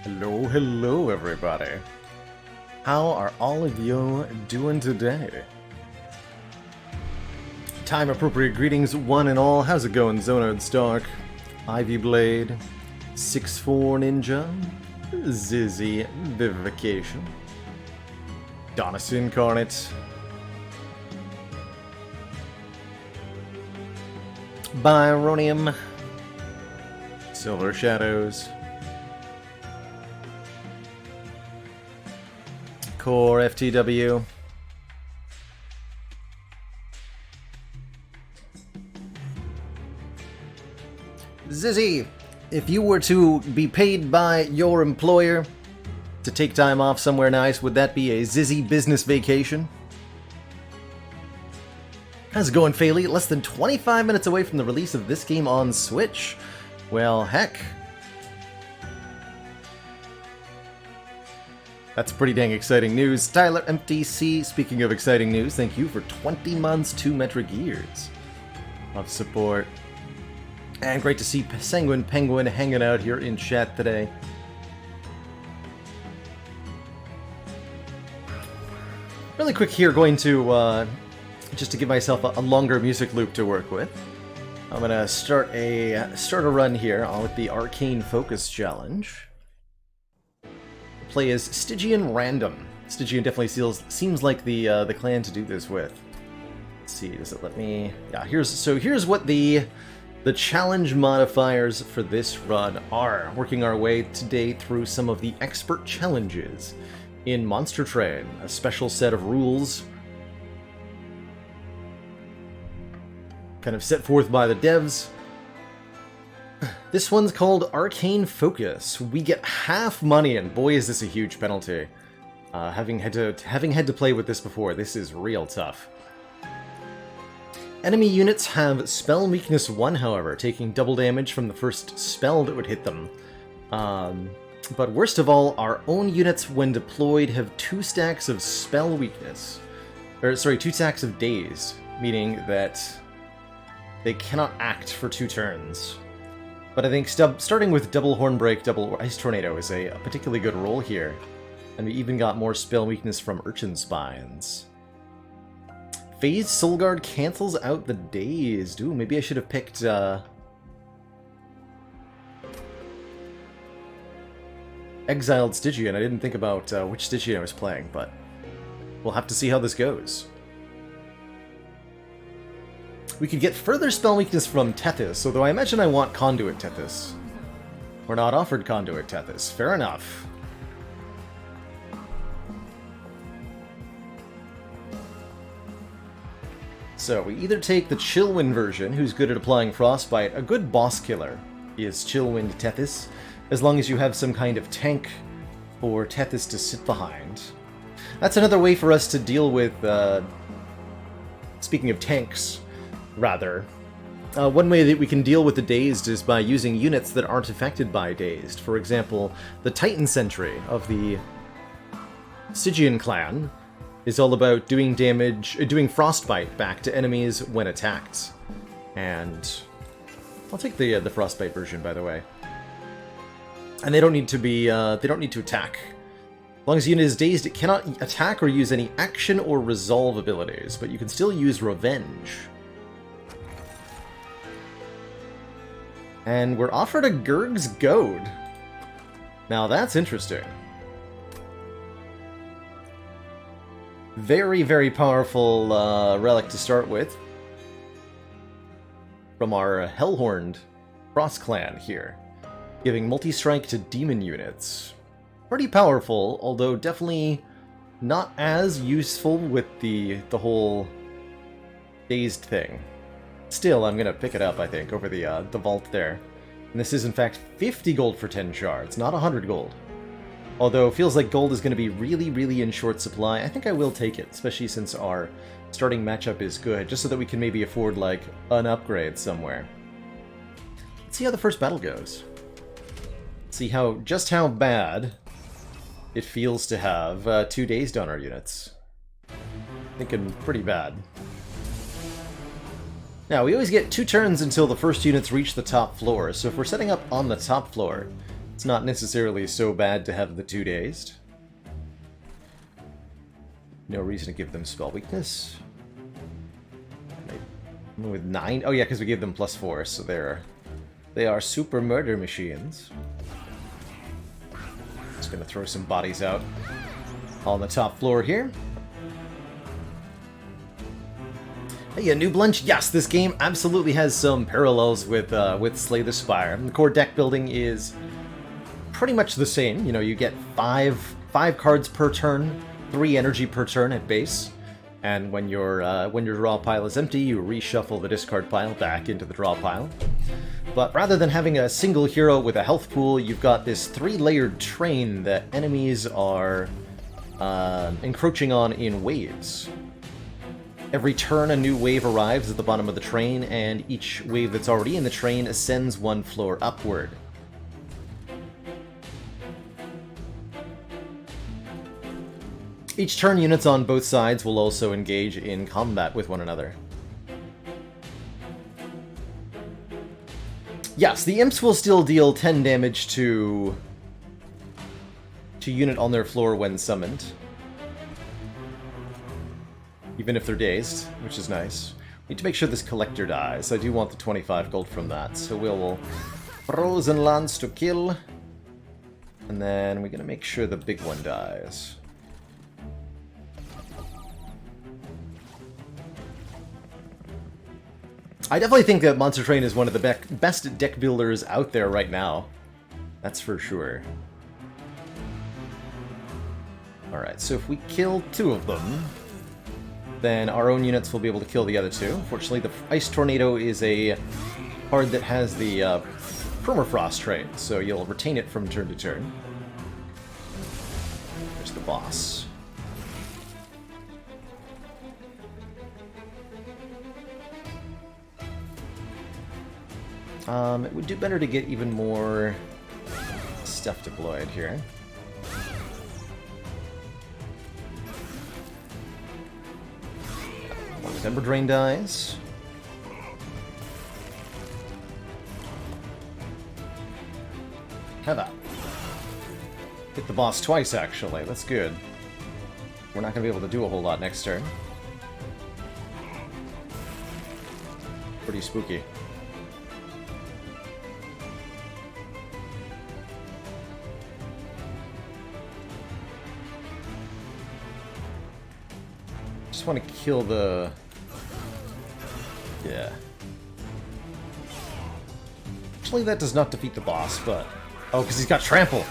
Hello, hello everybody. How are all of you doing today? Time appropriate greetings one and all. How's it going, Zonard Stark, Ivy Blade, 6'4 Ninja, Zizzy Vivification, Donis Incarnate, Byronium, Silver Shadows, Core FTW, Zizzy, if you were to be paid by your employer to take time off somewhere nice, would that be a Zizzy business vacation? How's it going, Fayley? Less than 25 minutes away from the release of this game on Switch. Well, heck. That's pretty dang exciting news. Tyler MTC, speaking of exciting news, thank you for 20 months, 2 metric years of support. And great to see Sanguine Penguin hanging out here in chat today. Really quick here, going to, just to give myself a longer music loop to work with. I'm gonna start a run here with the Arcane Focus Challenge. Play as Stygian Random. Stygian definitely seems like the clan to do this with. Let's see, does it let me? Yeah, here's what the challenge modifiers for this run are. Working our way today through some of the expert challenges in Monster Train, a special set of rules kind of set forth by the devs. This one's called Arcane Focus. We get half money, and boy is this a huge penalty. Having had to play with this before, this is real tough. Enemy units have spell weakness 1, however, taking double damage from the first spell that would hit them. But worst of all, our own units, when deployed, have 2 stacks of spell weakness. Or, sorry, 2 stacks of daze, meaning that they cannot act for 2 turns. But I think starting with double Hornbreak, double Ice Tornado is a particularly good roll here. And we even got more spell weakness from Urchin Spines. Phased Soulguard cancels out the Dazed. Ooh, maybe I should have picked, Exiled Stygian. I didn't think about which Stygian I was playing, but we'll have to see how this goes. We could get further spell weakness from Tethys, although I imagine I want Conduit Tethys. We're not offered Conduit Tethys. Fair enough. So, we either take the Chillwind version, who's good at applying Frostbite. A good boss killer is Chillwind Tethys, as long as you have some kind of tank for Tethys to sit behind. That's another way for us to deal with, speaking of tanks, rather. One way that we can deal with the Dazed is by using units that aren't affected by Dazed. For example, the Titan Sentry of the Stygian clan is all about doing Frostbite back to enemies when attacked. And I'll take the Frostbite version, by the way. And they don't need to be, they don't need to attack. As long as the unit is dazed, it cannot attack or use any action or resolve abilities, but you can still use Revenge. And we're offered a Gurg's Goad. Now that's interesting. Very, very powerful relic to start with. From our Hellhorned Frost Clan here. Giving multi-strike to demon units. Pretty powerful, although definitely not as useful with the whole dazed thing. Still, I'm gonna pick it up, I think, over the vault there. And this is, in fact, 50 gold for 10 shards, not 100 gold. Although, it feels like gold is going to be really, really in short supply. I think I will take it, especially since our starting matchup is good, just so that we can maybe afford, like, an upgrade somewhere. Let's see how the first battle goes. Let's see just how bad it feels to have 2 dazed on our units. Thinking pretty bad. Now, we always get 2 turns until the first units reach the top floor, so if we're setting up on the top floor, It's not necessarily so bad to have the 2 dazed. No reason to give them spell weakness. With 9? Oh yeah, because we gave them +4, so they are super murder machines. Just gonna throw some bodies out on the top floor here. Hey, a noob lunch? Yes, this game absolutely has some parallels with Slay the Spire. The core deck building is pretty much the same. You know, you get five cards per turn, 3 energy per turn at base, and when your draw pile is empty, you reshuffle the discard pile back into the draw pile. But rather than having a single hero with a health pool, you've got this 3-layered train that enemies are encroaching on in waves. Every turn, a new wave arrives at the bottom of the train, and each wave that's already in the train ascends 1 floor upward. Each turn, units on both sides will also engage in combat with one another. Yes, the imps will still deal 10 damage to unit on their floor when summoned. Even if they're dazed, which is nice. We need to make sure this collector dies. I do want the 25 gold from that, so we'll Frozen Lance to kill. And then we're gonna make sure the big one dies. I definitely think that Monster Train is one of the best deck builders out there right now. That's for sure. Alright, so if we kill 2 of them, then our own units will be able to kill the other 2. Unfortunately, the Ice Tornado is a card that has the Permafrost trait, so you'll retain it from turn to turn. There's the boss. It would do better to get even more stuff deployed here. Ember Drain dies. How about? Hit the boss twice, actually. That's good. We're not going to be able to do a whole lot next turn. Pretty spooky. Just want to kill the... Yeah. Actually, that does not defeat the boss, but... Oh, because he's got trample!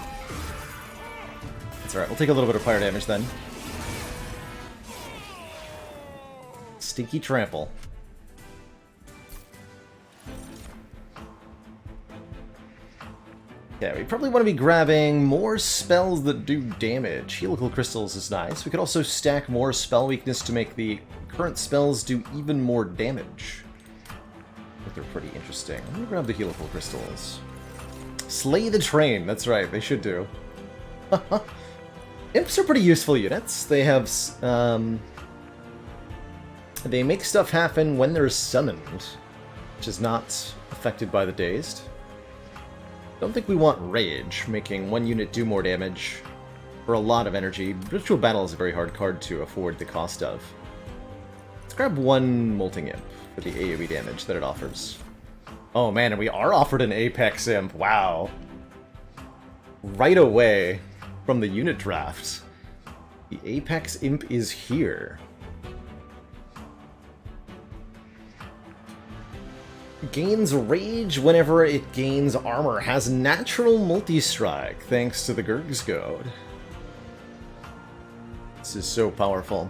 That's alright, we'll take a little bit of fire damage then. Stinky trample. Yeah, we probably want to be grabbing more spells that do damage. Helical Crystals is nice. We could also stack more spell weakness to make the current spells do even more damage. I think they're pretty interesting. I'm gonna grab the Helical Crystals. Slay the Train, that's right, they should do. Imps are pretty useful units. They have, they make stuff happen when they're summoned, which is not affected by the dazed. Don't think we want Rage, making one unit do more damage for a lot of energy. Ritual Battle is a very hard card to afford the cost of. Let's grab one Molting Imp for the AoE damage that it offers. Oh man, and we are offered an Apex Imp, wow. Right away from the unit draft. The Apex Imp is here. Gains Rage whenever it gains armor. Has natural multi-strike thanks to the Gurg's Goad. This is so powerful.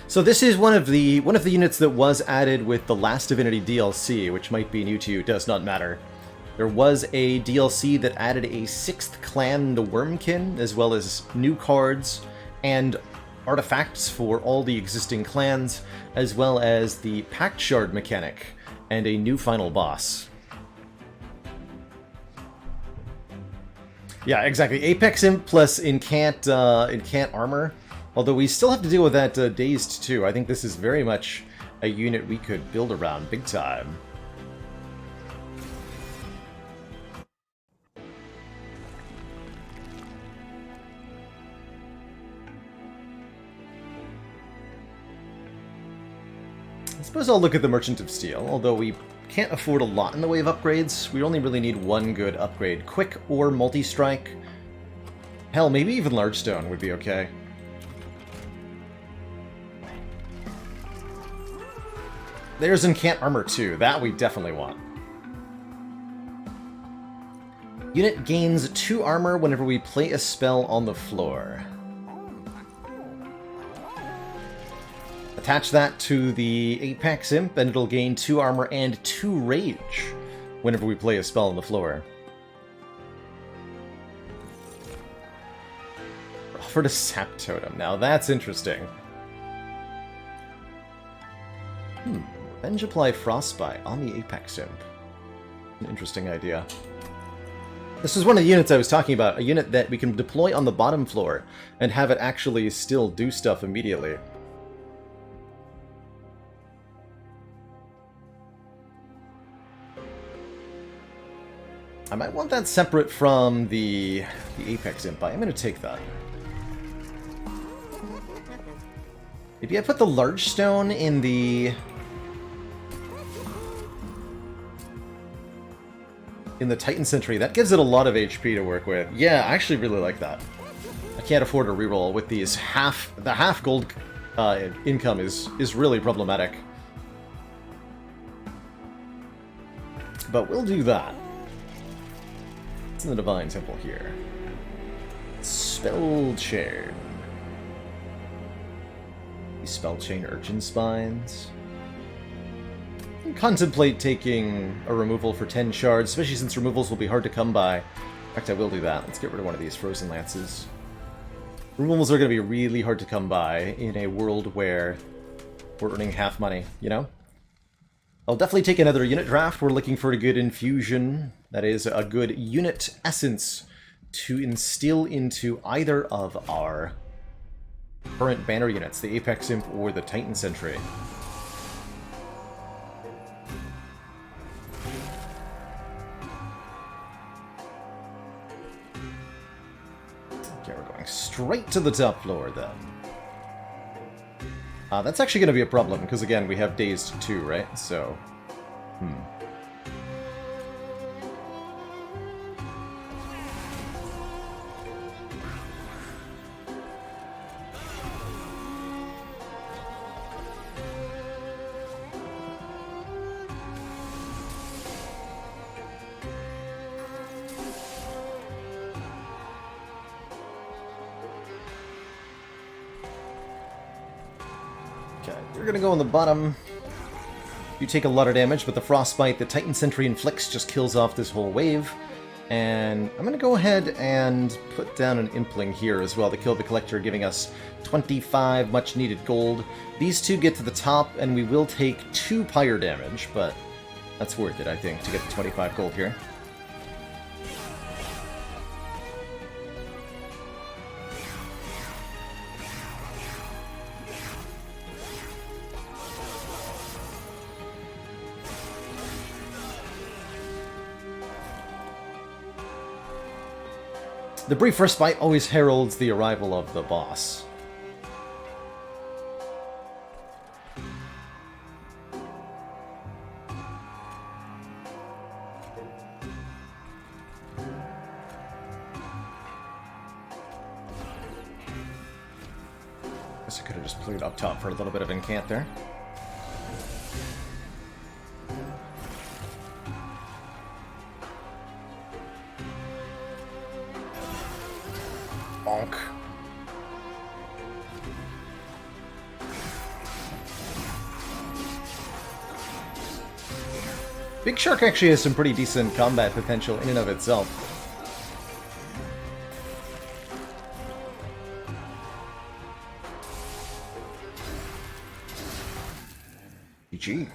So this is one of the units that was added with the Last Divinity DLC, which might be new to you, does not matter. There was a DLC that added a 6th clan, the Wormkin, as well as new cards and artifacts for all the existing clans, as well as the Pact Shard mechanic, and a new final boss. Yeah, exactly. Apex Imp plus Incant armor. Although we still have to deal with that Dazed too. I think this is very much a unit we could build around big time. suppose I'll look at the Merchant of Steel, although we can't afford a lot in the way of upgrades. We only really need one good upgrade. Quick or multi-strike. Hell, maybe even Large Stone would be okay. There's Incant Armor too. That we definitely want. Unit gains 2 armor whenever we play a spell on the floor. Attach that to the Apex Imp, and it'll gain 2 armor and 2 rage whenever we play a spell on the floor. Offered a Sap Totem. Now that's interesting. Avenge apply Frostbite on the Apex Imp. An interesting idea. This is one of the units I was talking about, a unit that we can deploy on the bottom floor and have it actually still do stuff immediately. I might want that separate from the Apex Imp, but I'm going to take that. Maybe I put the Large Stone in the Titan Sentry. That gives it a lot of HP to work with. Yeah, I actually really like that. I can't afford a reroll with these. The half gold income is really problematic. But we'll do that. It's in the Divine Temple here. Spell Chain. Spell Chain Urchin Spines. Contemplate taking a removal for 10 shards, especially since removals will be hard to come by. In fact, I will do that. Let's get rid of one of these Frozen Lances. Removals are going to be really hard to come by in a world where we're earning half money, you know? I'll definitely take another unit draft. We're looking for a good infusion. That is, a good unit essence to instill into either of our current banner units, the Apex Imp or the Titan Sentry. Straight to the top floor, then. That's actually going to be a problem, because again, we have dazed too, right? So, we're gonna go on the bottom. You take a lot of damage, but the Frostbite the Titan Sentry inflicts just kills off this whole wave. And I'm gonna go ahead and put down an Impling here as well to kill the Collector, giving us 25 much needed gold. These two get to the top, and we will take 2 pyre damage, but that's worth it, I think, to get the 25 gold here. The brief respite always heralds the arrival of the boss. Guess I could have just played up top for a little bit of incant there. Bonk. Big Shark actually has some pretty decent combat potential in and of itself. GG.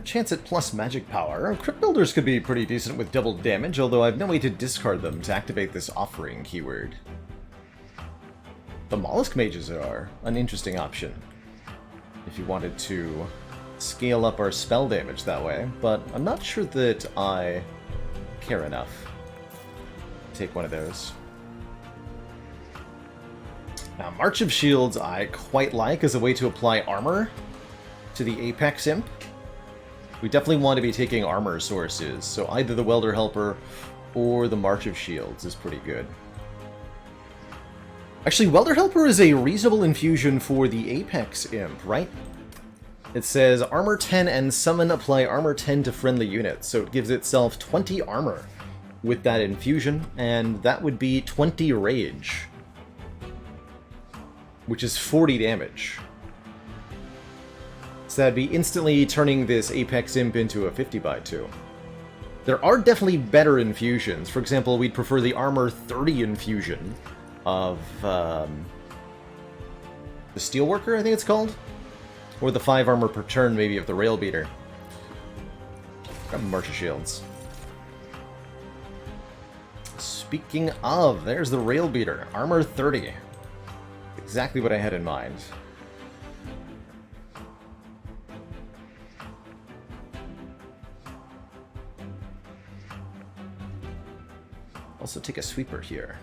Chance at plus magic power. Crypt Builders could be pretty decent with double damage, although I have no way to discard them to activate this offering keyword. The Mollusk Mages are an interesting option if you wanted to scale up our spell damage that way, but I'm not sure that I care enough to take one of those. Now, March of Shields I quite like as a way to apply armor to the Apex Imp. We definitely want to be taking armor sources, so either the Welder Helper or the March of Shields is pretty good. Actually, Welder Helper is a reasonable infusion for the Apex Imp, right? It says armor 10 and summon apply armor 10 to friendly units, so it gives itself 20 armor with that infusion, and that would be 20 rage, which is 40 damage. So that'd be instantly turning this Apex Imp into a 50x2. There are definitely better infusions. For example, we'd prefer the armor 30 infusion of the Steelworker, I think it's called? Or the 5 armor per turn, maybe, of the Rail Beater. Grab March of Shields. Speaking of, there's the Rail Beater. Armor 30. Exactly what I had in mind. Also take a sweeper here.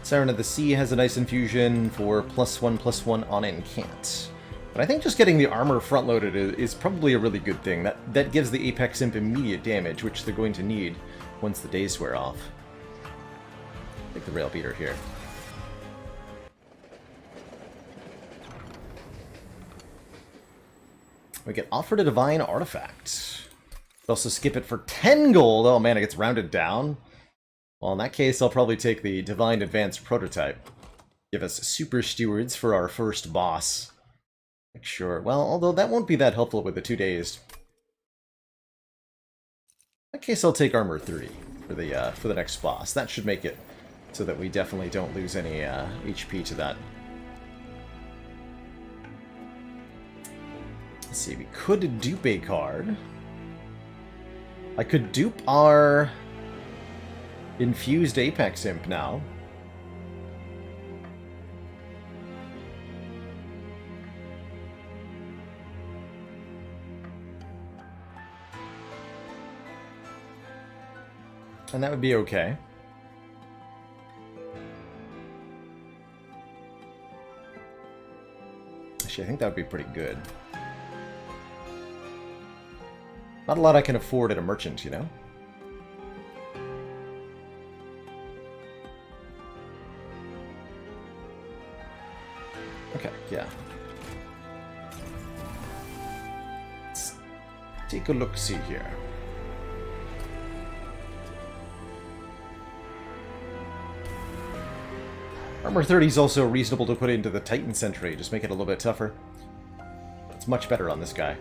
Siren of the Sea has a nice infusion for +1/+1 on incant. But I think just getting the armor front-loaded is probably a really good thing. That gives the Apex Imp immediate damage, which they're going to need once the days wear off. Take the Rail Beater here. We get offered a Divine Artifact. We also skip it for 10 gold. Oh man, it gets rounded down. Well, in that case, I'll probably take the Divine Advanced Prototype. Give us Super Stewards for our first boss. Make sure. Well, although that won't be that helpful with the 2 days. In that case, I'll take Armor 3 for the next boss. That should make it so that we definitely don't lose any HP to that. Let's see, we could dupe a card. I could dupe our infused Apex Imp now. And that would be okay. Actually, I think that would be pretty good. Not a lot I can afford at a merchant, you know? Okay, yeah. Let's take a look-see here. Armor 30 is also reasonable to put into the Titan Sentry, just make it a little bit tougher. It's much better on this guy.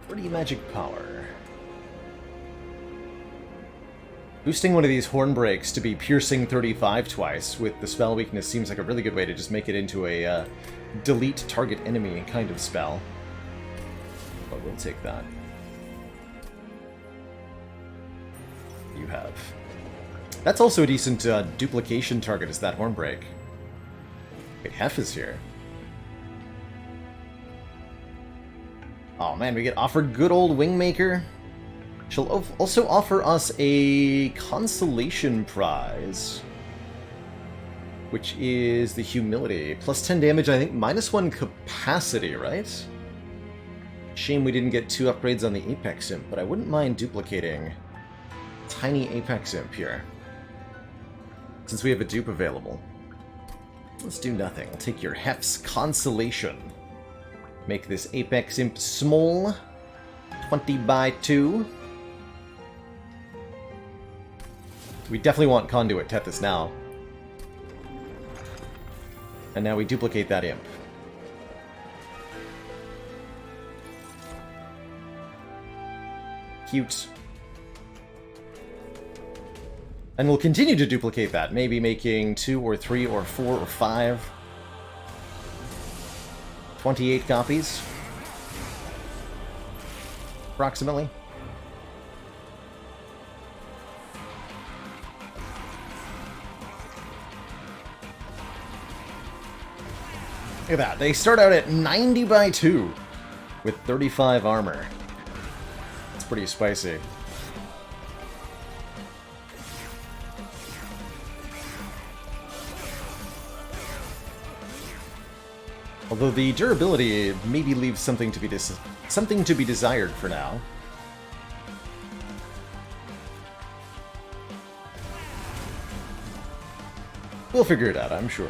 Pretty magic power. Boosting one of these horn breaks to be piercing 35 twice with the spell weakness seems like a really good way to just make it into a delete target enemy kind of spell. But we'll take that. You have. That's also a decent duplication target, is that horn break. Wait, Hef is here. Oh man, we get offered good old Wingmaker. She'll also offer us a consolation prize, which is the Humility. Plus 10 damage, I think -1 capacity, right? Shame we didn't get 2 upgrades on the Apex Imp, but I wouldn't mind duplicating tiny Apex Imp here, since we have a dupe available. Let's do nothing. I'll take your Hef's Consolation. Make this Apex Imp small. 20x2. We definitely want Conduit Tethys now. And now we duplicate that Imp. Cute. And we'll continue to duplicate that, maybe making 2 or 3 or 4 or 5. 28 copies. Approximately. Look at that, they start out at 90x2 with 35 armor. That's pretty spicy. Although the durability maybe leaves something to be desired for now. We'll figure it out, I'm sure.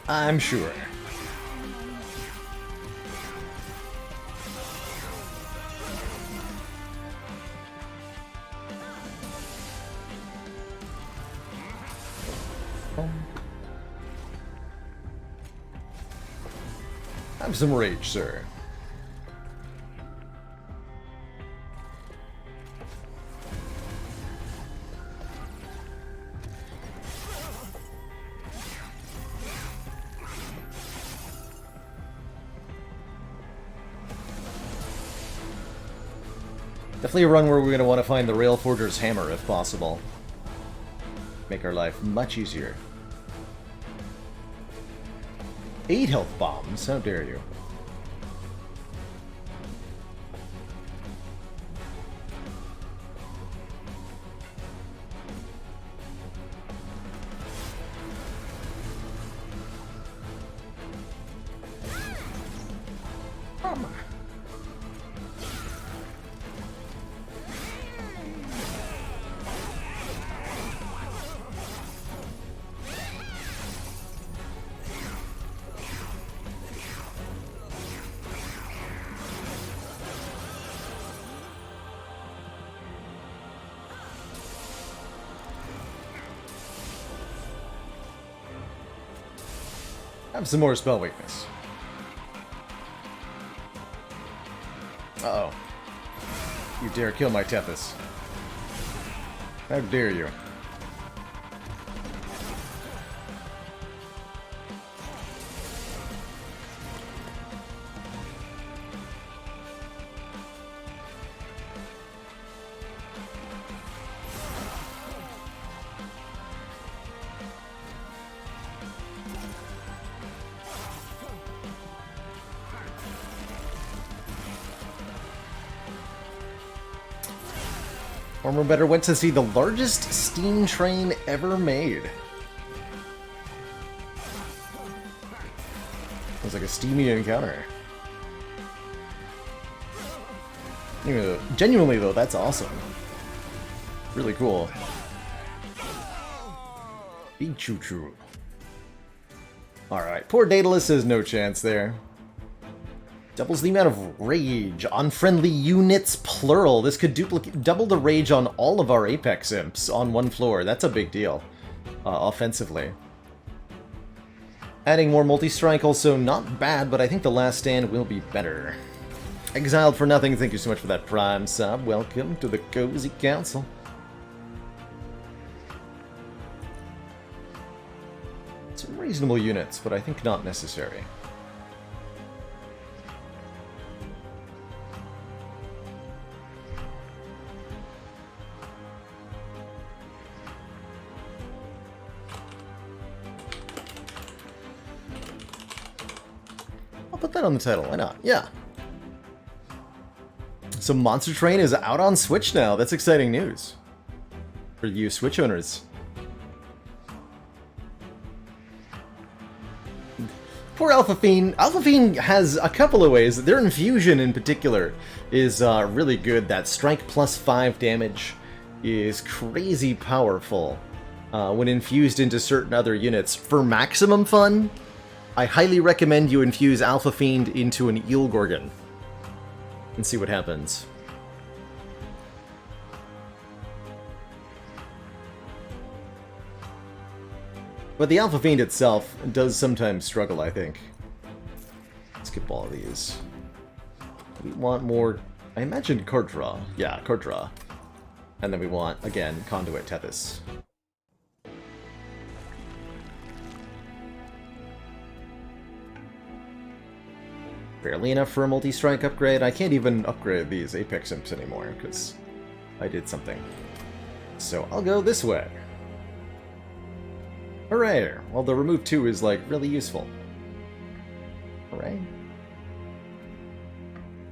I'm sure. Have some rage, sir. Definitely a run where we're going to want to find the Railforger's Hammer if possible. Make our life much easier. 8 health bombs, how dare you. Have some more spell weakness. Uh-oh. You dare kill my Tethys. How dare you? Former Better went to see the largest steam train ever made. It was like a steamy encounter. Anyway, genuinely though, that's awesome. Really cool. Be choo-choo. Alright, poor Daedalus has no chance there. Doubles the amount of rage on friendly units, plural. This could double the rage on all of our Apex Imps on one floor. That's a big deal, offensively. Adding more multi-strike also not bad, but I think the Last Stand will be better. Exiled for Nothing, thank you so much for that Prime sub. Welcome to the Cozy Council. Some reasonable units, but I think not necessary. I'll put that on the title, why not? Yeah. So Monster Train is out on Switch now. That's exciting news for you Switch owners. Poor Alpha Fiend. Alpha Fiend has a couple of ways. Their infusion in particular is really good. That strike plus 5 damage is crazy powerful when infused into certain other units. For maximum fun, I highly recommend you infuse Alpha Fiend into an Eel Gorgon and see what happens. But the Alpha Fiend itself does sometimes struggle, I think. Let's skip all of these. We want more... I imagined card draw. Yeah, card draw. And then we want, again, Conduit Tethys. Barely enough for a multi-strike upgrade. I can't even upgrade these Apex Imps anymore, because I did something. So I'll go this way. Hooray! Well, the remove 2 is, like, really useful. Hooray.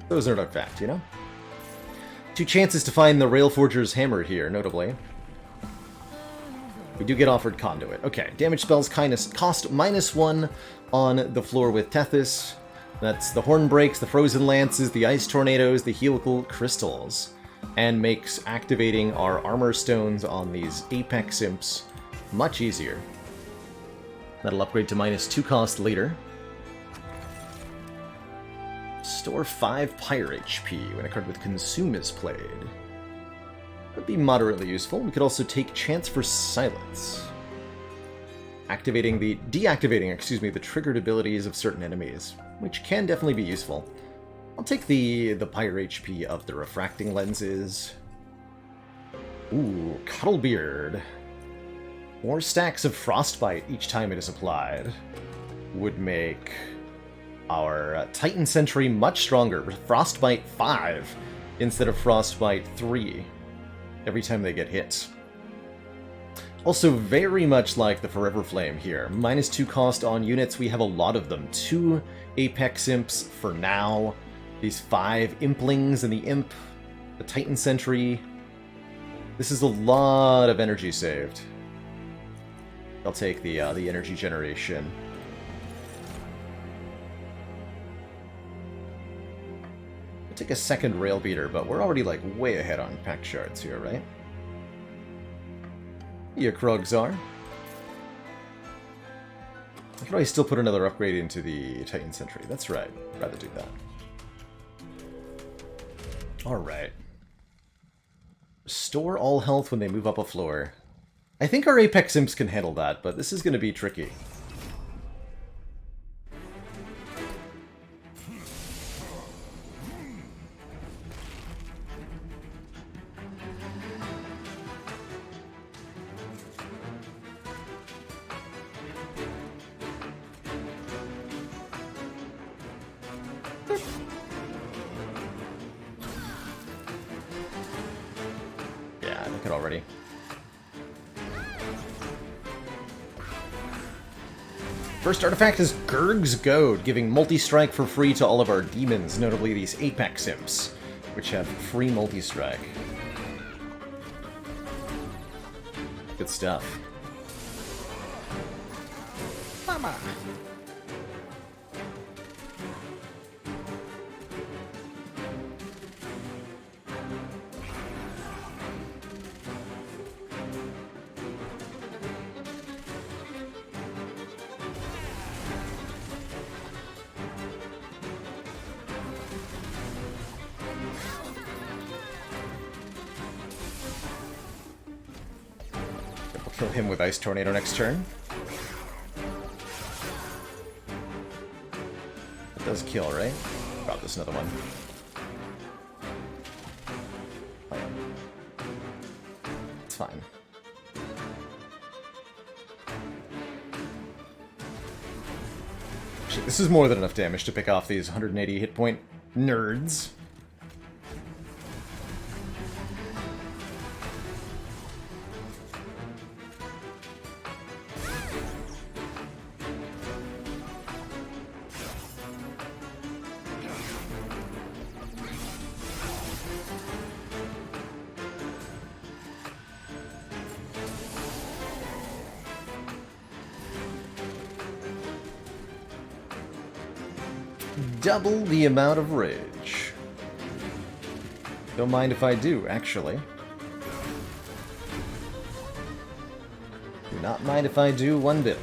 Those are an fact, you know? 2 chances to find the Railforger's Hammer here, notably. We do get offered Conduit. Okay, damage spells cost -1 on the floor with Tethys. That's the Horn Breaks, the Frozen Lances, the Ice Tornadoes, the Helical Crystals. And makes activating our Armor Stones on these Apex Imps much easier. That'll upgrade to -2 cost later. Store 5 Pyre HP when a card with Consume is played. Would be moderately useful. We could also take Chance for Silence. Deactivating the triggered abilities of certain enemies, which can definitely be useful. I'll take the Pyre HP of the Refracting Lenses. Ooh, Cuddlebeard. More stacks of Frostbite each time it is applied would make our Titan Sentry much stronger. Frostbite 5 instead of Frostbite 3 every time they get hit. Also very much like the Forever Flame here. -2 cost on units, we have a lot of them. 2 Apex Imps for now. These 5 Implings and the Imp. The Titan Sentry. This is a lot of energy saved. I'll take the energy generation. I'll take a second Rail Beater, but we're already like way ahead on pack shards here, right? Yeah, Krogzar. I could always still put another upgrade into the Titan Sentry. That's right. I'd rather do that. Alright. Restore all health when they move up a floor. I think our Apex Imps can handle that, but this is going to be tricky. Yeah, look at already. First artifact is Gurg's Goad, giving multi-strike for free to all of our demons, notably these Apex Imps, which have free multi-strike. Good stuff. Mama! Kill him with Ice Tornado next turn. It does kill, right? Drop this another one. Oh, yeah. It's fine. Actually, this is more than enough damage to pick off these 180 hit point nerds. Double the amount of rage. Don't mind if I do, actually. Do not mind if I do one bit.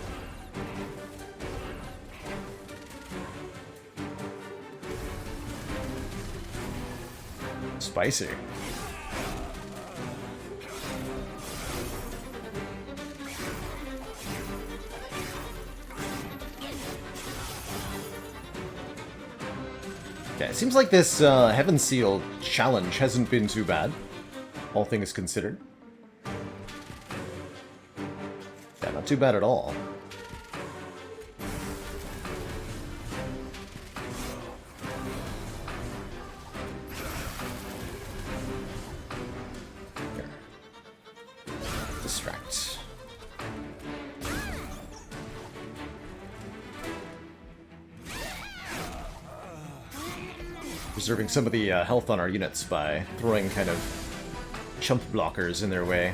Spicy. Okay, it seems like this Heaven Seal challenge hasn't been too bad, all things considered. Yeah, not too bad at all. Here. Distract. preserving some of the health on our units by throwing kind of chump blockers in their way.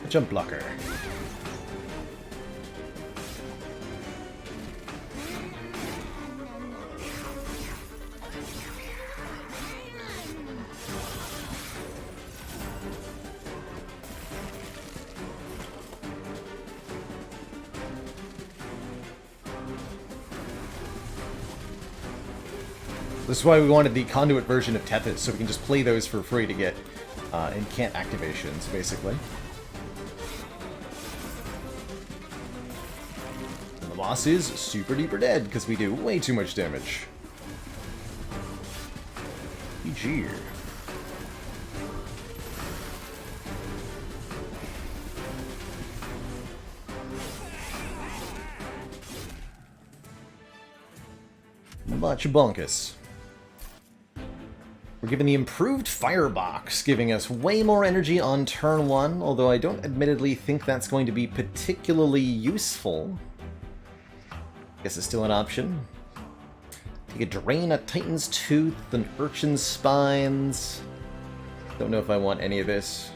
A jump blocker. This is why we wanted the conduit version of Tethys, so we can just play those for free to get incant activations, basically. And the boss is super duper dead, because we do way too much damage. GG. Much bonkus. We're given the improved Firebox, giving us way more energy on turn 1, although I don't admittedly think that's going to be particularly useful. Guess it's still an option. Take a Drain, a Titan's Tooth, an Urchin's Spines. Don't know if I want any of this.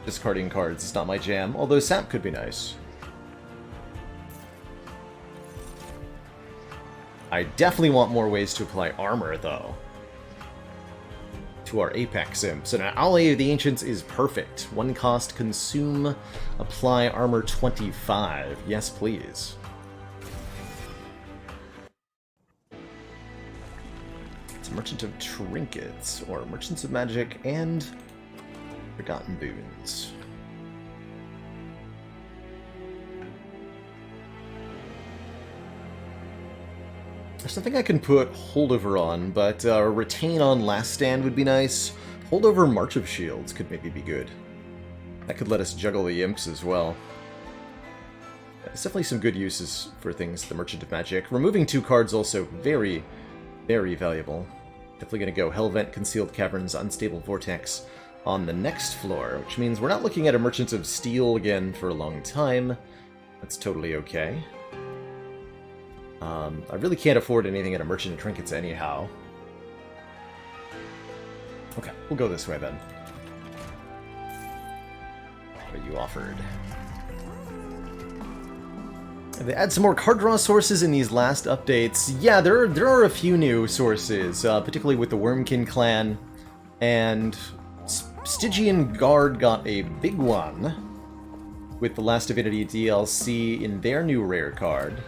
Discarding cards is not my jam, although Sap could be nice. I definitely want more ways to apply armor, though, to our Apex Imp. So now Ally of the Ancients is perfect. 1 cost, consume, apply armor 25. Yes, please. It's Merchant of Trinkets, or Merchants of Magic, and Forgotten Boons. There's something I can put Holdover on, but Retain on Last Stand would be nice. Holdover March of Shields could maybe be good. That could let us juggle the imps as well. There's definitely some good uses for things, the Merchant of Magic. Removing 2 cards also very, very valuable. Definitely going to go Hellvent, Concealed Caverns, Unstable Vortex on the next floor, which means we're not looking at a Merchant of Steel again for a long time. That's totally okay. I really can't afford anything at a Merchant of Trinkets anyhow. Okay, we'll go this way then. What you offered. They add some more card draw sources in these last updates. Yeah, there are a few new sources, particularly with the Wormkin clan, and Stygian Guard got a big one with the Last Divinity DLC in their new rare card,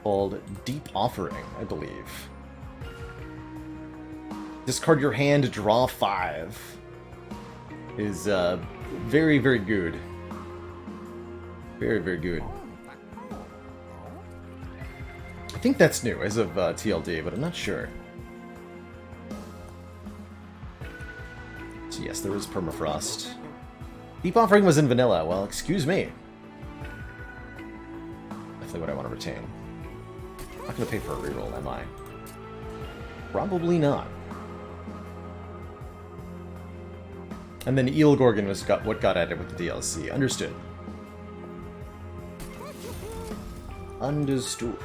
called Deep Offering, I believe. Discard your hand, draw 5. Is very, very good. Very, very good. I think that's new as of TLD, but I'm not sure. So yes, there is permafrost. Deep Offering was in vanilla. Well, excuse me. Definitely what I want to retain. I'm not going to pay for a reroll, am I? Probably not. And then Eel Gorgon was what got added with the DLC. Understood. Understood.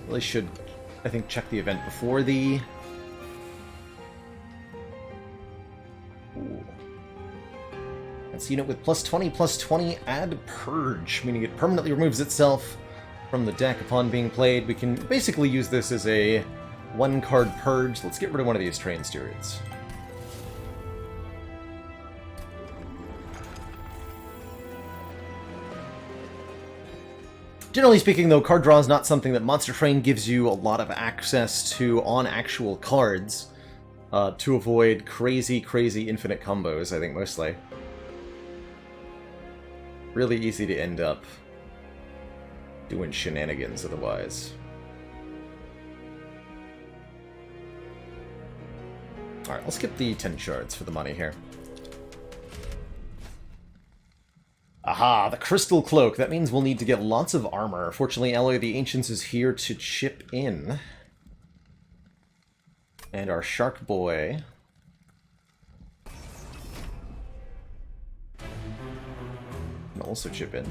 Really should, I think, check the event before the... Ooh. That's a unit with +20/+20, add Purge, meaning it permanently removes itself from the deck upon being played. We can basically use this as a 1-card Purge. Let's get rid of one of these Train Stewards. Generally speaking, though, card draw is not something that Monster Train gives you a lot of access to on actual cards, to avoid crazy, crazy infinite combos, I think, mostly. Really easy to end up doing shenanigans otherwise. Alright, let's skip the 10 shards for the money here. Aha, the Crystal Cloak. That means we'll need to get lots of armor. Fortunately, Alloy of the Ancients is here to chip in. And our Shark Boy can also chip in.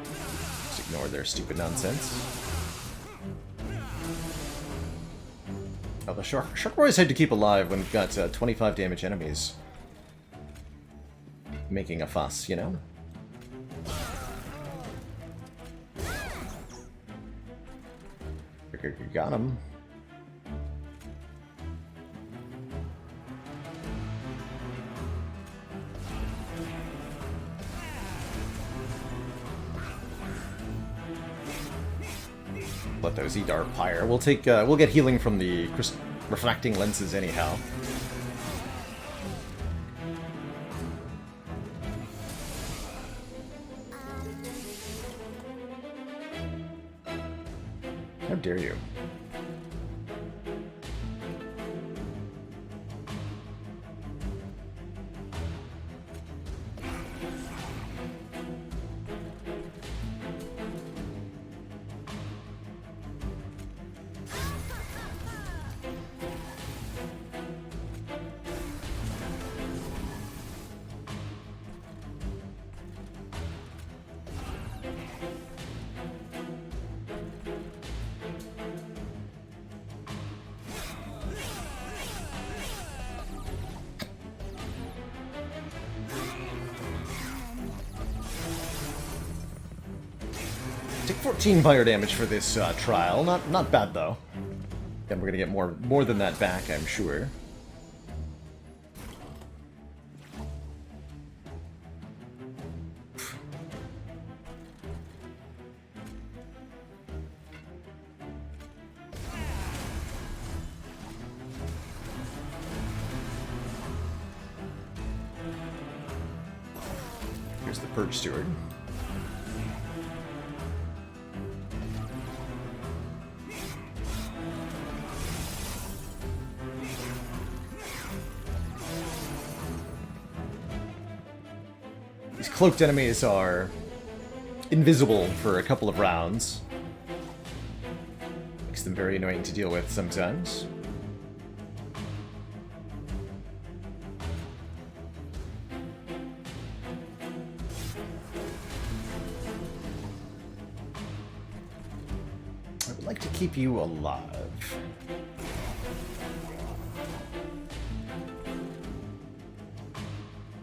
Just ignore their stupid nonsense. Oh, the Shark Boy's hard to keep alive when we've got 25 damage enemies making a fuss, you know? Got him. Let those eat our pyre. We'll take. We'll get healing from the refracting lenses anyhow. How dare you? Take 14 fire damage for this trial. Not bad though. And we're gonna get more than that back, I'm sure. Here's the Purge Steward. These cloaked enemies are invisible for a couple of rounds. Makes them very annoying to deal with sometimes. I would like to keep you alive.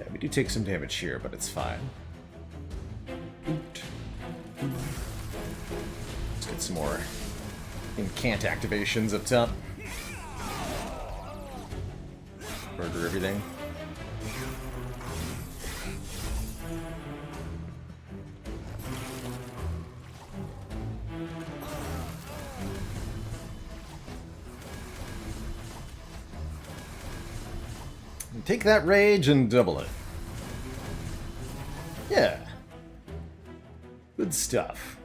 We do take some damage here, but it's fine. Let's get some more incant activations up top. Murder everything. Take that rage and double it. Yeah. Good stuff.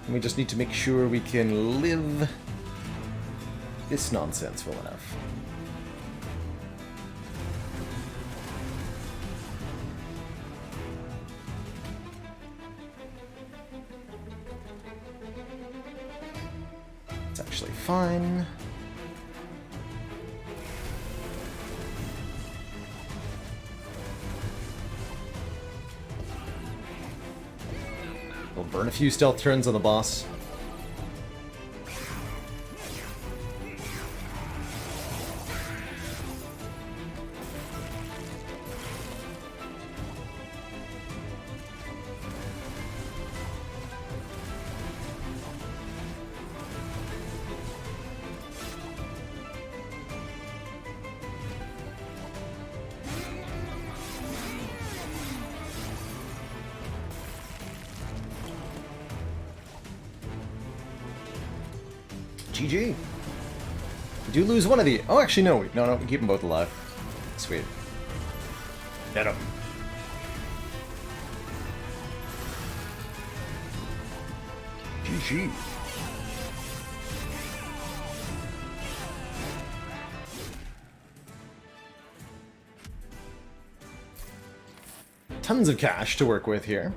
We just need to make sure we can live this nonsense well enough. Actually fine. We'll burn a few stealth turns on the boss. GG. We do lose one of the... Oh, actually, no. No, we keep them both alive. Sweet. Get him. GG. Tons of cash to work with here.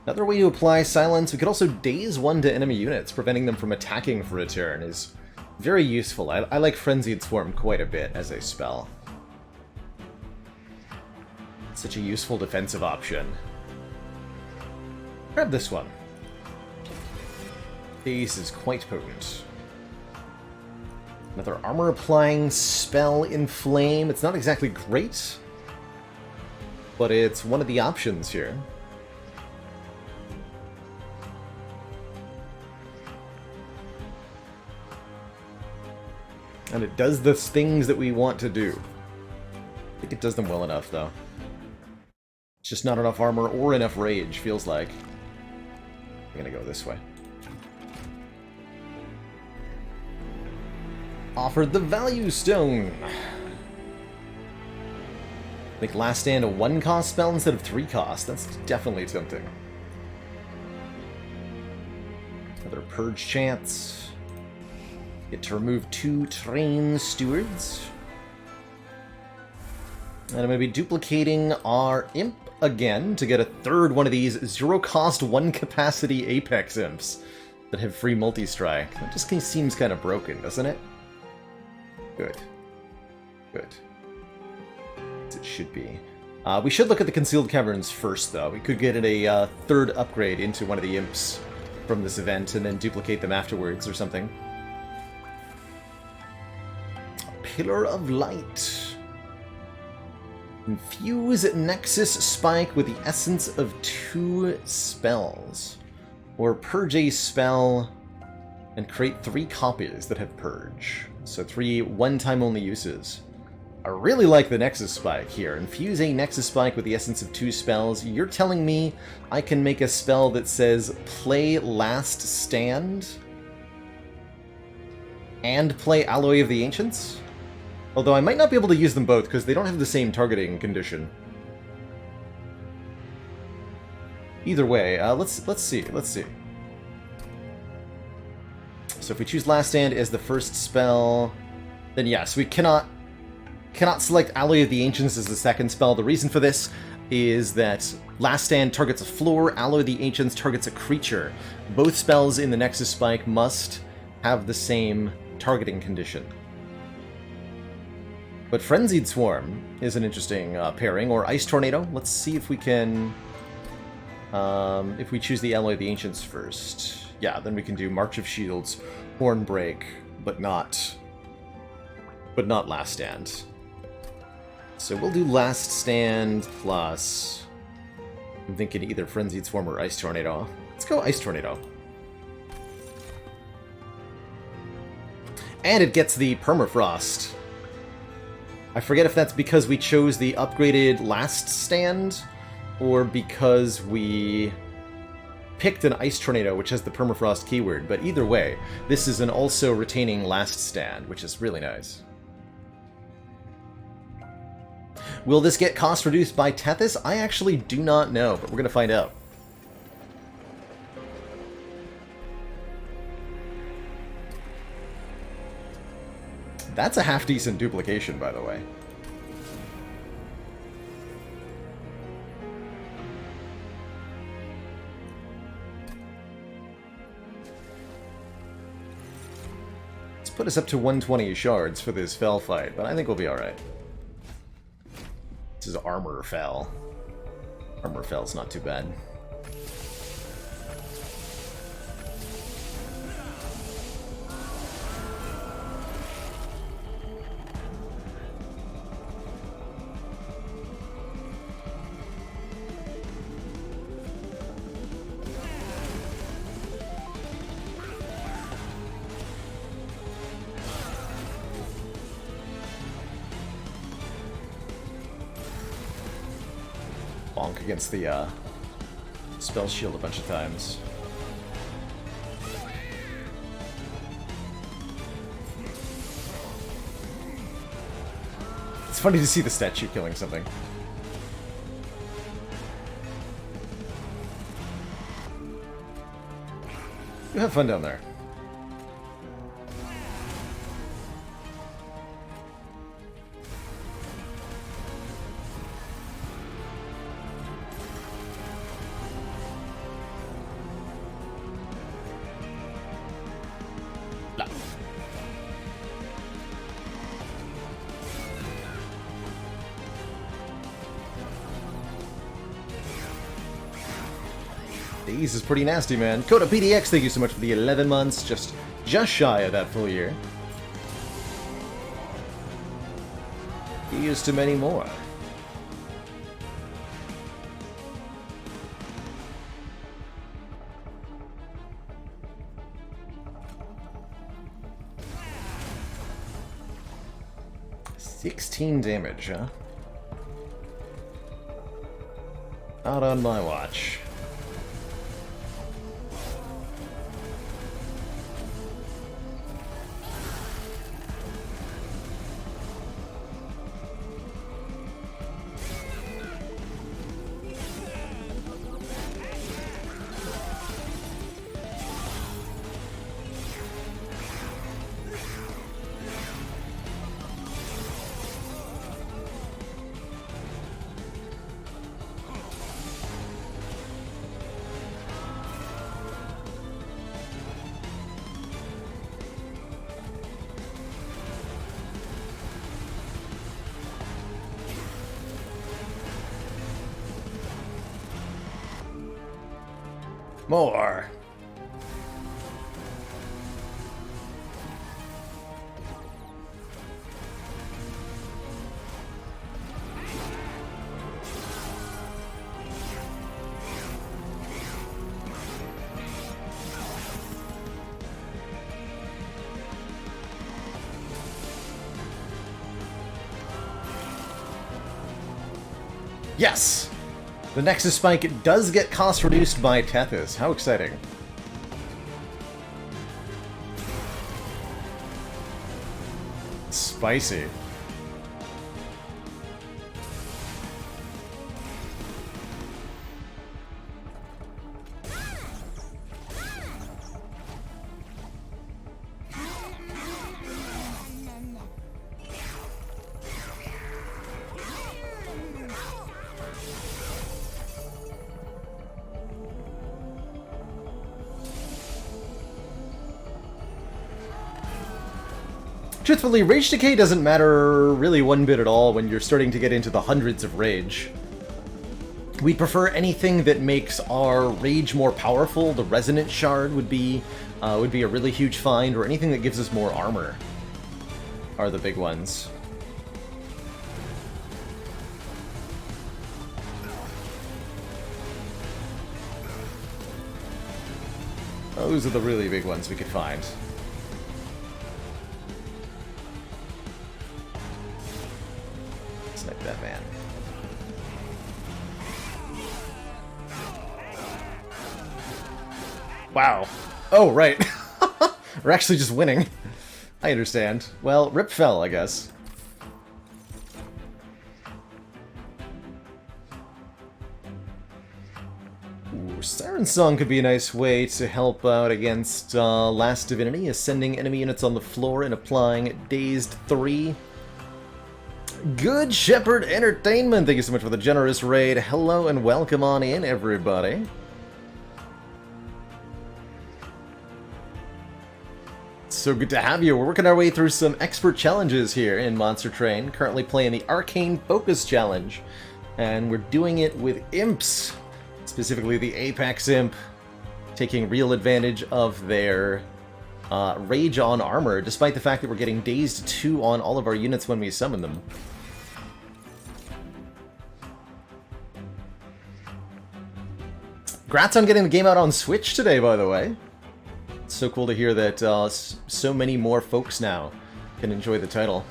Another way to apply silence, we could also daze one to enemy units, preventing them from attacking for a turn, is very useful. I like Frenzied Swarm quite a bit as a spell. Such a useful defensive option. Grab this one. Daze is quite potent. Another armor-applying spell in Flame. It's not exactly great, but it's one of the options here. And it does the things that we want to do. I think it does them well enough, though. It's just not enough armor or enough rage, feels like. I'm gonna go this way. Offered the Value Stone. Make Last Stand a 1-cost spell instead of 3-cost. That's definitely tempting. Another Purge chance. Get to remove 2 Train Stewards. And I'm going to be duplicating our Imp again to get a third one of these 0-cost 1-capacity Apex Imps that have free multi-strike. That just seems kind of broken, doesn't it? Good. Good. As it should be. We should look at the Concealed Caverns first, though. We could get a third upgrade into one of the Imps from this event and then duplicate them afterwards or something. Pillar of Light. Infuse Nexus Spike with the essence of 2 spells. Or purge a spell and create 3 copies that have Purge. So 3 one-time only uses. I really like the Nexus Spike here. Infuse a Nexus Spike with the essence of 2 spells. You're telling me I can make a spell that says play Last Stand and play Alloy of the Ancients? Although I might not be able to use them both because they don't have the same targeting condition. Either way, let's see. So if we choose Last Stand as the first spell, then yes, we cannot select Alloy of the Ancients as the second spell. The reason for this is that Last Stand targets a floor, Alloy of the Ancients targets a creature. Both spells in the Nexus Spike must have the same targeting condition. But Frenzied Swarm is an interesting pairing, or Ice Tornado. Let's see if we can... if we choose the Alloy of the Ancients first. Yeah, then we can do March of Shields, Hornbreak, but not Last Stand. So we'll do Last Stand plus... I'm thinking either Frenzied Swarm or Ice Tornado. Let's go Ice Tornado. And it gets the Permafrost. I forget if that's because we chose the upgraded Last Stand, or because we picked an Ice Tornado, which has the Permafrost keyword, but either way, this is an also retaining Last Stand, which is really nice. Will this get cost reduced by Tethys? I actually do not know, but we're going to find out. That's a half-decent duplication, by the way. Let's put us up to 120 shards for this Fell fight, but I think we'll be alright. This is Armor Fell. Armor Fell's not too bad. Bonk against the spell shield a bunch of times. It's funny to see the statue killing something. You have fun down there. This is pretty nasty, man. Coda PDX, thank you so much for the 11 months. Just shy of that full year. Here's to many more. $16 damage, huh? Not on my watch. More. Yes! The Nexus Spike does get cost reduced by Tethys. How exciting. Spicy. Truthfully, Rage Decay doesn't matter really one bit at all when you're starting to get into the hundreds of Rage. We'd prefer anything that makes our Rage more powerful. The Resonant Shard would be a really huge find, or anything that gives us more armor are the big ones. Those are the really big ones we could find. Snipe that man. Wow. Oh, right. We're actually just winning. I understand. Well, Rip fell, I guess. Ooh, Siren Song could be a nice way to help out against Last Divinity, ascending enemy units on the floor and applying Dazed 3. Good Shepherd Entertainment, thank you so much for the generous raid. Hello and welcome on in, everybody. So good to have you. We're working our way through some expert challenges here in Monster Train. Currently playing the Arcane Focus Challenge. And we're doing it with imps. Specifically the Apex Imp. Taking real advantage of their Rage on armor, despite the fact that we're getting Dazed 2 on all of our units when we summon them. Congrats on getting the game out on Switch today, by the way. It's so cool to hear that so many more folks now can enjoy the title.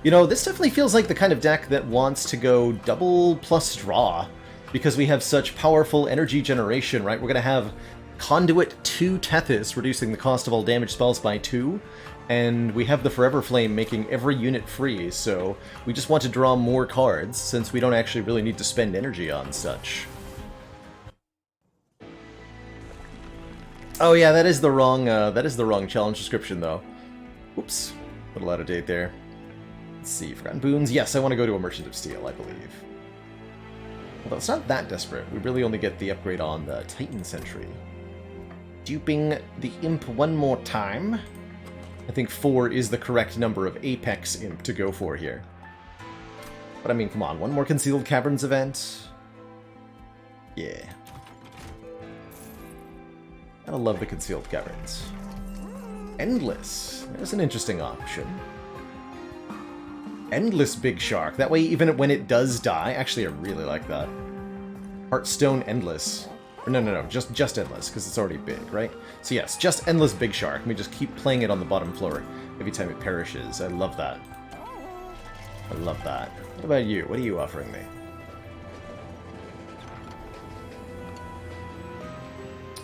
You know, this definitely feels like the kind of deck that wants to go double plus draw, because we have such powerful energy generation, right? We're going to have Conduit 2 Tethys, reducing the cost of all damage spells by 2, and we have the Forever Flame making every unit free, so we just want to draw more cards, since we don't actually really need to spend energy on such. Oh yeah, that is the wrong challenge description though. Oops, a little out of date there. Let's see, Forgotten Boons. Yes, I want to go to a Merchant of Steel, I believe. Although it's not that desperate. We really only get the upgrade on the Titan Sentry. Duping the Imp one more time. I think 4 is the correct number of Apex Imp to go for here. But I mean, come on, one more Concealed Caverns event? Yeah. Gotta love the Concealed Caverns. Endless. There's an interesting option. Endless Big Shark. That way, even when it does die... Actually, I really like that. Heartstone Endless. Or no, just Endless, because it's already big, right? So yes, just Endless Big Shark. We just keep playing it on the bottom floor every time it perishes. I love that. I love that. What about you? What are you offering me?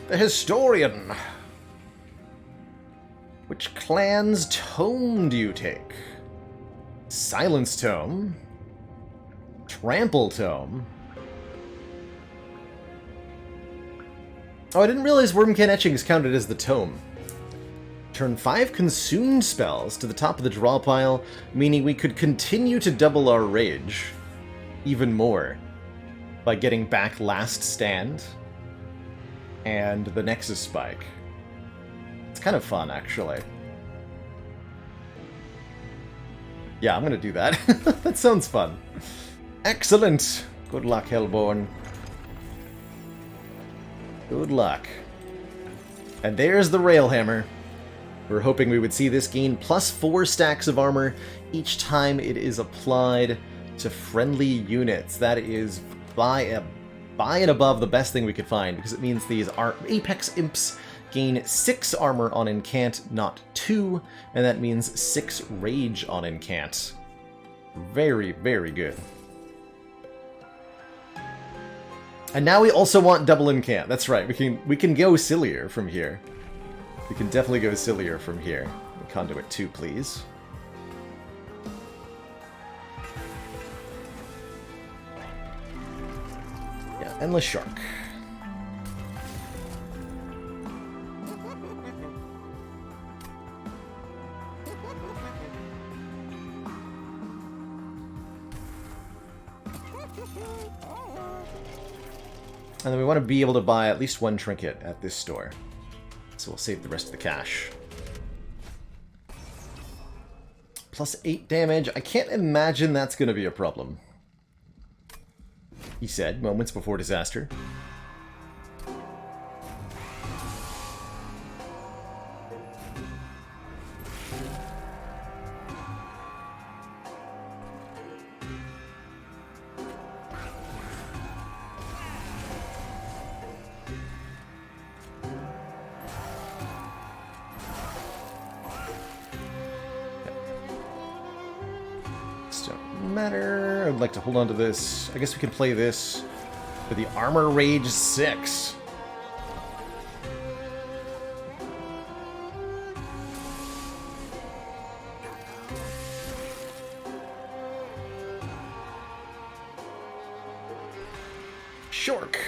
The Historian. Which clan's tome do you take? Silence Tome. Trample Tome. Oh, I didn't realize Wormcan Etchings counted as the tome. Turn 5 consumed spells to the top of the draw pile, meaning we could continue to double our rage even more by getting back Last Stand and the Nexus Spike. It's kind of fun, actually. Yeah, I'm gonna do that. That sounds fun. Excellent! Good luck, Hellborn. Good luck. And there's the Railhammer. We're hoping we would see this gain plus 4 stacks of armor each time it is applied to friendly units. That is by and above the best thing we could find, because it means these Apex Imps gain 6 armor on Incant, not 2, and that means 6 rage on Incant. Very, very good. And now we also want double Incant. That's right, we can go sillier from here. We can definitely go sillier from here. Conduit 2, please. Yeah, Endless Shark. And then we want to be able to buy at least 1 trinket at this store. So we'll save the rest of the cash. Plus 8 damage. I can't imagine that's going to be a problem. He said, moments before disaster. Matter. I'd like to hold on to this. I guess we can play this for the Armor Rage 6. Shork.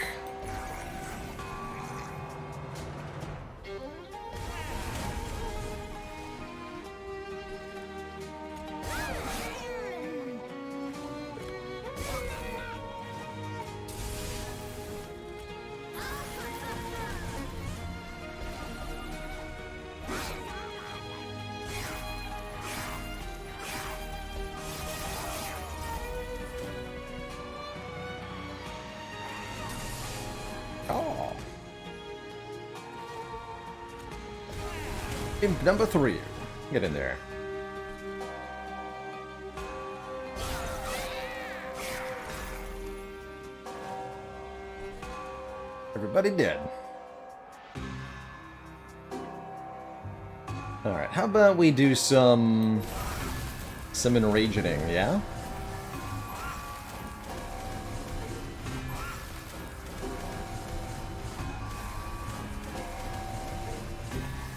Imp number 3. Get in there. Everybody dead. Alright, how about we do some enragening, yeah?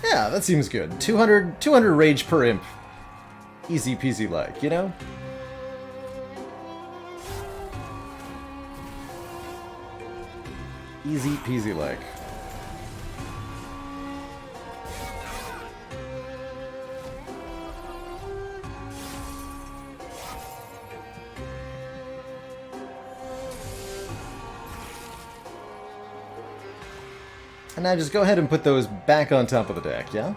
Yeah, that seems good. 200 rage per imp. Easy peasy like, you know? Easy peasy like. And now just go ahead and put those back on top of the deck, yeah?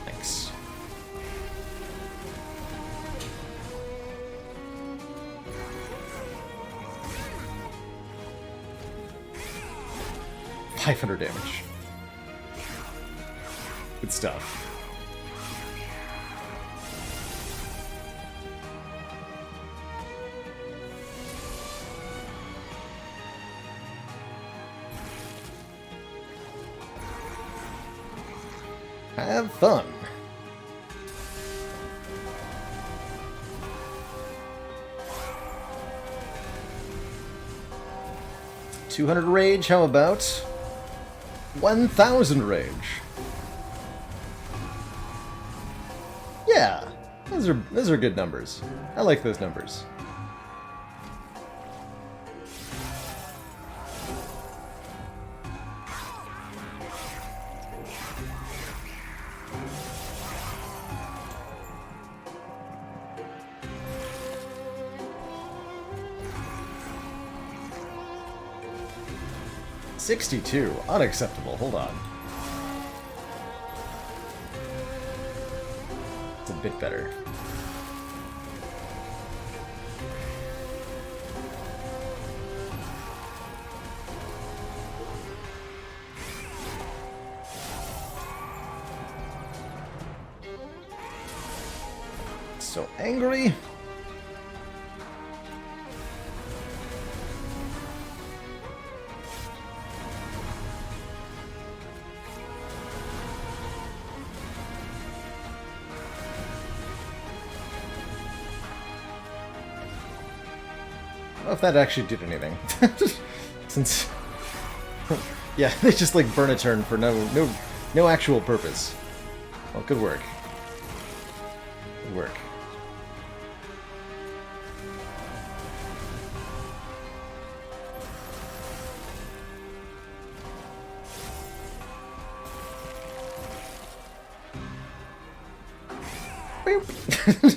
Thanks. $500 damage. Good stuff. Have fun. $200 rage, how about 1,000 rage? Yeah, those are good numbers. I like those numbers. $62, unacceptable. Hold on. It's a bit better. So angry. I don't know if that actually did anything. Since... yeah, they just like burn a turn for no actual purpose. Well, good work. Good work.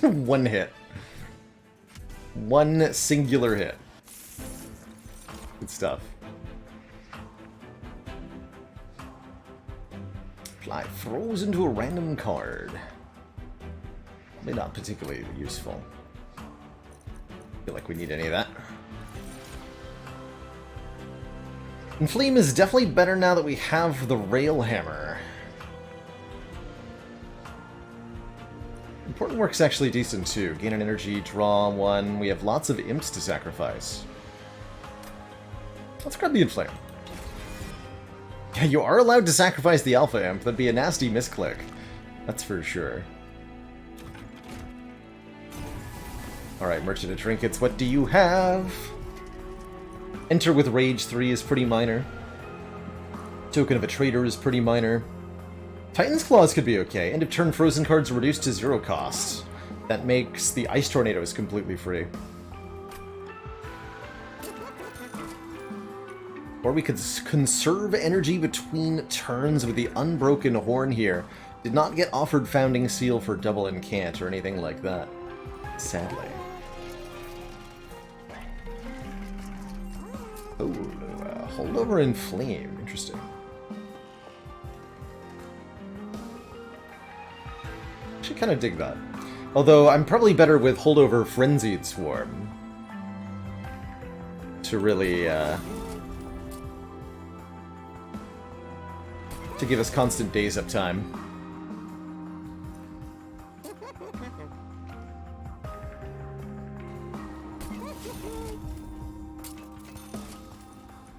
One hit. One singular hit. Good stuff. Apply throws into a random card. Probably not particularly useful. Feel like we need any of that. Inflame is definitely better now that we have the Railhammer. Important Work's actually decent too. Gain an energy, draw one. We have lots of imps to sacrifice. Let's grab the Inflame. Yeah, you are allowed to sacrifice the Alpha Imp. That'd be a nasty misclick. That's for sure. Alright, Merchant of Trinkets, what do you have? Enter with Rage 3 is pretty minor. Token of a Traitor is pretty minor. Titan's Claws could be okay. End of turn frozen cards are reduced to 0 cost. That makes the Ice Tornadoes completely free. Or we could conserve energy between turns with the Unbroken Horn here. Did not get offered Founding Seal for double incant or anything like that. Sadly. Oh, Holdover and Flame. Interesting. Actually kind of dig that. Although I'm probably better with Holdover Frenzied Swarm. To really, to give us constant days uptime.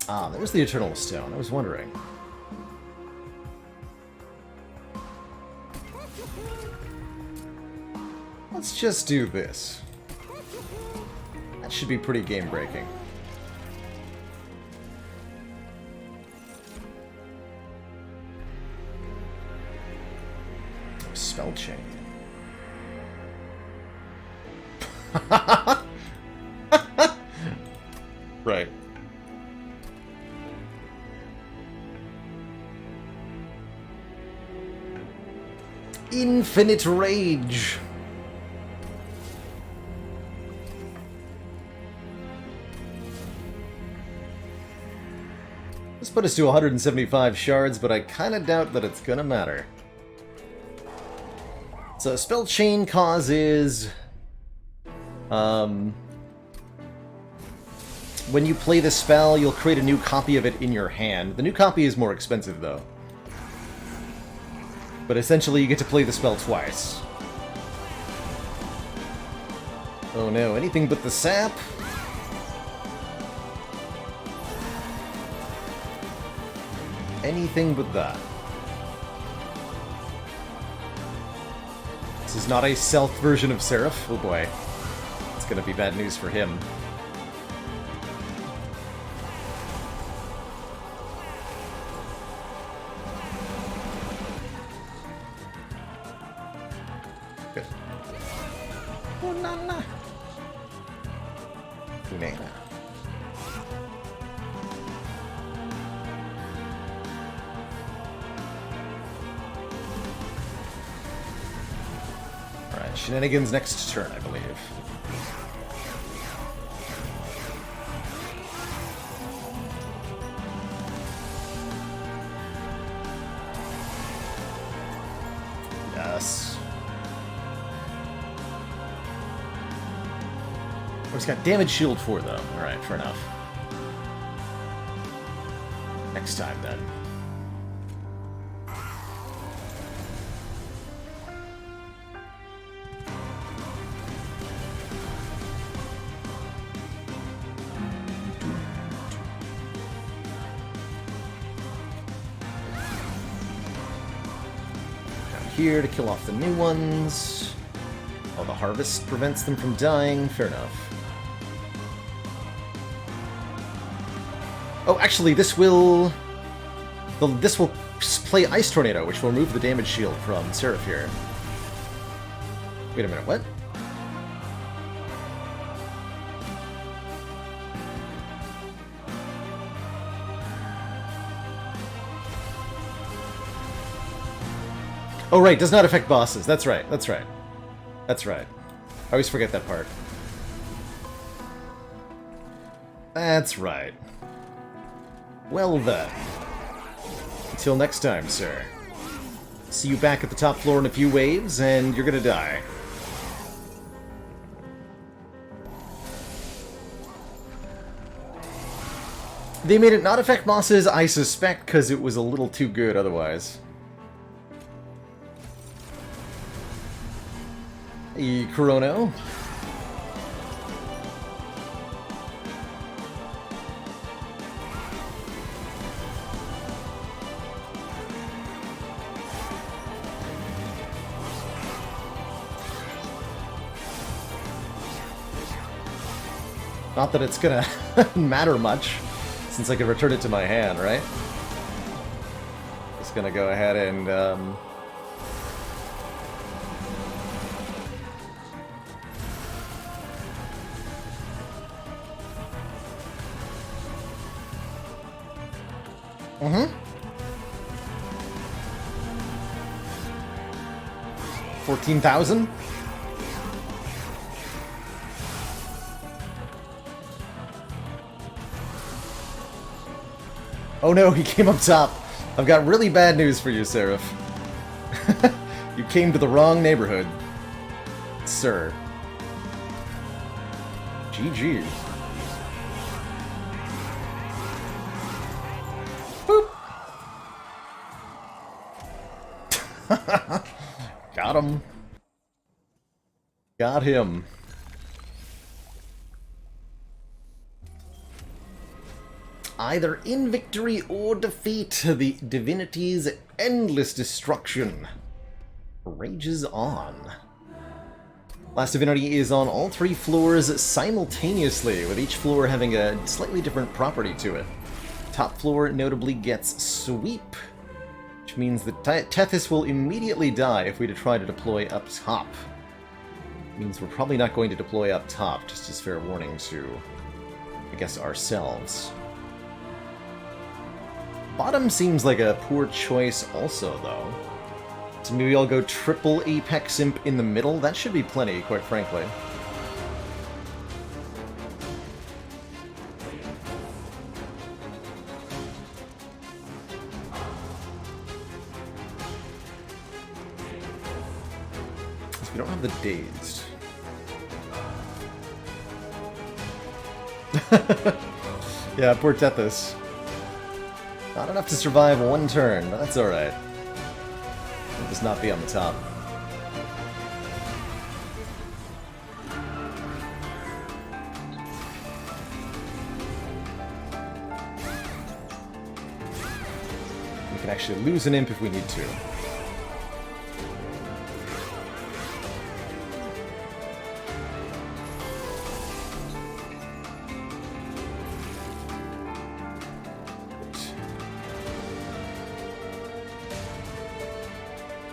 Ah, there's the Eternal Stone. I was wondering. Let's just do this. That should be pretty game-breaking. Spell chain. Right. Infinite Rage. This put us to 175 shards, but I kind of doubt that it's going to matter. So spell chain causes... when you play the spell, you'll create a new copy of it in your hand. The new copy is more expensive, though. But essentially, you get to play the spell twice. Oh no, anything but the sap? Anything but that. This is not a stealth version of Seraph. Oh boy. It's gonna be bad news for him. Good. Oh, nana. Nana. Alright, shenanigans next turn, I believe. Yes. Oh, he's got damage shield 4, though. Alright, fair enough. Next time, then. Here to kill off the new ones. Oh, the harvest prevents them from dying. Fair enough. Oh, actually, this will play Ice Tornado, which will remove the damage shield from Seraph here. Wait a minute, what? Oh, right, does not affect bosses. That's right, that's right. That's right. I always forget that part. That's right. Well then. Until next time, sir. See you back at the top floor in a few waves, and you're gonna die. They made it not affect bosses, I suspect, because it was a little too good otherwise. Hey, Chrono. Not that it's gonna matter much, since I can return it to my hand, right? Just gonna go ahead and, Mm-hmm. 14,000? Oh no, he came up top. I've got really bad news for you, Seraph. You came to the wrong neighborhood, sir. GG. Boop. Got him. Got him. Either in victory or defeat, the divinity's endless destruction rages on. Last Divinity is on all 3 floors simultaneously, with each floor having a slightly different property to it. Top floor notably gets Sweep, which means that Tethys will immediately die if we try to deploy up top. It means we're probably not going to deploy up top, just as fair warning to, I guess, ourselves. Bottom seems like a poor choice also, though. So maybe I'll go triple Apex Imp in the middle? That should be plenty, quite frankly. We don't have the dazed. Yeah, poor Tethys. Not enough to survive one turn, but that's alright. We'll just not be on the top. We can actually lose an imp if we need to.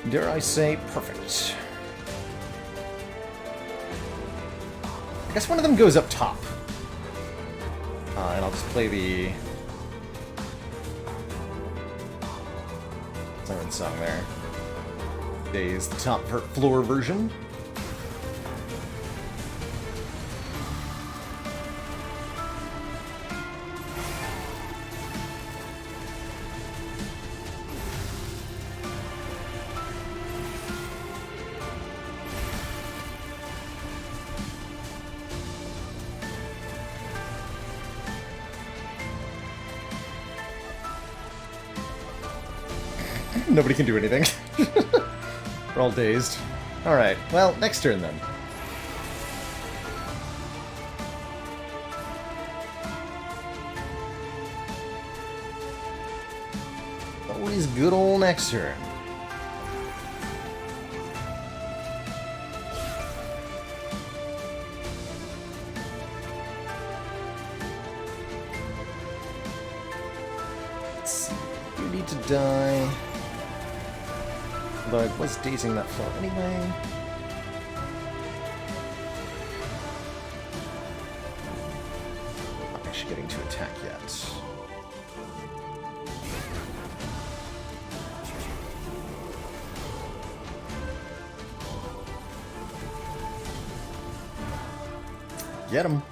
Dare I say, perfect. I guess one of them goes up top. And I'll just play the Siren Song there. Daze the top floor version. Nobody can do anything. We're all dazed. Alright, well, next turn then. Always good old next turn. Let's see. You need to die. Though I was dazing that floor anyway. Not actually getting to attack yet. Get him.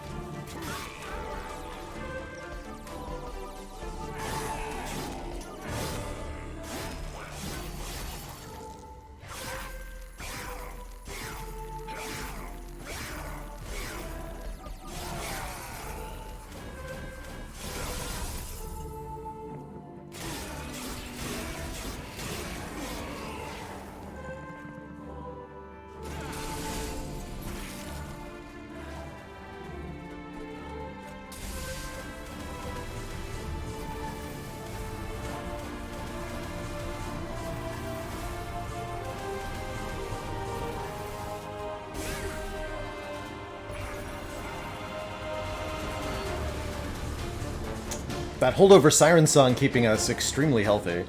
That holdover Siren Song keeping us extremely healthy.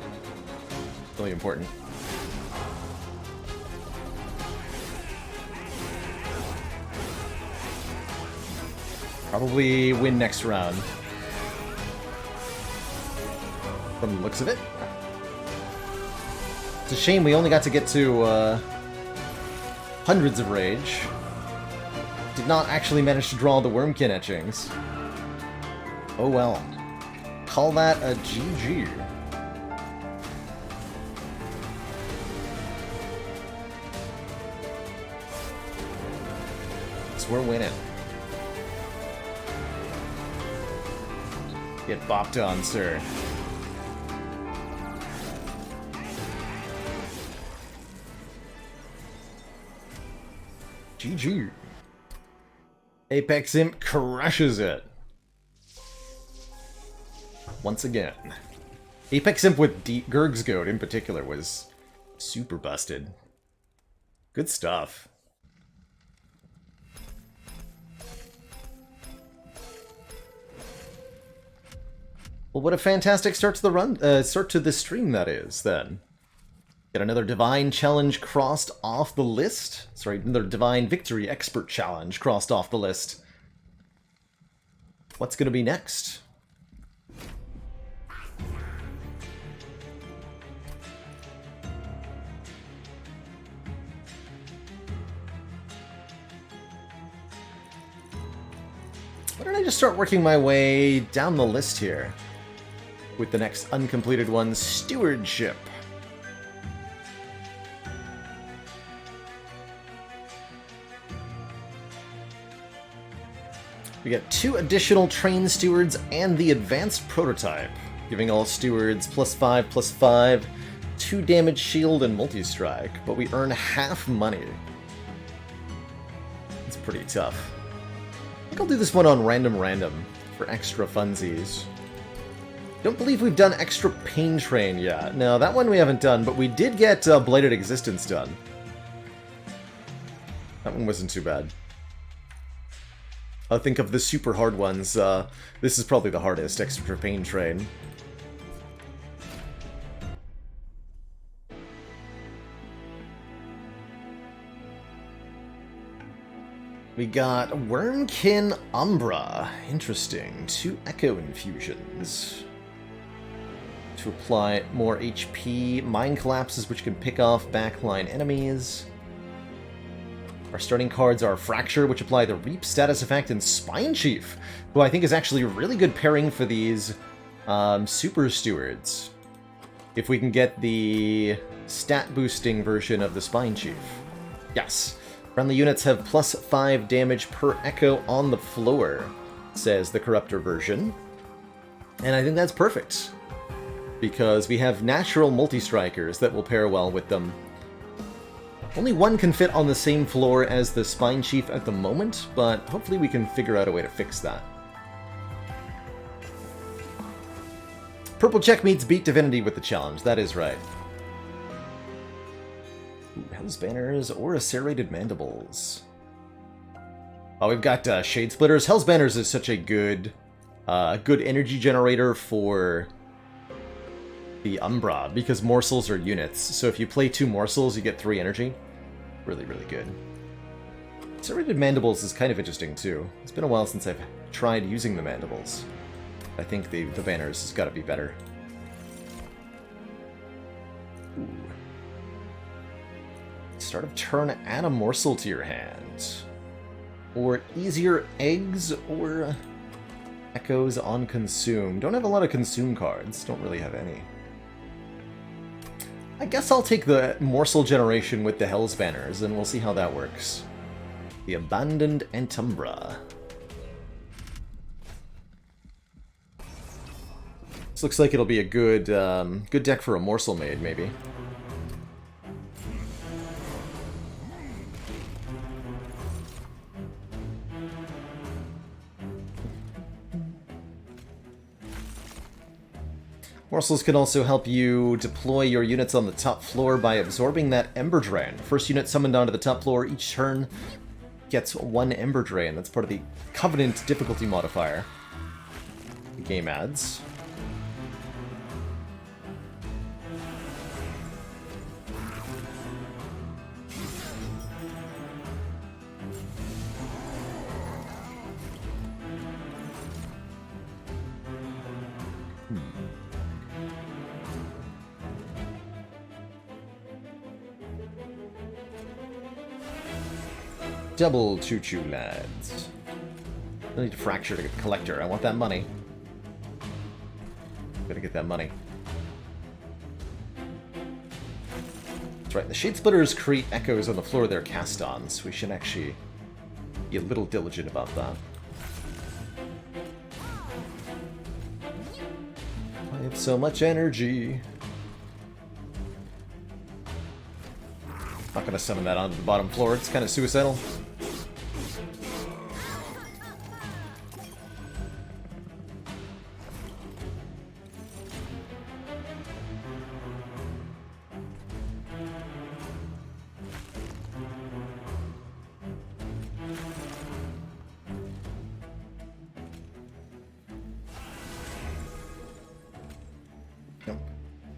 Really important. Probably win next round. From the looks of it. It's a shame we only got to get to hundreds of rage. Did not actually manage to draw the Wormkin etchings. Oh well. Call that a GG. So we're winning. Get bopped on, sir. GG. Apex Imp crushes it. Once again. Apex Imp with Gurg's Goat in particular was super busted. Good stuff. Well, what a fantastic start to the run, start to the stream that is, then. Get another Divine Challenge crossed off the list. Sorry, another Divine Victory Expert Challenge crossed off the list. What's gonna be next? Why don't I just start working my way down the list here? With the next uncompleted one, Stewardship. We get 2 additional train stewards and the advanced prototype, giving all stewards +5/+5, 2 damage shield and multi-strike, but we earn half money. It's pretty tough. I think I'll do this one on random for extra funsies. Don't believe we've done extra Pain Train yet. No, that one we haven't done, but we did get Blighted Existence done. That one wasn't too bad. I think of the super hard ones, this is probably the hardest, Extra Pain Train. We got Wormkin Umbra. Interesting. 2 Echo Infusions. To apply more HP, Mind Collapses, which can pick off backline enemies. Our starting cards are Fracture, which apply the Reap status effect, and Spine Chief, who I think is actually a really good pairing for these Super Stewards. If we can get the stat-boosting version of the Spine Chief. Yes. Friendly units have +5 damage per echo on the floor, says the Corruptor version. And I think that's perfect, because we have natural multi-strikers that will pair well with them. Only one can fit on the same floor as the Spine Chief at the moment, but hopefully we can figure out a way to fix that. Purple Check meets Beat Divinity with the challenge, that is right. Ooh, Hell's Banners or Serrated Mandibles. Oh, we've got Shade Splitters. Hell's Banners is such a good energy generator for the Umbra, because morsels are units. So if you play 2 morsels, you get 3 energy. Really, really good. Serrated Mandibles is kind of interesting, too. It's been a while since I've tried using the Mandibles. I think the Banners has got to be better. Ooh. Start of turn, add a morsel to your hand. Or easier eggs, or echoes on consume. Don't have a lot of consume cards. Don't really have any. I guess I'll take the morsel generation with the Hell's Banners, and we'll see how that works. The Abandoned Antumbra. This looks like it'll be a good, good deck for a Morsel Maid, maybe. Morsels can also help you deploy your units on the top floor by absorbing that Ember Drain. First unit summoned onto the top floor each turn gets 1 Ember Drain. That's part of the Covenant difficulty modifier the game adds. Double choo-choo, lads. I need to Fracture to get the Collector. I want that money. Gotta get that money. That's right, the Shade Splitters create echoes on the floor they're cast on, so we should actually be a little diligent about that. I have so much energy. Not gonna summon that onto the bottom floor, it's kind of suicidal. Nope.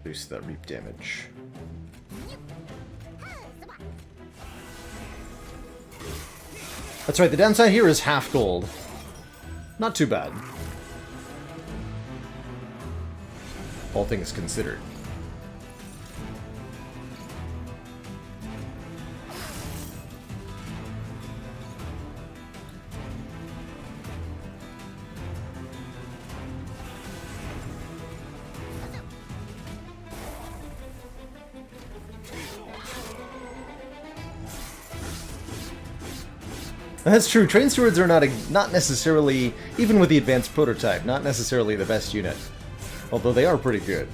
Reduce the reap damage. That's right, the downside here is half gold. Not too bad. All things considered. That's true. Train stewards are not necessarily, even with the advanced prototype, not necessarily the best unit. Although they are pretty good.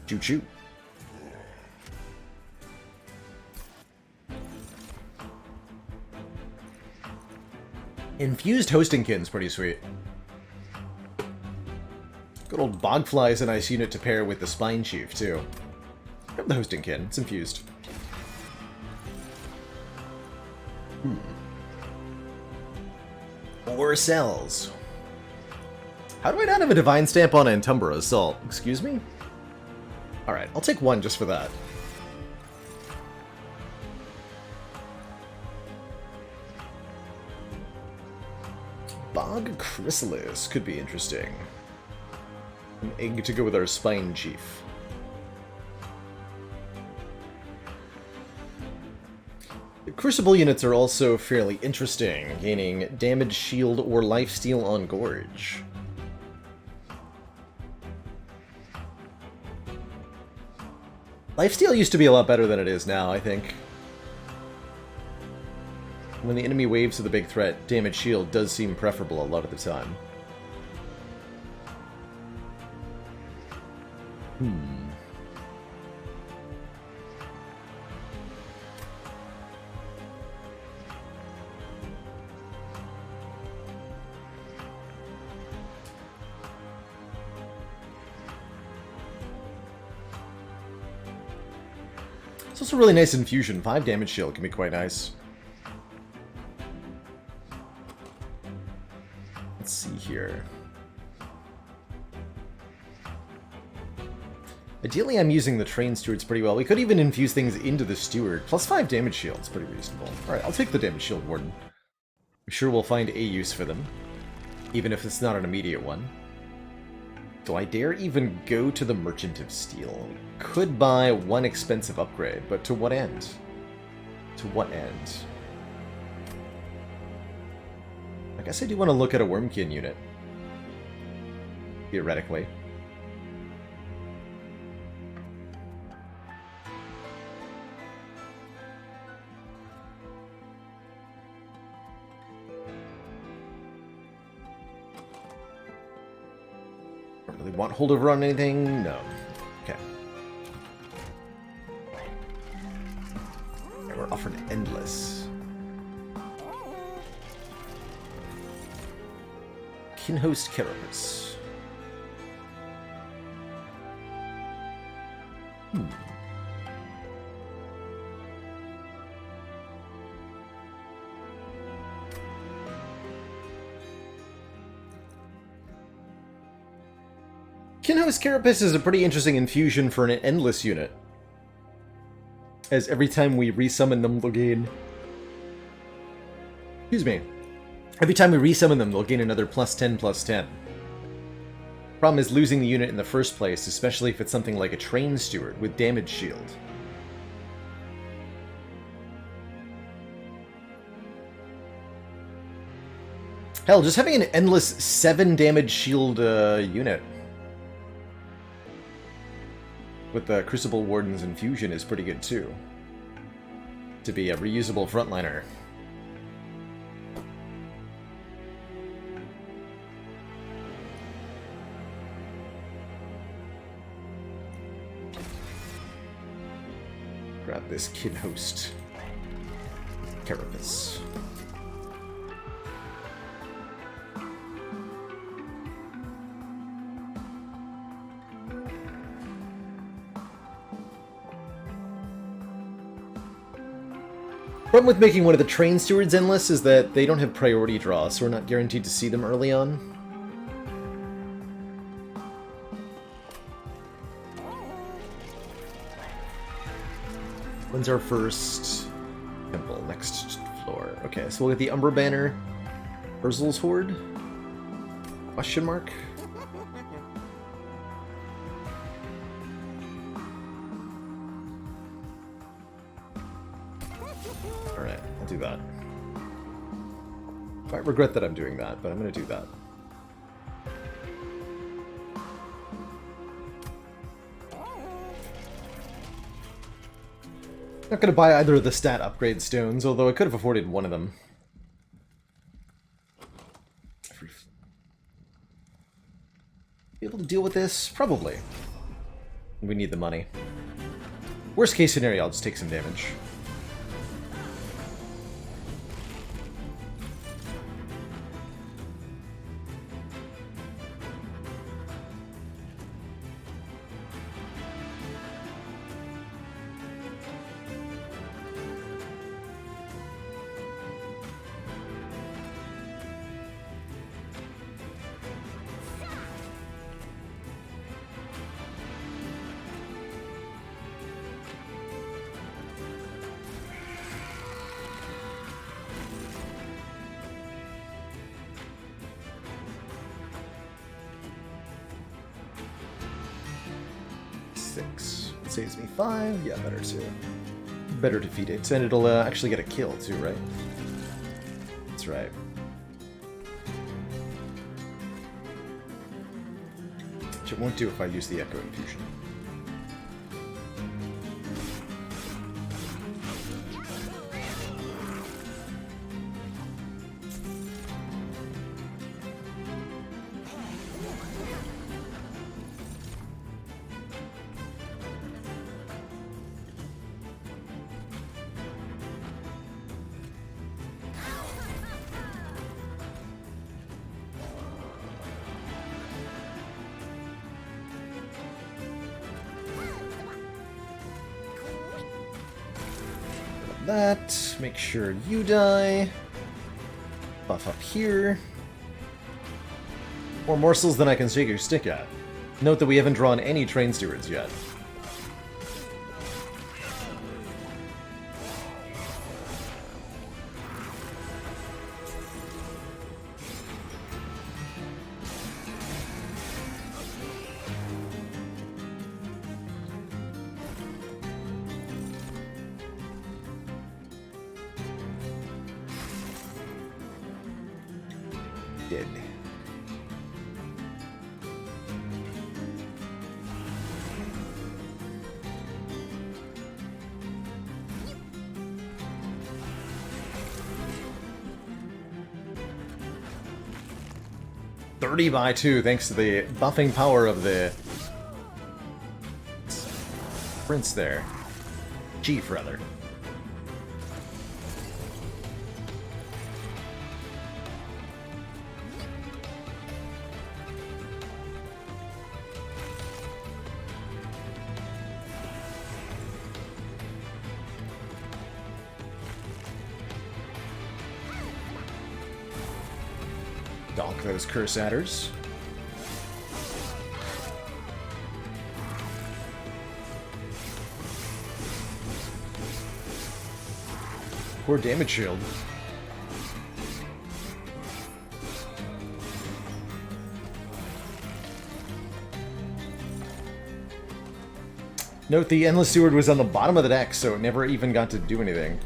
Choo-choo. Infused Hostingkin's pretty sweet. Good old Bogfly is a nice unit to pair with the Spine Chief, too. Grab the Hostingkin. It's infused. Or cells. How do I not have a Divine Stamp on Antumbra Assault? Excuse me? Alright, I'll take one just for that. Bog Chrysalis could be interesting. An egg to go with our Spine Chief. The Crucible units are also fairly interesting, gaining damage, shield, or lifesteal on Gorge. Lifesteal used to be a lot better than it is now, I think. When the enemy waves to the big threat, damage shield does seem preferable a lot of the time. It's also really nice infusion. 5 damage shield can be quite nice. Let's see here. Ideally, I'm using the Train Stewards pretty well. We could even infuse things into the Steward. Plus 5 damage shield's pretty reasonable. Alright, I'll take the Damage Shield Warden. I'm sure we'll find a use for them. Even if it's not an immediate one. Do I dare even go to the Merchant of Steel? Could buy one expensive upgrade, but to what end? To what end? I guess I do want to look at a Wormkin unit. Theoretically. Don't really want holdover on anything? No. Okay. Yeah, we're offered Endless. Kinhost Carapace. Kinhost Carapace is a pretty interesting infusion for an Endless unit. As every time we resummon them, they'll gain... Excuse me. Every time we resummon them, they'll gain another +10/+10. Problem is losing the unit in the first place, especially if it's something like a Train Steward with damage shield. Hell, just having an endless 7 damage shield unit with the Crucible Warden's infusion is pretty good too. To be a reusable frontliner. Grab this Kinhost Carapace. Problem with making one of the Train Stewards endless is that they don't have priority draw, so we're not guaranteed to see them early on. When's our first temple? Next floor. Okay, so we'll get the Umbra Banner. Urzel's Horde? Question mark? Alright, I'll do that. I regret that I'm doing that, but I'm gonna do that. Not going to buy either of the stat upgrade stones, although I could have afforded one of them. Be able to deal with this? Probably. We need the money. Worst case scenario, I'll just take some damage. It saves me 5. Yeah, better too. Better defeat it. And it'll actually get a kill too, right? That's right. Which it won't do if I use the Echo Infusion. That, make sure you die. Buff up here. More morsels than I can shake your stick at. Note that we haven't drawn any train stewards yet. Dead. (30/2) thanks to the buffing power of the prince there. Chief, rather. Donk those curse adders. Poor damage shield. Note the Endless Steward was on the bottom of the deck, so it never even got to do anything.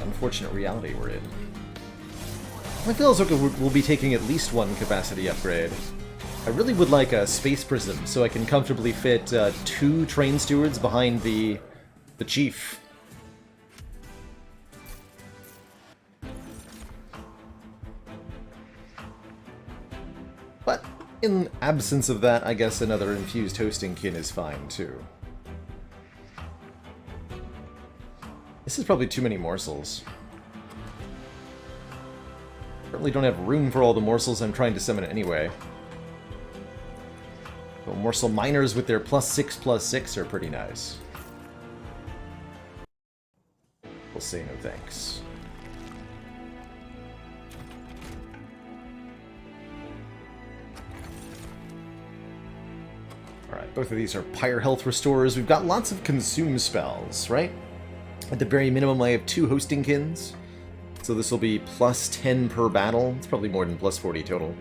Unfortunate reality we're in. I feel as though we'll be taking at least one capacity upgrade. I really would like a Space Prism, so I can comfortably fit 2 Train Stewards behind the Chief. But in absence of that, I guess another Infused Hosting Kin is fine, too. This is probably too many morsels. Certainly don't have room for all the morsels I'm trying to summon anyway. But morsel miners with their +6/+6 are pretty nice. We'll say no thanks. Alright, both of these are Pyre Health Restorers. We've got lots of Consume spells, right? At the very minimum, I have 2 Hosting Kins. So this will be +10 per battle. It's probably more than +40 total.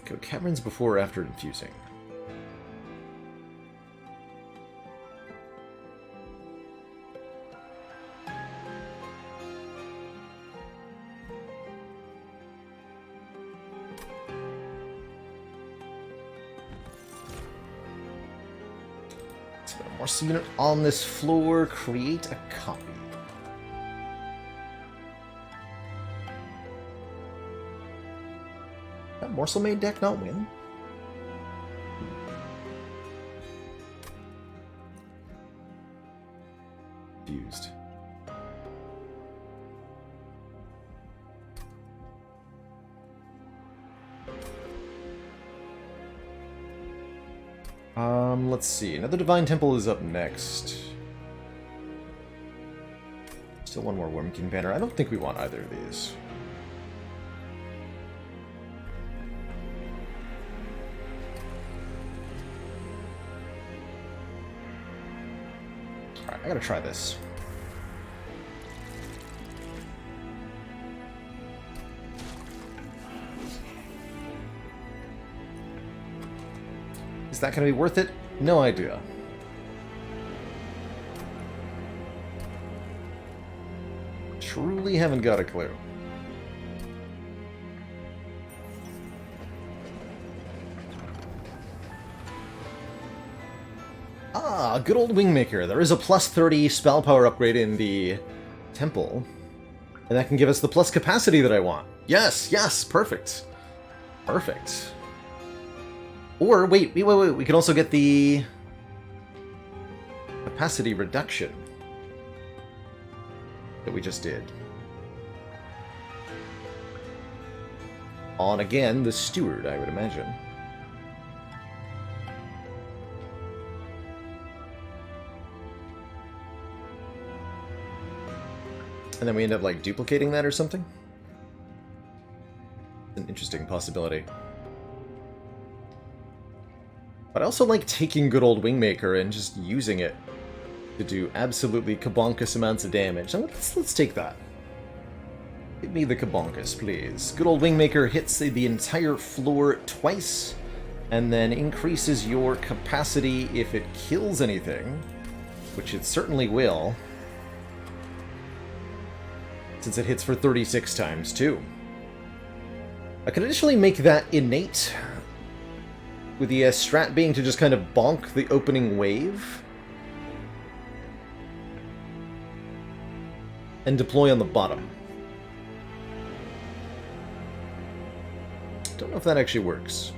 Go caverns before or after infusing. Morsel unit on this floor. Create a copy. That morsel made deck not win? Confused. Let's see. Another Divine Temple is up next. Still one more Wormkin banner. I don't think we want either of these. Alright, I gotta try this. Is that gonna be worth it? No idea. Truly haven't got a clue. Ah, good old Wingmaker. There is a plus 30 spell power upgrade in the temple. And that can give us the plus capacity that I want. Yes, yes, perfect. Perfect. Or, wait, we can also get the capacity reduction that we just did. On, again, the Steward, I would imagine. And then we end up, like, duplicating that or something? An interesting possibility. But I also like taking good old Wingmaker and just using it to do absolutely kabonkus amounts of damage. So let's take that. Give me the kabonkus, please. Good old Wingmaker hits the entire floor twice, and then increases your capacity if it kills anything, which it certainly will, since it hits for 36 times, too. I could additionally make that innate, with the strat being to just kind of bonk the opening wave and deploy on the bottom. Don't know if that actually works,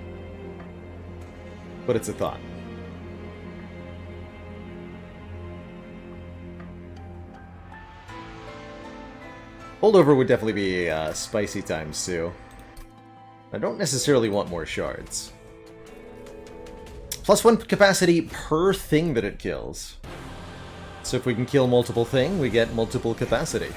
but it's a thought. Holdover would definitely be spicy times too. I don't necessarily want more shards. Plus 1 capacity per thing that it kills. So if we can kill multiple things, we get multiple capacity.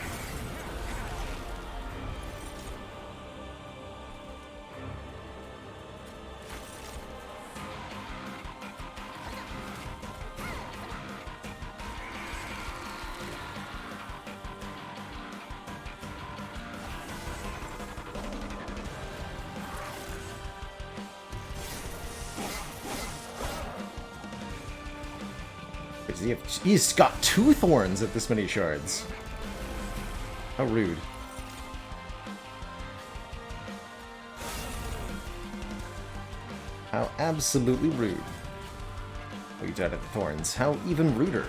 He's got 2 thorns at this many shards. How rude. How absolutely rude. Oh, you died at the thorns. How even ruder.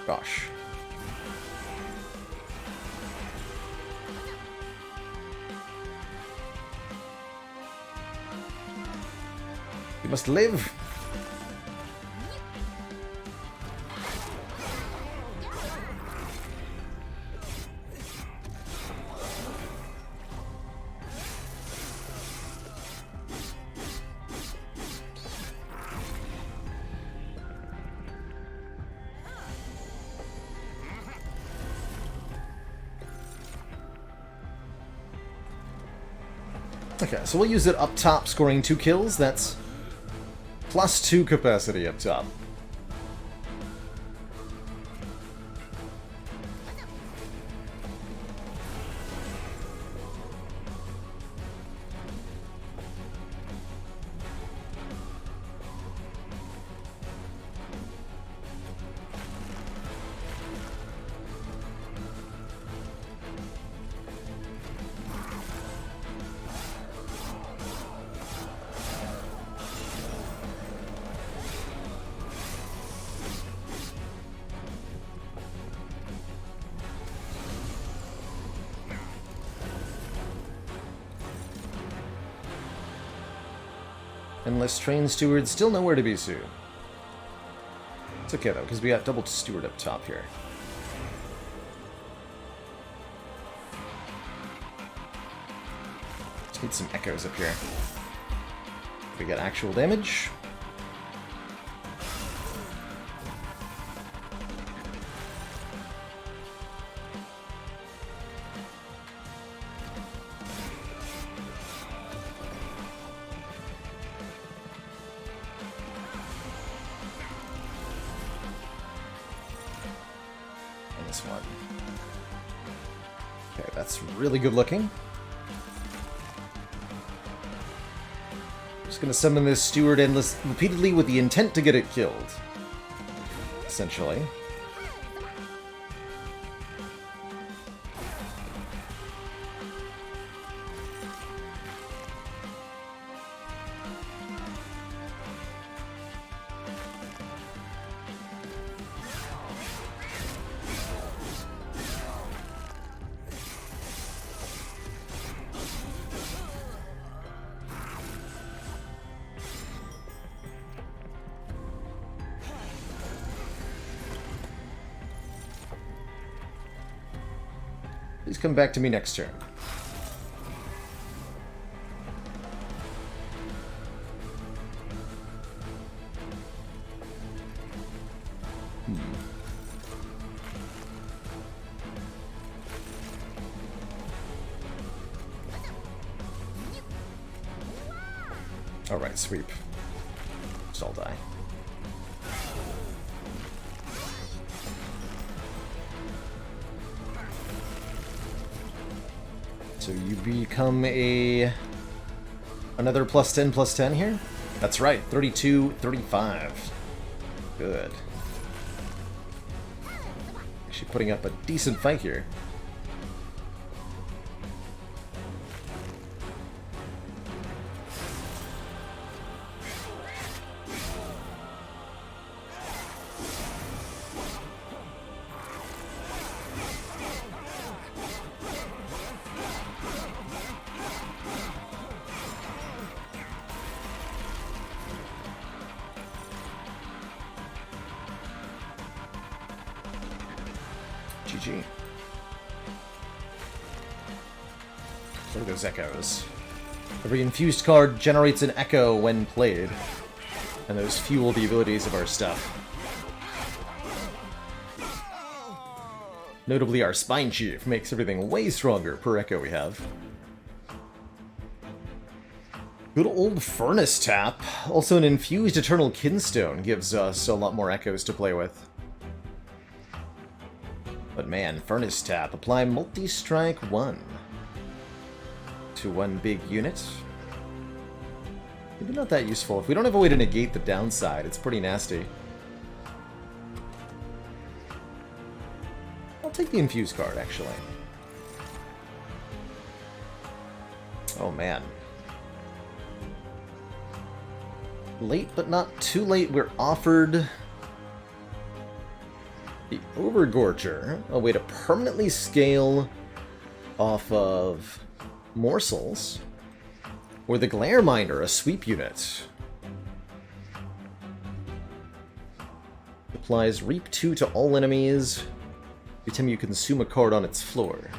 Gosh. You must live! Okay, so we'll use it up top, scoring 2 kills. That's plus 2 capacity up top. Endless Train Steward, still nowhere to be seen. It's okay though, because we got double steward up top here. Just need some echoes up here. We got actual damage. One. Okay, that's really good looking. Just gonna summon this steward endless repeatedly with the intent to get it killed. Essentially. Please come back to me next turn. Alright, sweep. Just all die. So you become another +10/+10 here? That's right, 32-35. Good. Actually putting up a decent fight here. GG. Look at those echoes. Every infused card generates an echo when played, and those fuel the abilities of our stuff. Notably, our Spine Chief makes everything way stronger per echo we have. Good old Furnace Tap. Also, an infused Eternal Kinstone gives us a lot more echoes to play with. But man, Furnace Tap. Apply multi-strike 1 to one big unit. Maybe not that useful. If we don't have a way to negate the downside, it's pretty nasty. I'll take the infused card, actually. Oh man. Late but not too late, we're offered the Overgorger, a way to permanently scale off of morsels, or the Glareminder, a sweep unit. Applies Reap 2 to all enemies every time you consume a card on its floor.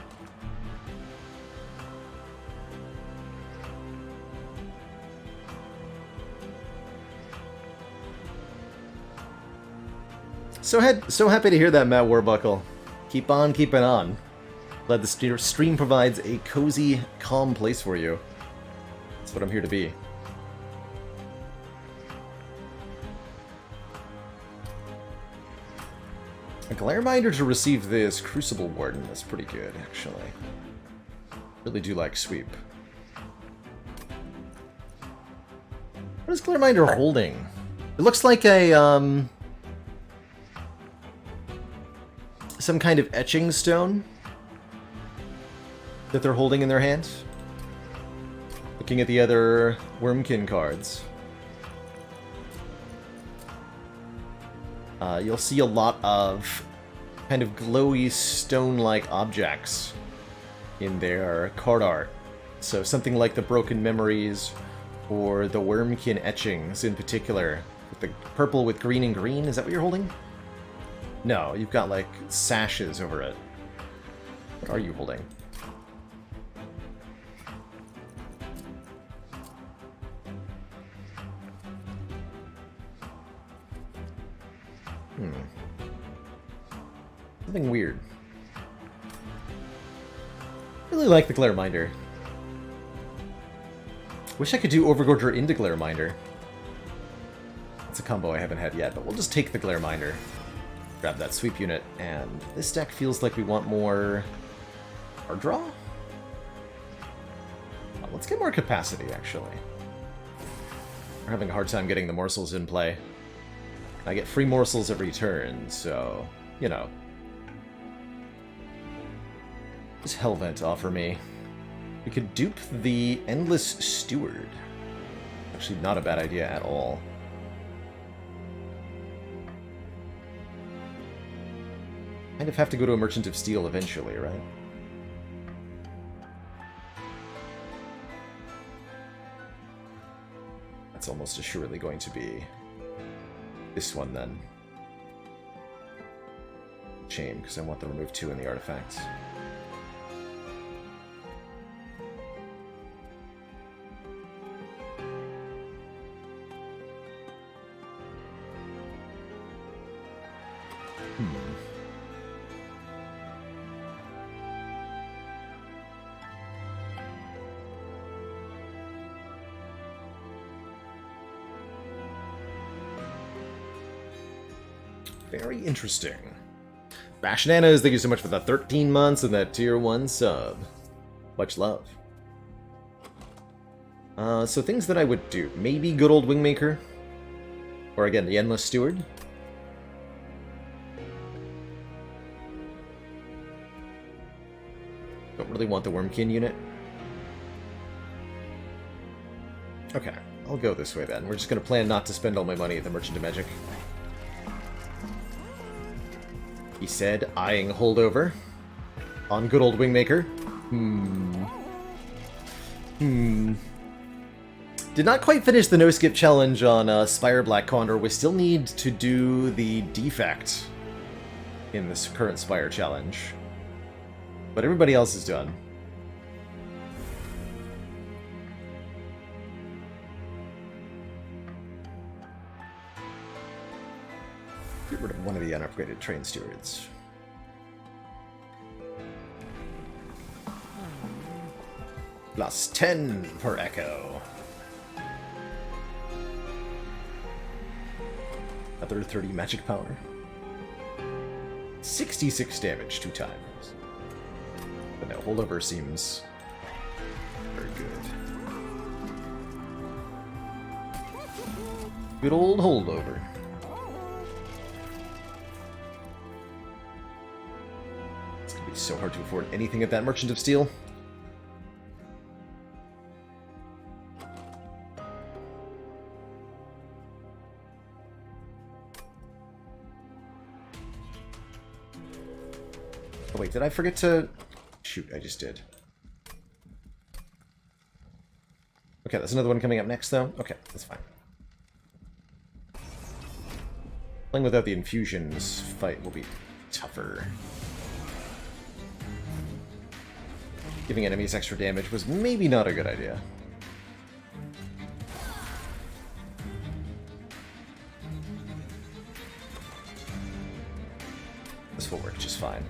So happy to hear that, Matt Warbuckle. Keep on keeping on. Glad the stream provides a cozy, calm place for you. That's what I'm here to be. A Glareminder to receive this Crucible Warden is pretty good, actually. Really do like sweep. What is Glareminder holding? It looks like a, some kind of etching stone that they're holding in their hands. Looking at the other Wormkin cards. You'll see a lot of kind of glowy stone-like objects in their card art. So something like the Broken Memories Or the Wormkin etchings in particular. With the purple with green and green, is that what you're holding? No, you've got like sashes over it. What are you holding? Something weird. Really like the Glare Minder. Wish I could do Overgorger into Glare Minder. That's a combo I haven't had yet, but we'll just take the Glare Minder. Grab that sweep unit, and this deck feels like we want more card draw? Let's get more capacity, actually. We're having a hard time getting the morsels in play. I get free morsels every turn, so, you know. What does Hellvent offer me? We could dupe the Endless Steward. Actually, not a bad idea at all. Kind of have to go to a Merchant of Steel eventually, right? That's almost assuredly going to be this one, then. Shame, because I want the remove 2 in the artifact. Very interesting. Bashananas, thank you so much for the 13 months and that tier 1 sub. Much love. So things that I would do. Maybe good old Wingmaker. Or again, the Endless Steward. Don't really want the Wormkin unit. Okay, I'll go this way then. We're just going to plan not to spend all my money at the Merchant of Magic. He said, eyeing holdover on good old Wingmaker. Did not quite finish the no-skip challenge on Spire Black Condor. We still need to do the defect in this current Spire challenge. But everybody else is done. Get rid of one of the unupgraded train stewards. Plus 10 per echo. Another 30 magic power. 66 damage 2 times. But no, holdover seems very good. Good old holdover. So hard to afford anything at that Merchant of Steel. Oh wait, did I forget to... Shoot, I just did. Okay, there's another one coming up next, though. Okay, that's fine. Playing without the infusions fight will be tougher. Giving enemies extra damage was maybe not a good idea. This will work just fine.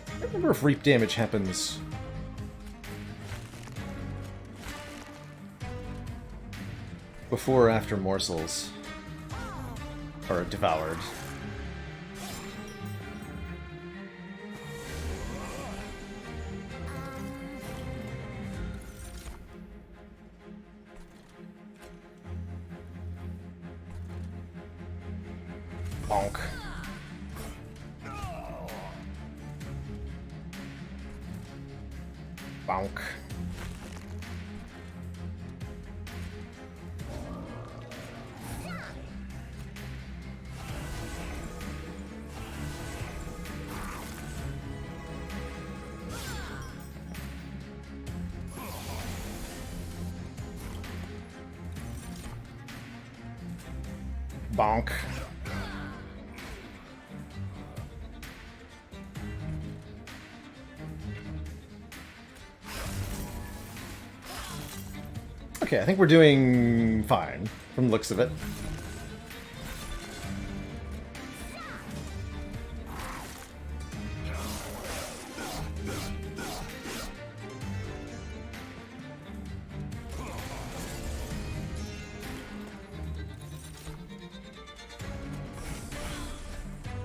I don't remember if reap damage happens before or after morsels are devoured. Bonk. Bonk. Bonk. Okay, I think we're doing fine from the looks of it.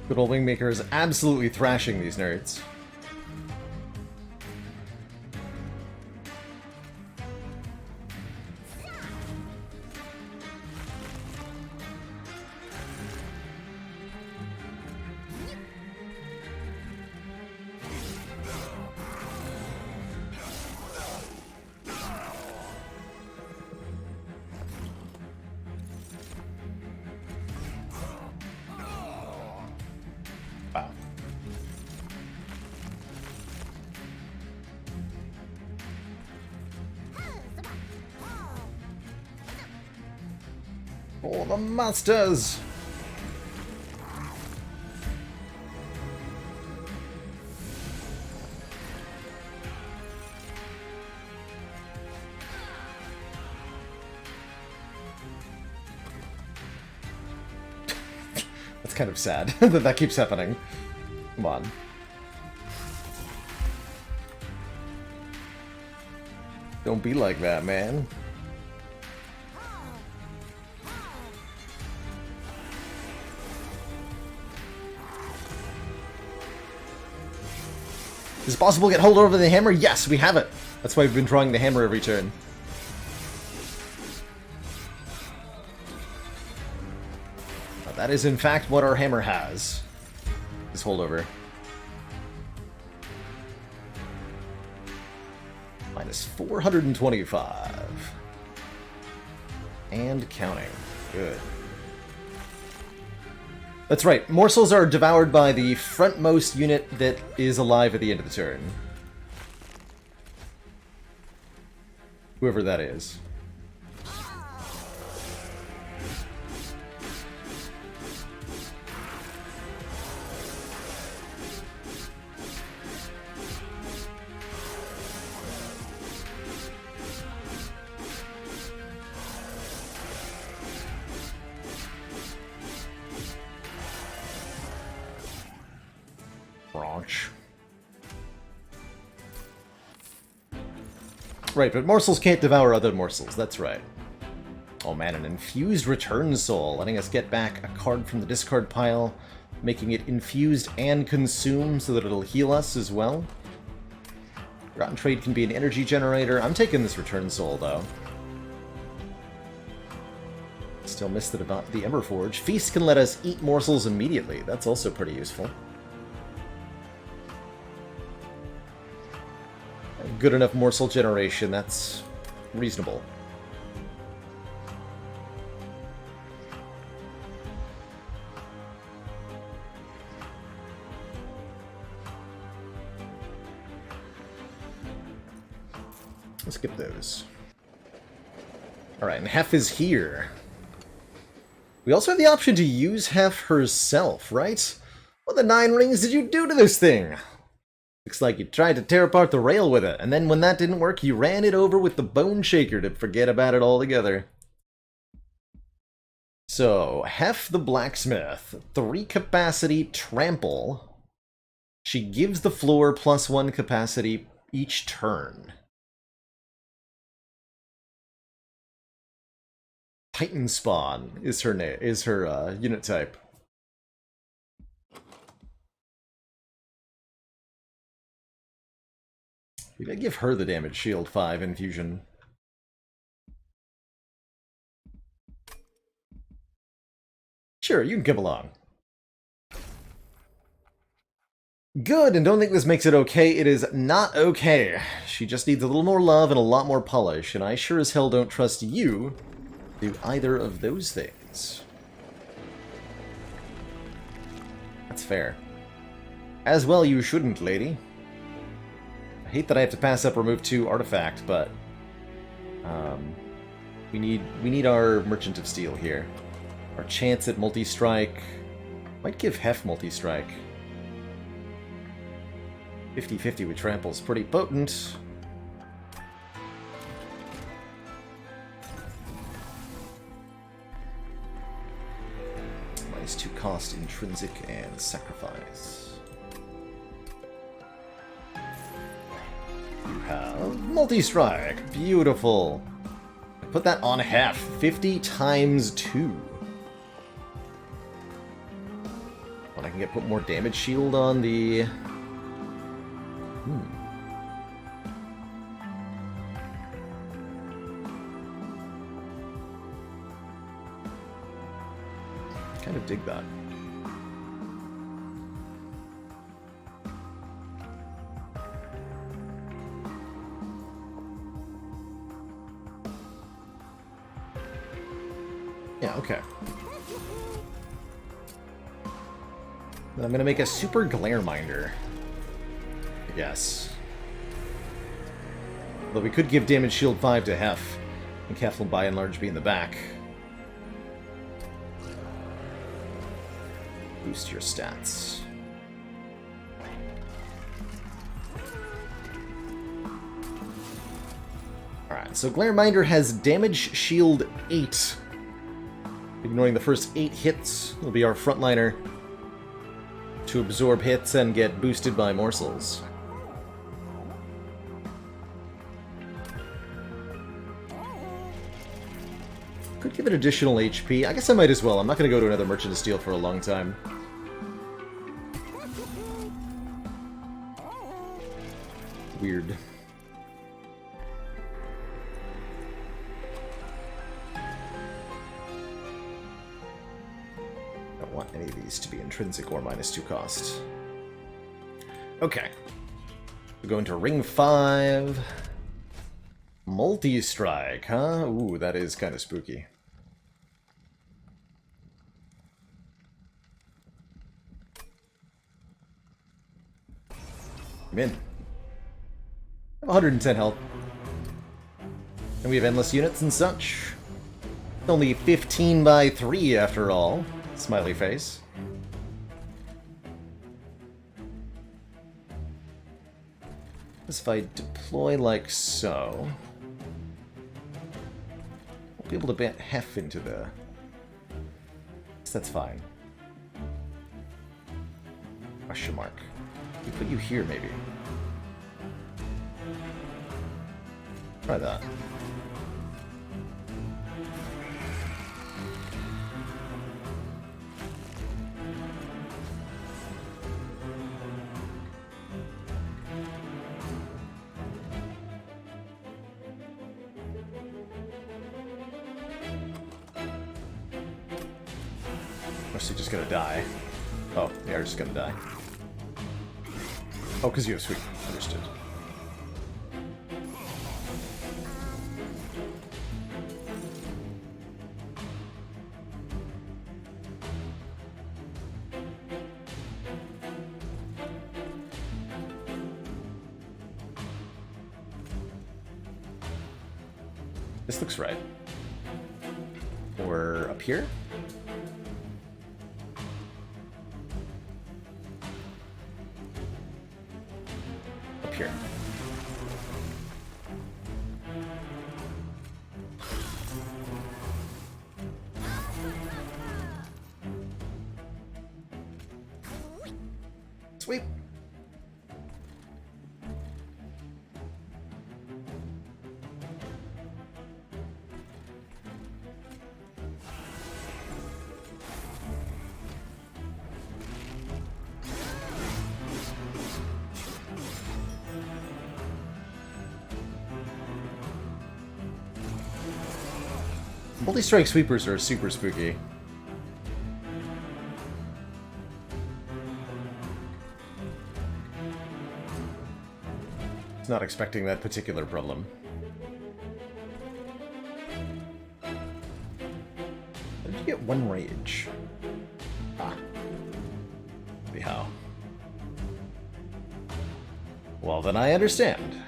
Good old Wingmaker is absolutely thrashing these nerds. Wow. For the masters! That's kind of sad that that keeps happening. Come on. Don't be like that, man. Is it possible to get hold over the hammer? Yes, we have it. That's why we've been drawing the hammer every turn. That is in fact what our hammer has. Is holdover. Minus 425. And counting. Good. That's right, morsels are devoured by the frontmost unit that is alive at the end of the turn. Whoever that is. Right, but morsels can't devour other morsels, that's right. Oh man, an infused return soul, letting us get back a card from the discard pile, making it infused and consume so that it'll heal us as well. Rotten Trade can be an energy generator. I'm taking this return soul, though. Still miss the Emberforge. Feast can let us eat morsels immediately. That's also pretty useful. Good enough morsel generation, that's reasonable. Let's skip those. Alright, and Hef is here. We also have the option to use Hef herself, right? What the 9 rings did you do to this thing? Looks like you tried to tear apart the rail with it, and then when that didn't work, you ran it over with the Bone Shaker to forget about it altogether. So, Hef the Blacksmith, 3 capacity trample. She gives the floor +1 capacity each turn. Titan Spawn is her unit type. Maybe I give her the damage shield 5 infusion. Sure, you can come along. Good, and don't think this makes it okay. It is not okay. She just needs a little more love and a lot more polish, and I sure as hell don't trust you to do either of those things. That's fair. As well you shouldn't, lady. I hate that I have to pass up remove 2 artifact, but we need our Merchant of Steel here. Our chance at multi-strike might give Hef multi-strike. 50-50 with trample's pretty potent. To cost intrinsic and sacrifice. You have multi-strike. Beautiful. Put that on half. 50 times 2. Well, I can put more damage shield on the... Kind of dig that. Yeah, okay. I'm gonna make a super glare minder, I guess. Although we could give damage shield 5 to Hef, and Hef will by and large be in the back. Boost your stats. Alright, so Glare Minder has damage shield 8. Ignoring the first 8 hits will be our frontliner to absorb hits and get boosted by morsels. Could give it additional HP. I guess I might as well. I'm not going to go to another Merchant of Steel for a long time. Weird. Don't want any of these to be intrinsic or -2 cost. Okay. We go into Ring 5. Multi-strike, huh? Ooh, that is kind of spooky. I'm in. I have 110 health. And we have endless units and such. Only 15 by 3 after all. Smiley face. As if I deploy like so, I'll be able to bat Hef into the... That's fine. Question mark. We put you here, maybe. Try that. Or is he just gonna die? Oh, yeah, we're just gonna die. Oh, because you have sweep. Understood. This looks right. Or up here? Up here. Sweet. Multi-strike sweepers are super spooky. Not expecting that particular problem. How did you get one rage? Ah. See how. Well, then I understand.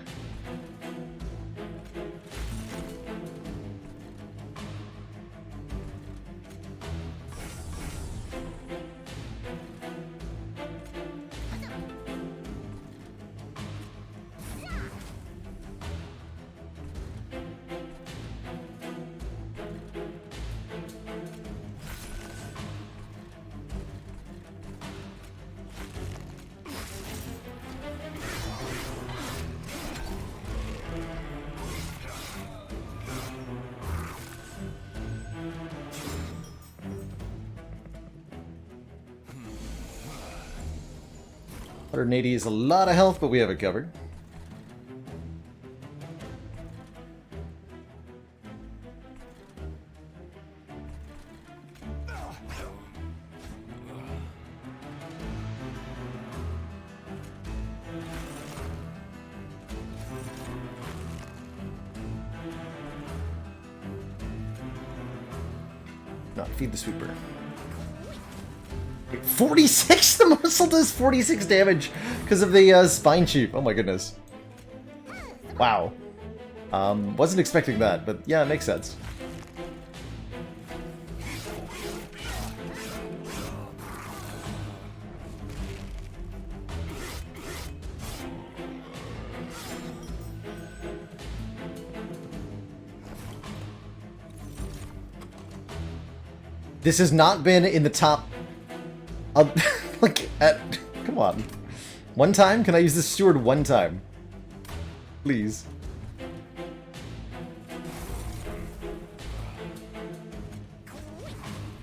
180 is a lot of health, but we have it covered. Not feed the sweeper. 46? The morsel does 46 damage because of the spine chief. Oh my goodness. Wow. Wasn't expecting that, but yeah, it makes sense. This has not been in the top... come on. One time? Can I use this steward one time? Please.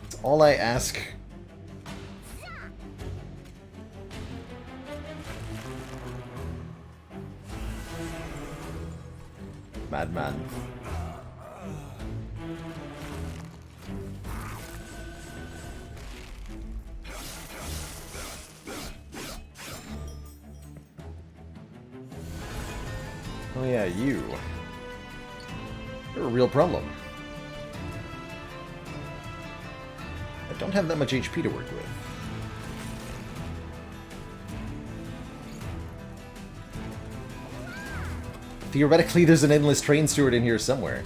That's all I ask. Madman. Oh yeah, you. You're a real problem. I don't have that much HP to work with. Theoretically, there's an endless train steward in here somewhere.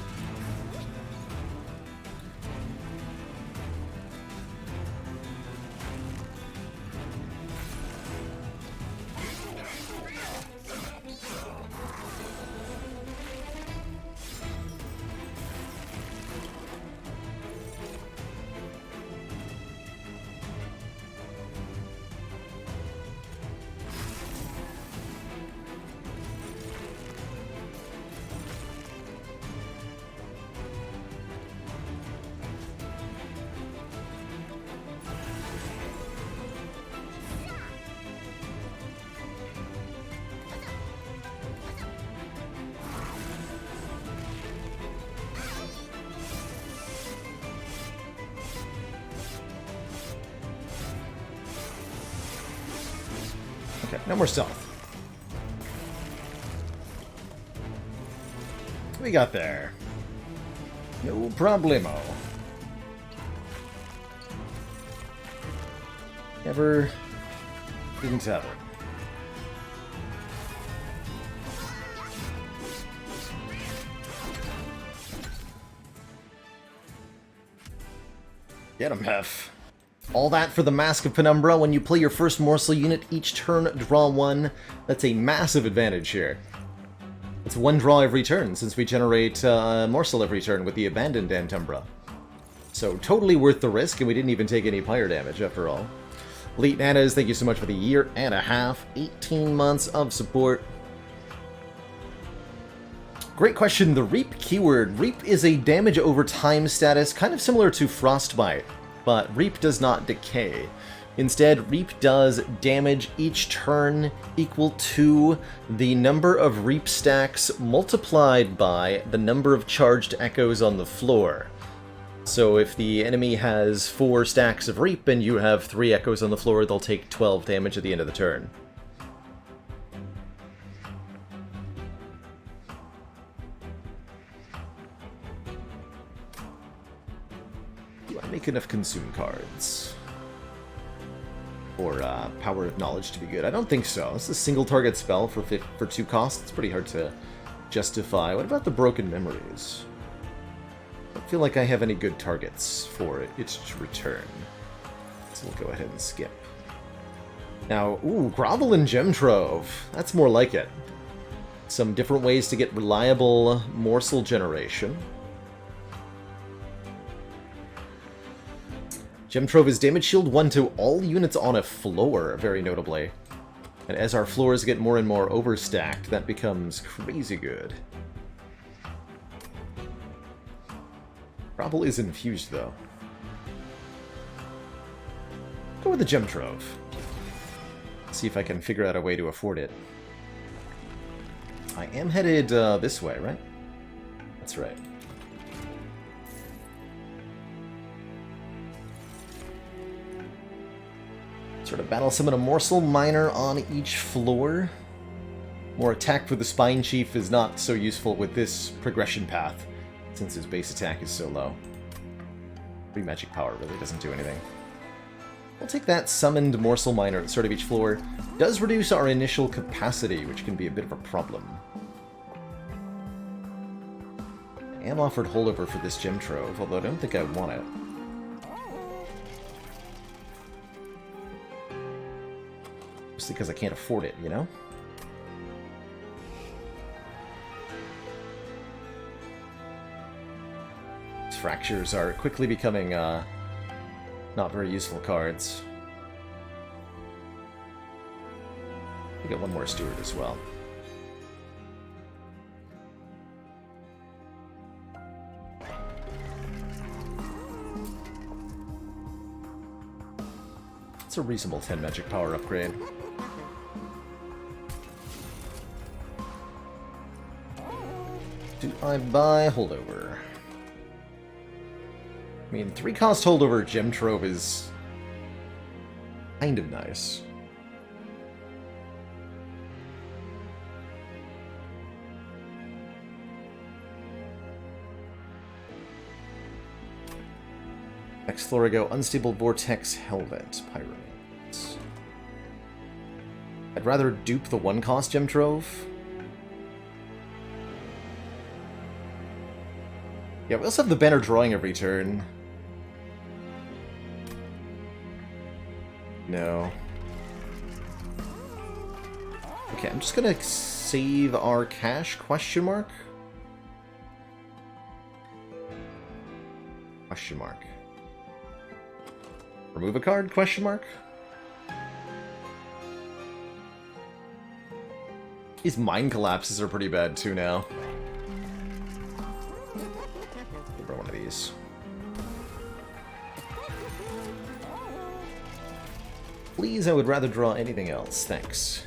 Okay, no more stealth. What we got there? No problemo. Never didn't have it. Get him, Hef. All that for the Mask of Penumbra. When you play your first morsel unit, each turn draw one. That's a massive advantage here. It's one draw every turn, since we generate morsel every turn with the Abandoned Antumbra. So totally worth the risk, and we didn't even take any pyre damage after all. Elite Nanas, thank you so much for the year and a half. 18 months of support. Great question. The Reap keyword. Reap is a damage over time status, kind of similar to Frostbite. But Reap does not decay. Instead, Reap does damage each turn equal to the number of Reap stacks multiplied by the number of charged echoes on the floor. So if the enemy has 4 stacks of Reap and you have 3 echoes on the floor, they'll take 12 damage at the end of the turn. Make enough consume cards. Or Power of Knowledge to be good. I don't think so. It's a single target spell for 2 costs. It's pretty hard to justify. What about the Broken Memories? I don't feel like I have any good targets for it to return. So we'll go ahead and skip. Now, ooh, Grovel and Gem Trove. That's more like it. Some different ways to get reliable morsel generation. Gem Trove is damage shield 1 to all units on a floor, very notably. And as our floors get more and more overstacked, that becomes crazy good. Grovel is infused, though. Go with the Gem Trove. See if I can figure out a way to afford it. I am headed this way, right? That's right. Sort of battle summon a morsel miner on each floor. More attack for the Spine Chief is not so useful with this progression path, since his base attack is so low. Free magic power really doesn't do anything. We'll take that summoned morsel miner at the start of each floor. Does reduce our initial capacity, which can be a bit of a problem. I am offered holdover for this gem trove, although I don't think I want it. Just because I can't afford it, you know? These fractures are quickly becoming, not very useful cards. We get one more steward as well. It's a reasonable 10 magic power upgrade. Do I buy holdover? I mean, 3-cost holdover gem trove is kind of nice. Next floor I go, Unstable Vortex Helvet, Pyramid. I'd rather dupe the 1-cost gem trove. Yeah, we also have the banner drawing every turn. No. Okay, I'm just gonna save our cash, question mark? Question mark. Remove a card, question mark? These mind collapses are pretty bad too now. One of these. Please, I would rather draw anything else. Thanks.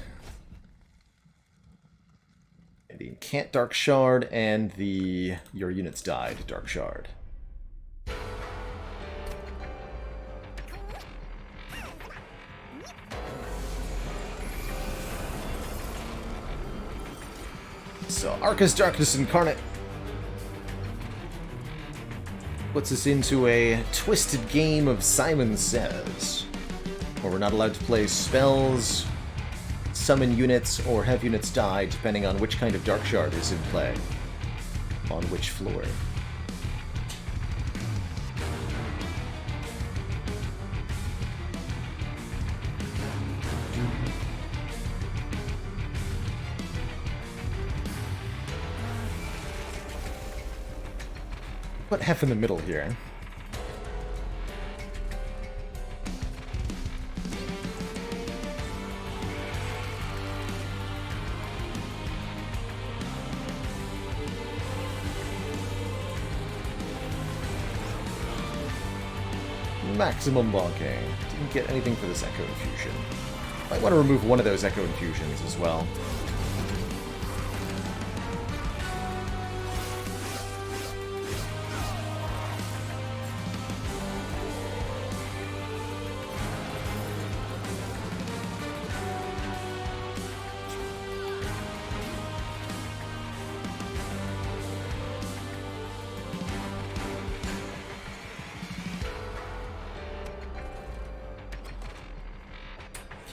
The Incant Dark Shard and the Your Units Died Dark Shard. So, Arcus Darkness Incarnate puts us into a twisted game of Simon Says, where we're not allowed to play spells, summon units, or have units die, depending on which kind of Dark Shard is in play, on which floor. Put Hef in the middle here. Maximum bonking. Didn't get anything for this Echo Infusion. Might want to remove one of those Echo Infusions as well.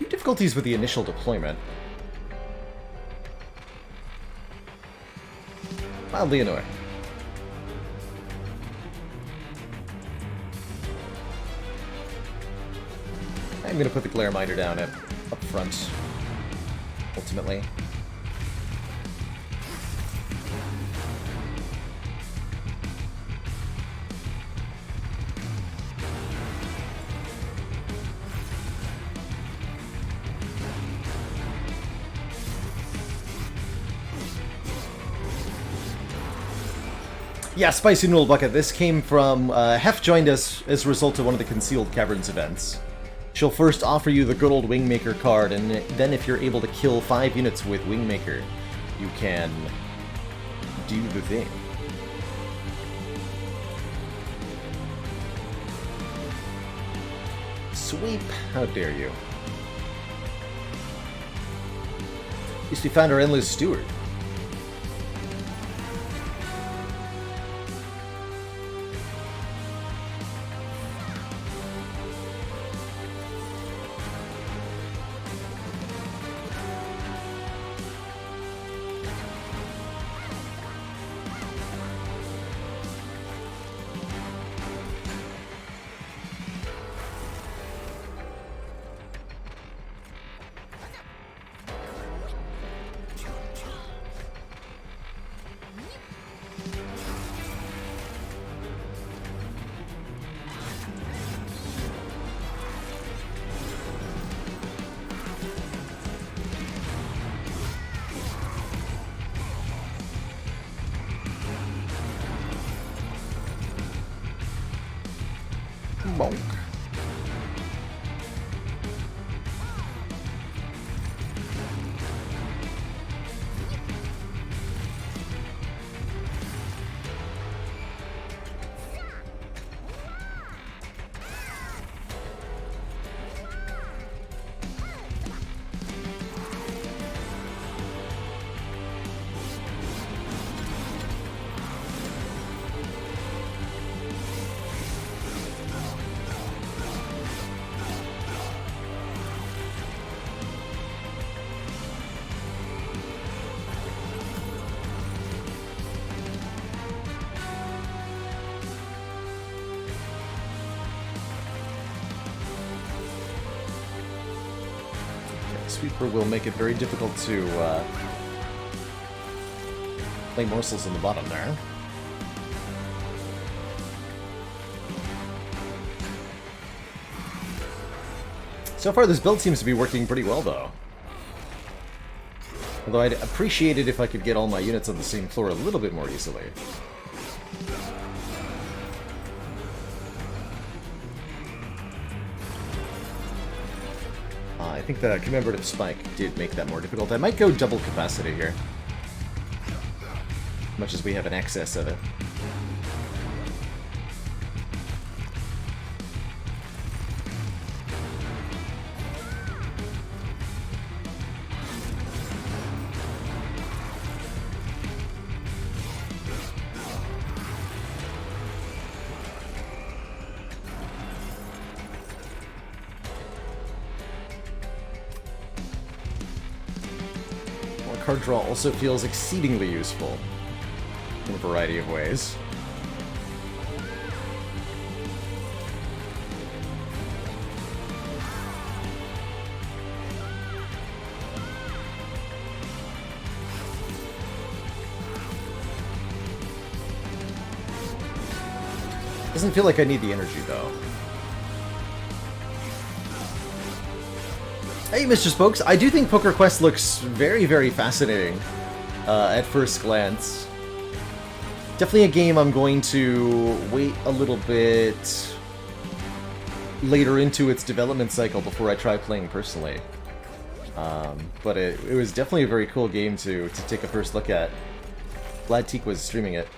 Difficulties with the initial deployment. Mildly annoying. I'm going to put the Glare Miner down up front, ultimately. Yeah, Spicy Noodle Bucket. This came from... Hef joined us as a result of one of the Concealed Caverns events. She'll first offer you the good old Wingmaker card, and then if you're able to kill 5 units with Wingmaker, you can do the thing. Sweep! How dare you. At least we found our Endless Steward. Bonk. Sweeper will make it very difficult to play morsels in the bottom there. So far this build seems to be working pretty well though. Although I'd appreciate it if I could get all my units on the same floor a little bit more easily. I think the commemorative spike did make that more difficult. I might go double capacity here. Much as we have an excess of it. Card draw also feels exceedingly useful in a variety of ways. Doesn't feel like I need the energy though. Hey, Mr. Spokes, I do think Poker Quest looks very, very fascinating at first glance. Definitely a game I'm going to wait a little bit later into its development cycle before I try playing personally. But it was definitely a very cool game to take a first look at. Glad Teak was streaming it.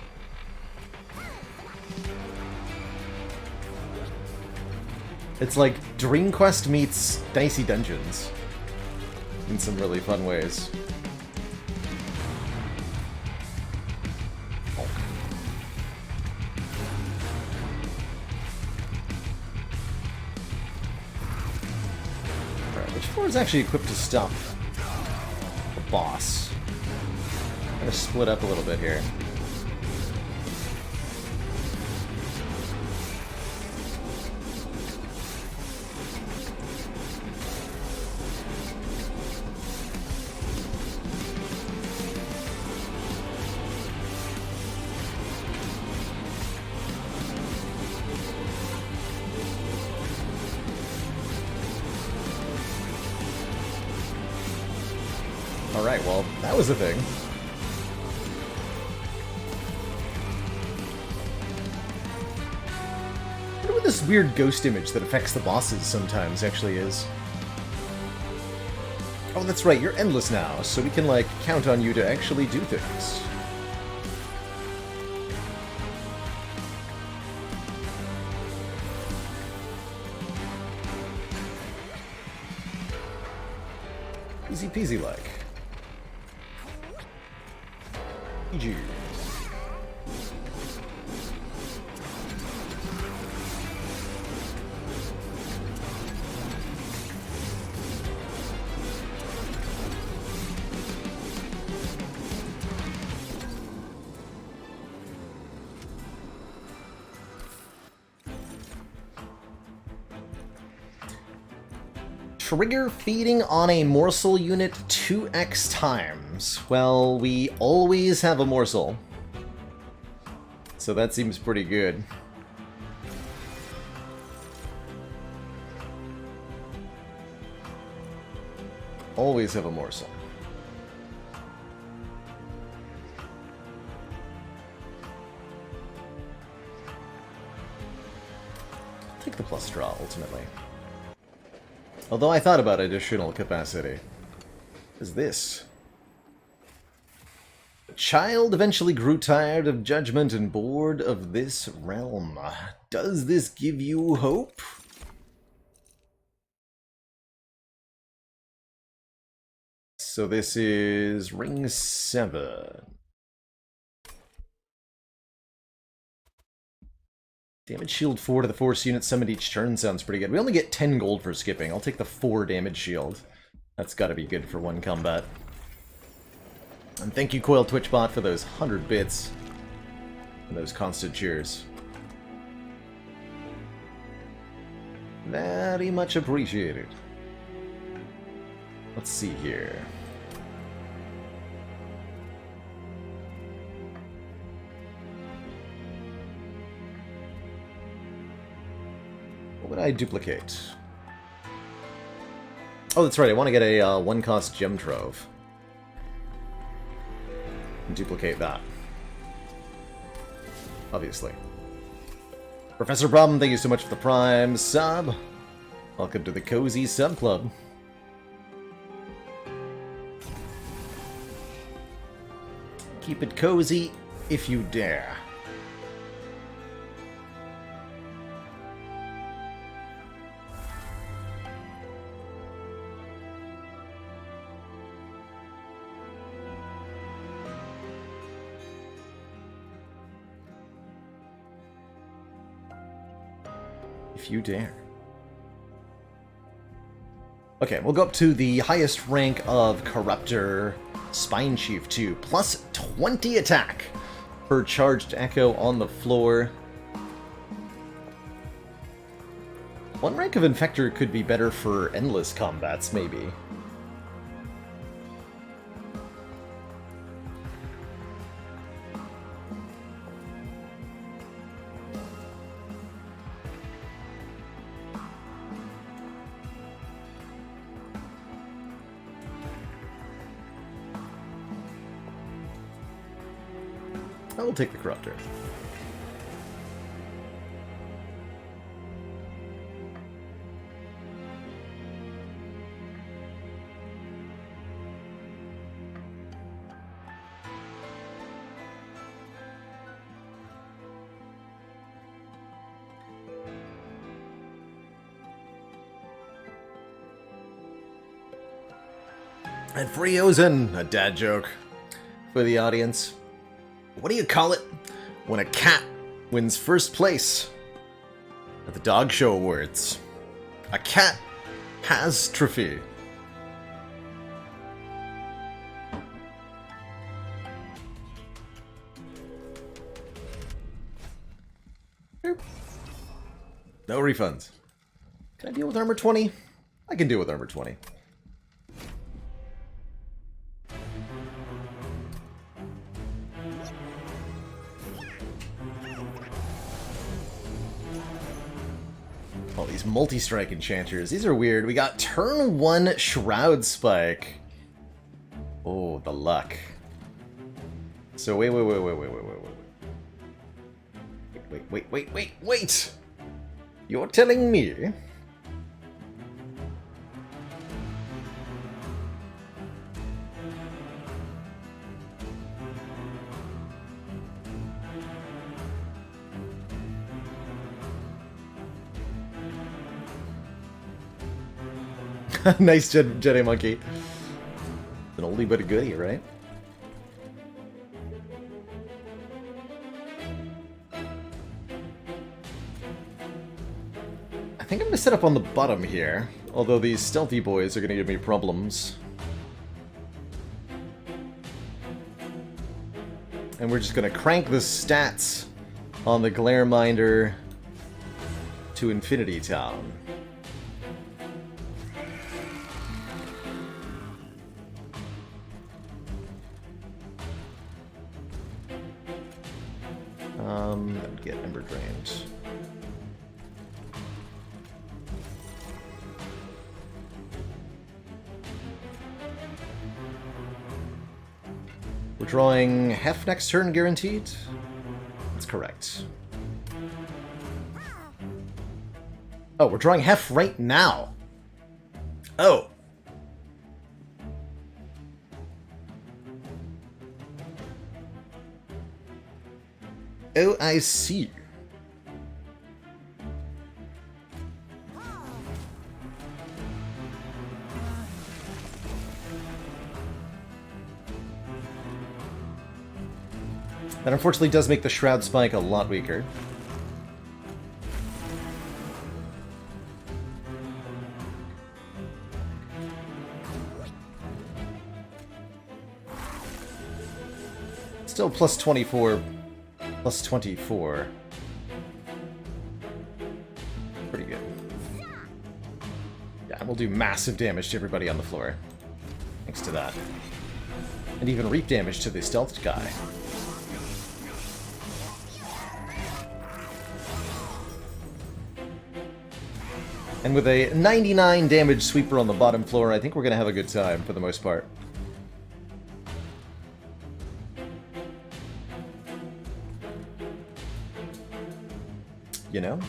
It's like Dream Quest meets Dicey Dungeons in some really fun ways. Alright, which floor is actually equipped to stop the boss? I'm gonna split up a little bit here. Alright, well, that was a thing. What what this weird ghost image that affects the bosses sometimes actually is. Oh, that's right, you're endless now, so we can, like, count on you to actually do things. Easy peasy like. GG. Trigger feeding on a morsel unit 2x times. Well, we always have a morsel. So that seems pretty good. Always have a morsel. Take the plus draw, ultimately. Although I thought about additional capacity. Is this? The child eventually grew tired of judgment and bored of this realm. Does this give you hope? So this is ring 7. Damage shield 4 to the force unit summoned each turn sounds pretty good. We only get 10 gold for skipping. I'll take the 4 damage shield. That's gotta be good for one combat. And thank you, Coil Twitchbot, for those 100 bits. And those constant cheers. Very much appreciated. Let's see here. What would I duplicate? Oh, that's right, I want to get a one-cost gem trove. And duplicate that. Obviously. Professor Problem, thank you so much for the Prime sub. Welcome to the Cozy Sub Club. Keep it cozy if you dare. If you dare. Okay, we'll go up to the highest rank of Corruptor, Spine Chief 2, plus 20 attack per charged echo on the floor. One rank of Infector could be better for endless combats, maybe. I will take the Corruptor. And Friozen, a dad joke for the audience. What do you call it when a cat wins first place at the Dog Show Awards? A cat has trophy. No refunds. Can I deal with armor 20? I can deal with armor 20. All these multi-strike enchanters. These are weird. We got turn 1 Shroud Spike. Oh, the luck. So wait. Wait. You're telling me? Nice Jedi monkey. An oldie but a goodie, right? I think I'm going to set up on the bottom here, although these stealthy boys are going to give me problems. And we're just going to crank the stats on the Glare Minder to Infinity Town. That would get Ember Drained. We're drawing Hef next turn, guaranteed? That's correct. Oh, we're drawing Hef right now. Oh. Oh, I see. That unfortunately does make the Shroud Spike a lot weaker. Still plus 24. Plus 24. Pretty good. Yeah, we'll do massive damage to everybody on the floor. Thanks to that. And even reap damage to the stealthed guy. And with a 99 damage sweeper on the bottom floor, I think we're going to have a good time for the most part. You know?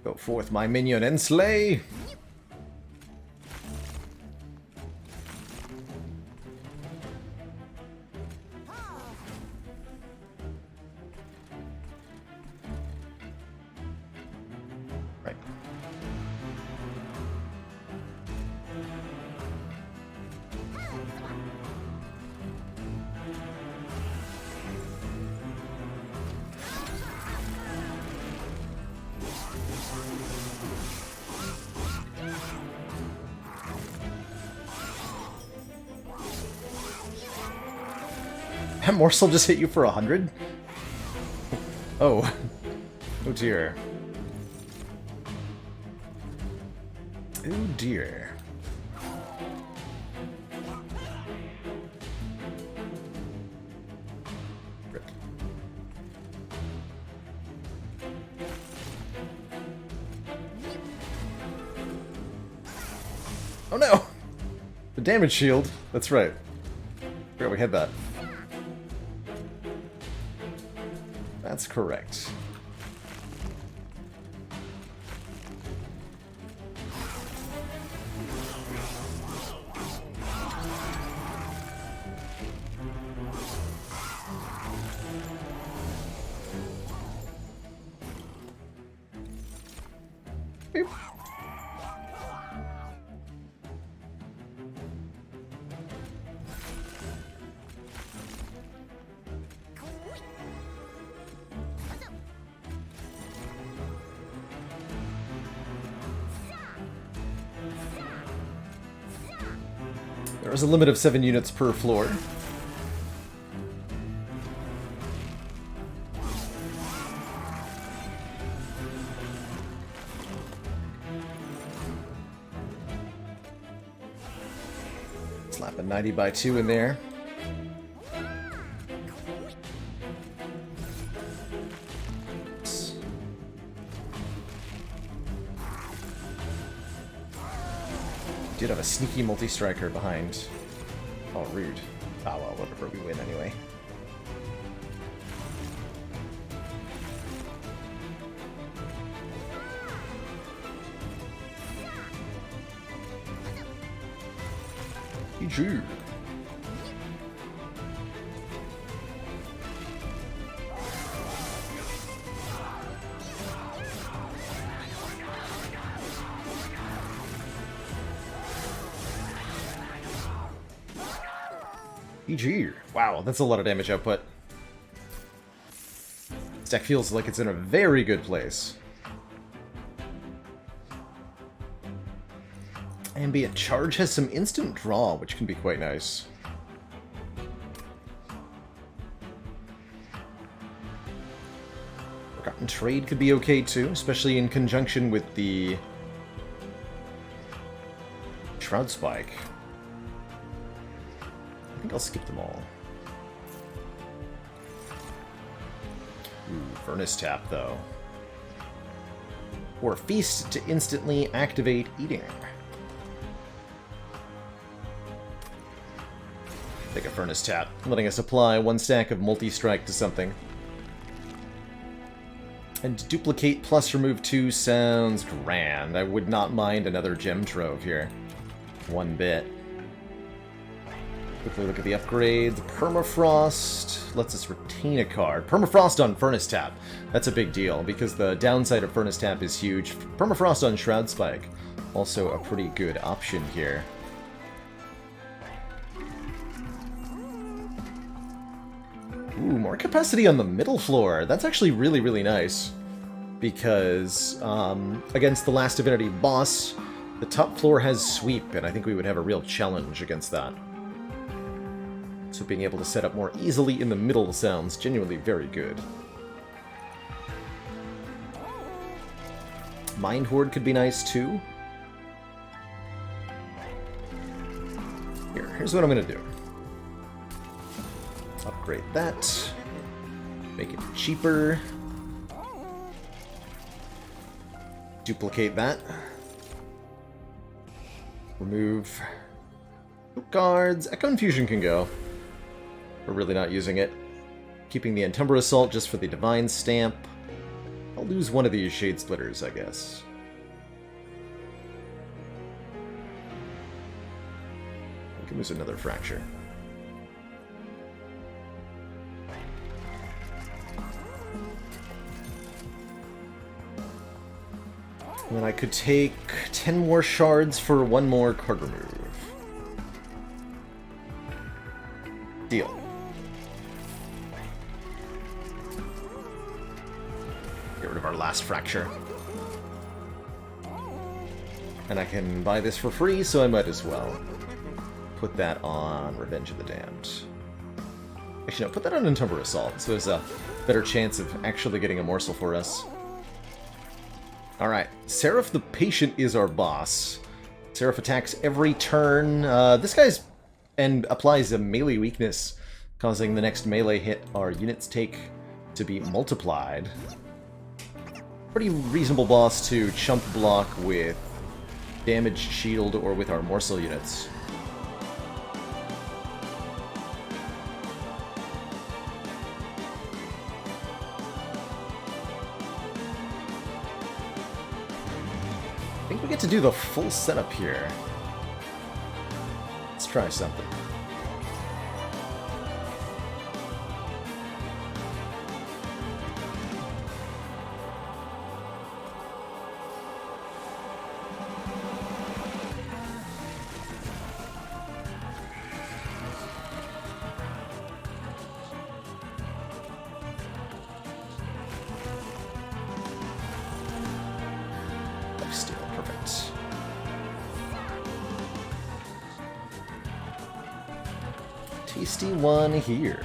Go forth, my minion, and slay! Right. That morsel just hit you for 100? Oh. Oh dear. Oh dear. Rip. Oh no! The damage shield. That's right. Forgot we had that. That's correct. Beep. There is a limit of 7 units per floor. Slap a 90 by 2 in there. Did have a sneaky multi-striker behind. Oh, rude. Ah, well, whatever, we win anyway. GG. GG. Wow, that's a lot of damage output. This deck feels like it's in a very good place. Ambient Charge has some instant draw, which can be quite nice. Forgotten Trade could be okay too, especially in conjunction with the Shroud Spike. I think I'll skip them all. Ooh, Furnace Tap, though. Or Feast to instantly activate Eating. Take a Furnace Tap, letting us apply 1 stack of multi-strike to something. And duplicate plus remove 2 sounds grand. I would not mind another Gem Trove here. 1 bit. Quickly look at the upgrades. Permafrost lets us retain a card. Permafrost on Furnace Tap. That's a big deal, because the downside of Furnace Tap is huge. Permafrost on Shroud Spike. Also a pretty good option here. Ooh, more capacity on the middle floor. That's actually really, really nice. Because against the last Divinity boss, the top floor has sweep, and I think we would have a real challenge against that. So being able to set up more easily in the middle sounds genuinely very good. Mind Horde could be nice too. Here's what I'm gonna do. Upgrade that. Make it cheaper. Duplicate that. Remove 2 cards. Echo Infusion can go. We're really not using it. Keeping the Entumber Assault just for the Divine Stamp. I'll lose one of these Shade Splitters, I guess. We can lose another Fracture. And then I could take 10 more shards for 1 more card remove. Deal. Get rid of our last Fracture. And I can buy this for free, so I might as well. Put that on Revenge of the Damned. Actually, no, put that on Entumber Assault, so there's a better chance of actually getting a morsel for us. Alright, Seraph the Patient is our boss. Seraph attacks every turn. This guy's... and applies a melee weakness, causing the next melee hit our units take to be multiplied. Pretty reasonable boss to chump block with damaged shield or with our morsel units. I think we get to do the full setup here. Let's try something. Lifesteal, perfect. Tasty one here.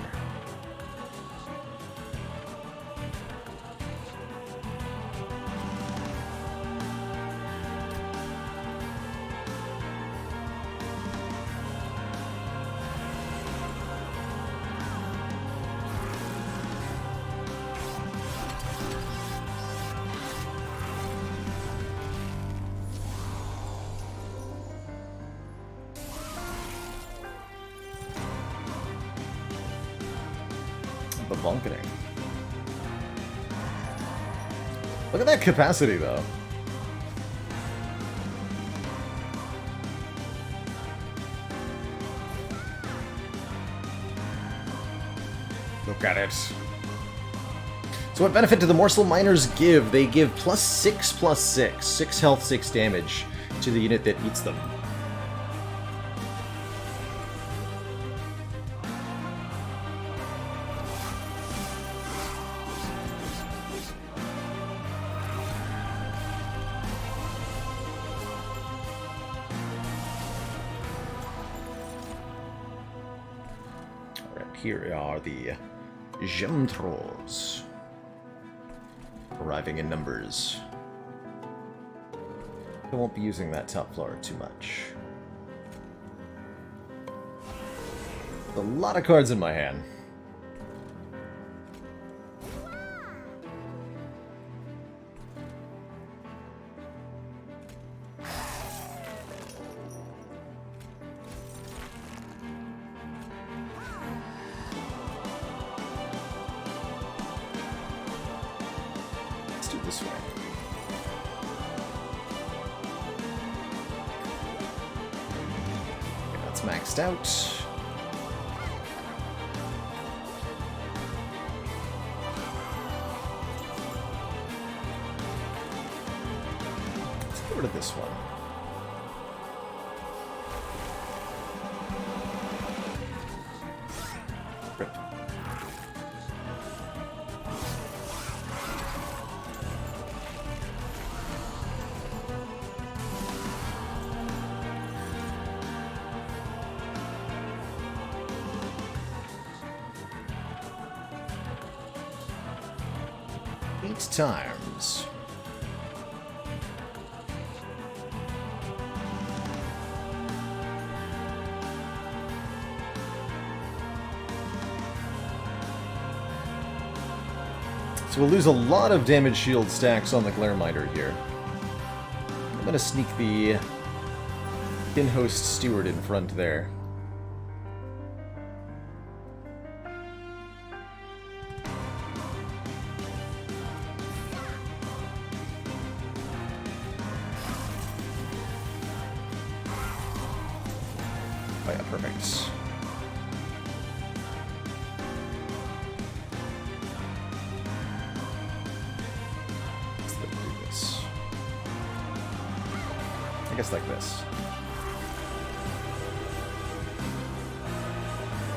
the bunketing. Look at that capacity, though. Look at it. So what benefit do the morsel miners give? They give +6/+6. 6 health, 6 damage to the unit that eats them. Alright, here are the gem trolls. Arriving in numbers. I won't be using that top floor too much. A lot of cards in my hand. This way. Okay, that's maxed out. Let's get rid of this one. Rip. 8 times. So we'll lose a lot of damage shield stacks on the Glare Miter here. I'm gonna sneak the Kinhost Steward in front there. Oh yeah, perfect. Let's do this. I guess like this.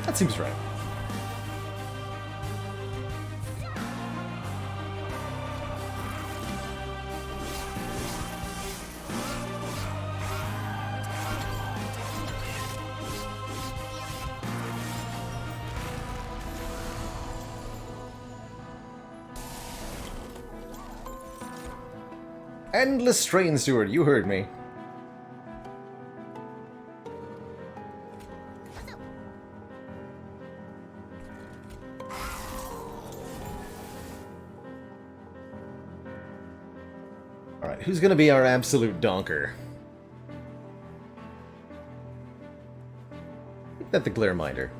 That seems right. Endless Train Steward, you heard me. Alright, who's gonna be our absolute donker? Make that the Glare Miter.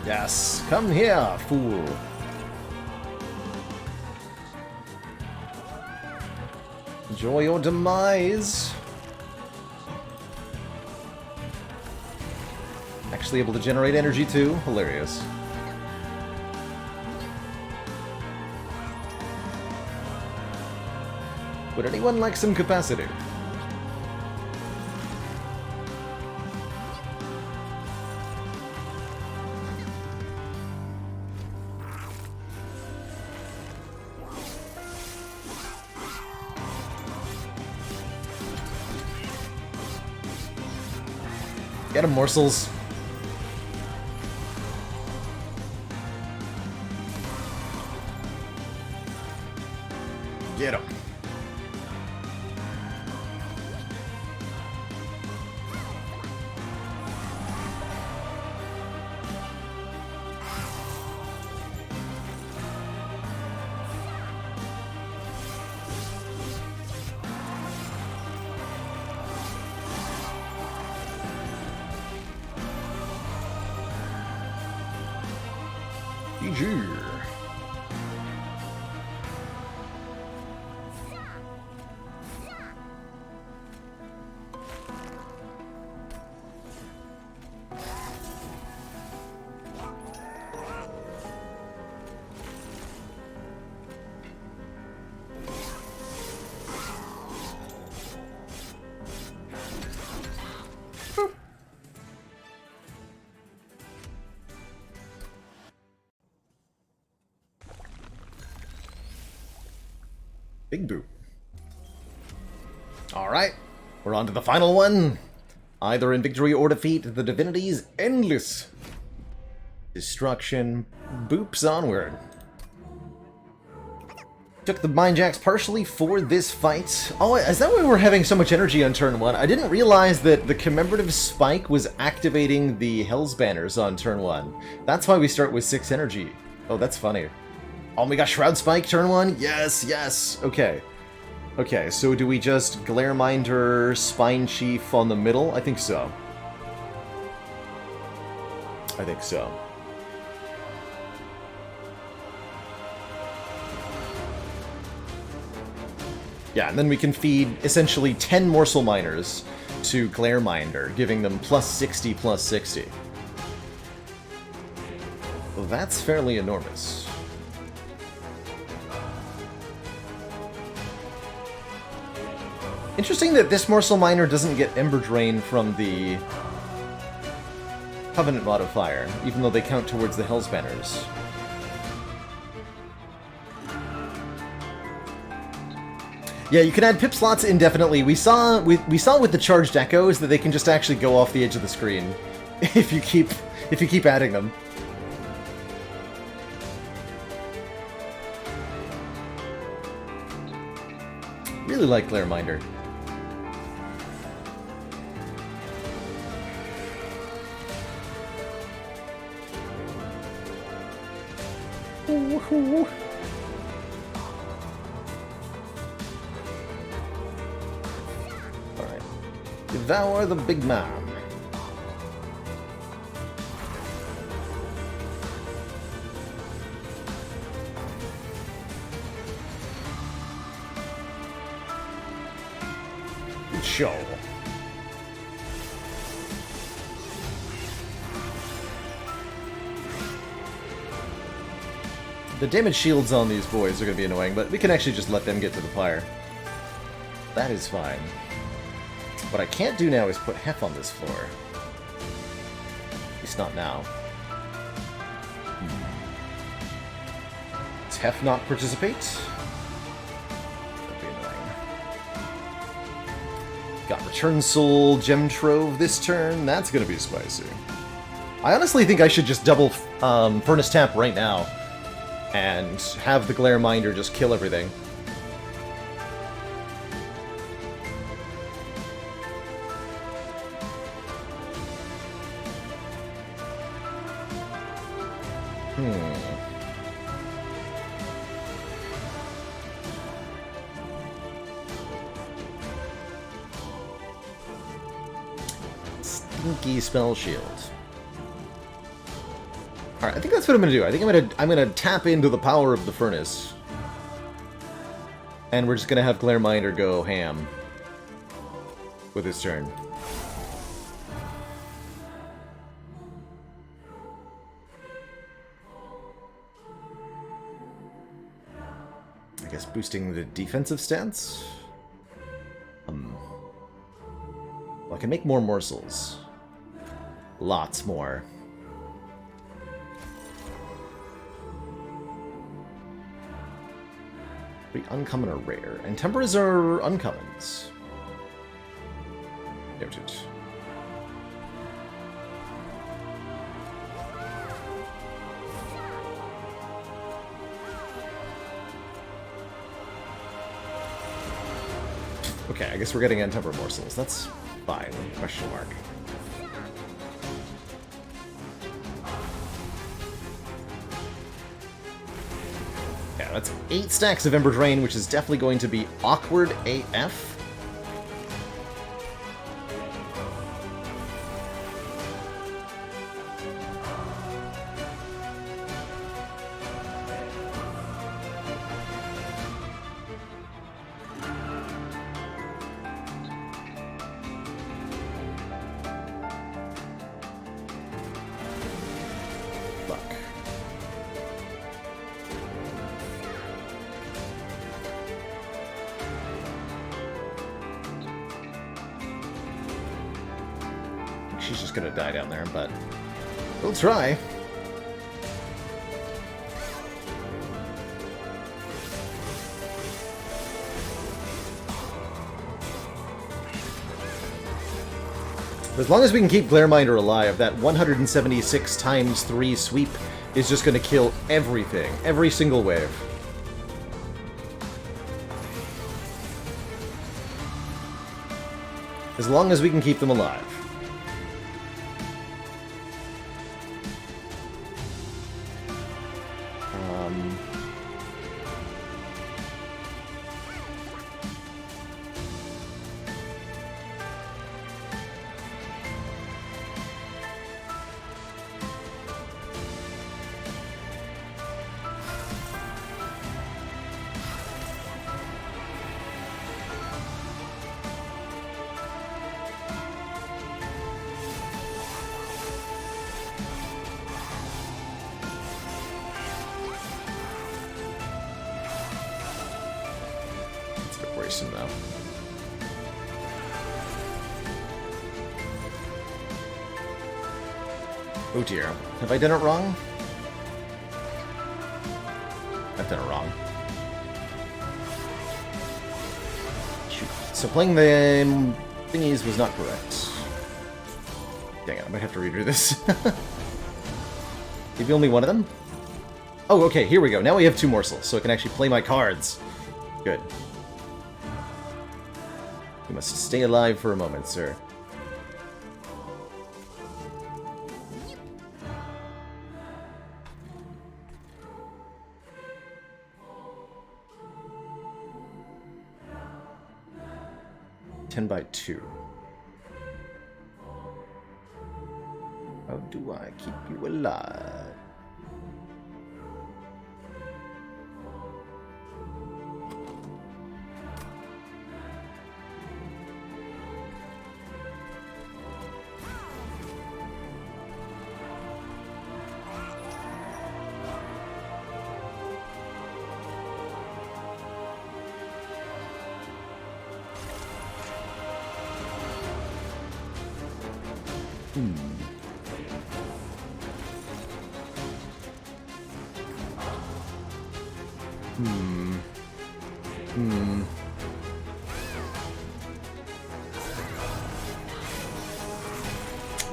Yes, come here, fool. Enjoy your demise. Actually able to generate energy too? Hilarious. Would anyone like some capacity? Get him, morsels. Get him. GG. Big boop. Alright, we're on to the final one. Either in victory or defeat, the divinity's endless destruction boops onward. Took the Mind Jacks partially for this fight. Oh, is that why we're having so much energy on turn 1? I didn't realize that the commemorative spike was activating the Hell's Banners on turn 1. That's why we start with 6 energy. Oh, that's funny. Oh, we got Shroud Spike turn 1? Yes, yes. Okay. Okay, so do we just Glareminder, Spine Chief on the middle? I think so. I think so. Yeah, and then we can feed essentially 10 Morsel Miners to Glareminder, giving them plus 60, plus 60. Well, that's fairly enormous. Interesting that this Morsel Miner doesn't get Ember Drain from the Covenant modifier, even though they count towards the Hell's Banners. Yeah, you can add pip slots indefinitely. We saw with the charged echoes that they can just actually go off the edge of the screen if you keep adding them. Really like Glareminder. Alright. Devour the big man. Good show. The damage shields on these boys are going to be annoying, but we can actually just let them get to the pyre. That is fine. What I can't do now is put Hef on this floor. At least not now. Does Hef not participate? That'd be annoying. Got Return Soul, Gem Trove this turn. That's going to be spicy. I honestly think I should just double Furnace Tap right now and have the Glareminder just kill everything. Stinky Spell Shield. Alright, I think that's what I'm gonna do. I think I'm gonna tap into the power of the furnace. And we're just gonna have Glareminder go ham with his turn. I guess boosting the defensive stance? Well, I can make more morsels. Lots more. Pretty uncommon or rare. And tempers are uncommons. Noted. Okay, I guess we're getting End-Temper morsels. That's fine. Question mark. Yeah, that's 8 stacks of Ember Drain, which is definitely going to be awkward AF. She's just gonna die down there, but we'll try. As long as we can keep Glareminder alive, that 176 times 3 sweep is just gonna kill everything, every single wave. As long as we can keep them alive. Though. Oh dear. Have I done it wrong? I've done it wrong. Shoot. So playing the thingies was not correct. Dang it, I might have to redo this. Maybe only one of them? Oh, okay, here we go. Now we have 2 morsels, so I can actually play my cards. Good. You must stay alive for a moment, sir. Ten by 2. How do I keep you alive?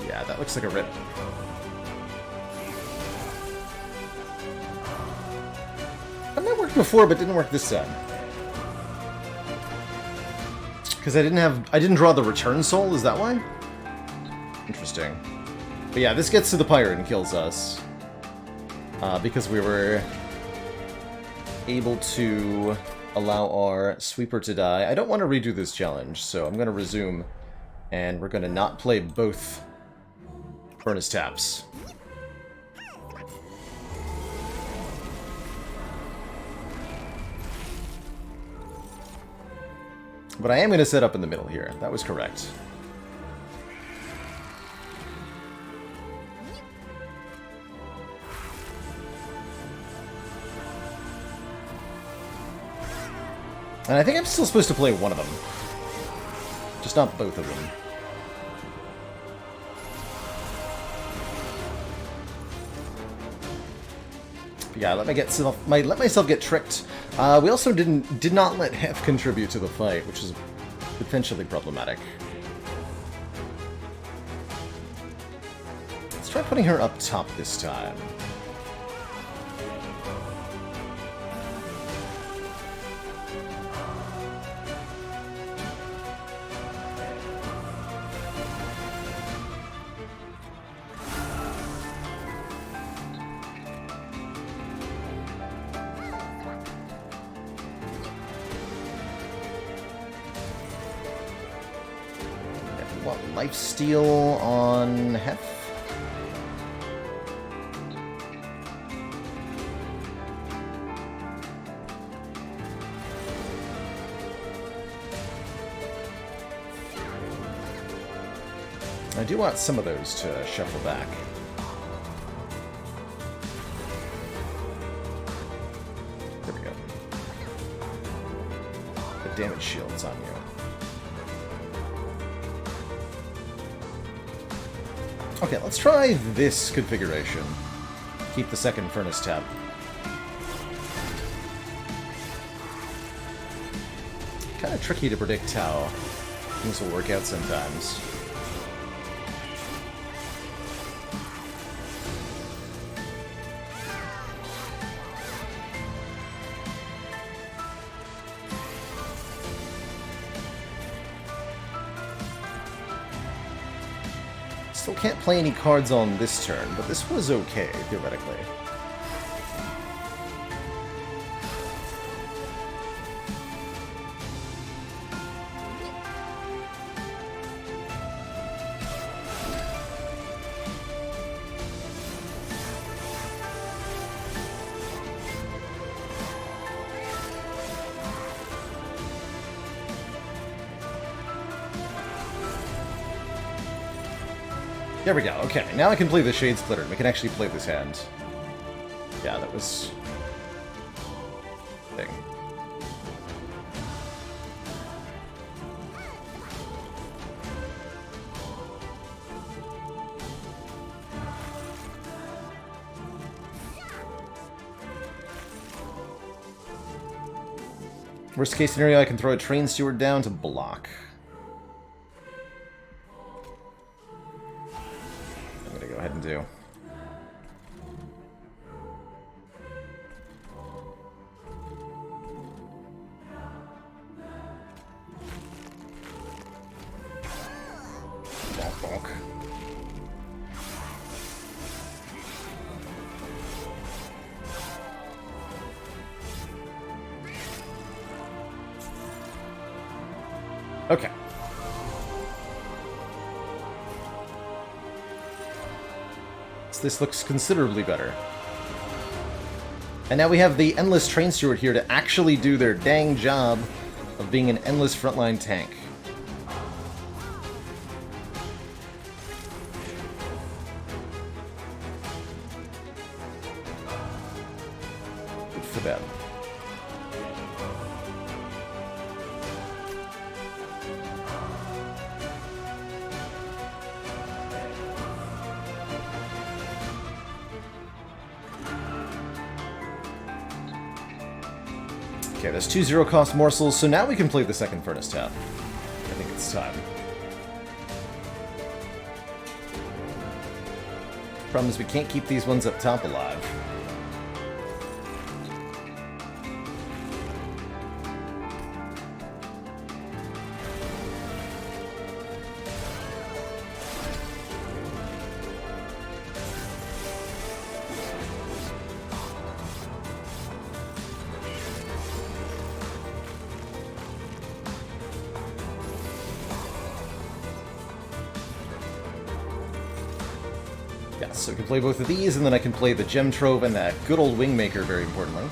Yeah, that looks like a rip. That worked before, but didn't work this time. Because I didn't draw the return soul, is that why? Interesting. But yeah, this gets to the pirate and kills us. Because we were able to allow our sweeper to die. I don't want to redo this challenge, so I'm going to resume. And we're going to not play both furnace taps. But I am going to set up in the middle here. That was correct. And I think I'm still supposed to play one of them. Just not both of them. Yeah, let myself get tricked. We also did not let Hef contribute to the fight, which is potentially problematic. Let's try putting her up top this time. want lifesteal on Hef. I do want some of those to shuffle back. There we go. The damage shield's on you. Okay, let's try this configuration. Keep the second furnace tab. Kind of tricky to predict how things will work out sometimes. Still can't play any cards on this turn, but this was okay, theoretically. There we go, okay. Now I can play the Shade Splitter, and we can actually play this hand. Yeah, that was... thing. Worst case scenario, I can throw a Train Steward down to block. Go ahead and do. Bonk, bonk. Okay. This looks considerably better. And now we have the Endless Train Steward here to actually do their dang job of being an endless frontline tank. Good for them. Okay, there's 2 zero-cost morsels, so now we can play the second Furnace tab. I think it's time. Problem is we can't keep these ones up top alive. Yes, so we can play both of these, and then I can play the Gem Trove and that good old Wingmaker, very importantly.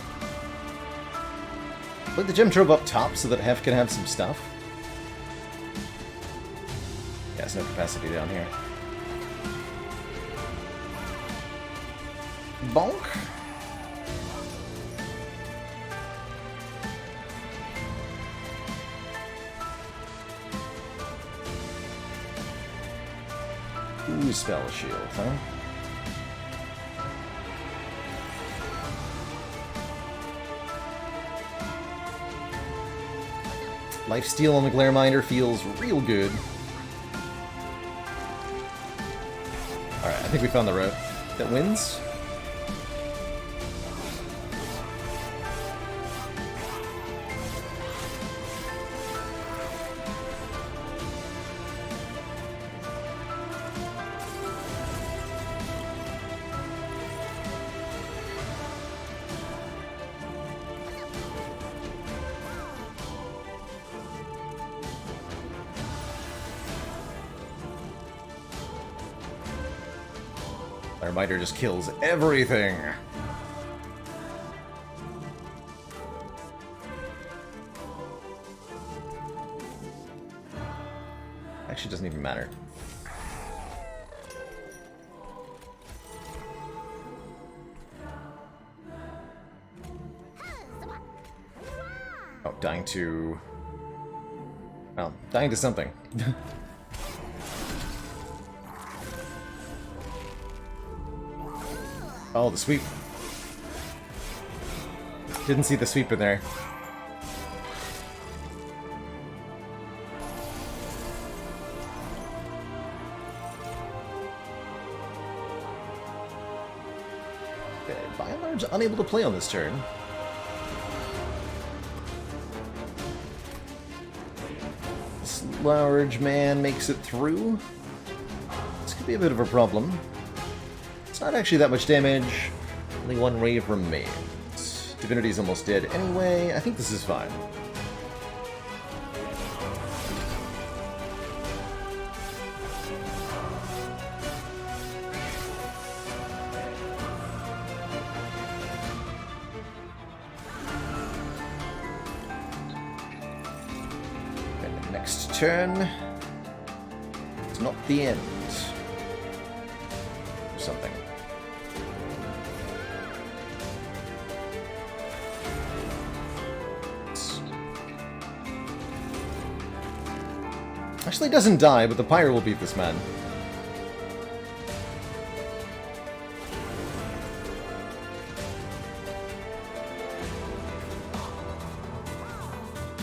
Play the Gem Trove up top so that Hef can have some stuff. Yeah, there's no capacity down here. Bonk. Ooh, Spell Shield, huh? Lifesteal on the Glare Miner feels real good. Alright, I think we found the route that wins. Our miter just kills everything. Actually, doesn't even matter. Oh, dying to... Well, dying to something. Oh, the sweep. Didn't see the sweep in there. Okay, by and large, unable to play on this turn. This large man makes it through. This could be a bit of a problem. It's not actually that much damage. Only one wave remains. Divinity's almost dead anyway. I think this is fine. And next turn. It's not the end. Something. Actually doesn't die, but the pyre will beat this man.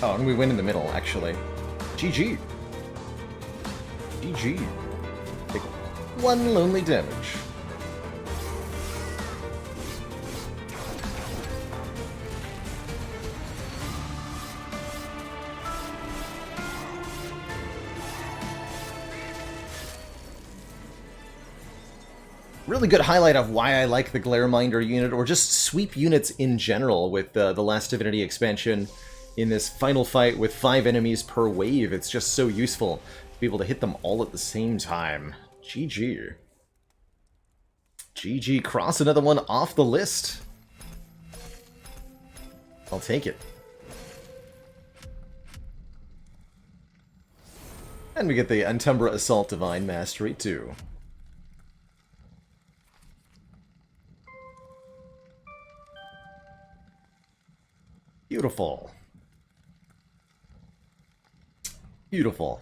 Oh, and we win in the middle, actually. GG. GG. Take one lonely damage. Really good highlight of why I like the Glareminder unit, or just sweep units in general with the Last Divinity expansion in this final fight with 5 enemies per wave. It's just so useful to be able to hit them all at the same time. GG. GG, cross another one off the list. I'll take it. And we get the Antumbra Assault Divine Mastery too. Beautiful. Beautiful.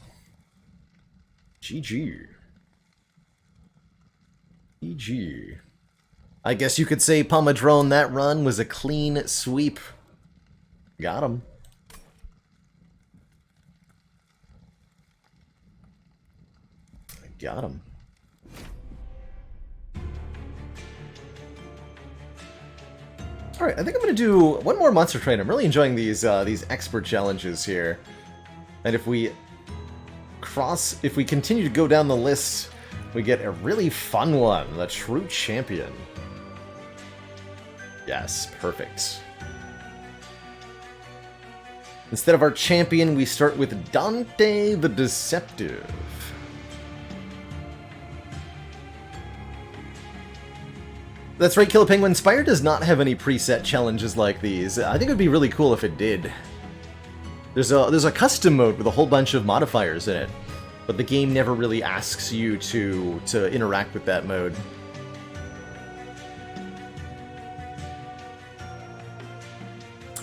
GG. GG. I guess you could say Pomadrone, that run was a clean sweep. Got him. Got him. Alright, I think I'm going to do one more Monster Train. I'm really enjoying these expert challenges here. And if we continue to go down the list, we get a really fun one, the True Champion. Yes, perfect. Instead of our champion, we start with Dante the Deceptive. That's right, Killer Penguin. Spire does not have any preset challenges like these. I think it would be really cool if it did. There's a custom mode with a whole bunch of modifiers in it, but the game never really asks you to interact with that mode.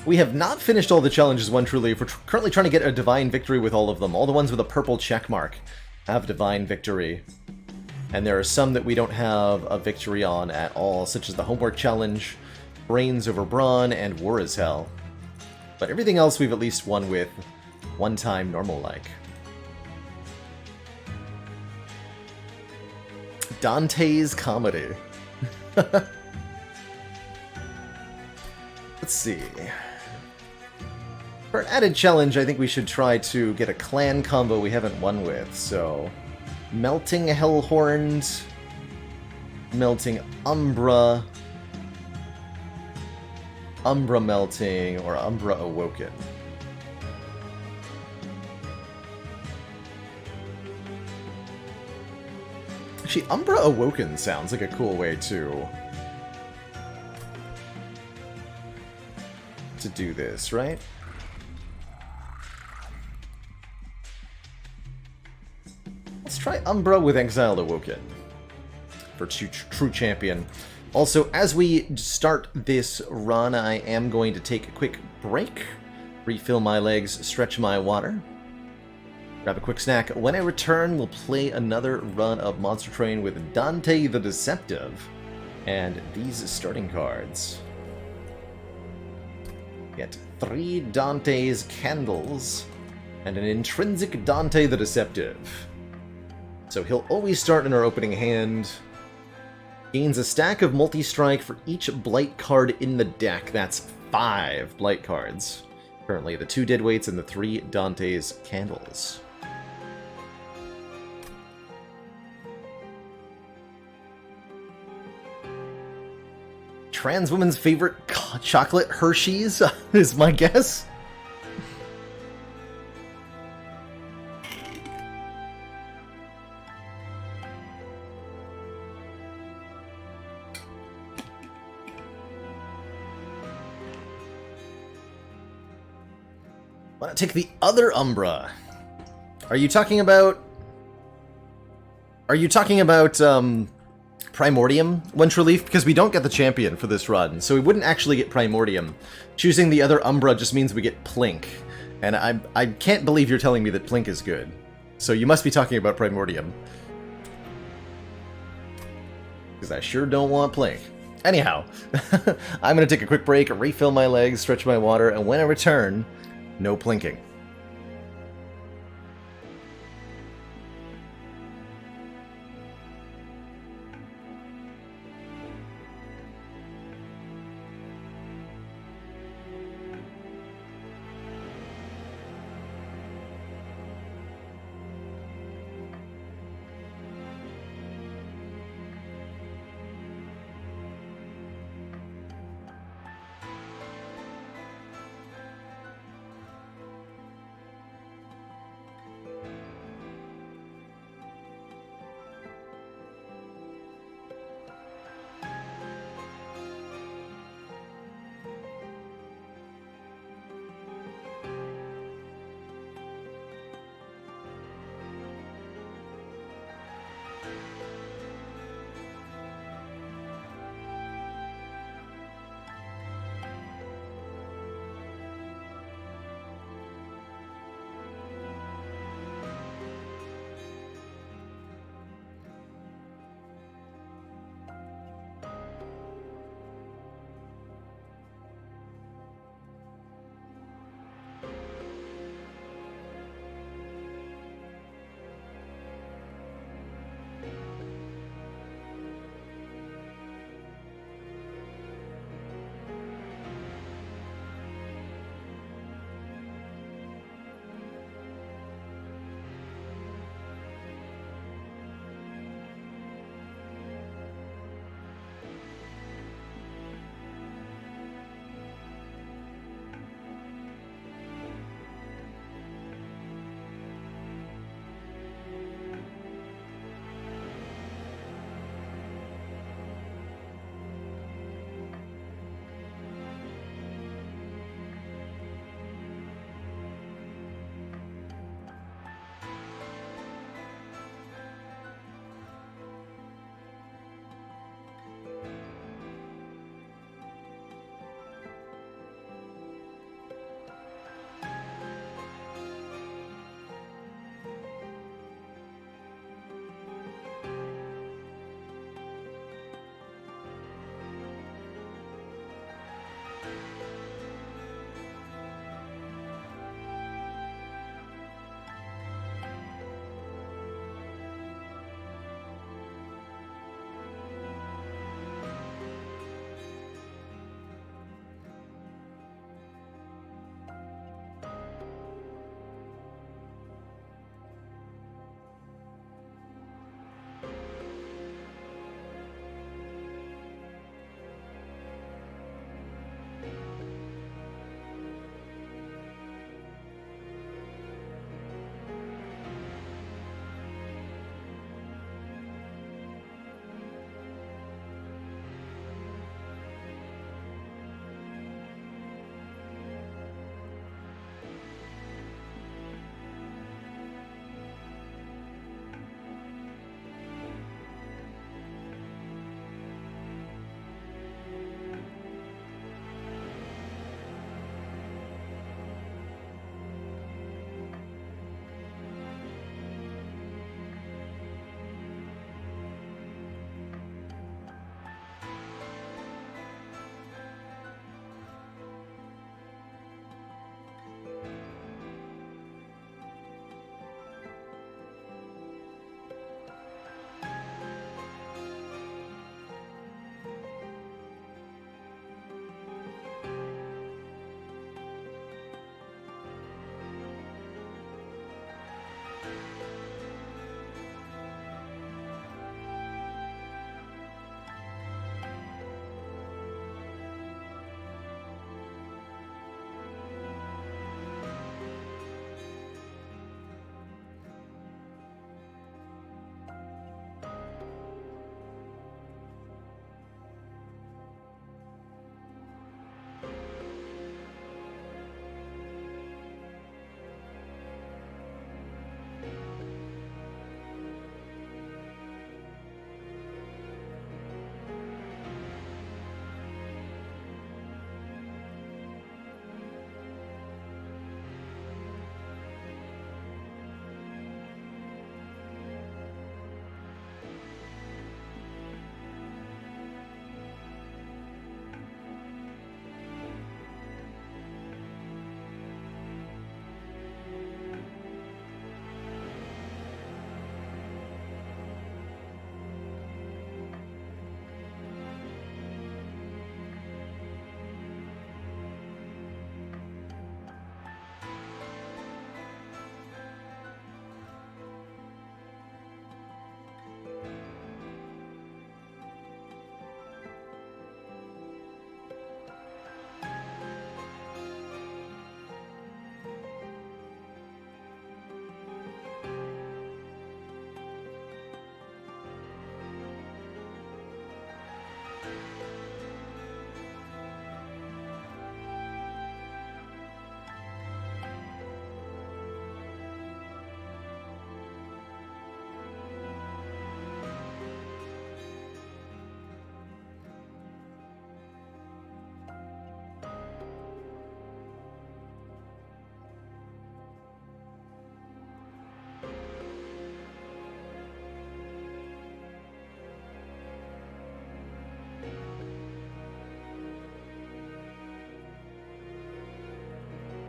We have not finished all the challenges, one truly. We're currently trying to get a Divine Victory with all of them. All the ones with a purple check mark have Divine Victory. And there are some that we don't have a victory on at all, such as the Homework Challenge, Brains over Brawn, and War is Hell. But everything else we've at least won with one-time normal-like. Dante's Comedy. Let's see. For an added challenge, I think we should try to get a clan combo we haven't won with, so... Melting Hellhorns, Melting Umbra, Umbra Melting, or Umbra Awoken. Actually, Umbra Awoken sounds like a cool way to do this, right? Let's try Umbra with Exiled Awoken for True Champion. Also, as we start this run, I am going to take a quick break, refill my legs, stretch my water, grab a quick snack. When I return, we'll play another run of Monster Train with Dante the Deceptive and these starting cards. Get 3 Dante's Candles and an intrinsic Dante the Deceptive. So he'll always start in our opening hand. Gains a stack of multi-strike for each blight card in the deck. That's 5 blight cards. Currently, the 2 Deadweights and the 3 Dante's Candles. Trans woman's favorite chocolate Hershey's is my guess. Why not take the other Umbra? Are you talking about Primordium, Wench Relief? Because we don't get the champion for this run, so we wouldn't actually get Primordium. Choosing the other Umbra just means we get Plink. And I can't believe you're telling me that Plink is good. So you must be talking about Primordium. Because I sure don't want Plink. Anyhow, I'm going to take a quick break, refill my legs, stretch my water, and when I return, no plinking.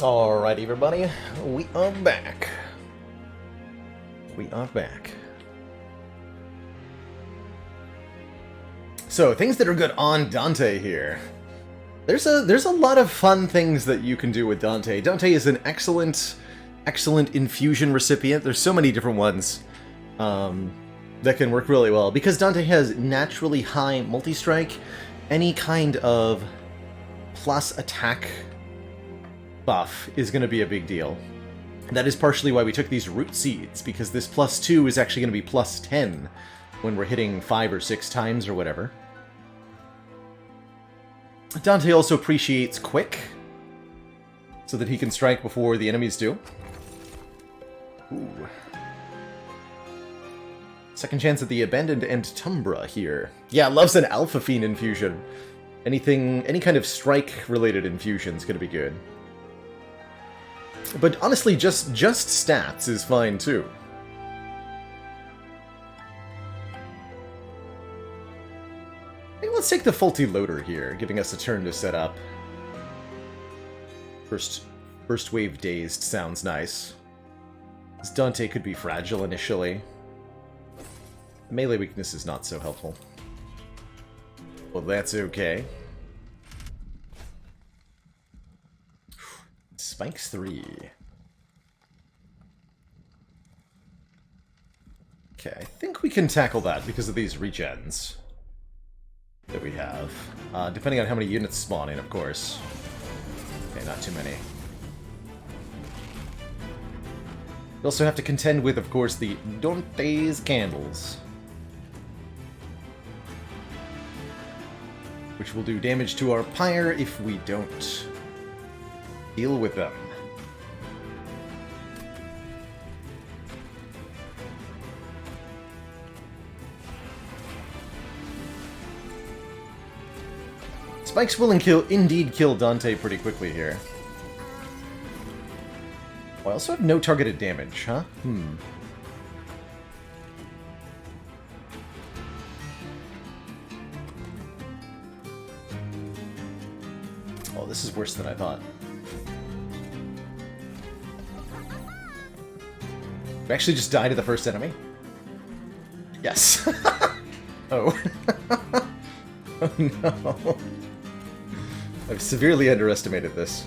Alright, everybody, we are back. We are back. So, things that are good on Dante here. There's a lot of fun things that you can do with Dante. Dante is an excellent infusion recipient. There's so many different ones that can work really well. Because Dante has naturally high multi-strike, any kind of plus attack buff is going to be a big deal. That is partially why we took these root seeds, because this +2 is actually going to be +10 when we're hitting 5 or 6 times or whatever. Dante also appreciates quick, so that he can strike before the enemies do. Ooh. Second chance at the Abandoned and Tumbra here. Yeah, loves an Alpha Fiend infusion. Any kind of strike-related infusion is going to be good. But honestly, just stats is fine too. Hey, let's take the Faulty Loader here, giving us a turn to set up. First wave dazed sounds nice. This Dante could be fragile initially. Melee weakness is not so helpful. Well, that's okay. Spikes 3. Okay, I think we can tackle that because of these regens that we have. Depending on how many units spawn in, of course. Okay, not too many. We also have to contend with, of course, the Dante's Candles, which will do damage to our pyre if we don't deal with them. Spikes will indeed kill Dante pretty quickly here. Oh, I also have no targeted damage, huh? Oh, this is worse than I thought. We actually just died to the first enemy? Yes. Oh. Oh no. I've severely underestimated this.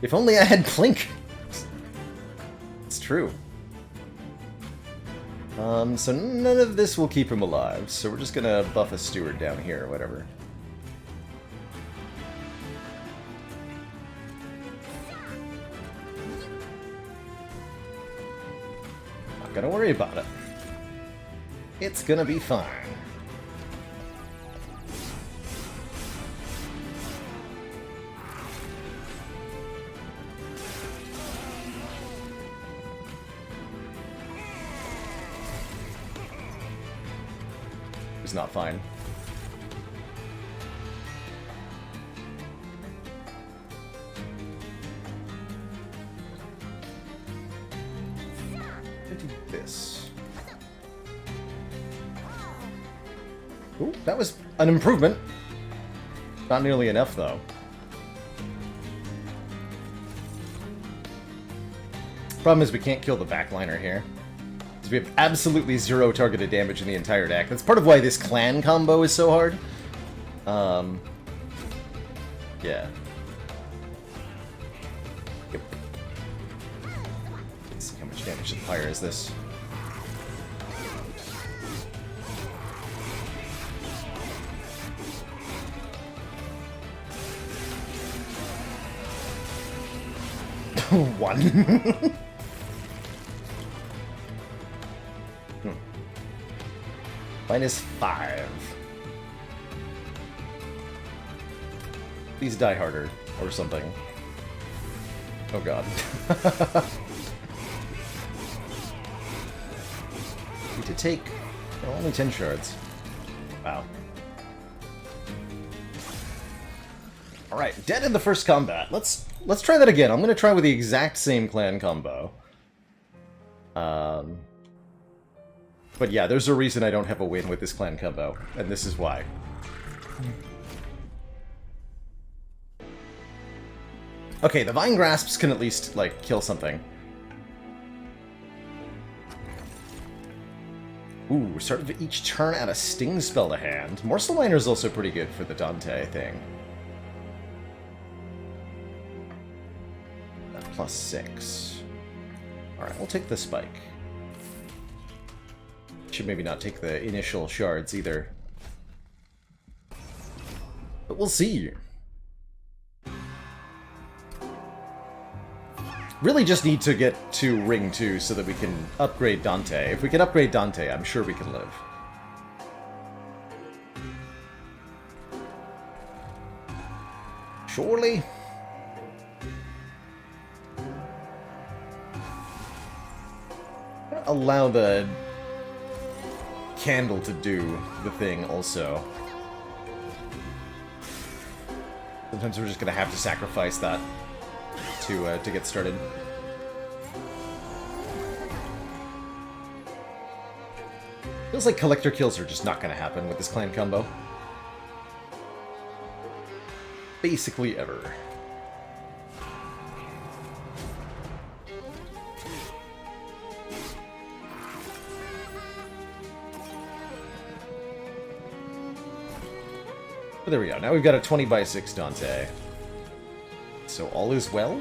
If only I had Plink! It's true. So none of this will keep him alive, so we're just gonna buff a steward down here or whatever. Not gonna worry about it. It's gonna be fine. It's not fine. I do this. Ooh, that was an improvement. Not nearly enough, though. Problem is we can't kill the backliner here. We have absolutely zero targeted damage in the entire deck. That's part of why this clan combo is so hard. Yeah. Yep. Let's see how much damage to the pyre is this. One. -5. Please die harder, or something. Oh god. Need to take only 10 shards. Wow. Alright, dead in the first combat. Let's try that again. I'm gonna try with the exact same clan combo. But yeah, there's a reason I don't have a win with this clan combo, and this is why. Okay, the Vine Grasps can at least, like, kill something. Ooh, start of each turn add a Sting spell to hand. Morsel Miner is also pretty good for the Dante thing. +6. Alright, we'll take the Spike. Should maybe not take the initial shards either. But we'll see. Really just need to get to Ring 2 so that we can upgrade Dante. If we can upgrade Dante, I'm sure we can live. Surely? Allow the candle to do the thing also. Sometimes we're just gonna have to sacrifice that to get started. Feels like collector kills are just not gonna happen with this clan combo. Basically ever. But there we go. Now we've got a 20/6 Dante. So all is well?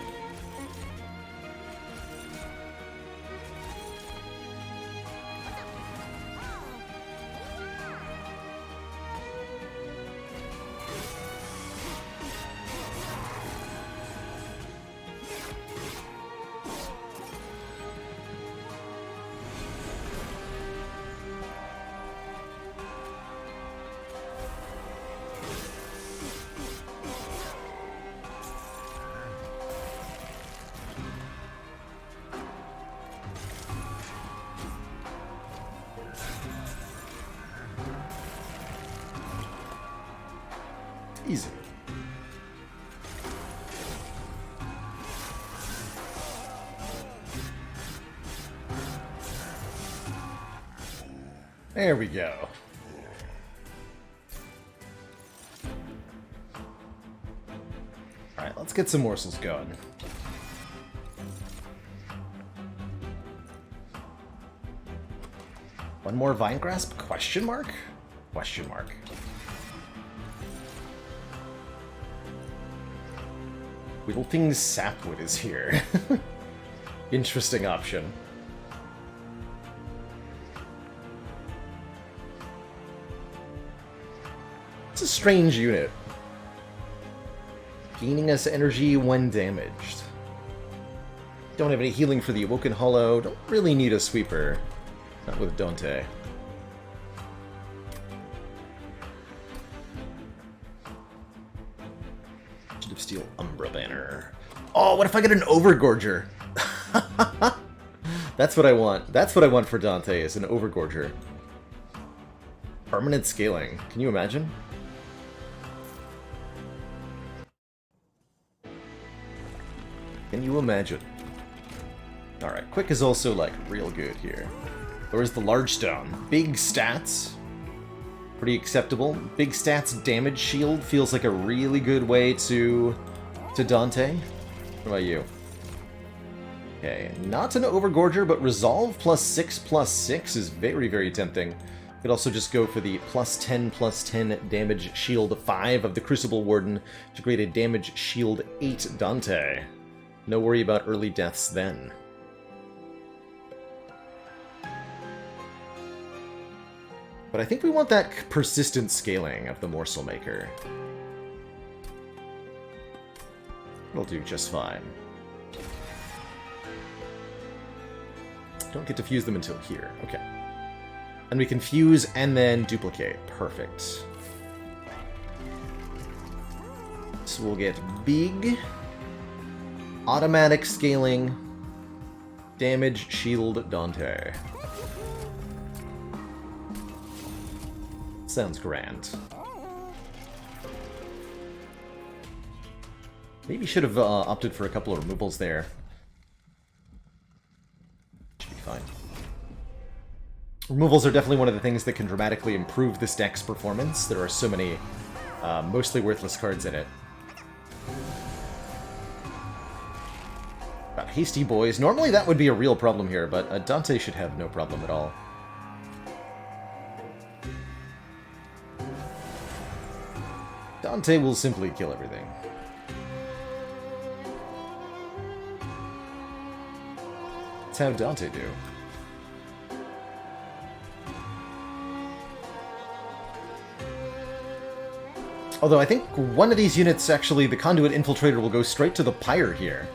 Easy. There we go. Alright, let's get some morsels going. One more Vine Grasp? Question mark? Question mark. Wilting Sapwood is here. Interesting option. It's a strange unit. Gaining us energy when damaged. Don't have any healing for the Awoken Hollow. Don't really need a sweeper. Not with Dante. Of Steel Umbra Banner. Oh, what if I get an Overgorger? That's what I want. That's what I want for Dante, is an Overgorger. Permanent scaling. Can you imagine? Can you imagine? Alright, Quick is also, like, real good here. Where's the Large Stone? Big stats. Pretty acceptable. Big stats damage shield feels like a really good way to Dante. What about you? Okay, not an Overgorger, but Resolve +6/+6 is very, very tempting. Could also just go for the +10/+10 damage shield 5 of the Crucible Warden to create a damage shield 8 Dante. No worry about early deaths then. But I think we want that persistent scaling of the Morsel Maker. It'll do just fine. Don't get to fuse them until here. Okay. And we can fuse and then duplicate. Perfect. So we'll get big, automatic scaling, damage shield Dante. Sounds grand. Maybe should have opted for a couple of removals there. Should be fine. Removals are definitely one of the things that can dramatically improve this deck's performance. There are so many mostly worthless cards in it. Got Hasty Boys. Normally that would be a real problem here, but Dante should have no problem at all. Dante will simply kill everything. That's how Dante do. Although I think one of these units, actually, the Conduit Infiltrator, will go straight to the Pyre here.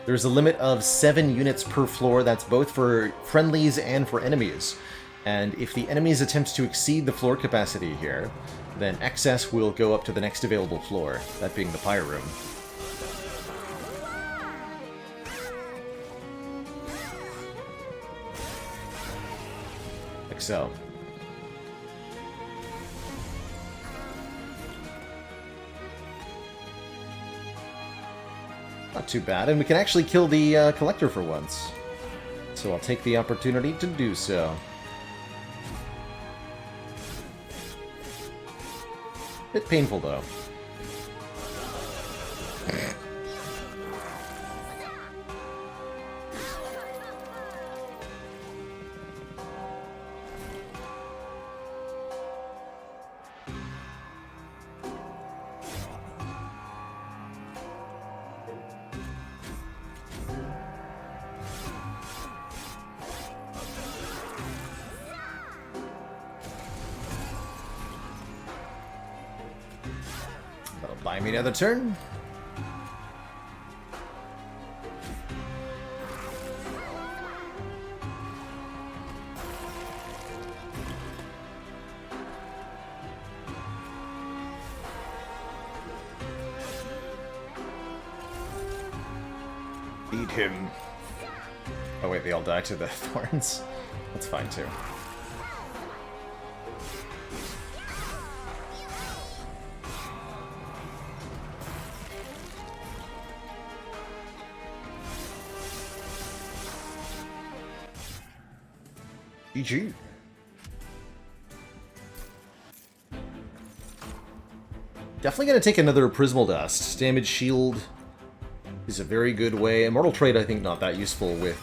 There's a limit of 7 units per floor. That's both for friendlies and for enemies. And if the enemies attempt to exceed the floor capacity here, then excess will go up to the next available floor, that being the Pyre room. Like so. Not too bad, and we can actually kill the Collector for once. So I'll take the opportunity to do so. Bit painful, though. Buy me another turn. Beat him. Oh wait, they all die to the thorns. That's fine too. GG. Definitely going to take another Prismal Dust. Damage Shield is a very good way. Immortal Trade, I think, not that useful with...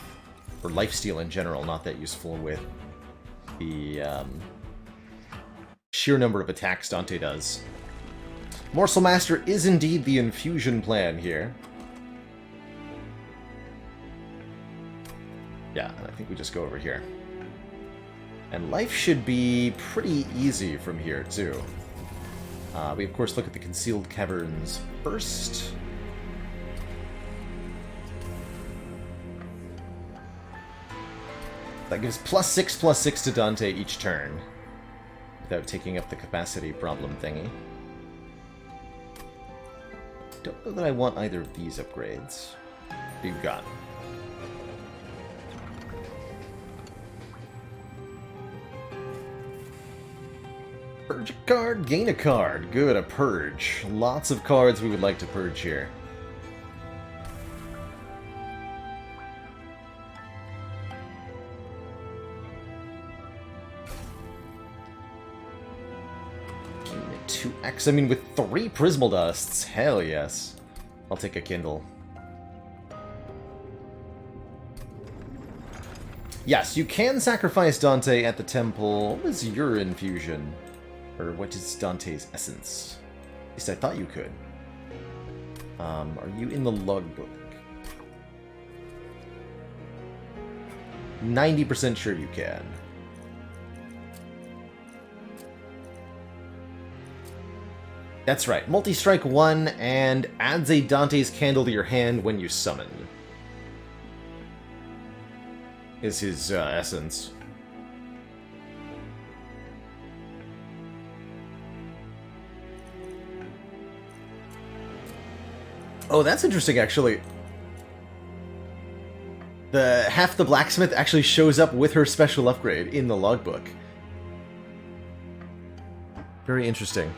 or Lifesteal in general, not that useful with the sheer number of attacks Dante does. Morsel Master is indeed the infusion plan here. Yeah, and I think we just go over here. And life should be pretty easy from here, too. We, of course, look at the Concealed Caverns first. That gives +6/+6 to Dante each turn, without taking up the capacity problem thingy. Don't know that I want either of these upgrades. What do you got? Purge a card, gain a card. Good, a purge. Lots of cards we would like to purge here. Unit 2x, I mean with 3 Prismal Dusts, hell yes. I'll take a Kindle. Yes, you can sacrifice Dante at the temple. What was your infusion? Or what is Dante's essence? At least I thought you could. Are you in the logbook? 90% sure you can. That's right. Multi-strike 1 and adds a Dante's Candle to your hand when you summon. Is his essence. Oh, that's interesting, actually. Half the blacksmith actually shows up with her special upgrade in the logbook. Very interesting.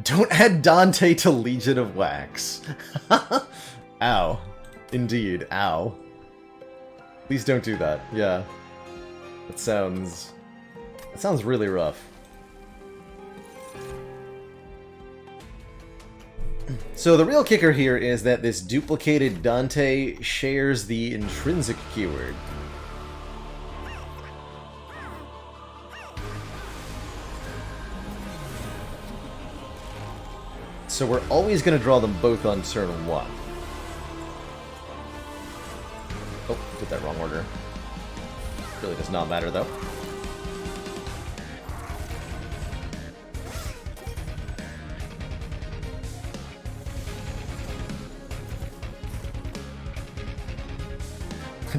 Don't add Dante to Legion of Wax. Ow. Indeed, ow. Please don't do that. Yeah. That sounds really rough. So the real kicker here is that this duplicated Dante shares the intrinsic keyword. So we're always going to draw them both on turn 1. Oh, did that wrong order. Really does not matter, though.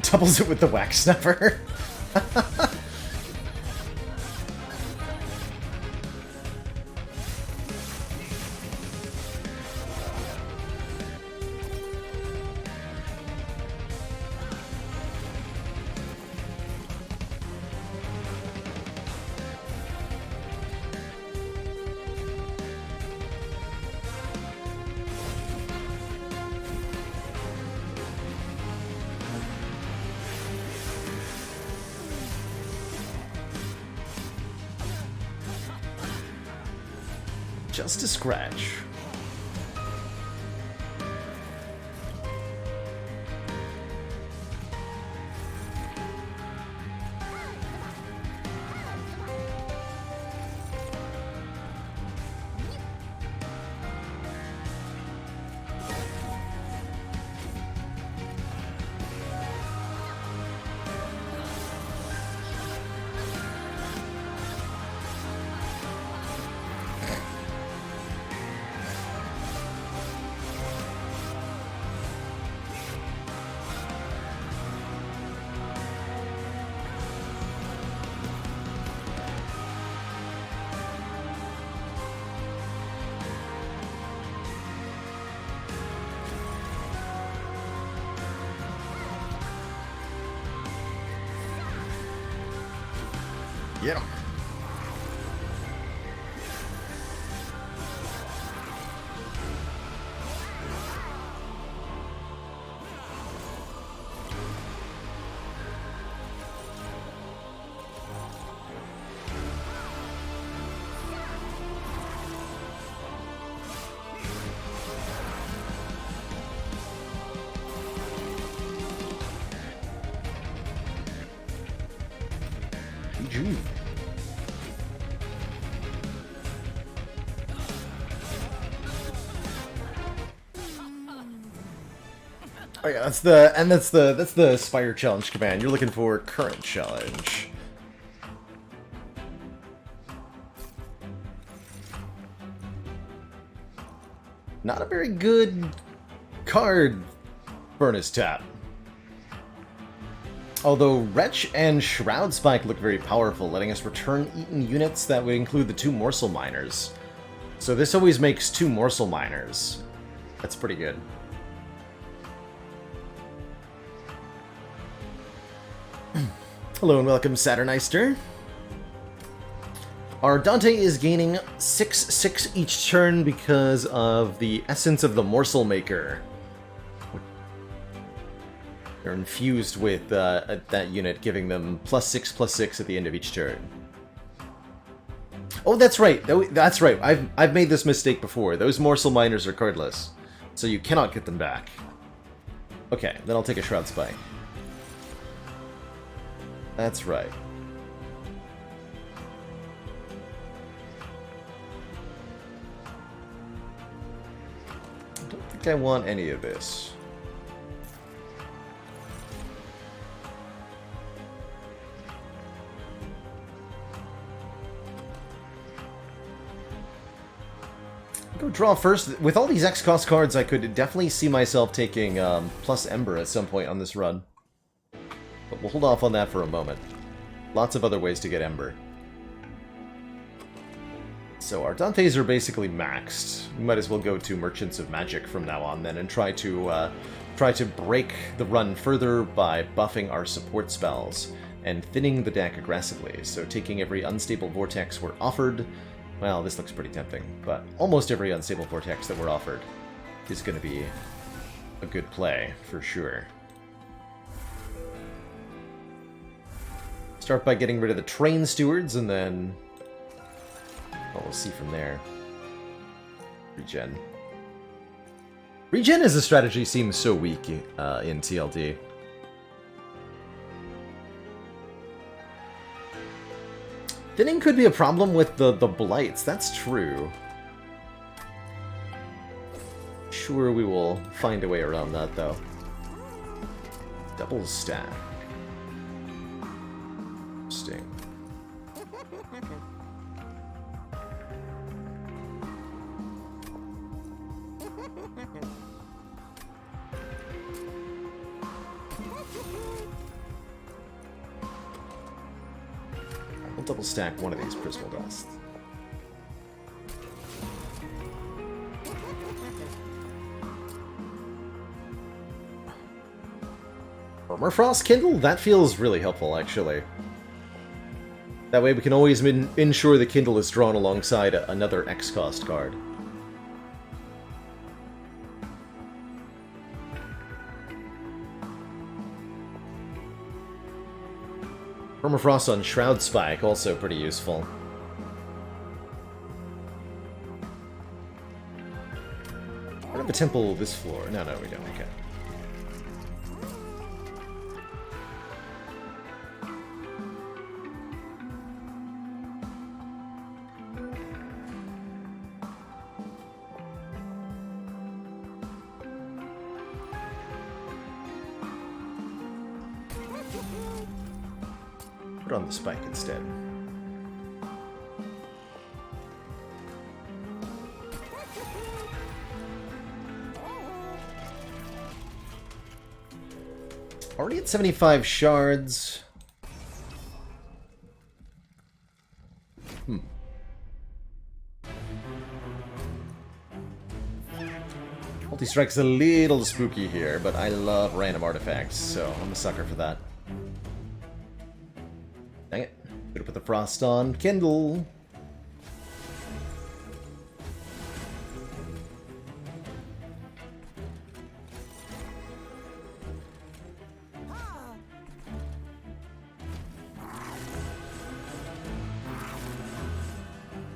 Doubles it with the wax snapper. Just a scratch. Get him. GG. Oh yeah, that's the Spire challenge command. You're looking for current challenge. Not a very good card, Furnace Tap. Although Wretch and Shroud Spike look very powerful, letting us return eaten units that would include the 2 Morsel Miners. So this always makes 2 Morsel Miners. That's pretty good. Hello and welcome, Saturneister. Our Dante is gaining 6/6 each turn because of the essence of the Morsel Maker. They're infused with that unit, giving them +6/+6 at the end of each turn. Oh, that's right. That's right. I've made this mistake before. Those Morsel Miners are cardless, so you cannot get them back. Okay, then I'll take a Shroud Spike. That's right. I don't think I want any of this. Go draw first. With all these X-Cost cards, I could definitely see myself taking plus Ember at some point on this run. But we'll hold off on that for a moment. Lots of other ways to get Ember. So our Dantes are basically maxed. We might as well go to Merchants of Magic from now on then and try to break the run further by buffing our support spells and thinning the deck aggressively. So taking every unstable vortex we're offered. Well, this looks pretty tempting, but almost every unstable vortex that we're offered is going to be a good play for sure. Start by getting rid of the train stewards, and then... well, we'll see from there. Regen. Regen as a strategy seems so weak in TLD. Thinning could be a problem with the blights, that's true. Sure, we will find a way around that, though. Double stack. Sting. We'll double stack one of these prismal dusts. Permafrost Kindle? That feels really helpful, actually. That way we can always ensure the Kindle is drawn alongside another X-Cost card. Permafrost on Shroud Spike, also pretty useful. We don't have a temple this floor. No, we don't. Okay. Put on the spike instead. Already at 75 shards. Multi-strike's a little spooky here, but I love random artifacts, so I'm a sucker for that. Dang it. Could've put the frost on Kindle.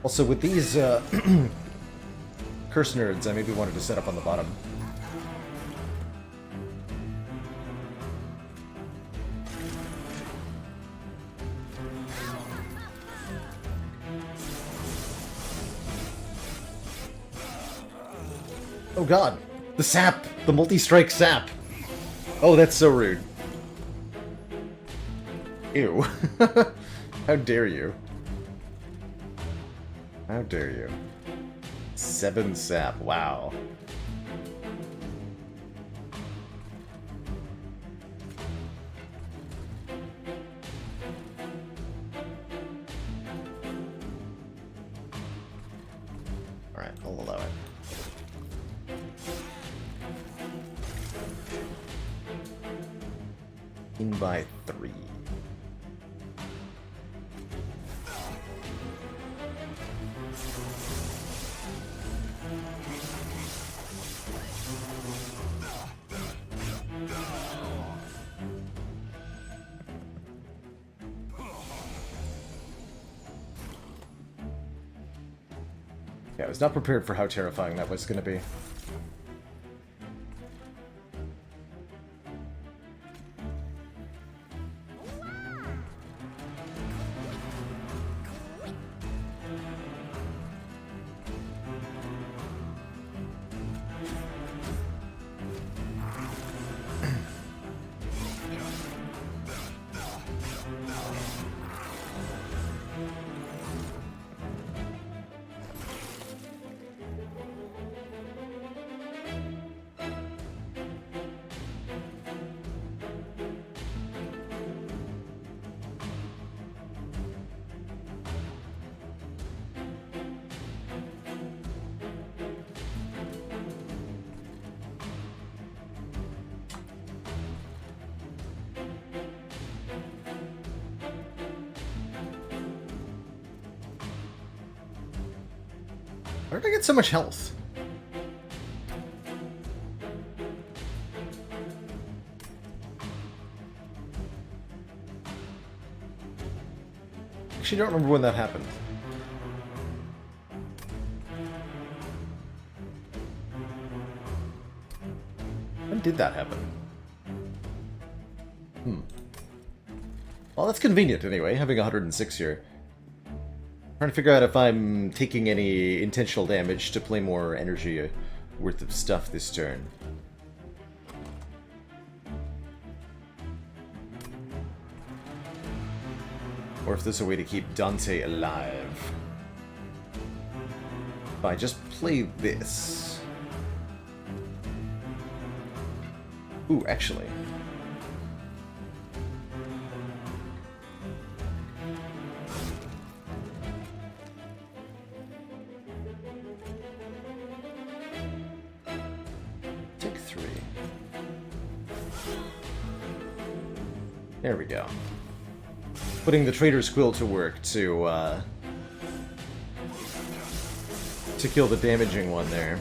Also, with these curse nerds, I maybe wanted to set up on the bottom. Oh god! The sap! The multi-strike sap! Oh, that's so rude. Ew. How dare you? How dare you? 7 sap, wow. Alright, I'll allow it. In by 3. Yeah, I was not prepared for how terrifying that was going to be. Where did I get so much health? actually don't remember when that happened. When did that happen? Well, that's convenient anyway, having 106 here. Trying to figure out if I'm taking any intentional damage to play more energy worth of stuff this turn. Or if there's a way to keep Dante alive. If I just play this. Ooh, actually. Take 3. There we go. Putting the Trader's Quill to work to kill the damaging one there.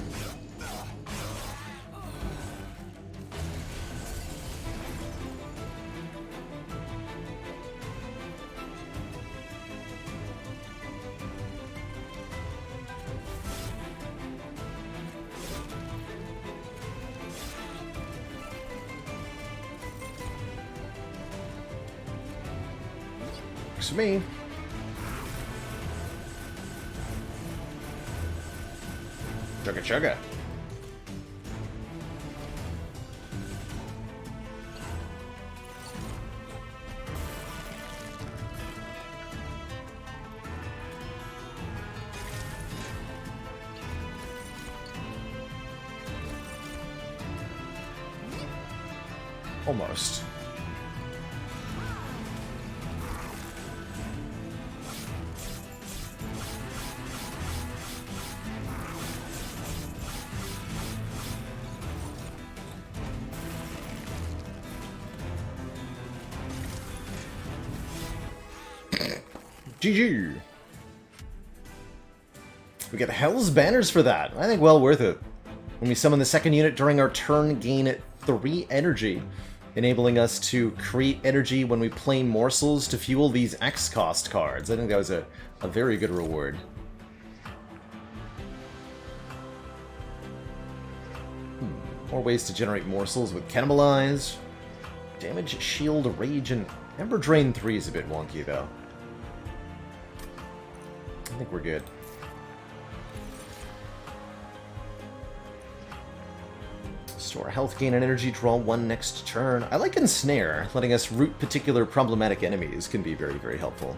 Works for me. Chugga chugga. Almost. GG! We get Hell's Banners for that. I think well worth it. When we summon the second unit during our turn, gain 3 energy, enabling us to create energy when we play morsels to fuel these X-cost cards. I think that was a very good reward. More ways to generate morsels with Cannibalize. Damage, Shield, Rage, and Ember Drain 3 is a bit wonky, though. I think we're good. Store health, gain an energy, draw 1 next turn. I like Ensnare. Letting us root particular problematic enemies can be very, very helpful.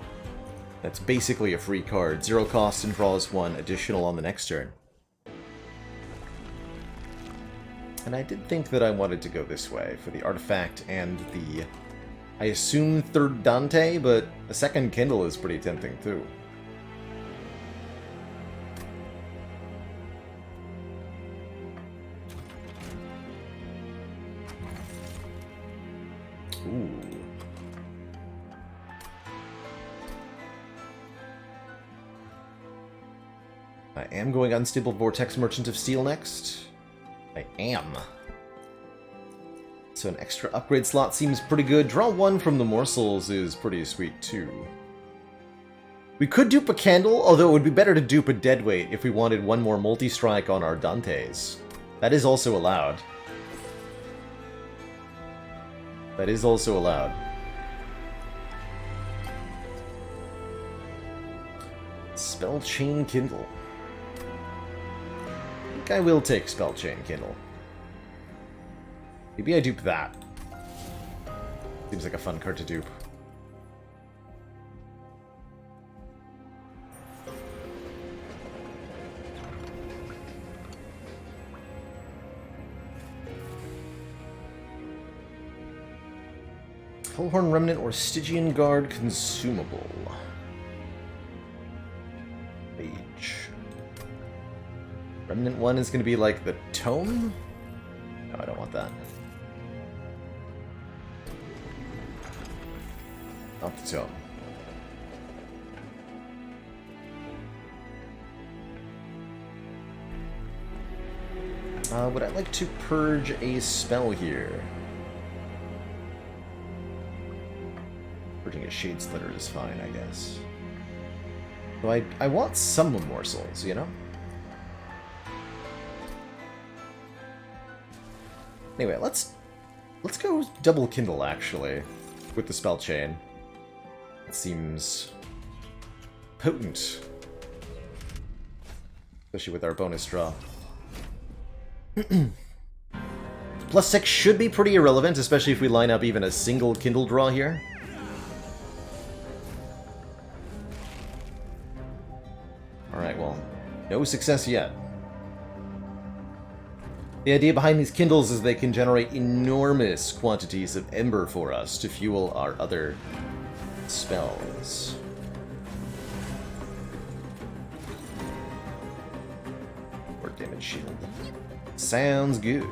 That's basically a free card. 0 cost and draws 1 additional on the next turn. And I did think that I wanted to go this way for the artifact and the, I assume, third Dante, but a second Kindle is pretty tempting too. Ooh. I am going Unstable Vortex Merchant of Steel next. I am. So an extra upgrade slot seems pretty good. Draw 1 from the morsels is pretty sweet too. We could dupe a Candle, although it would be better to dupe a Deadweight if we wanted 1 more multi-strike on our Dantes. That is also allowed. That is also allowed. Spell Chain Kindle. I think I will take Spell Chain Kindle. Maybe I dupe that. Seems like a fun card to dupe. Hellhorn Remnant or Stygian Guard consumable. Mage. Remnant 1 is going to be like the Tome? No, I don't want that. Not the Tome. Would I like to purge a spell here? Purging a Shade Splitter is fine, I guess. So I want some morsels, you know? Anyway, let's go double kindle, actually, with the spell chain. It seems potent. Especially with our bonus draw. Plus 6 should be pretty irrelevant, especially if we line up even a single kindle draw here. Alright, well, no success yet. The idea behind these kindles is they can generate enormous quantities of ember for us to fuel our other spells. Or damage shield. Sounds good.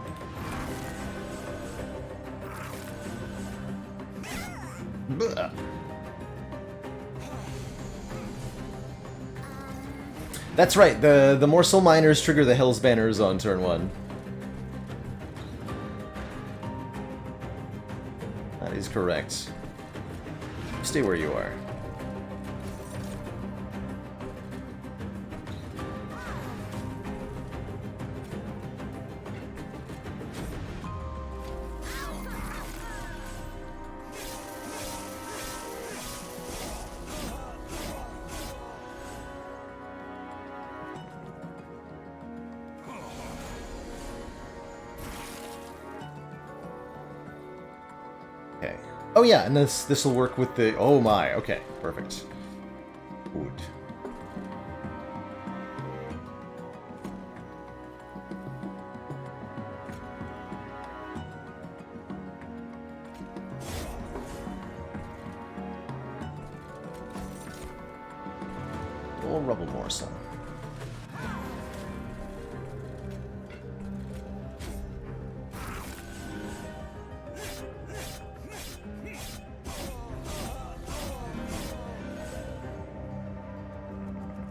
Blah. That's right, the Morsel Miners trigger the Hell's Banners on turn 1. That is correct. Stay where you are. Okay. Oh yeah, and this will work with the... Oh my, okay, perfect. Good. Little rubble morsel.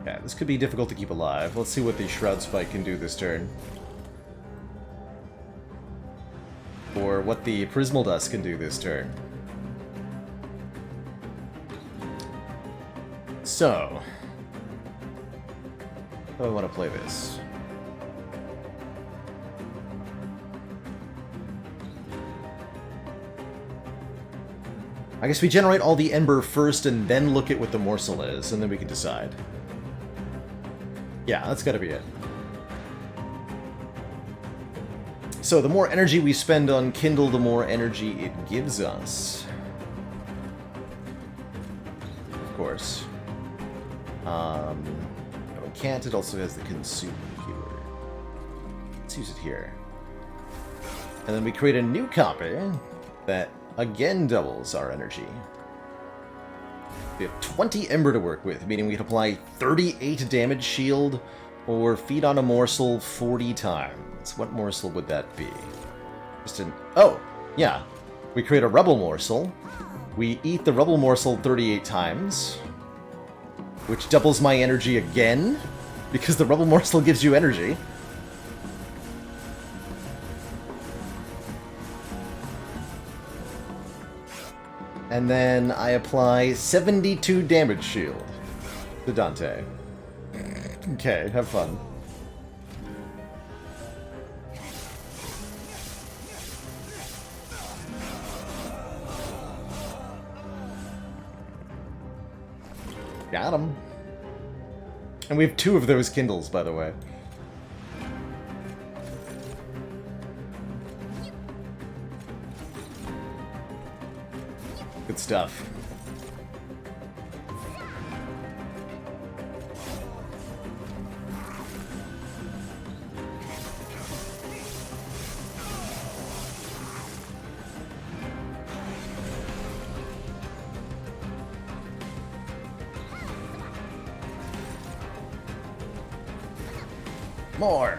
Yeah, this could be difficult to keep alive. Let's see what the Shroud Spike can do this turn. Or what the Prismal Dust can do this turn. So... how do I want to play this? I guess we generate all the Ember first and then look at what the morsel is, and then we can decide. Yeah, that's gotta be it. So the more energy we spend on Kindle, the more energy it gives us. Of course. No, it can't. It also has the Consume keyword. Let's use it here. And then we create a new copy that again doubles our energy. We have 20 Ember to work with, meaning we can apply 38 damage shield or feed on a morsel 40 times. What morsel would that be? Just an... oh, yeah. We create a Rebel morsel. We eat the Rebel morsel 38 times, which doubles my energy again, because the Rebel morsel gives you energy. And then I apply 72 damage shield to Dante. Okay, have fun. Got him. And we have 2 of those Kindles, by the way. Good stuff. More.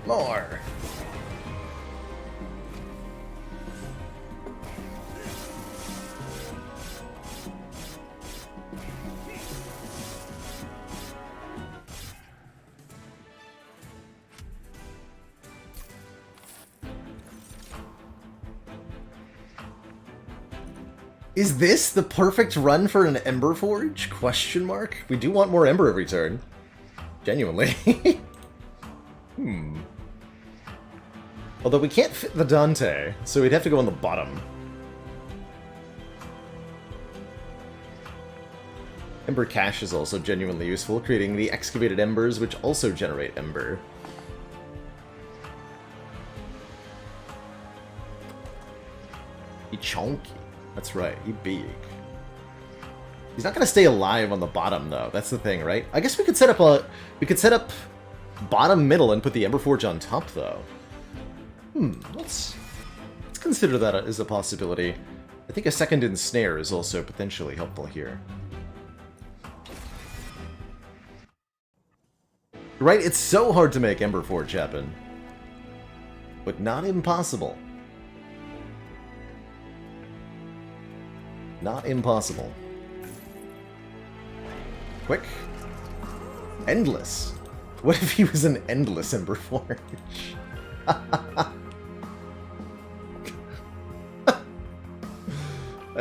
More. Is this the perfect run for an Ember Forge? Question mark. We do want more Ember every turn. Genuinely. Although we can't fit the Dante, so we'd have to go on the bottom. Ember Cache is also genuinely useful, creating the excavated embers, which also generate Ember. He chonky. That's right, he big. He's not gonna stay alive on the bottom though. That's the thing, right? I guess we could set up bottom middle and put the Ember Forge on top though. Let's consider that as a possibility. I think a second ensnare is also potentially helpful here. Right, it's so hard to make Ember Forge happen. But not impossible. Not impossible. Quick. Endless. What if he was an endless Ember Forge? I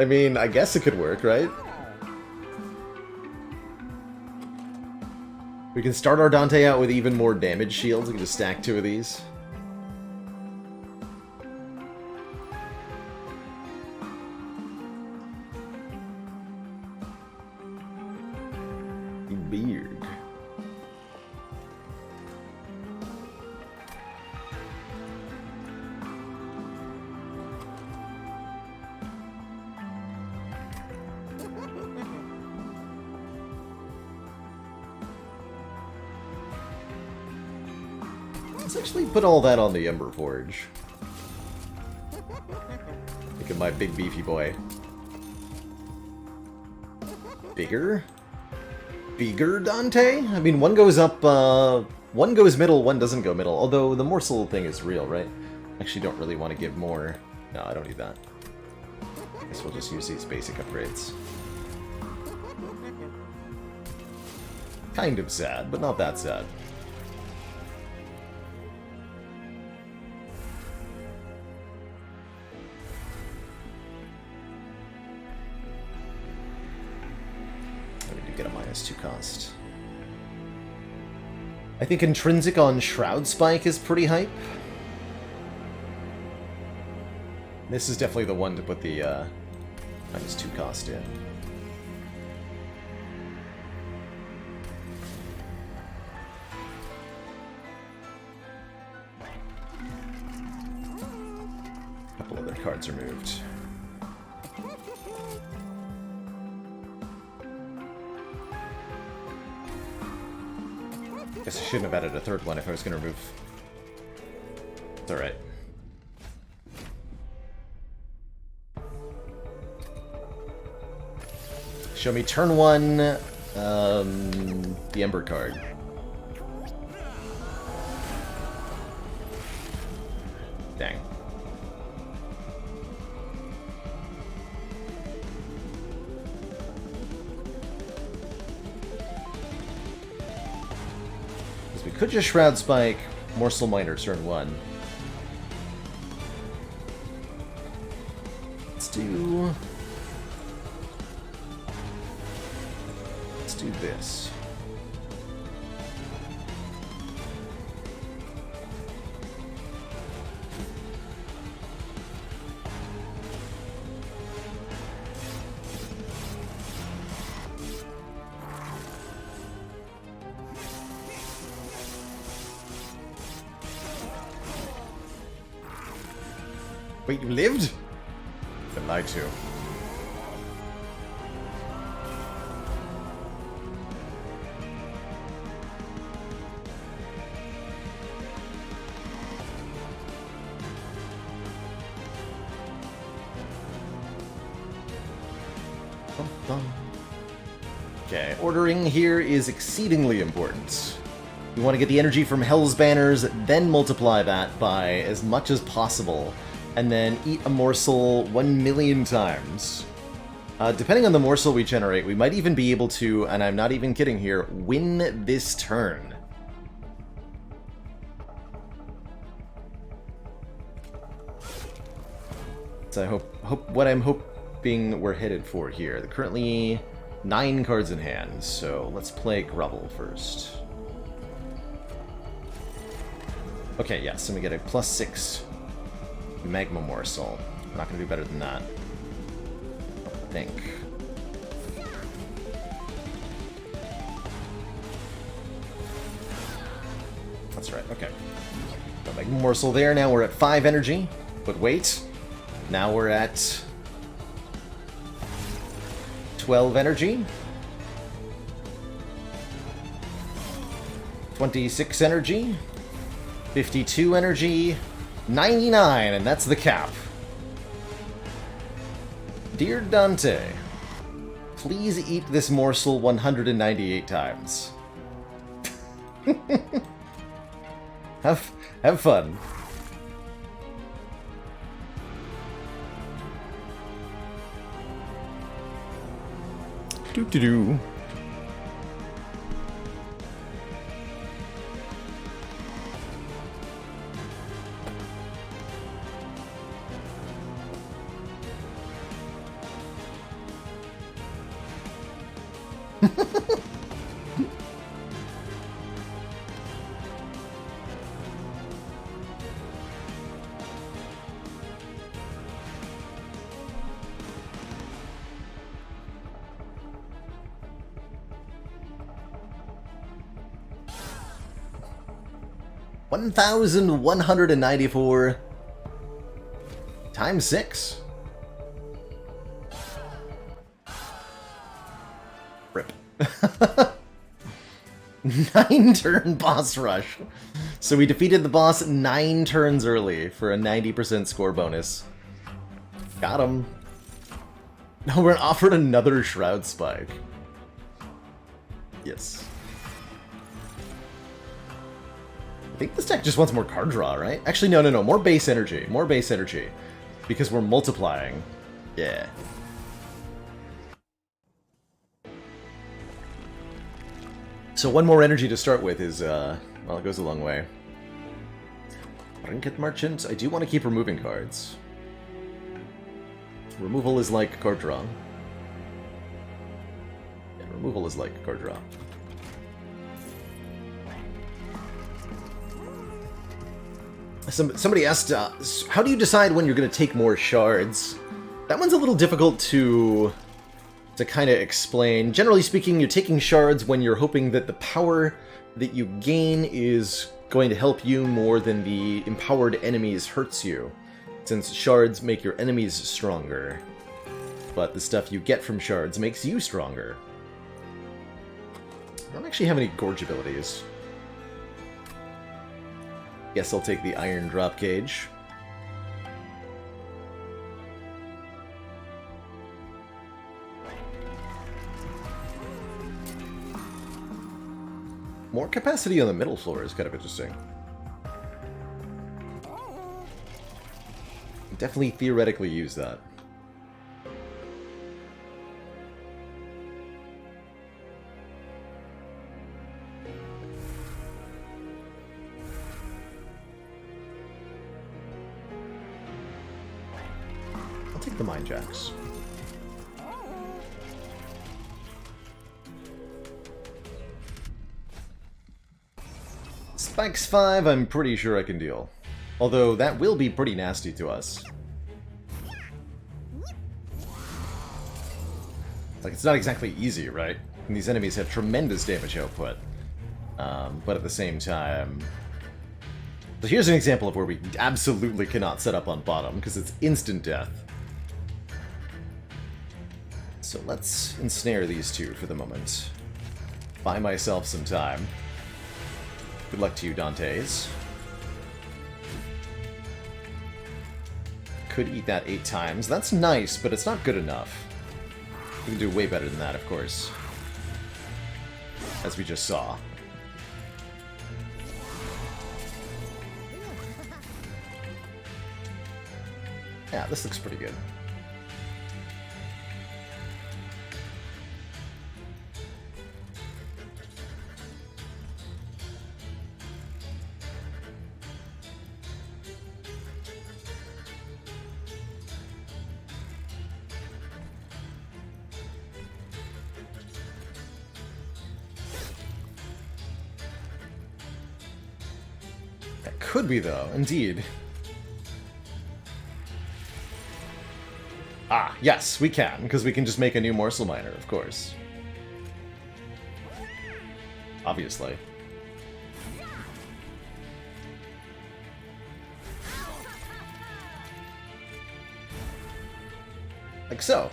mean, I guess it could work, right? We can start our Dante out with even more damage shields. We can just stack 2 of these. Beard. Let's actually put all that on the Ember Forge. Look at my big beefy boy. Bigger? Bigger Dante? I mean, one goes up, one goes middle, one doesn't go middle. Although the morsel thing is real, right? Actually don't really want to give more. No, I don't need that. I guess we'll just use these basic upgrades. Kind of sad, but not that sad. Get a -2 cost. I think intrinsic on Shroud Spike is pretty hype. This is definitely the one to put the -2 cost in. A couple other cards removed. Guess I shouldn't have added a third one if I was going to remove. It's alright. Show me turn 1, the Ember card. Dang. We could just Shroud Spike, Morsel Miner turn 1. Let's do this. Wait, you lived? Been lied to. Okay, ordering here is exceedingly important. We want to get the energy from Hell's Banners, then multiply that by as much as possible, and then eat a morsel 1,000,000 times. Depending on the morsel we generate, we might even be able to, and I'm not even kidding here, win this turn. So I hope what I'm hoping we're headed for here? Currently 9 cards in hand, so let's play Grovel first. Okay, yes, and we get a +6 Magma Morsel. I'm not going to do better than that. I think. That's right, okay. Got Magma Morsel there, now we're at 5 energy. But wait, now we're at 12 energy. 26 energy. 52 energy. 99, and that's the cap. Dear Dante, please eat this morsel 198 times. Have fun. Do. 1,194 times 6. Rip. 9-turn boss rush. So we defeated the boss 9 turns early for a 90% score bonus. Got him. Now we're offered another Shroud Spike. Yes. I think this deck just wants more card draw, right? Actually, no. More base energy. More base energy. Because we're multiplying. Yeah. So 1 more energy to start with is, well, it goes a long way. Trinket Merchant. I do want to keep removing cards. Removal is like card draw. Yeah, removal is like card draw. Somebody asked, how do you decide when you're going to take more shards? That one's a little difficult to kind of explain. Generally speaking, you're taking shards when you're hoping that the power that you gain is going to help you more than the empowered enemies hurts you, since shards make your enemies stronger, but the stuff you get from shards makes you stronger. I don't actually have any Gorge abilities. Guess I'll take the Iron Drop Cage. More capacity on the middle floor is kind of interesting. Definitely theoretically use that. I'll take the Mind Jacks. Spikes 5, I'm pretty sure I can deal. Although, that will be pretty nasty to us. Like, it's not exactly easy, right? And these enemies have tremendous damage output. But at the same time... So here's an example of where we absolutely cannot set up on bottom, because it's instant death. So let's ensnare these two for the moment. Buy myself some time. Good luck to you, Dantes. Could eat that 8 times. That's nice, but it's not good enough. We can do way better than that, of course. As we just saw. Yeah, this looks pretty good. Could be, though, indeed. Ah, yes, we can, because we can just make a new morsel miner, of course. Obviously. Like so.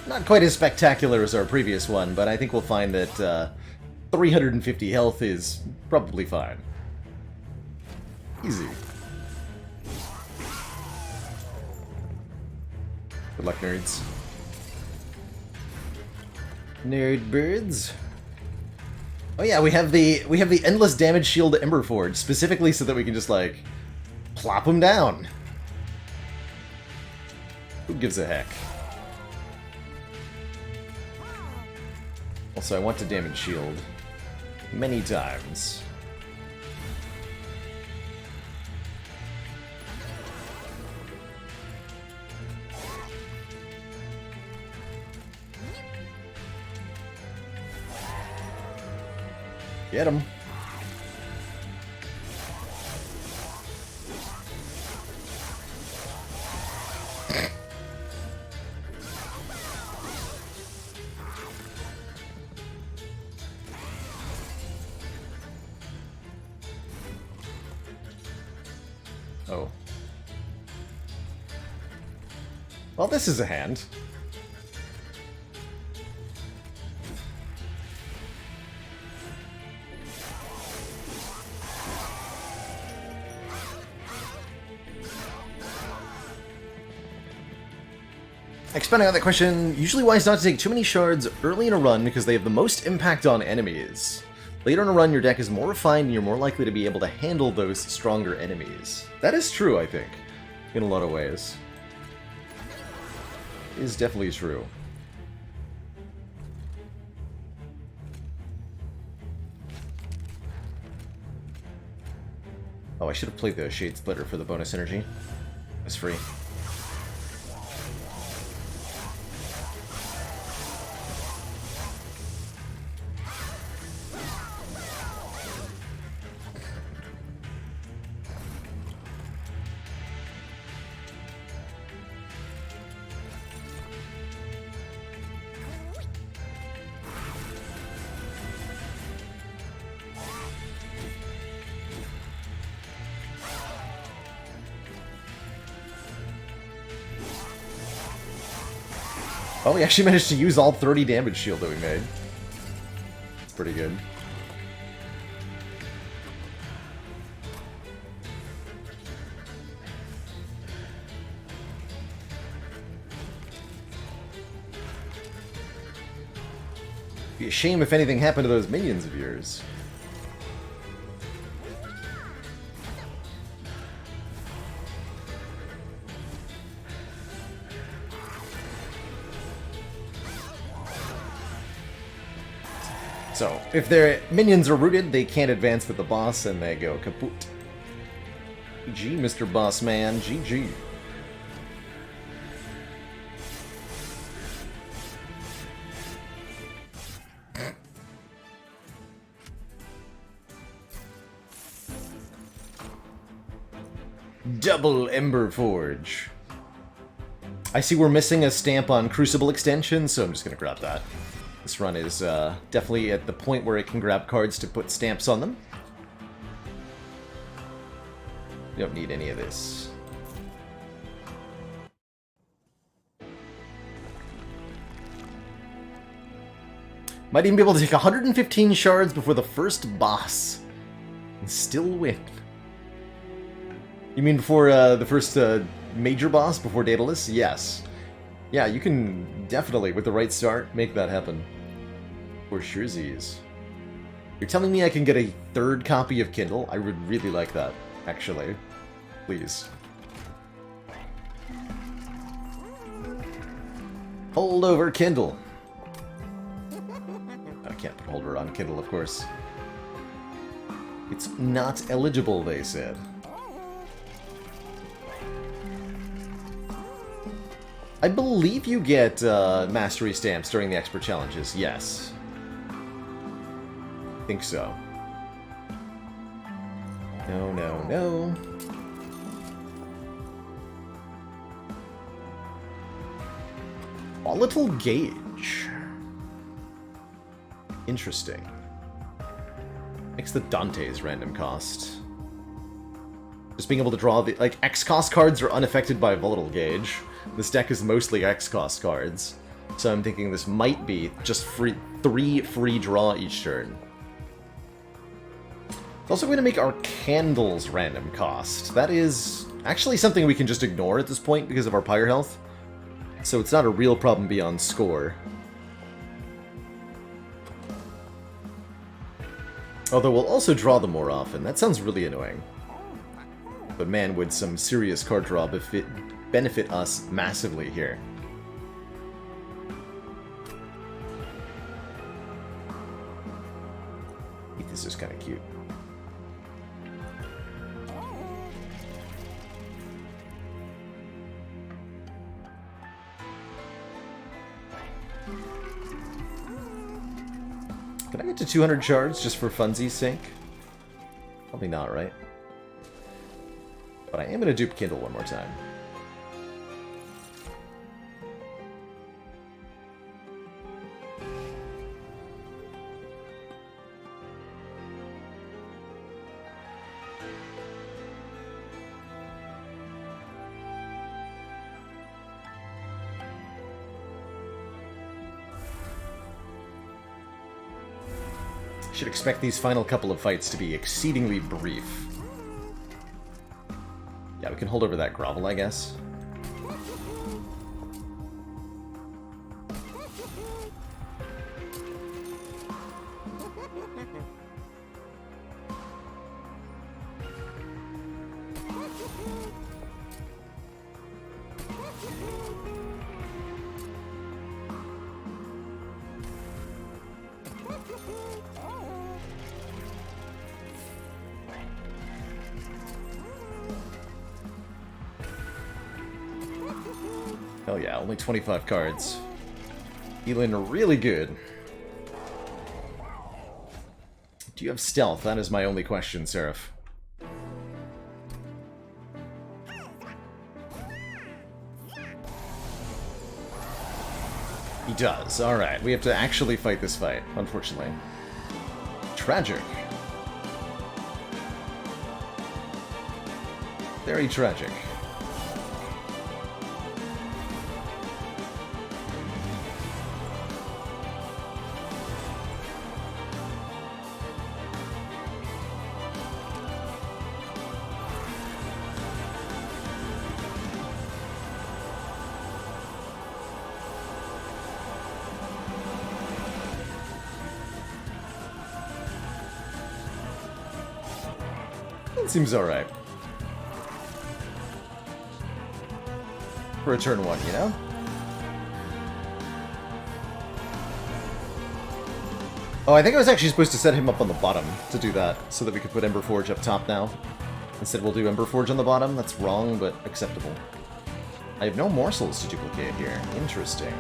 Not quite as spectacular as our previous one, but I think we'll find that 350 health is probably fine. Easy. Good luck, nerds. Nerd birds. Oh yeah, we have the endless damage shield Emberforge specifically so that we can just like plop them down. Who gives a heck? Also, I want to damage shield many times. Get him. Oh. Well, this is a hand. Expanding on that question, usually wise not to take too many shards early in a run because they have the most impact on enemies. Later in a run, your deck is more refined and you're more likely to be able to handle those stronger enemies. That is true, I think, in a lot of ways. It is definitely true. Oh, I should have played the Shade Splitter for the bonus energy. It's free. Oh, we actually managed to use all 30 damage shield that we made. It's pretty good. Be a shame if anything happened to those minions of yours. So, if their minions are rooted, they can't advance with the boss, and they go kaput. GG, Mr. Boss Man, GG. Double Emberforge. I see we're missing a stamp on Crucible Extension, so I'm just gonna grab that. This run is definitely at the point where it can grab cards to put stamps on them. You don't need any of this. Might even be able to take 115 shards before the first boss and still win. You mean before the first major boss, before Daedalus? Yes. Yeah, you can definitely, with the right start, make that happen. For surezies. You're telling me I can get a third copy of Kindle? I would really like that, actually. Please. Hold over Kindle. I can't put holder on Kindle, of course. It's not eligible, they said. I believe you get mastery stamps during the expert challenges, yes. I think so. No, no, no. Volatile gauge. Interesting. Makes the Dante's random cost. Just being able to draw the... Like, X-cost cards are unaffected by volatile gauge. This deck is mostly X-cost cards. So I'm thinking this might be just 3 free draw each turn. It's also going to make our candles random cost. That is actually something we can just ignore at this point because of our Pyre health. So it's not a real problem beyond score. Although we'll also draw them more often. That sounds really annoying. But man, would some serious card draw benefit us massively here. I think this is kind of cute. Can I get to 200 shards just for funsies' sake? Probably not, right? But I am going to dupe Kindle one more time. Should expect these final couple of fights to be exceedingly brief. Yeah, we can hold over that grovel, I guess. Oh yeah, only 25 cards. Feeling really good. Do you have stealth? That is my only question, Seraph. He does. Alright, we have to actually fight this fight, unfortunately. Tragic. Very tragic. Seems alright. For a turn 1, you know? Oh, I think I was actually supposed to set him up on the bottom to do that, so that we could put Emberforge up top now. Instead we'll do Emberforge on the bottom. That's wrong, but acceptable. I have no morsels to duplicate here. Interesting.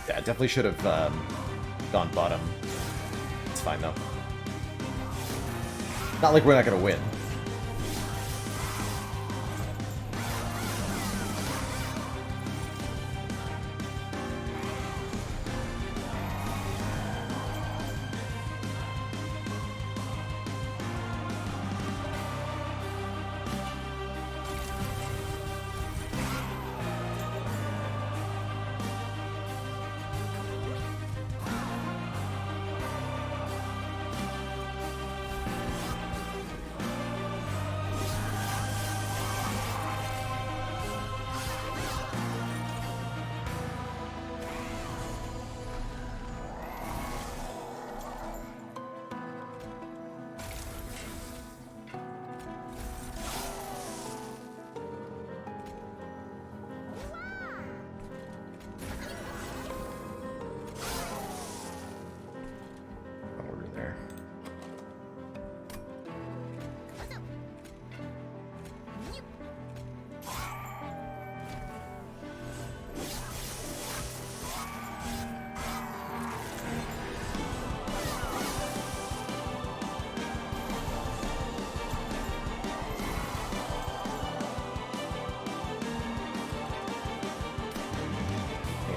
Yeah, definitely should have gone bottom. It's fine, though. Not like we're not going to win.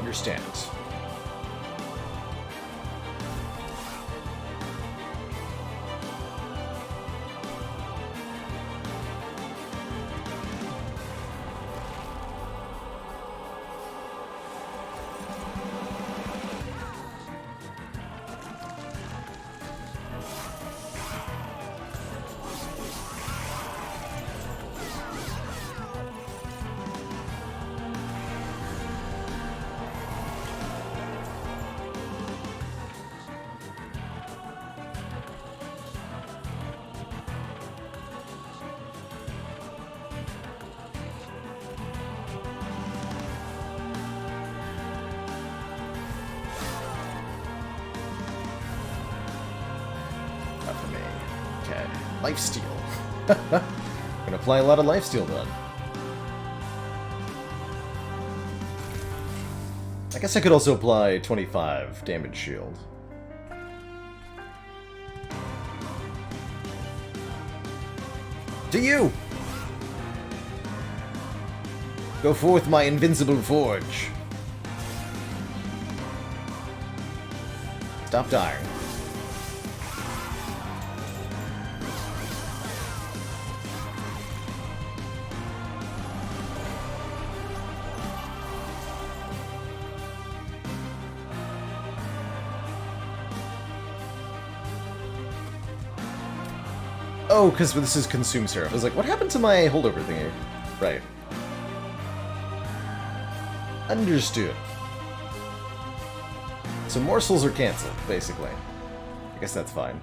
understand. Lifesteal. Gonna apply a lot of lifesteal then. I guess I could also apply 25 damage shield. To you! Go forth, my invincible forge. Stop dying. Oh, because this is Consume Seraph. I was like, what happened to my holdover thingy? Right. Understood. So morsels are cancelled, basically. I guess that's fine.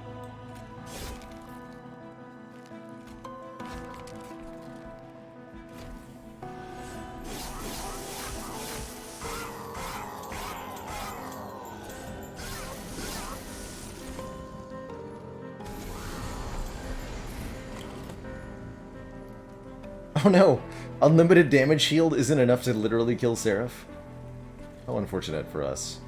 Oh no! Unlimited damage shield isn't enough to literally kill Seraph? How unfortunate for us.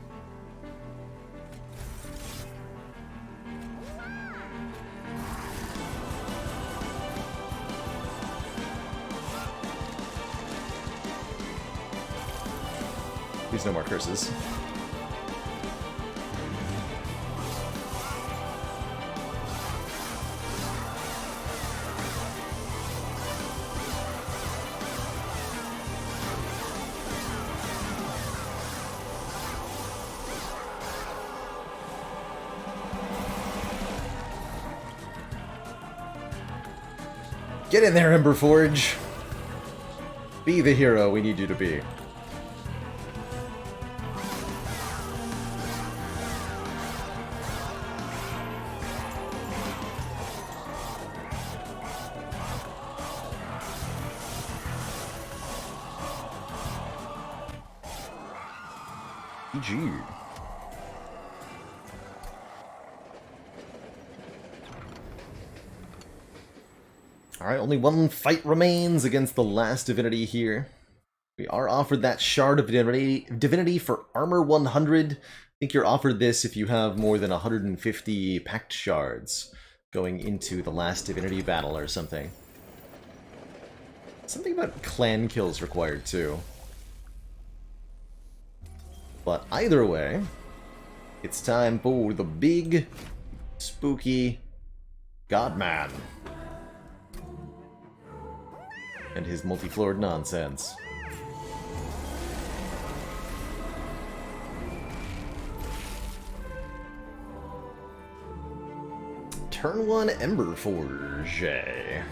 Please no more curses. Get in there, Emberforge! Be the hero we need you to be. GG. Alright, only one fight remains against the last divinity here. We are offered that Shard of Divinity for Armor 100. I think you're offered this if you have more than 150 Pact Shards going into the last divinity battle or something. Something about clan kills required too. But either way, it's time for the big, spooky Godman. And his multi-floored nonsense. Turn 1 Emberforge.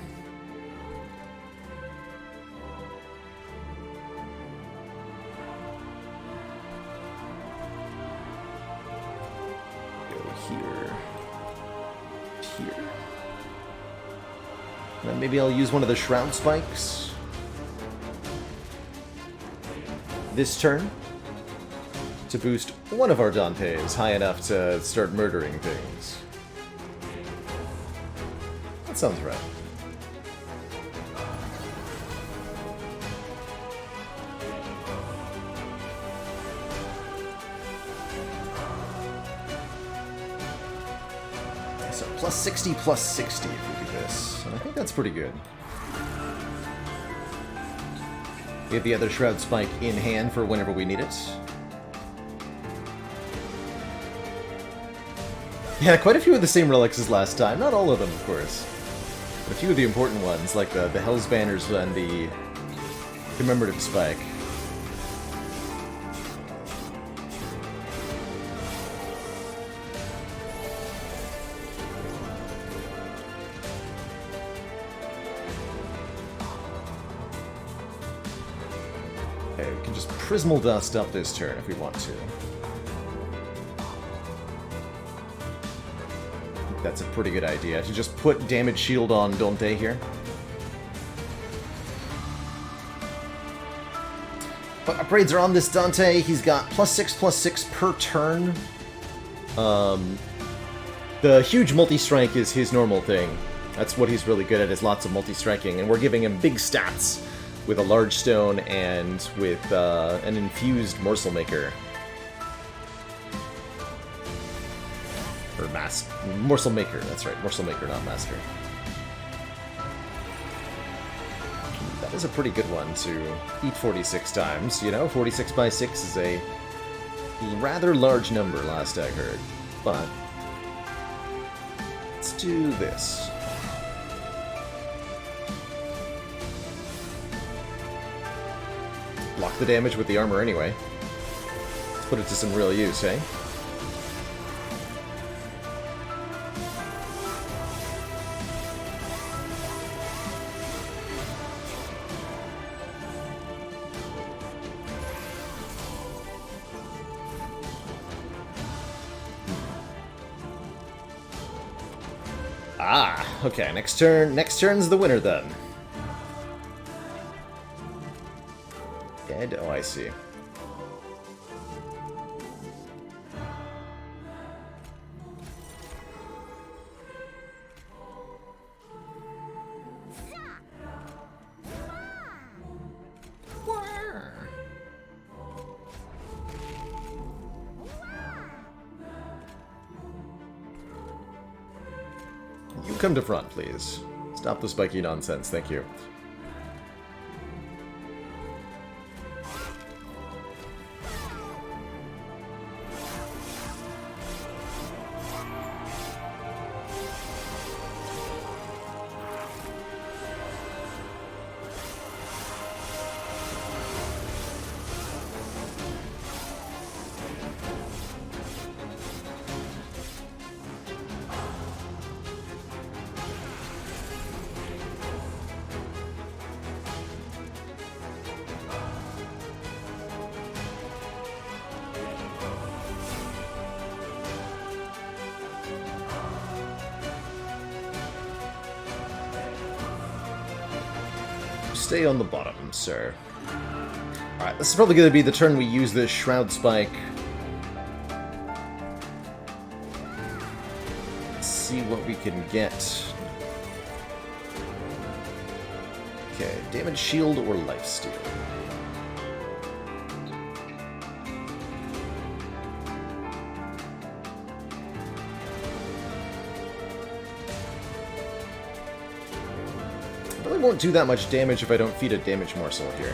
Go here. Here. Then maybe I'll use one of the Shroud Spikes this turn to boost one of our Dantes high enough to start murdering things. That sounds right. So plus 60, plus 60 if we do this. And I think that's pretty good. We have the other Shroud Spike in hand for whenever we need it. Yeah, quite a few of the same relics as last time. Not all of them, of course. But a few of the important ones, like the Hell's Banners and the Commemorative Spike. Okay, we can just Prismal Dust up this turn if we want to. That's a pretty good idea, to just put Damage Shield on Dante here. But upgrades are on this Dante. He's got +6/+6 per turn. The huge multi-strike is his normal thing. That's what he's really good at, is lots of multi-striking. And we're giving him big stats with a large stone and with an infused Morsel Maker. Or Morsel Maker, that's right. Morsel Maker, not Master. That is a pretty good one to eat 46 times, you know? 46 by 6 is a rather large number, last I heard. But let's do this. Block the damage with the armor anyway. Let's put it to some real use, eh? Ah, okay, next turn's the winner then. Dead? Oh, I see. You come to front, please. Stop the spiky nonsense, thank you. Stay on the bottom, sir. Alright, this is probably going to be the turn we use this Shroud Spike. Let's see what we can get. Okay, Damage Shield or Lifesteal. Really won't do that much damage if I don't feed a damage morsel here.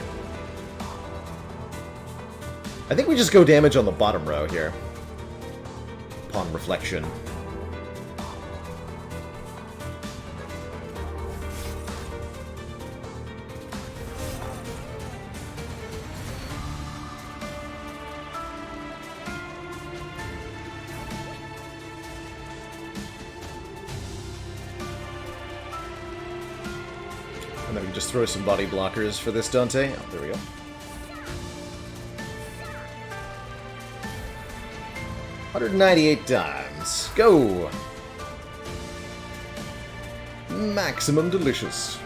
I think we just go damage on the bottom row here. Upon reflection. And then we just throw some body blockers for this Dante. Oh, there we go. $198 times. Go! Maximum delicious.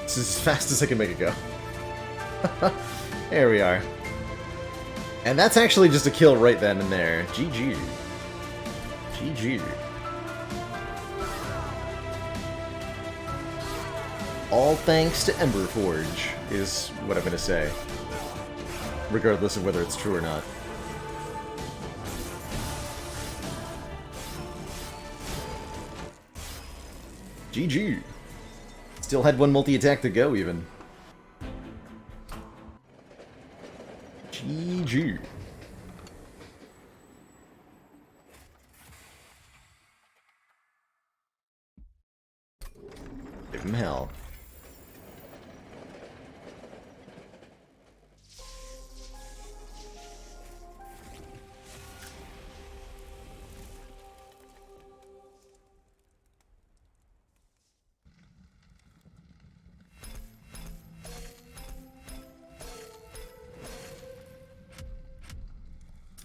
This is as fast as I can make it go. There we are. And that's actually just a kill right then and there. GG. GG. All thanks to Emberforge, is what I'm going to say. Regardless of whether it's true or not. GG. Still had one multi-attack to go, even. GG. Give him hell.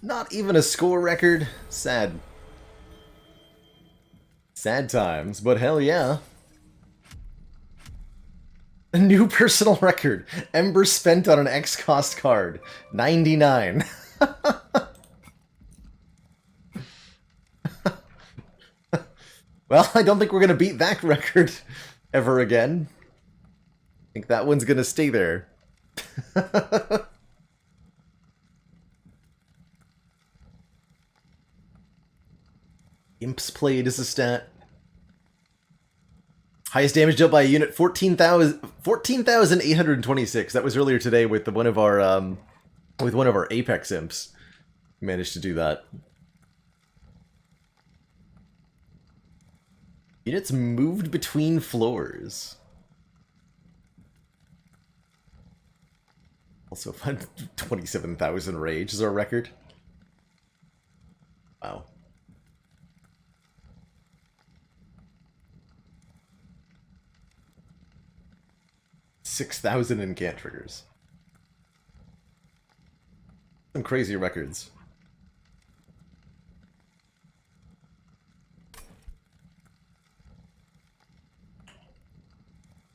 Not even a score record? Sad. Sad times, but hell yeah. A new personal record. Ember spent on an X-cost card. 99. Well, I don't think we're going to beat that record ever again. I think that one's going to stay there. Imps played as a stat. Highest damage dealt by a unit, 14,826. That was earlier today with one of our Apex imps. Managed to do that. Units moved between floors. Also, 27,000 rage is our record. Wow. 6,000 incant triggers. Some crazy records.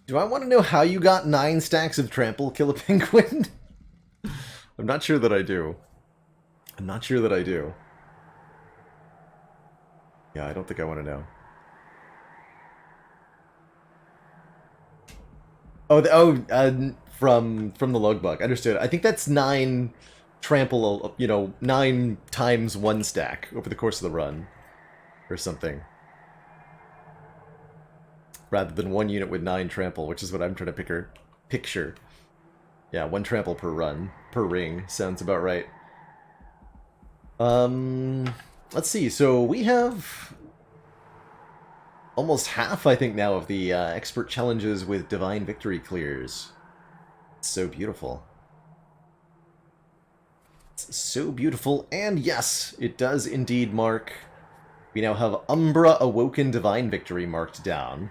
Do I want to know how you got 9 stacks of trample, kill a penguin? I'm not sure that I do. I'm not sure that I do. Yeah, I don't think I want to know. From the logbook. Understood. I think that's 9 trample, 9 times 1 stack over the course of the run. Or something. Rather than 1 unit with 9 trample, which is what I'm trying to picture. Yeah, 1 trample per run. Per ring. Sounds about right. Let's see. So we have almost half, I think, now of the expert challenges with Divine Victory clears. It's so beautiful. It's so beautiful, and yes, it does indeed mark... We now have Umbra Awoken Divine Victory marked down,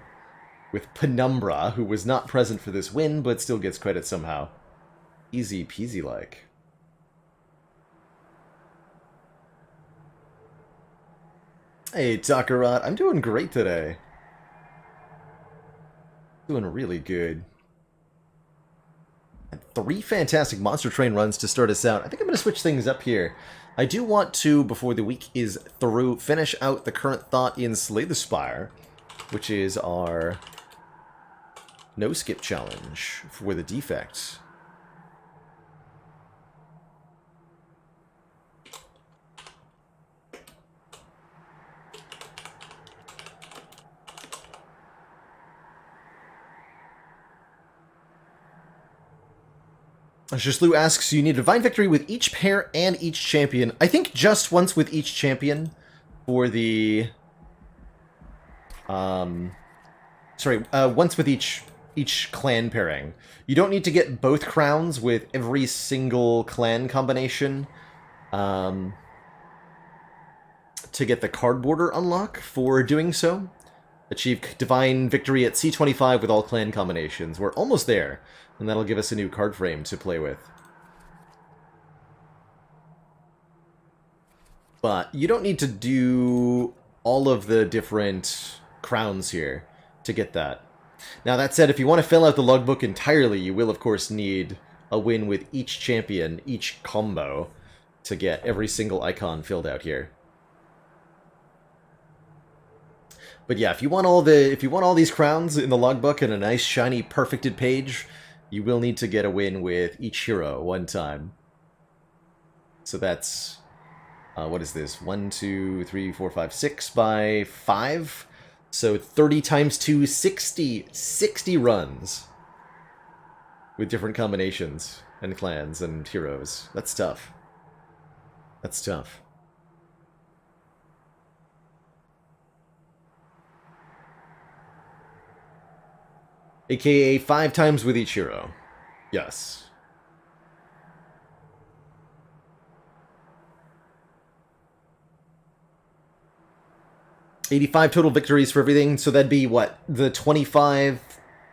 with Penumbra, who was not present for this win, but still gets credit somehow. Easy peasy-like. Hey, Takarat, I'm doing great today. Doing really good. 3 fantastic Monster Train runs to start us out. I think I'm going to switch things up here. I do want to, before the week is through, finish out the current thought in Slay the Spire, which is our no-skip challenge for the defect. Jislu asks, you need Divine Victory with each pair and each champion. I think just once with each champion for the... once with each clan pairing. You don't need to get both crowns with every single clan combination to get the card border unlock for doing so. Achieve Divine Victory at C25 with all clan combinations. We're almost there, and that'll give us a new card frame to play with. But you don't need to do all of the different crowns here to get that. Now that said, if you want to fill out the logbook entirely, you will of course need a win with each champion, each combo, to get every single icon filled out here. But yeah, if you want all these crowns in the logbook and a nice shiny perfected page, you will need to get a win with each hero one time. So that's what is this? 1, 2, 3, 4, 5, 6 by 5. So 30 times 2, 60. 60 runs. With different combinations and clans and heroes. That's tough. That's tough. AKA 5 times with each hero. Yes. $85 total victories for everything, so that'd be, what, the 25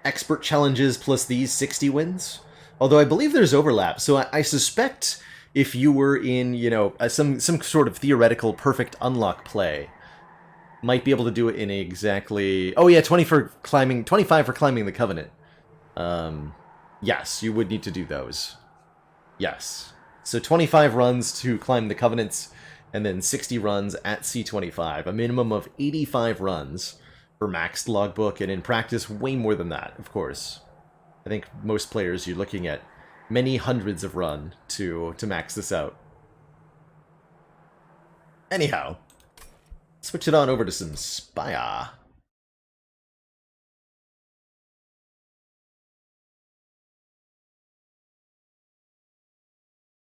expert challenges plus these 60 wins? Although I believe there's overlap, so I suspect if you were in, you know, some sort of theoretical perfect unlock play, might be able to do it in exactly... Oh yeah, 25 for climbing the Covenant. Yes, you would need to do those. Yes. So 25 runs to climb the Covenants, and then 60 runs at C25. A minimum of 85 runs for maxed logbook, and in practice, way more than that, of course. I think most players, you're looking at many hundreds of run to max this out. Anyhow, switch it on over to some Spire.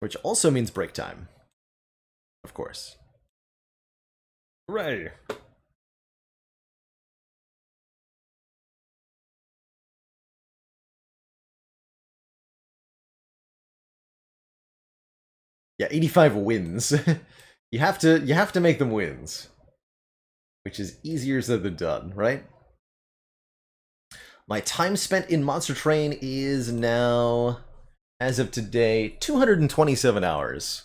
Which also means break time. Of course. Hooray! Yeah, 85 wins. you have to make them wins. Which is easier said than done, right? My time spent in Monster Train is now, as of today, 227 hours.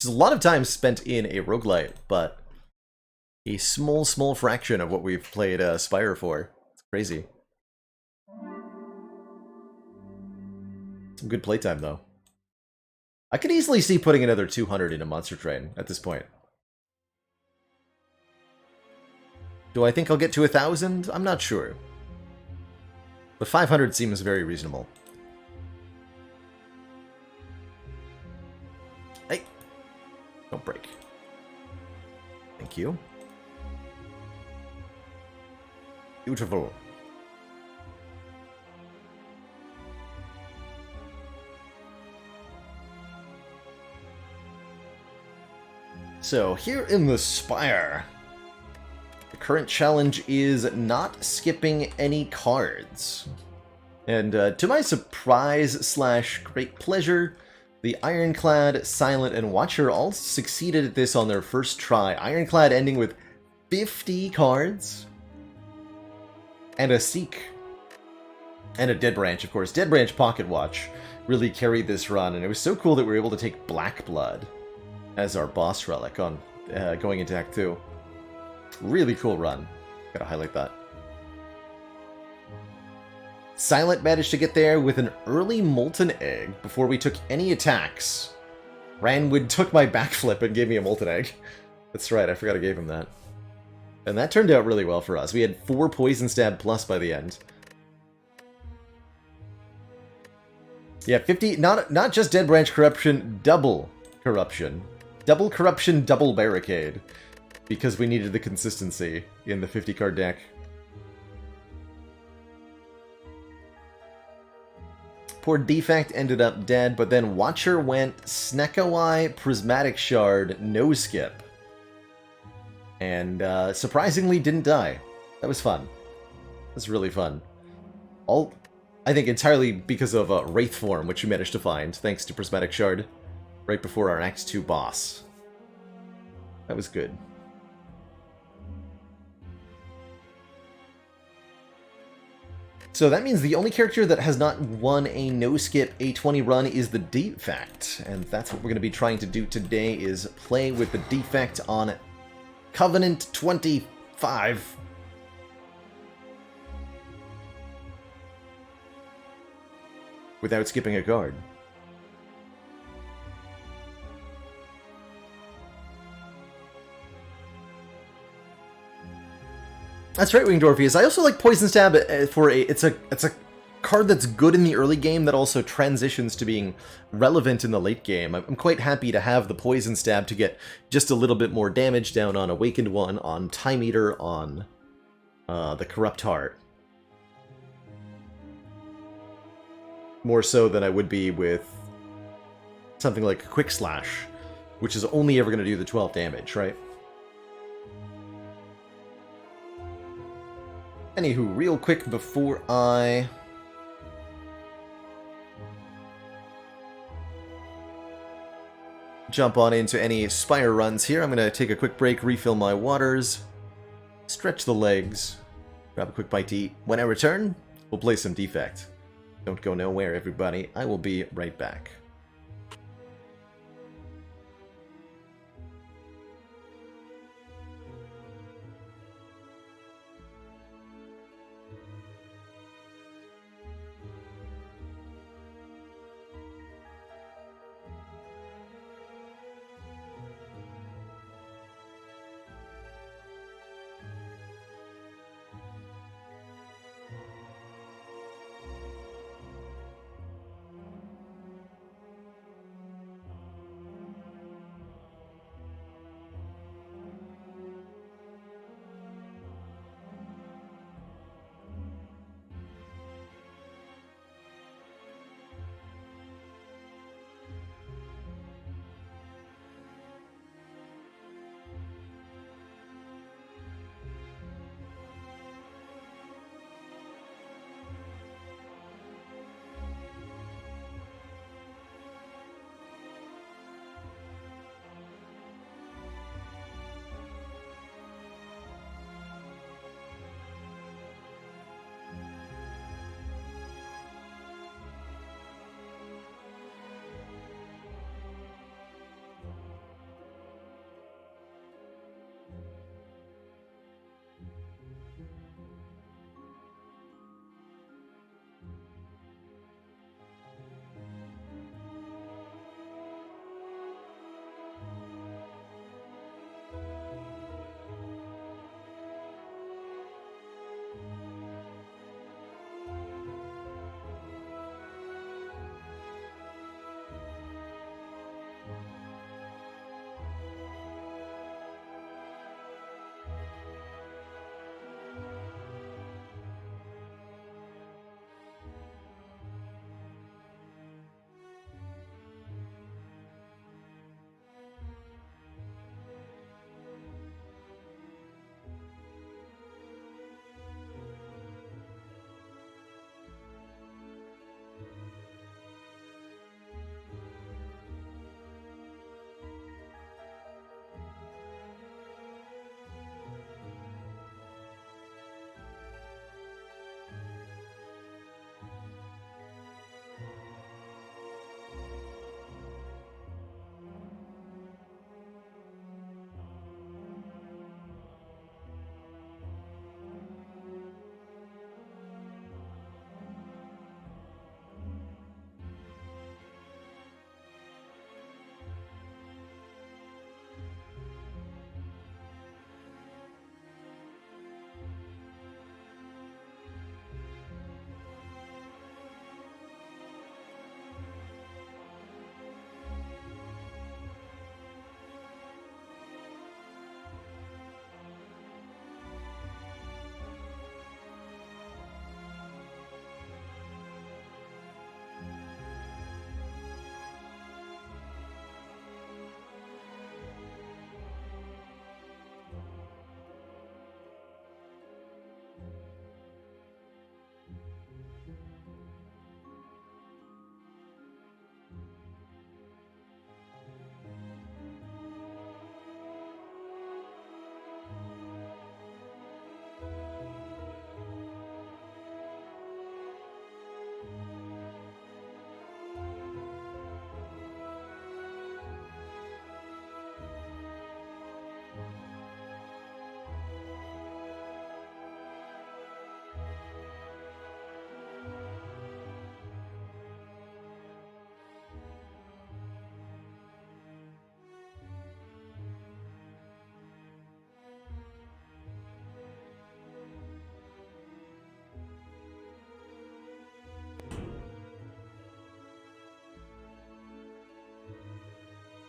It's a lot of time spent in a roguelite, but a small fraction of what we've played Spire for. It's crazy. Some good playtime, though. I could easily see putting another 200 into Monster Train at this point. Do I think I'll get to 1,000? I'm not sure. But 500 seems very reasonable. Hey! Don't break. Thank you. Beautiful. So, here in the Spire, the current challenge is not skipping any cards. And to my surprise / great pleasure, the Ironclad, Silent, and Watcher all succeeded at this on their first try. Ironclad ending with 50 cards, and a Seek, and a Dead Branch, of course. Dead Branch Pocket Watch really carried this run, and it was so cool that we were able to take Black Blood as our boss relic on going into Act 2. Really cool run. Gotta highlight that. Silent managed to get there with an early Molten Egg before we took any attacks. Ranwood took my backflip and gave me a Molten Egg. That's right, I forgot I gave him that. And that turned out really well for us. We had 4 Poison Stab plus by the end. Yeah, 50, not just Dead Branch Corruption, double Corruption. Double Corruption, double Barricade. Because we needed the consistency in the 50-card deck. Poor Defect ended up dead, but then Watcher went Snekawai, Prismatic Shard, No Skip. And surprisingly didn't die. That was fun. That was really fun. I think entirely because of Wraith Form, which we managed to find, thanks to Prismatic Shard, right before our Act 2 boss. That was good. So that means the only character that has not won a no-skip A20 run is the Defect, and that's what we're going to be trying to do today, is play with the Defect on Covenant 25. Without skipping a card. That's right, Winged Orpheus. I also like Poison Stab for it's a card that's good in the early game that also transitions to being relevant in the late game. I'm quite happy to have the Poison Stab to get just a little bit more damage down on Awakened One, on Time Eater, on the Corrupt Heart. More so than I would be with something like Quick Slash, which is only ever going to do the 12 damage, right? Anywho, real quick before I jump on into any Spire runs here, I'm going to take a quick break, refill my waters, stretch the legs, grab a quick bite to eat. When I return, we'll play some Defect. Don't go nowhere, everybody. I will be right back.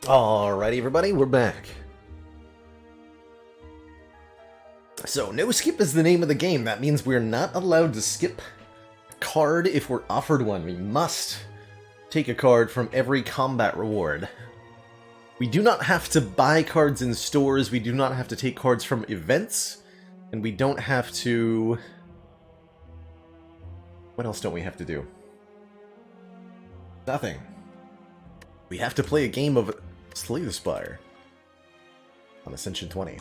Alrighty, everybody, we're back. So, no skip is the name of the game. That means we're not allowed to skip a card if we're offered one. We must take a card from every combat reward. We do not have to buy cards in stores, we do not have to take cards from events, and we don't have to... What else don't we have to do? Nothing. We have to play a game of Slay the Spire on Ascension 20.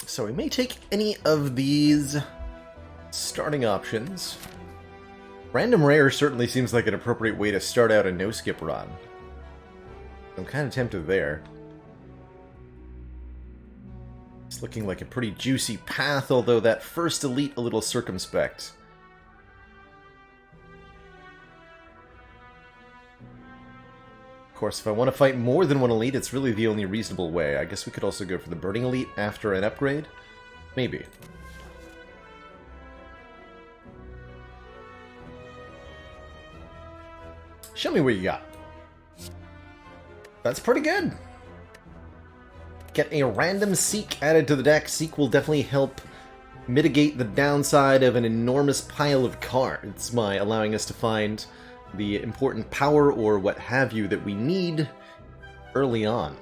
So we may take any of these starting options. Random Rare certainly seems like an appropriate way to start out a no-skip run. I'm kind of tempted there. It's looking like a pretty juicy path, although that first elite a little circumspect. Of course, if I want to fight more than one elite, it's really the only reasonable way. I guess we could also go for the Burning Elite after an upgrade? Maybe. Show me what you got. That's pretty good. Get a random Seek added to the deck. Seek will definitely help mitigate the downside of an enormous pile of cards by allowing us to find the important power or what have you that we need early on.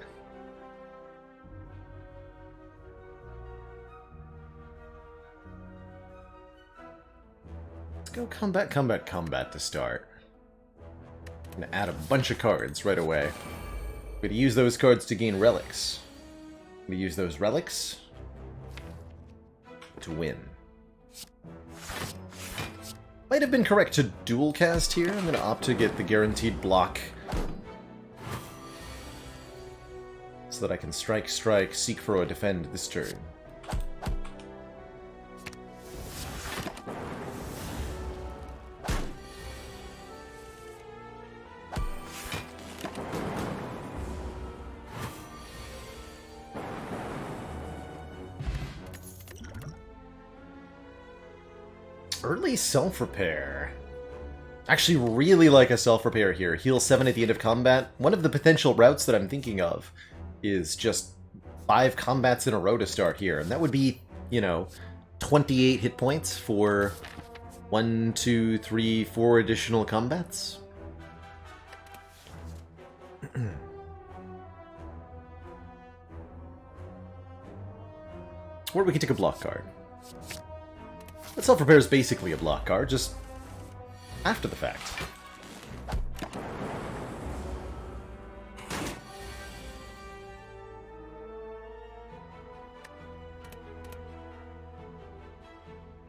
Let's go combat, combat, combat to start. I'm gonna add a bunch of cards right away. I'm gonna use those cards to gain relics. I'm gonna use those relics to win. Might have been correct to dual cast here. I'm going to opt to get the guaranteed block so that I can strike, strike, seek for a defend this turn. Early self-repair. Actually really like a self-repair here. Heal 7 at the end of combat. One of the potential routes that I'm thinking of is just 5 combats in a row to start here. And that would be, you know, 28 hit points for 1, 2, 3, 4 additional combats. Or we could take a block card. But self-repair is basically a block card, just after the fact.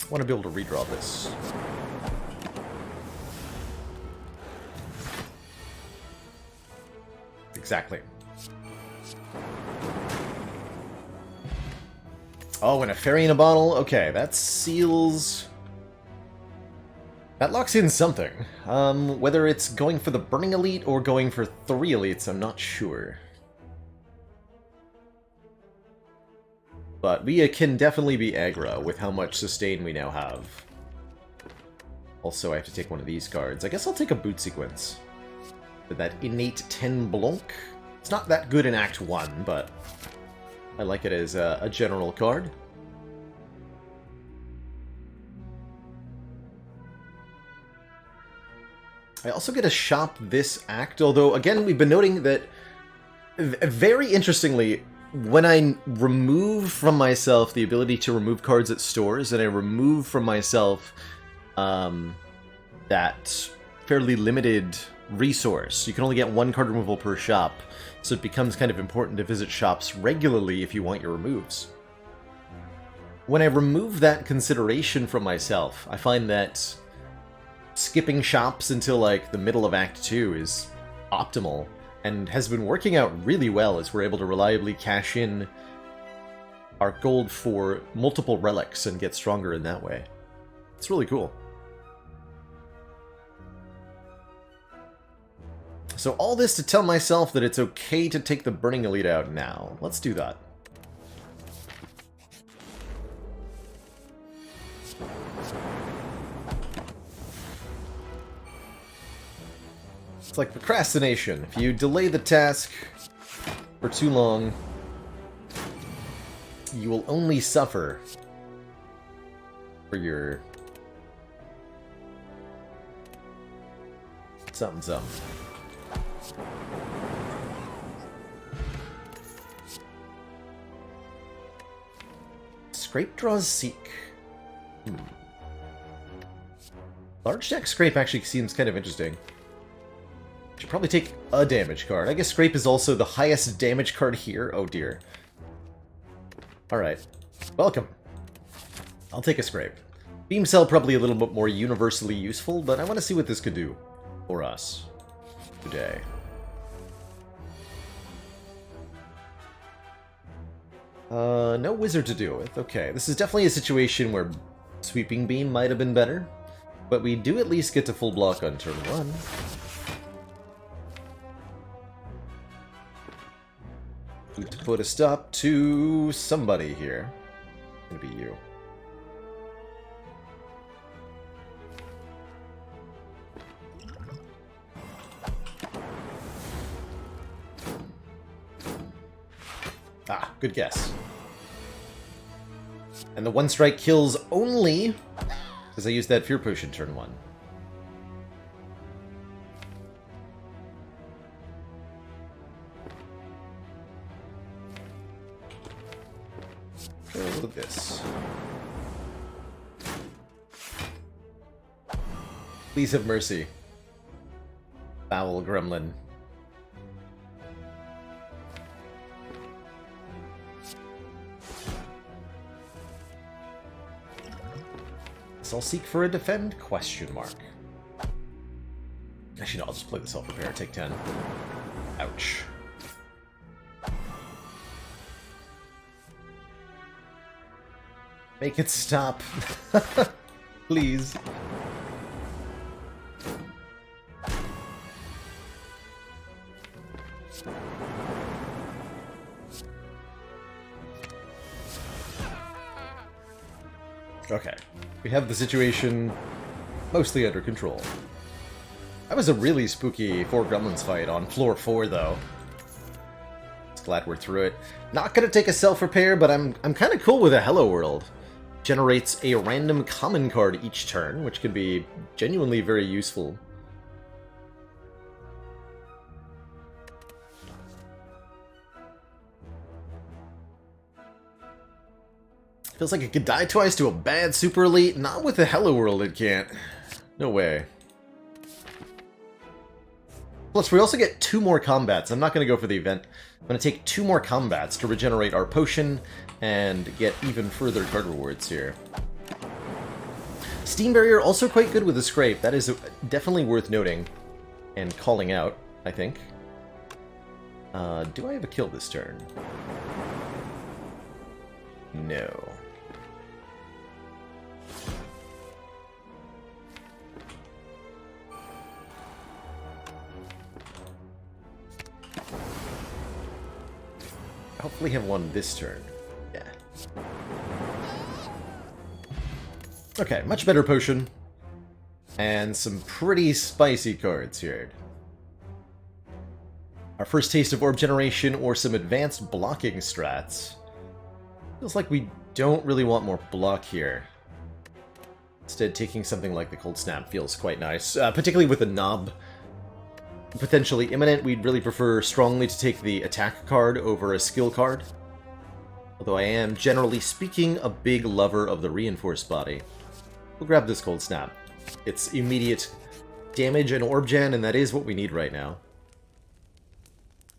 I want to be able to redraw this. Exactly. Oh, and a fairy in a bottle? Okay, that seals... That locks in something. Whether it's going for the Burning Elite or going for 3 elites, I'm not sure. But we can definitely be aggro with how much sustain we now have. Also, I have to take one of these cards. I guess I'll take a Boot Sequence. With that innate 10 Blanc. It's not that good in Act 1, but I like it as a general card. I also get to shop this act, although, again, we've been noting that, very interestingly, when I remove from myself the ability to remove cards at stores, and I remove from myself that fairly limited resource, you can only get 1 card removal per shop, so it becomes kind of important to visit shops regularly if you want your removes. When I remove that consideration from myself, I find that skipping shops until like the middle of Act 2 is optimal, and has been working out really well as we're able to reliably cash in our gold for multiple relics and get stronger in that way. It's really cool. So all this to tell myself that it's okay to take the Burning Elite out now. Let's do that. It's like procrastination. If you delay the task for too long, you will only suffer for your something. Scrape draws Seek. Large deck Scrape actually seems kind of interesting. Should probably take a damage card. I guess Scrape is also the highest damage card here. Oh dear. Alright. Welcome. I'll take a Scrape. Beam Cell probably a little bit more universally useful, but I want to see what this could do for us today. No Wizard to deal with. Okay, this is definitely a situation where Sweeping Beam might have been better, but we do at least get to full block on turn 1. Need to put a stop to somebody here. It's gonna be you. Ah, good guess. And the one strike kills only because I used that Fear Potion turn 1. Okay, look at this. Please have mercy. Foul gremlin. So I'll seek for a defend? Question mark. Actually, no, I'll just play the self-repair. Take 10. Ouch. Make it stop. Please. Okay. We have the situation mostly under control. That was a really spooky 4 Gremlins fight on floor 4, though. Just glad we're through it. Not gonna take a self-repair, but I'm kind of cool with a Hello World. Generates a random common card each turn, which can be genuinely very useful. Feels like it could die twice to a bad Super Elite. Not with the Hello World, it can't. No way. Plus, we also get 2 more combats. I'm not going to go for the event. I'm going to take 2 more combats to regenerate our potion and get even further card rewards here. Steam Barrier also quite good with the Scrape. That is definitely worth noting and calling out, I think. Do I have a kill this turn? No. Hopefully have one this turn. Yeah. Okay, much better potion. And some pretty spicy cards here. Our first taste of Orb Generation or some advanced blocking strats. Feels like we don't really want more block here. Instead, taking something like the Cold Snap feels quite nice. Particularly with a knob potentially imminent, we'd really prefer strongly to take the attack card over a skill card. Although I am, generally speaking, a big lover of the reinforced body. We'll grab this Cold Snap. It's immediate damage and orb gen, and that is what we need right now.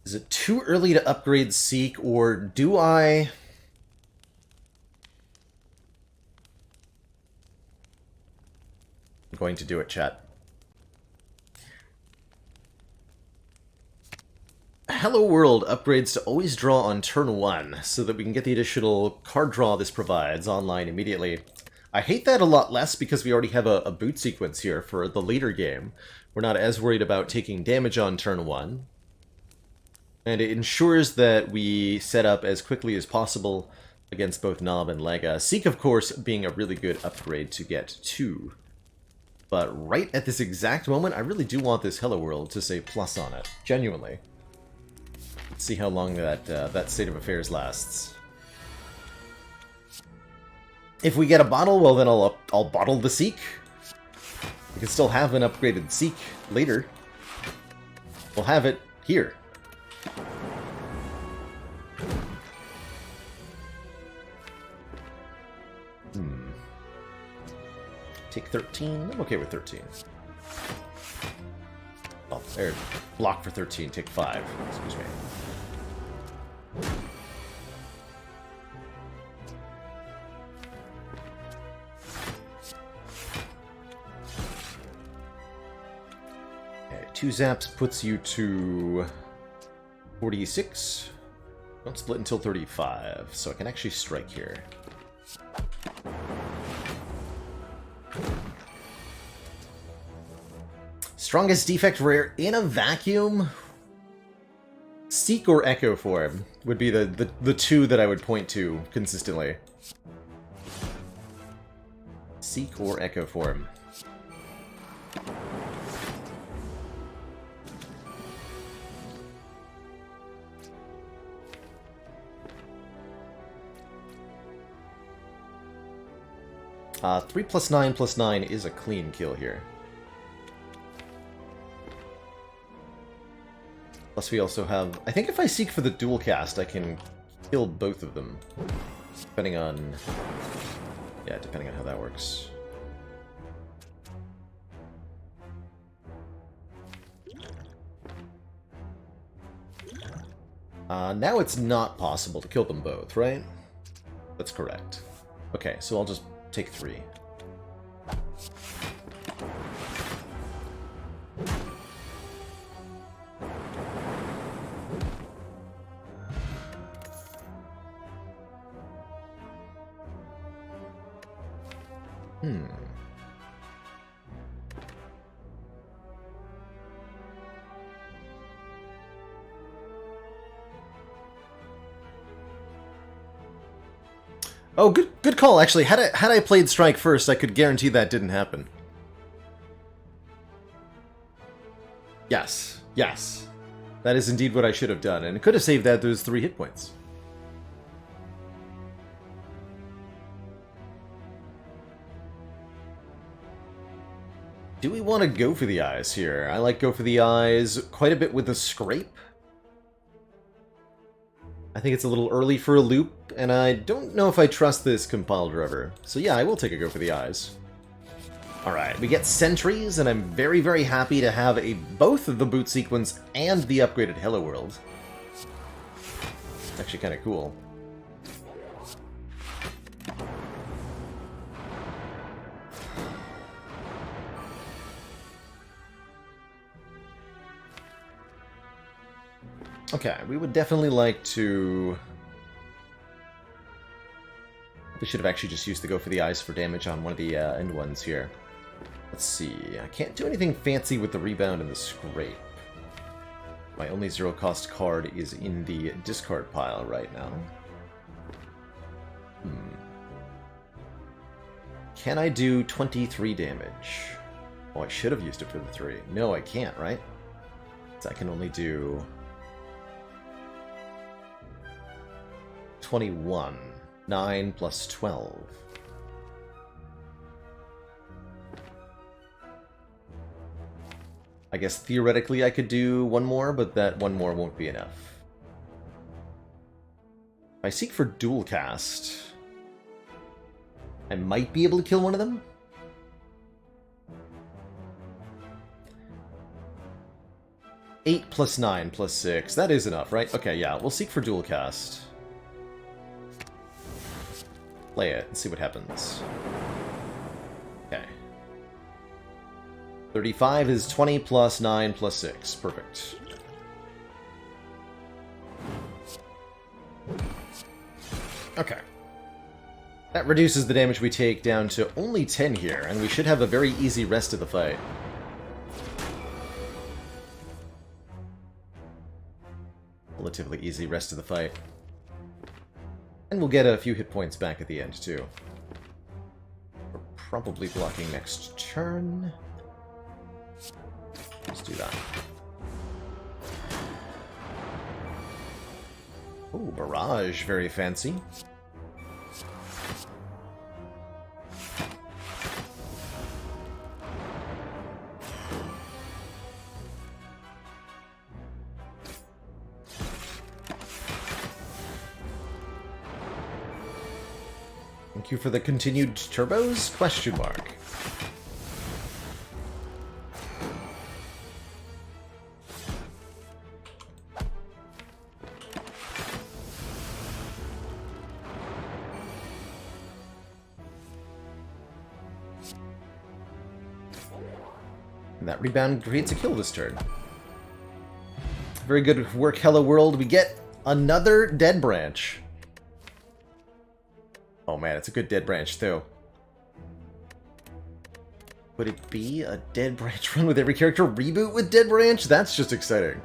Is it too early to upgrade Seek, or do I... I'm going to do it, chat. Hello World upgrades to always draw on turn 1, so that we can get the additional card draw this provides online immediately. I hate that a lot less because we already have a boot sequence here for the later game. We're not as worried about taking damage on turn 1. And it ensures that we set up as quickly as possible against both Nob and Lega. Seek, of course, being a really good upgrade to get to. But right at this exact moment, I really do want this Hello World to say plus on it. Genuinely. Let's see how long that state of affairs lasts. If we get a bottle, well then I'll bottle the Seek. We can still have an upgraded Seek later. We'll have it here. Take 13. I'm okay with 13. Oh, there. Block for 13. Take 5. Excuse me. Okay, 2 zaps puts you to 46. Don't split until 35, so I can actually strike here. Strongest defect rare in a vacuum? Seek or Echo Form would be the two that I would point to consistently. Seek or Echo Form. Three plus 9 is a clean kill here. Plus we also have... I think if I seek for the dual cast, I can kill both of them. Depending on... yeah, depending on how that works. Now it's not possible to kill them both, right? That's correct. Okay, so I'll just take 3. Oh, good call, actually. Had I played Strike first, I could guarantee that didn't happen. Yes. That is indeed what I should have done, and it could have saved those 3 hit points. Do we want to go for the eyes here? I like go for the eyes quite a bit with the scrape. I think it's a little early for a loop, and I don't know if I trust this compile driver. So yeah, I will take a go for the eyes. Alright, we get sentries, and I'm very, very happy to have both the boot sequence and the upgraded Hello World. It's actually kind of cool. Okay, we would definitely like to... We should have actually just used the go for the eyes for damage on one of the end ones here. Let's see, I can't do anything fancy with the rebound and the scrape. My only 0-cost card is in the discard pile right now. Can I do 23 damage? Oh, I should have used it for the 3. No, I can't, right? So I can only do... 21. 9 plus 12. I guess theoretically I could do one more, but that one more won't be enough. If I seek for dual cast, I might be able to kill one of them. Eight plus 9 plus 6. That is enough, right? Okay, yeah, we'll seek for dual cast. Play it and see what happens. Okay. 35 is 20 plus 9 plus 6. Perfect. Okay. That reduces the damage we take down to only 10 here, and we should have a very easy rest of the fight. Relatively easy rest of the fight. And we'll get a few hit points back at the end, too. We're probably blocking next turn. Let's do that. Oh, barrage, very fancy. Thank you for the continued turbos? Question mark. And that rebound creates a kill this turn. Very good work, Hello World. We get another dead branch. Oh man, it's a good dead branch, too. Would it be a dead branch run with every character? Reboot with dead branch? That's just exciting.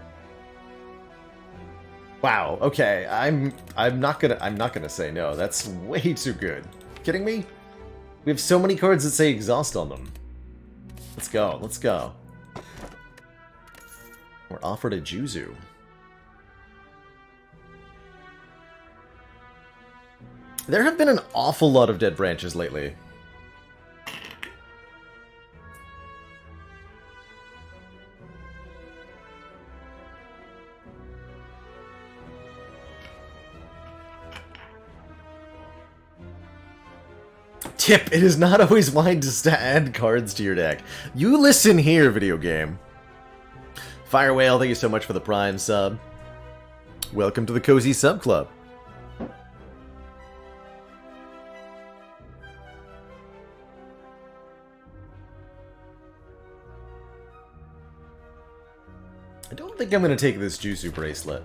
Wow, okay. I'm not gonna say no. That's way too good. Kidding me? We have so many cards that say exhaust on them. Let's go, let's go. We're offered a Juzu. There have been an awful lot of dead branches lately. Tip, it is not always wise to add cards to your deck. You listen here, video game. Fire Whale, thank you so much for the Prime sub. Welcome to the Cozy Sub Club. I don't think I'm going to take this Juzu bracelet.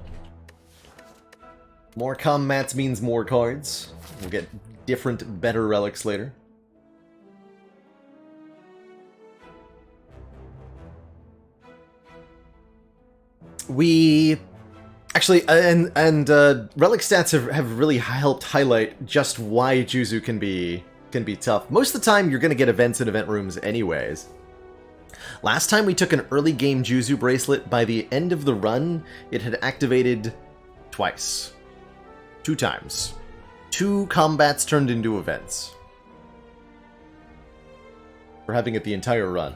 More combats means more cards. We'll get different, better relics later. We... Actually, relic stats have really helped highlight just why Juzu can be tough. Most of the time, you're going to get events in event rooms anyways. Last time we took an early game Juzu bracelet, by the end of the run, it had activated twice. 2 times. 2 combats turned into events. We're having it the entire run.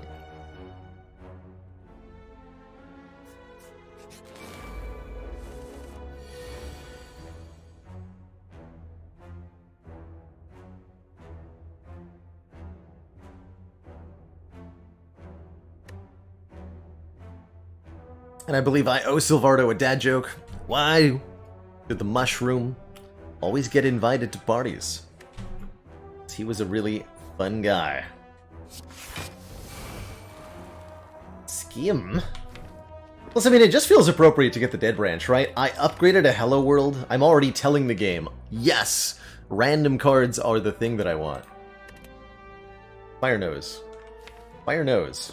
And I believe I owe Silvardo a dad joke. Why did the mushroom always get invited to parties? He was a really fun guy. Skim? Plus, I mean, it just feels appropriate to get the dead branch, right? I upgraded a Hello World. I'm already telling the game, yes, random cards are the thing that I want. Fire Nose. Fire Nose.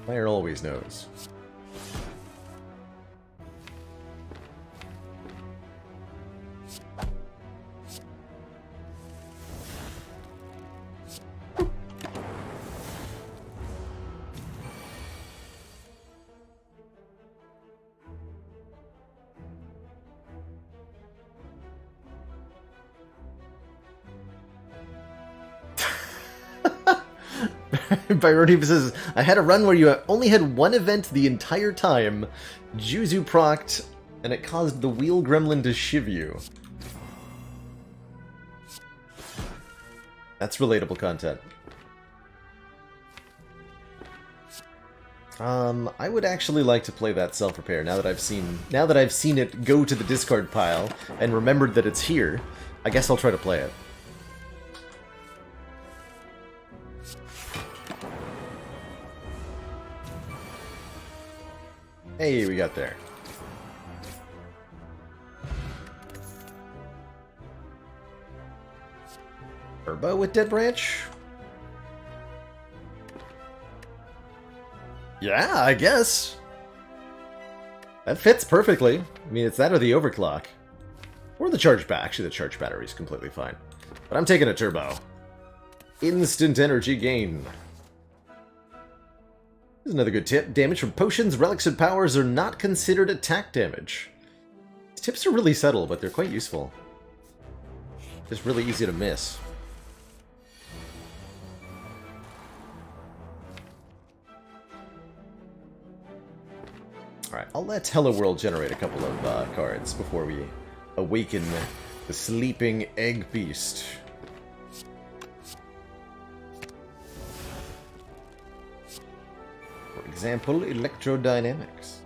Fire always knows. Priority says, I had a run where you only had one event the entire time. Juzu procced, and it caused the wheel gremlin to shiv you. That's relatable content. I would actually like to play that self-repair now that I've seen it go to the discard pile and remembered that it's here. I guess I'll try to play it. Hey, we got there. Turbo with Dead Branch? Yeah, I guess. That fits perfectly. I mean, it's that or the overclock. Or the charge battery. Actually, the charge battery is completely fine. But I'm taking a turbo. Instant energy gain. Here's another good tip. Damage from potions, relics, and powers are not considered attack damage. These tips are really subtle, but they're quite useful. Just really easy to miss. Alright, I'll let Hello World generate a couple of cards before we awaken the sleeping egg beast. For example, electrodynamics.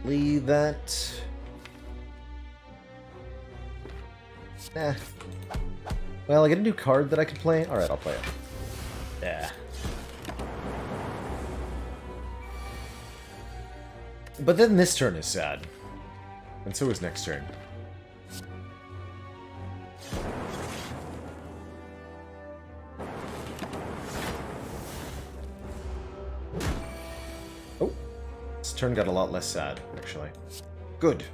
Play that. Well, I get a new card that I can play. Alright, I'll play it. Yeah. But then this turn is sad. And so is next turn. Oh. This turn got a lot less sad, actually. Good.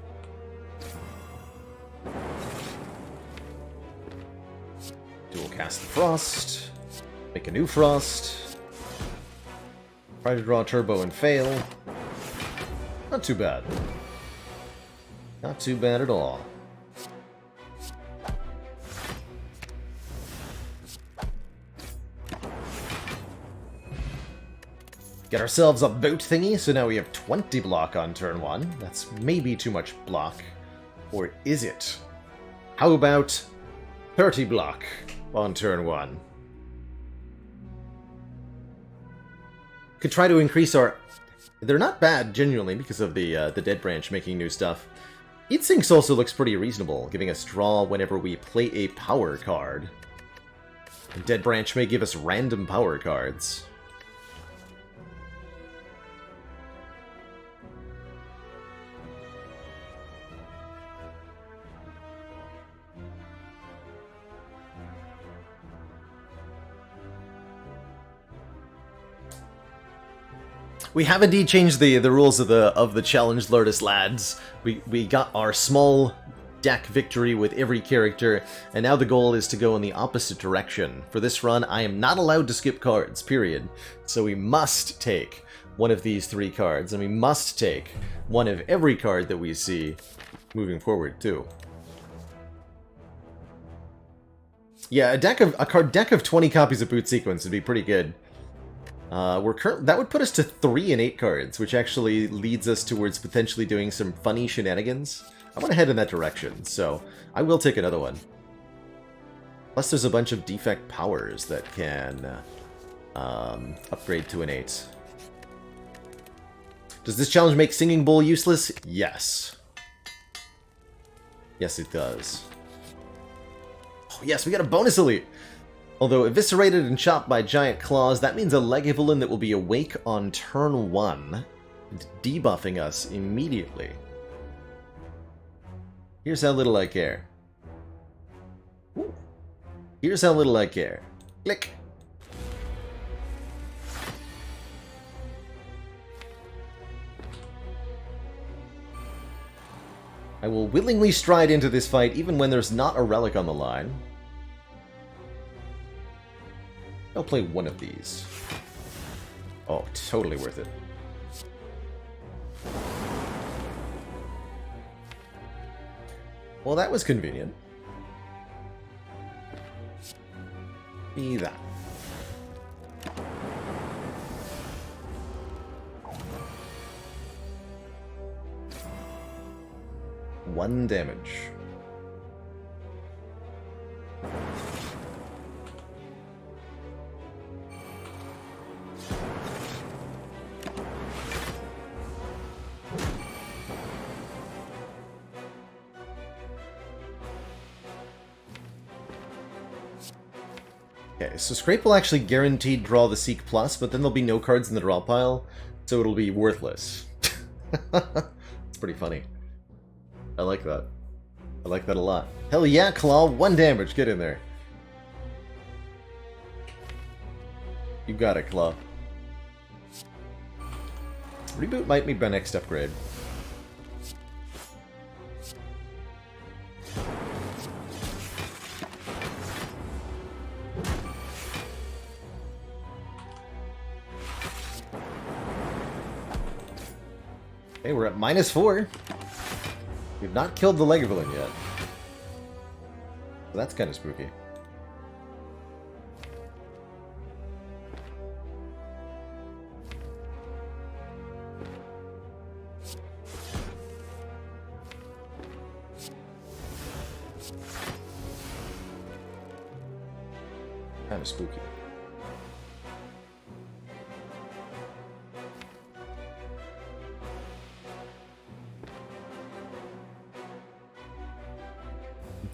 Dual cast the Frost. Make a new Frost. Try to draw a Turbo and fail. Not too bad. Not too bad at all. Get ourselves a boat thingy, so now we have 20 block on turn 1. That's maybe too much block. Or is it? How about 30 block on turn 1? Could try to increase our... They're not bad, genuinely, because of the Dead Branch making new stuff. Heat Sinks also looks pretty reasonable, giving us draw whenever we play a power card. And Dead Branch may give us random power cards. We have indeed changed the rules of the challenge, Lourdes lads. We got our small deck victory with every character, and now the goal is to go in the opposite direction. For this run, I am not allowed to skip cards, period. So we must take one of these 3 cards, and we must take one of every card that we see moving forward too. Yeah, a deck of 20 copies of Boot Sequence would be pretty good. That would put us to 3 and 8 cards, which actually leads us towards potentially doing some funny shenanigans. I want to head in that direction, so I will take another one. Plus there's a bunch of defect powers that can upgrade to an 8. Does this challenge make Singing Bowl useless? Yes. Yes, it does. Oh yes, we got a bonus elite! Although eviscerated and chopped by giant claws, that means a Legivalin that will be awake on turn 1, and debuffing us immediately. Here's how little I care. Ooh. Here's how little I care. Click. I will willingly stride into this fight even when there's not a relic on the line. I'll play one of these. Oh, totally worth it. Well, that was convenient. Be that. One damage. Okay, so Scrape will actually guaranteed draw the Seek Plus, but then there'll be no cards in the draw pile, so it'll be worthless. It's pretty funny. I like that. I like that a lot. Hell yeah, Claw! 1 damage! Get in there. You got it, Claw. Reboot might be my next upgrade. Okay, we're at -4. We've not killed the Legovillain yet. So that's kind of spooky. Kind of spooky.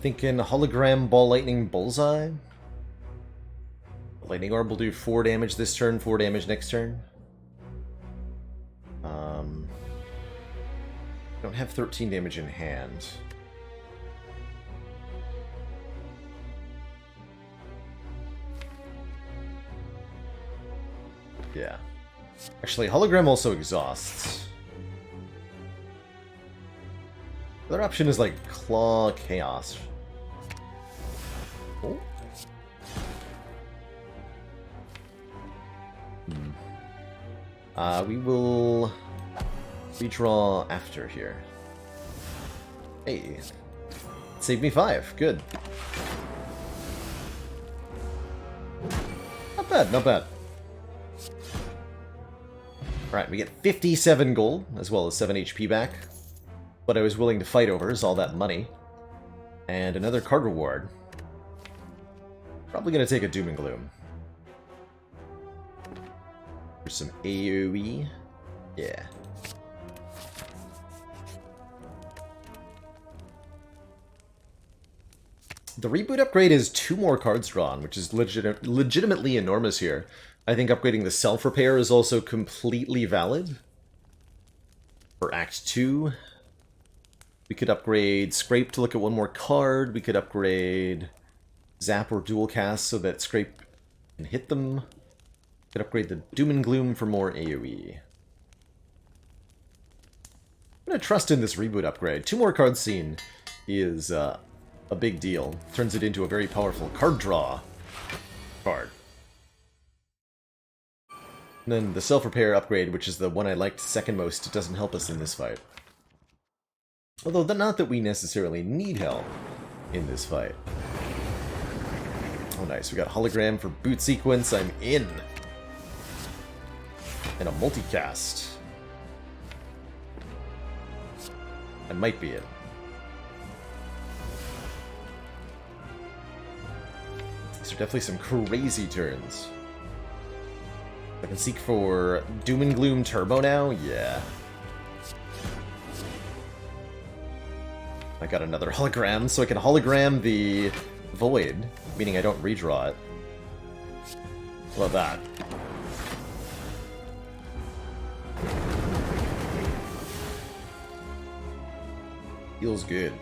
Thinking hologram ball lightning bullseye. Lightning orb will do 4 damage this turn, 4 damage next turn. Don't have 13 damage in hand. Yeah. Actually, hologram also exhausts. The other option is like Claw Chaos. Oh. We will redraw after here. Hey. Save me 5. Good. Not bad, not bad. Alright, we get 57 gold, as well as 7 HP back. What I was willing to fight over is all that money. And another card reward. Probably gonna take a Doom and Gloom. For some AoE. Yeah. The reboot upgrade is 2 more cards drawn, which is legitimately enormous here. I think upgrading the self-repair is also completely valid. For Act 2. We could upgrade Scrape to look at 1 more card. We could upgrade Zap or Dual Cast so that Scrape can hit them. We could upgrade the Doom and Gloom for more AoE. I'm going to trust in this reboot upgrade. 2 more cards seen is a big deal. Turns it into a very powerful card draw card. And then the self-repair upgrade, which is the one I liked second most, doesn't help us in this fight. Although, not that we necessarily need help in this fight. Oh, nice. We got hologram for boot sequence. I'm in. And a multicast. I might be in. These are definitely some crazy turns. I can seek for Doom and Gloom Turbo now? Yeah. I got another hologram, so I can hologram the Void, meaning I don't redraw it. Love that. Feels good.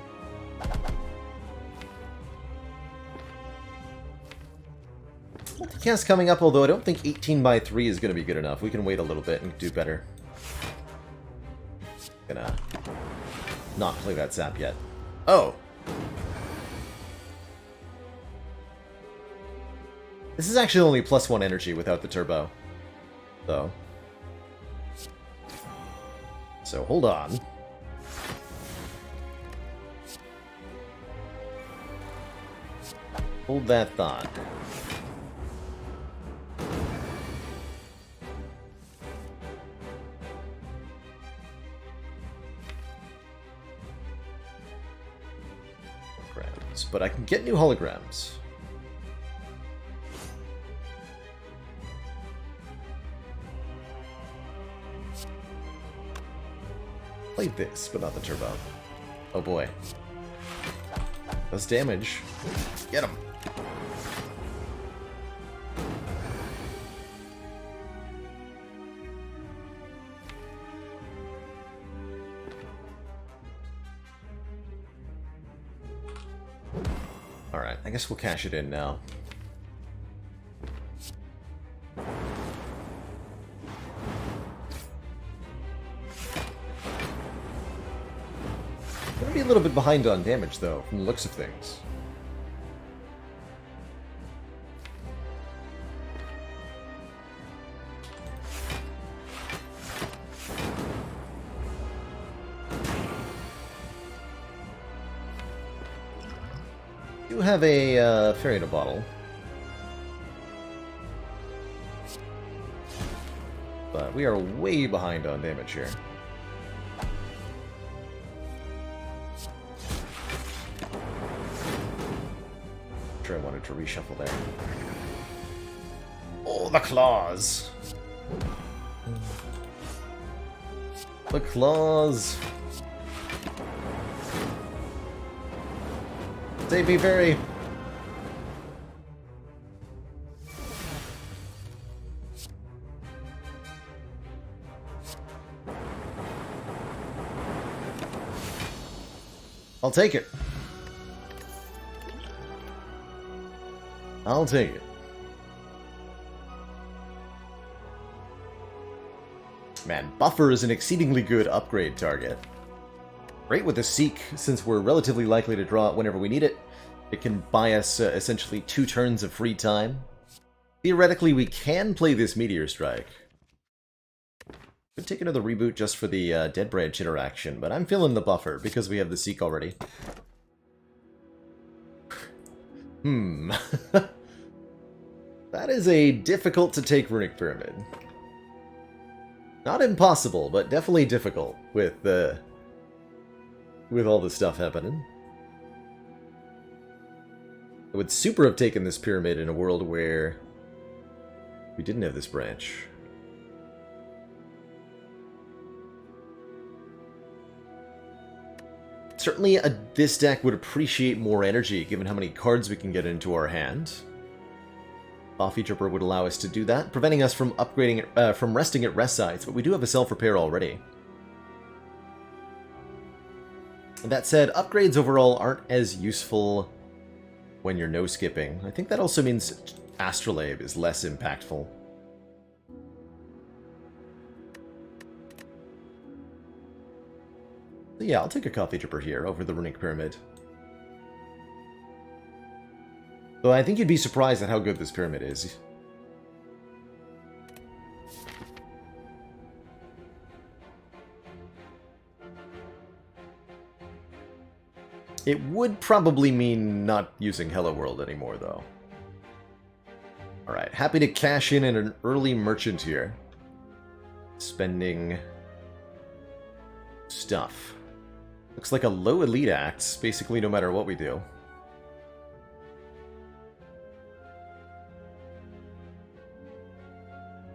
Multicast coming up, although I don't think 18 by 3 is going to be good enough. We can wait a little bit and do better. Gonna not play that Zap yet. Oh! This is actually only +1 energy without the turbo, though. So hold on. Hold that thought. But I can get new holograms. Play this, but not the turbo. Oh boy. That's damage. Get him. Alright, I guess we'll cash it in now. Gonna be a little bit behind on damage, though, from the looks of things. Do have a fairy in a bottle. But we are way behind on damage here. I wanted to reshuffle there. Oh, the claws! The claws! Save me, fairy! I'll take it. I'll take it. Man, Buffer is an exceedingly good upgrade target. Great with the Seek, since we're relatively likely to draw it whenever we need it. It can buy us essentially 2 turns of free time. Theoretically, we can play this Meteor Strike. Could take another reboot just for the Dead Branch interaction, but I'm feeling the Buffer because we have the Seek already. That is a difficult to take Runic Pyramid. Not impossible, but definitely difficult with all the stuff happening. I would super have taken this pyramid in a world where we didn't have this branch. Certainly, this deck would appreciate more energy, given how many cards we can get into our hand. Boffy Tripper would allow us to do that, preventing us from upgrading, from resting at rest sites, but we do have a self-repair already. That said, upgrades overall aren't as useful when you're no-skipping. I think that also means Astrolabe is less impactful. So yeah, I'll take a Coffee Dripper here over the Runic Pyramid. Though I think you'd be surprised at how good this pyramid is. It would probably mean not using Hello World anymore, though. Alright, happy to cash in an early merchant here. Spending stuff. Looks like a low elite axe, basically no matter what we do.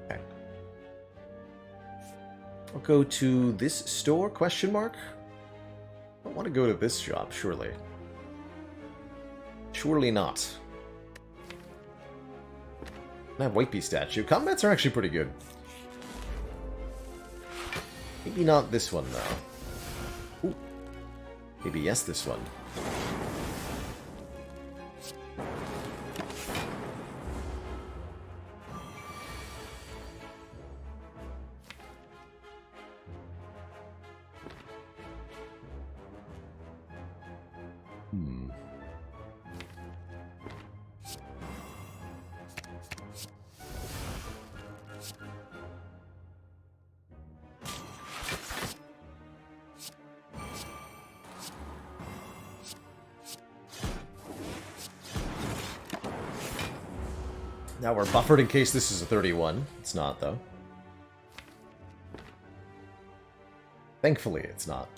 Okay. I'll go to this store, question mark? I don't want to go to this shop, surely. Surely not. That Whiteby statue. Combats are actually pretty good. Maybe not this one, though. Ooh. Maybe yes, this one. Now we're buffered in case this is a 31. It's not, though. Thankfully, it's not.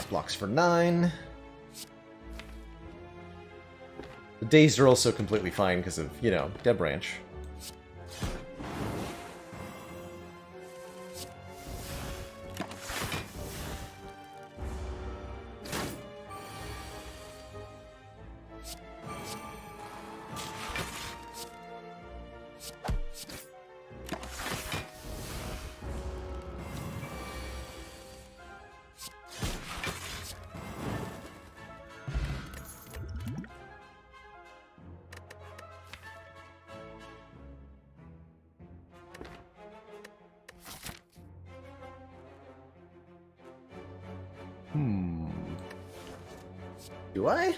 Blocks for 9. The dazed are also completely fine because of, you know, Dead Branch. Do I?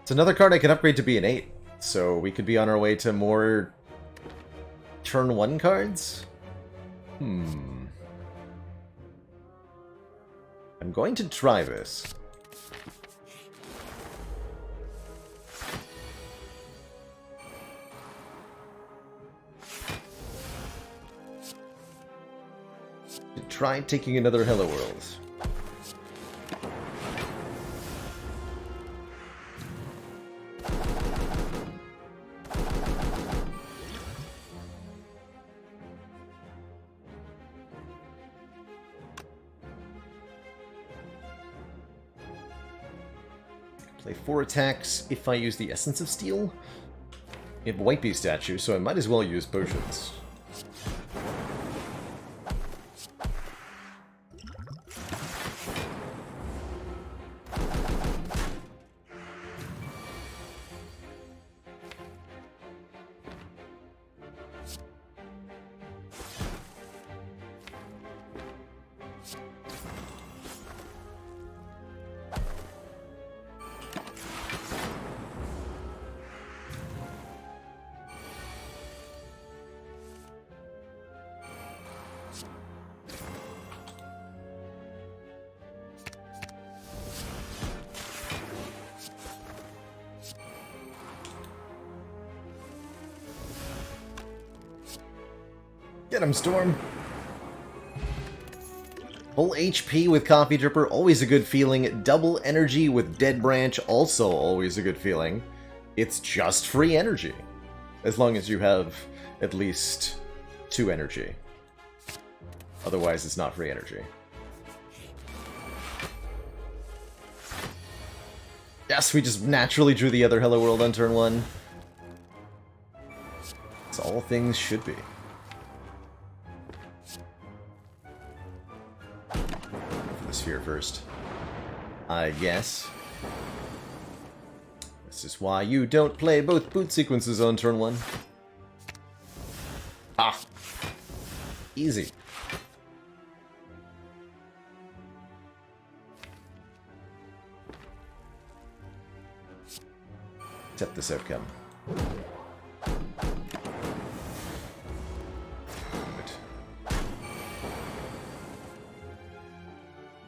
It's another card I can upgrade to be an 8, so we could be on our way to more turn 1 cards? I'm going to try this. Try taking another Hello World. Play 4 attacks if I use the Essence of Steel. We have a White Bee statue, so I might as well use potions. Get him, Storm! Full HP with Coffee Dripper, always a good feeling. Double energy with Dead Branch, also always a good feeling. It's just free energy. As long as you have at least 2 energy. Otherwise, it's not free energy. Yes, we just naturally drew the other Hello World on turn 1. That's all things should be. Sphere first, I guess. This is why you don't play both boot sequences on turn 1. Ah! Easy. Accept this outcome.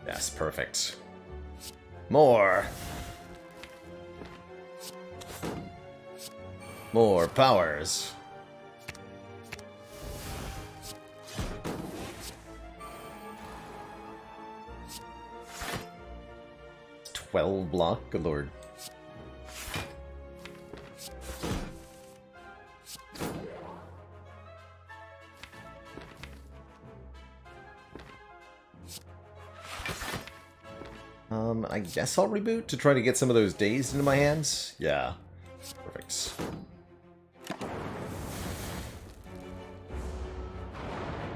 Yes, perfect. More! More powers. It's 12 block, good lord. I guess I'll reboot to try to get some of those dazed into my hands. Yeah. Perfect.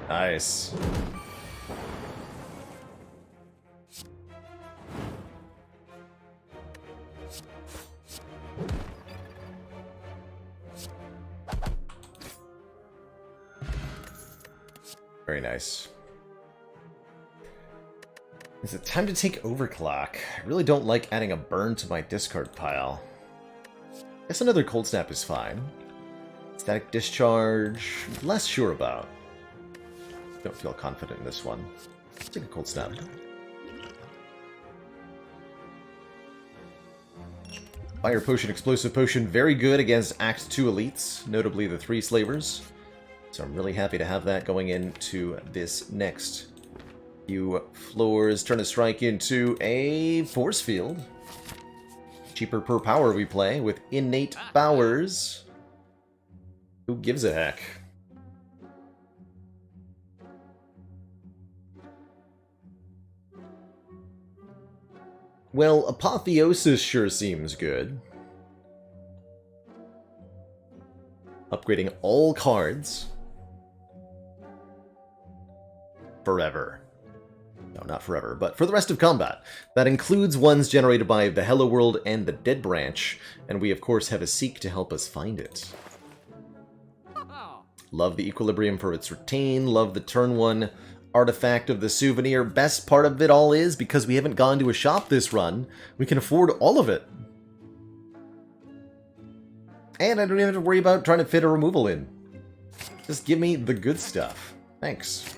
Nice. Very nice. Is it time to take Overclock? I really don't like adding a burn to my discard pile. Guess another Cold Snap is fine. Static Discharge, less sure about. Don't feel confident in this one. Let's take a Cold Snap. Fire Potion, Explosive Potion, very good against Act 2 elites, notably the 3 Slavers. So I'm really happy to have that going into this next few floors. Turn a strike into a force field. Cheaper per power we play with innate powers. Who gives a heck? Well, Apotheosis sure seems good. Upgrading all cards. Forever. No, not forever, but for the rest of combat. That includes ones generated by the Hello World and the Dead Branch, and we of course have a Seek to help us find it. Love the Equilibrium for its retain, love the turn 1 artifact of the souvenir. Best part of it all is, because we haven't gone to a shop this run, we can afford all of it. And I don't even have to worry about trying to fit a removal in. Just give me the good stuff. Thanks.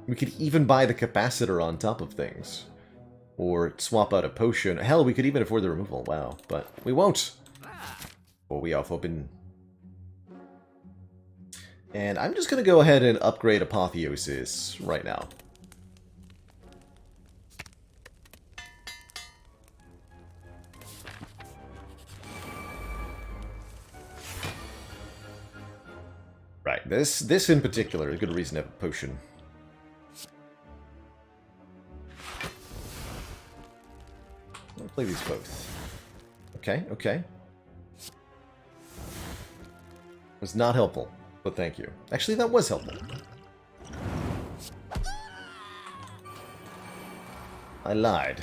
We could even buy the capacitor on top of things. Or swap out a potion. Hell, we could even afford the removal. Wow. But we won't. Or we off open. And I'm just going to go ahead and upgrade Apotheosis right now. Right, this in particular is a good reason to have a potion. I'll play these both. Okay, okay. Was not helpful, but thank you. Actually, that was helpful. I lied.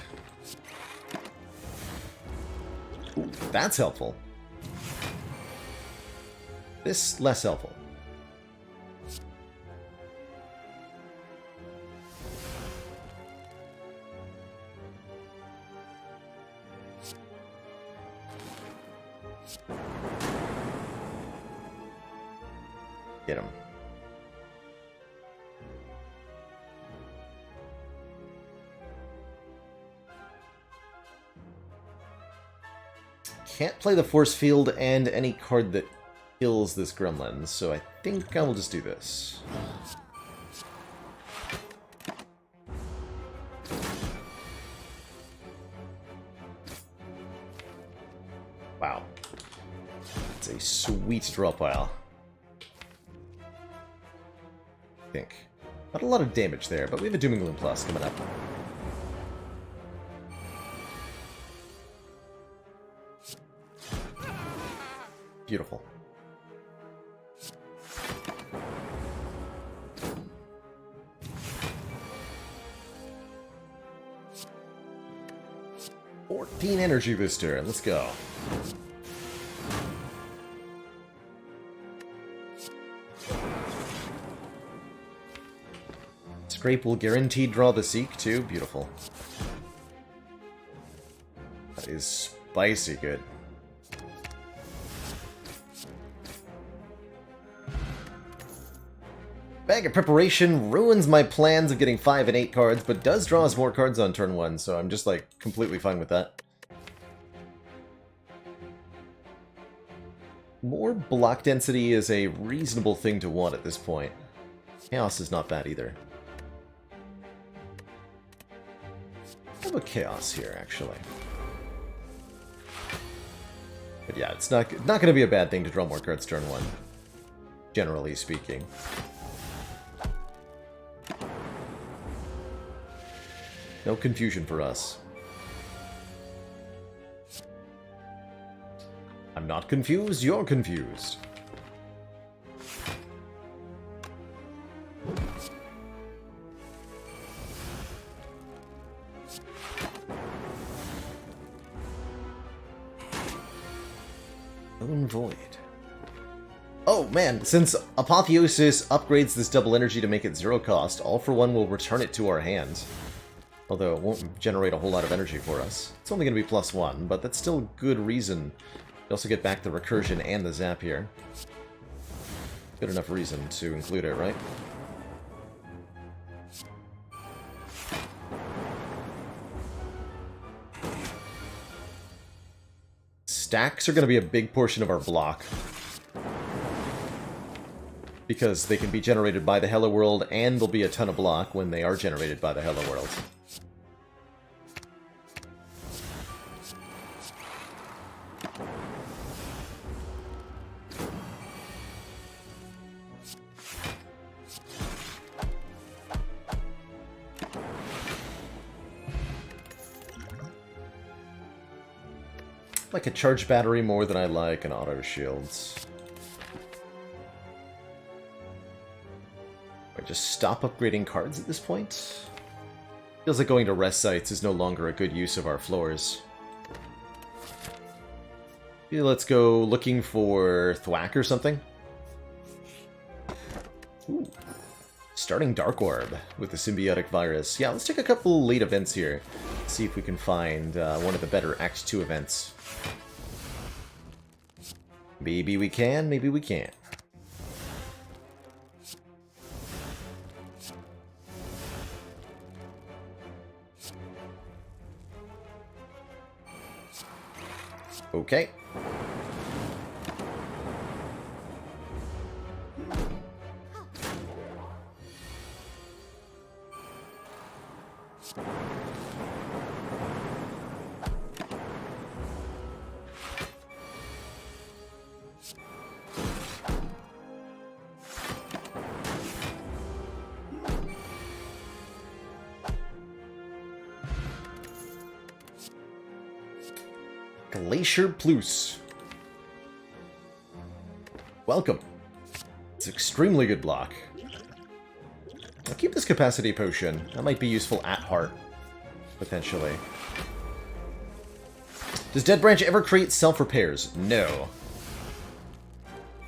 Ooh, that's helpful. This, less helpful. Get him. Can't play the force field and any card that kills this gremlin, so I think I will just do this. Wow. It's a sweet draw pile. I think. Not a lot of damage there, but we have a Doom and Gloom Plus coming up. Beautiful. $14 energy booster. Let's go. Scrape will guaranteed draw the Seek too. Beautiful. That is spicy good. Bag of Preparation ruins my plans of getting 5 and 8 cards, but does draw us more cards on turn 1, so I'm just like completely fine with that. More block density is a reasonable thing to want at this point. Chaos is not bad either. I have a Chaos here, actually. But yeah, it's not going to be a bad thing to draw more cards turn 1, generally speaking. No confusion for us. I'm not confused, you're confused. Lone Void. Oh man, since Apotheosis upgrades this double energy to make it 0 cost, All for One will return it to our hand. Although it won't generate a whole lot of energy for us. It's only going to be +1, but that's still good reason. You also get back the recursion and the zap here. Good enough reason to include it, right? Stacks are going to be a big portion of our block. Because they can be generated by the Hello World, and there'll be a ton of block when they are generated by the Hello World. Like a charge battery more than I like an auto shields. I just stop upgrading cards at this point? Feels like going to rest sites is no longer a good use of our floors. Maybe let's go looking for Thwack or something. Ooh. starting Dark Orb with the symbiotic virus. Yeah, let's take a couple late events here. See if we can find one of the better Act 2 events. Maybe we can, maybe we can't. Okay. Glacier Plus. Welcome. It's an extremely good block. I'll keep this capacity potion. That might be useful at heart, potentially. Does Dead Branch ever create self-repairs? No.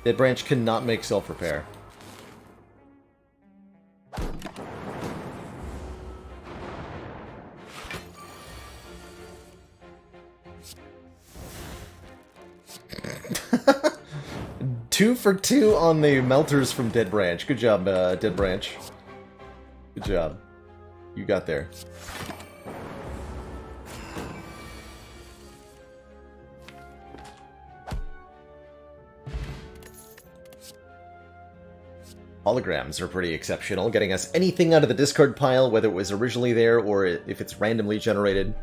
Dead Branch cannot make self-repair. Two for two on the melters from Dead Branch. Good job, Dead Branch. Good job. You got there. Holograms are pretty exceptional, getting us anything out of the discard pile, whether it was originally there or if it's randomly generated.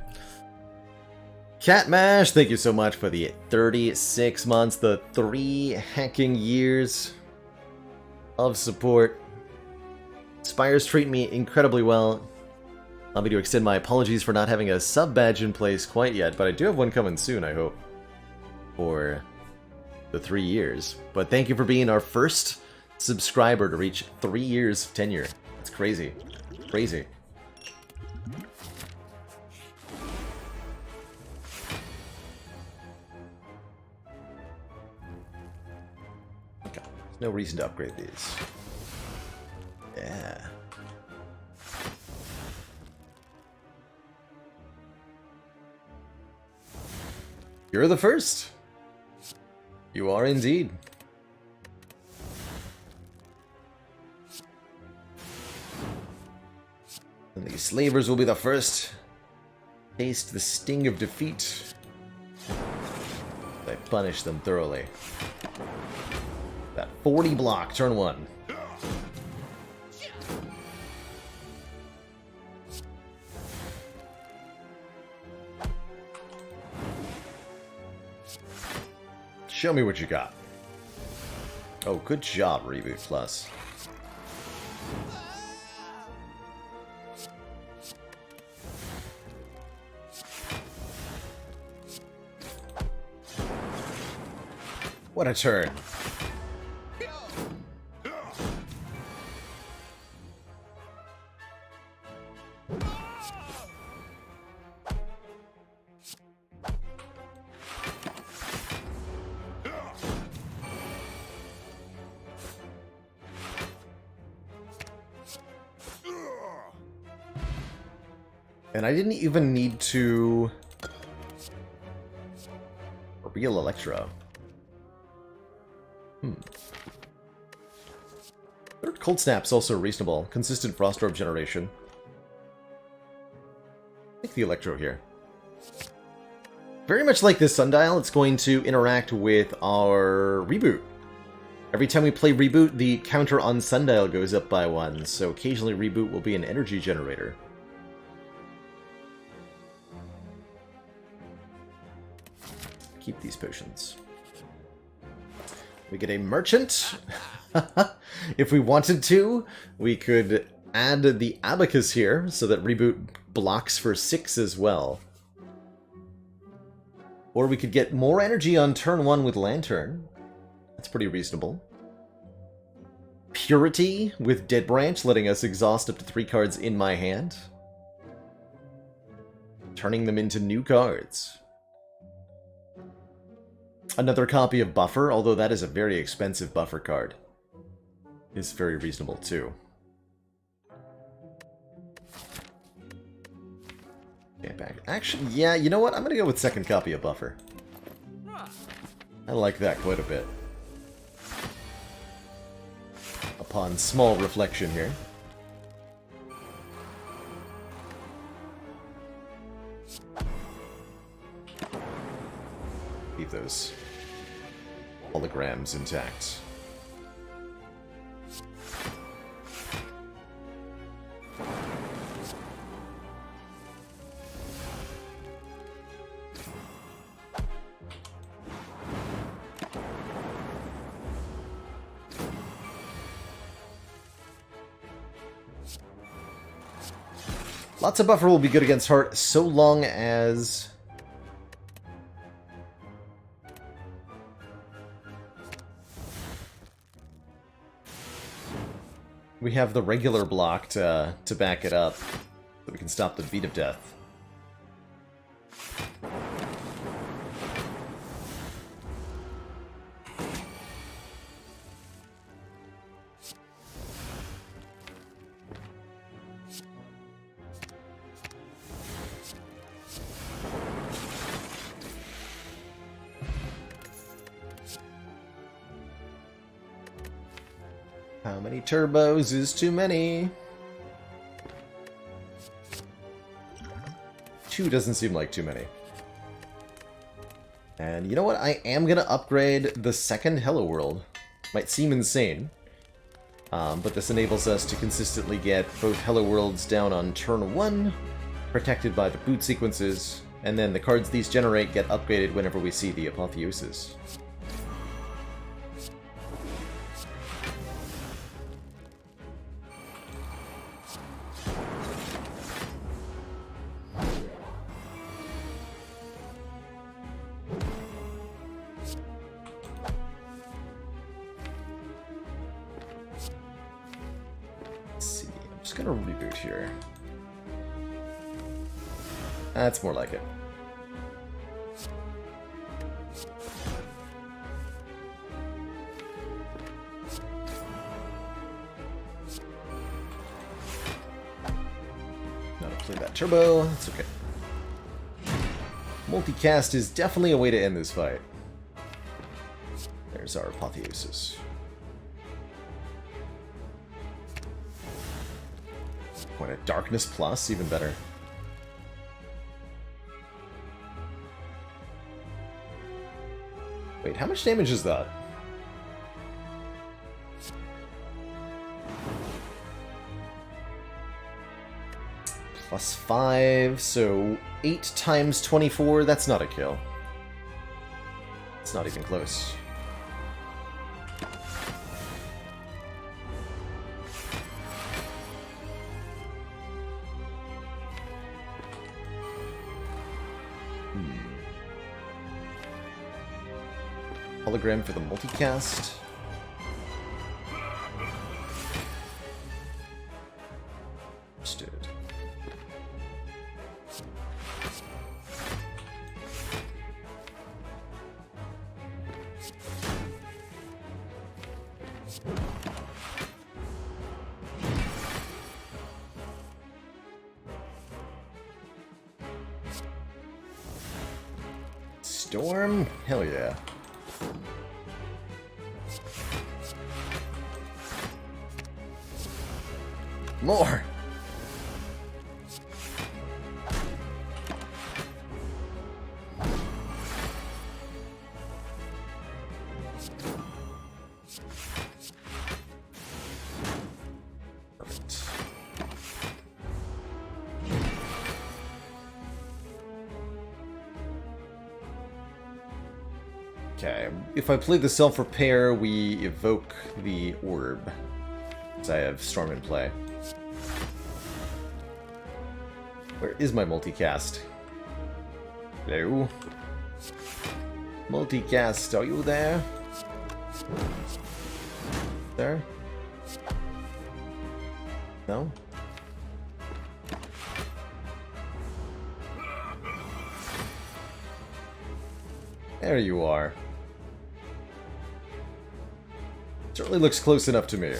Catmash, thank you so much for the 36 months, the 3 hacking years of support. Spire's treat me incredibly well. Allow me to extend my apologies for not having a sub badge in place quite yet, but I do have one coming soon, I hope, for the 3 years. But thank you for being our first subscriber to reach 3 years of tenure. It's crazy. Crazy. No reason to upgrade these. Yeah. You're the first. You are indeed. And the slavers will be the first. Taste the sting of defeat. I punish them thoroughly. That 40 block, turn 1. Show me what you got. Oh, good job, Reboot Plus. What a turn. And I didn't even need to reveal Electro. Third Cold Snap's also reasonable. Consistent Frost Orb generation. Take the Electro here. Very much like this Sundial, it's going to interact with our Reboot. Every time we play Reboot, the counter on Sundial goes up by 1, so occasionally Reboot will be an energy generator. Keep these potions. We get a merchant. If we wanted to, we could add the abacus here so that Reboot blocks for 6 as well. Or we could get more energy on turn 1 with Lantern. That's pretty reasonable. Purity with Dead Branch, letting us exhaust up to 3 cards in my hand. Turning them into new cards. Another copy of Buffer, although that is a very expensive Buffer card. Is very reasonable too. Okay, back. Actually, yeah, you know what? I'm gonna go with second copy of Buffer. I like that quite a bit. Upon small reflection here. Keep those holograms intact. Lots of buffer will be good against Heart so long as we have the regular block to back it up, so we can stop the beat of death. How many turbos is too many? 2 doesn't seem like too many. And you know what? I am gonna upgrade the second Hello World. Might seem insane, but this enables us to consistently get both Hello Worlds down on turn 1, protected by the boot sequences, and then the cards these generate get upgraded whenever we see the Apotheosis. Gonna reboot here. That's more like it. Not to play that turbo, that's okay. Multicast is definitely a way to end this fight. There's our Apotheosis. What, a Darkness Plus? Even better. Wait, how much damage is that? +5, so 8 times 24, that's not a kill. It's not even close. Hologram for the multicast. Understood. Storm? Hell yeah. More! Perfect. Okay, if I play the self-repair, we evoke the orb, because I have Storm in play. Where is my multicast? Hello? Multicast, are you there? There? No? There you are. Certainly looks close enough to me.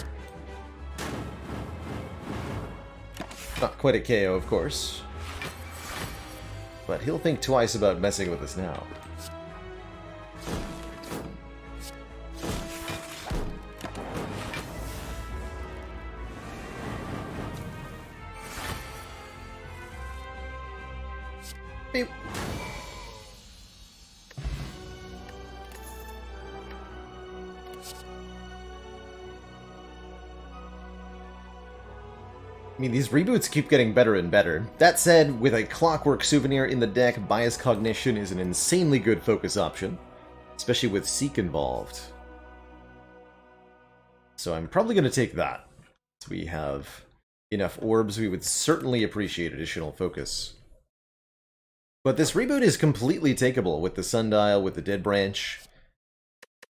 Not quite a KO, of course. but he'll think twice about messing with us now. Beep. I mean, these reboots keep getting better and better. That said, with a Clockwork Souvenir in the deck, Bias Cognition is an insanely good focus option, especially with Seek involved. So I'm probably going to take that. So we have enough orbs, we would certainly appreciate additional focus. But this reboot is completely takeable with the Sundial, with the Dead Branch.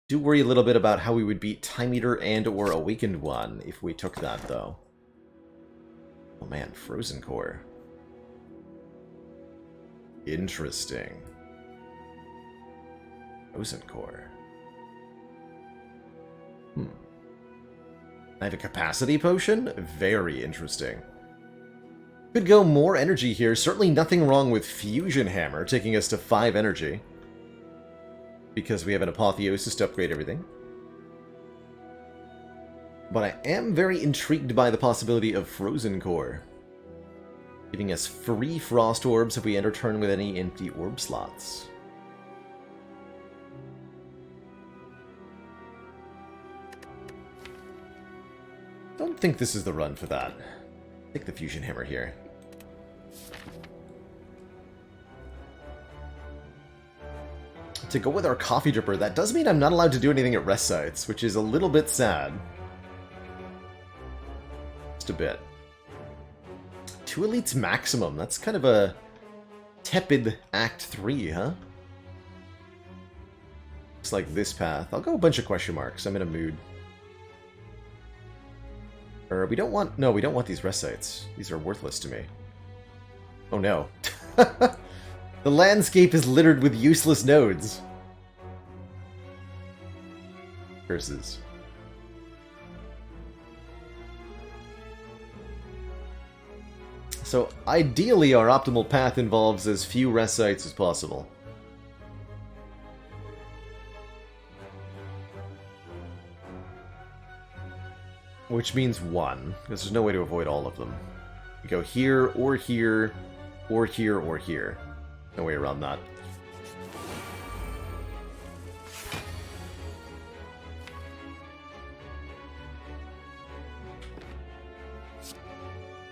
Do worry a little bit about how we would beat Time Eater and or Awakened One if we took that, though. Oh man, Frozen Core. Interesting. Frozen Core. I have a Capacity Potion? Very interesting. Could go more energy here. Certainly nothing wrong with Fusion Hammer, taking us to 5 energy. Because we have an Apotheosis to upgrade everything. But I am very intrigued by the possibility of Frozen Core. Giving us free Frost Orbs if we enter turn with any empty orb slots. Don't think this is the run for that. Take the Fusion Hammer here. To go with our Coffee Dripper, that does mean I'm not allowed to do anything at rest sites, which is a little bit sad. Just a bit. 2 Elites maximum, that's kind of a tepid Act 3, huh? Looks like this path. I'll go a bunch of question marks, I'm in a mood. Or we don't want... No, we don't want these rest sites. These are worthless to me. Oh no. The landscape is littered with useless nodes. Curses. So, ideally our optimal path involves as few rest sites as possible. Which means 1, because there's no way to avoid all of them. You go here, or here, or here, or here. No way around that.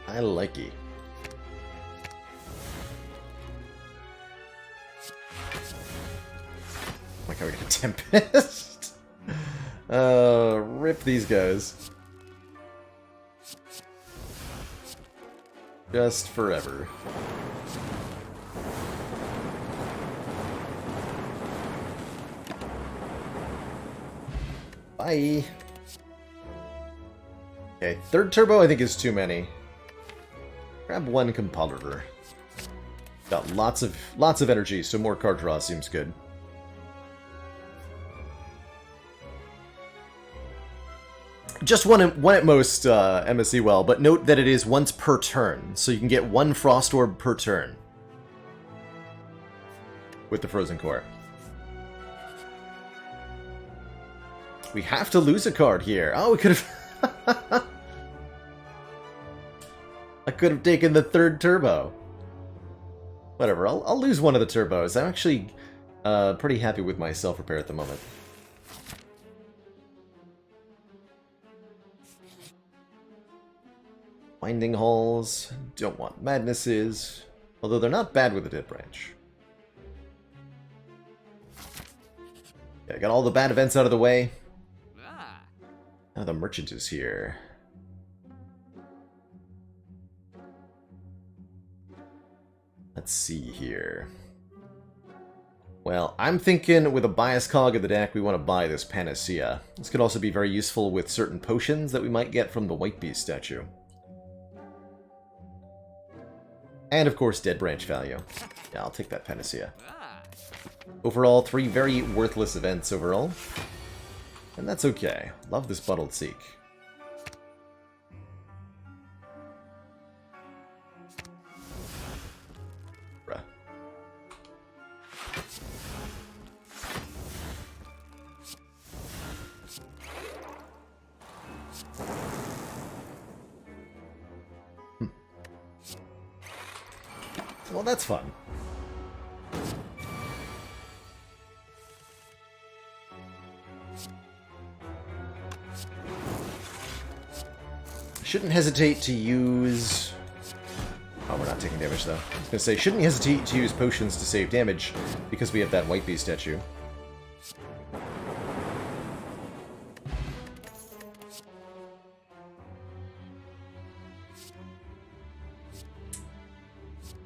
I like it. Like how we got a Tempest. Rip these guys. Just forever. Bye. Okay, 3rd turbo I think is too many. Grab 1 Compultor. Got lots of energy, so more card draw seems good. Just one at most, MSC well, but note that it is once per turn, so you can get 1 Frost Orb per turn with the Frozen Core. We have to lose a card here. Oh, we could have... I could have taken the 3rd turbo. Whatever, I'll lose one of the turbos. I'm actually pretty happy with my self-repair at the moment. Winding Halls. Don't want Madnesses. Although they're not bad with the Dead Branch. Yeah, got all the bad events out of the way. Now the Merchant is here. Let's see here. Well, I'm thinking with a Bias Cog in the deck, we want to buy this Panacea. This could also be very useful with certain potions that we might get from the White Beast statue. And of course, Dead Branch value. Yeah, I'll take that Panacea. Overall, 3 very worthless events overall. And that's okay. Love this Bottled Seek. Bruh. Well, that's fun. Shouldn't hesitate to use... Oh, we're not taking damage, though. I was going to say, shouldn't hesitate to use potions to save damage, because we have that White Bee statue.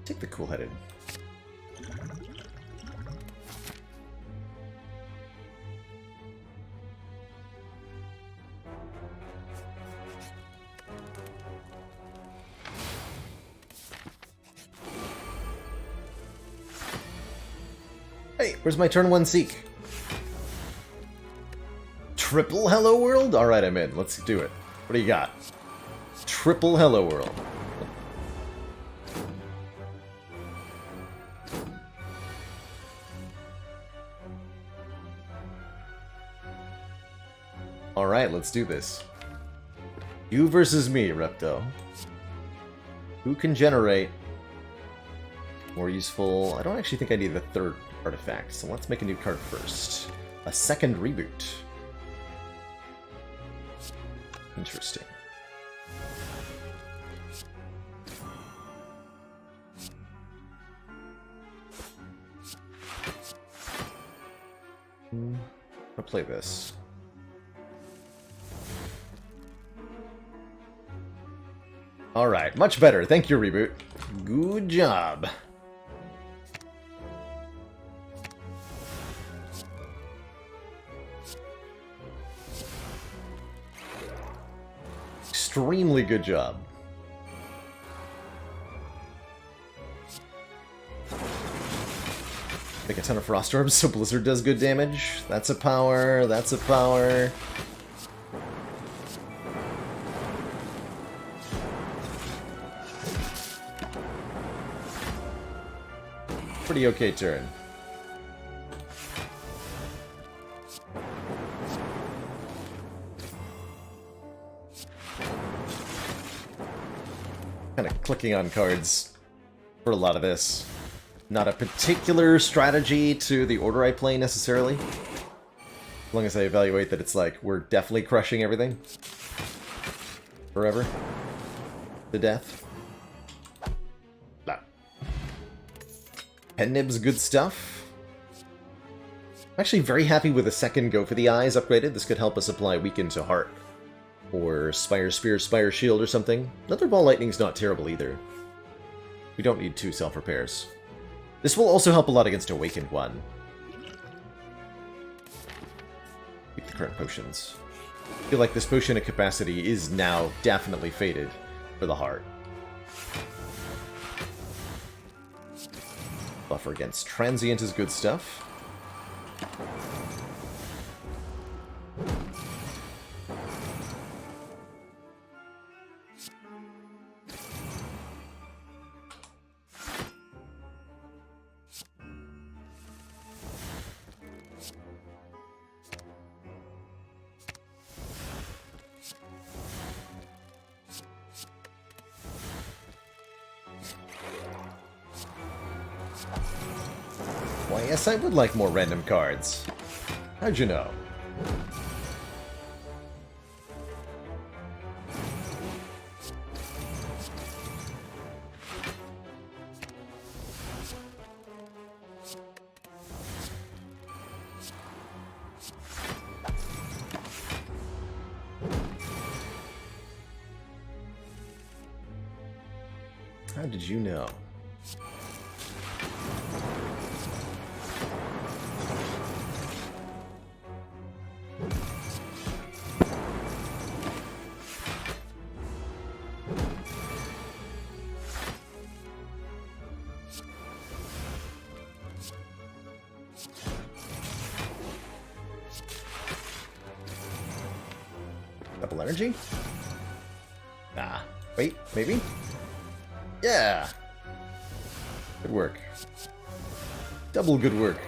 Take the cool-headed. Hey, where's my turn 1 Seek? Triple Hello World? Alright, I'm in. Let's do it. What do you got? Triple Hello World. Alright, let's do this. You versus me, Repto. Who can generate more useful... I don't actually think I need the third artifact, so let's make a new card first. A second reboot. Interesting. I'll play this. Alright, much better. Thank you, Reboot. Good job. Extremely good job. Make a ton of Frost Orbs so Blizzard does good damage. That's a power, that's a power. Pretty okay turn. Kind of clicking on cards for a lot of this. Not a particular strategy to the order I play necessarily. As long as I evaluate that it's like, we're definitely crushing everything. Forever. To death. Nah. Pen Nib's good stuff. I'm actually very happy with the second Go for the Eyes upgraded. This could help us apply Weaken to Heart. Or Spire Spear, Spire Shield or something. Another Ball Lightning's not terrible either. We don't need 2 self-repairs. This will also help a lot against Awakened one. Keep the current potions. I feel like this potion of capacity is now definitely fated for the heart. Buffer against Transient is good stuff. Why, yes, I would like more random cards. How'd you know? How did you know? Double energy? Ah, wait, maybe? Yeah! Good work. Double good work.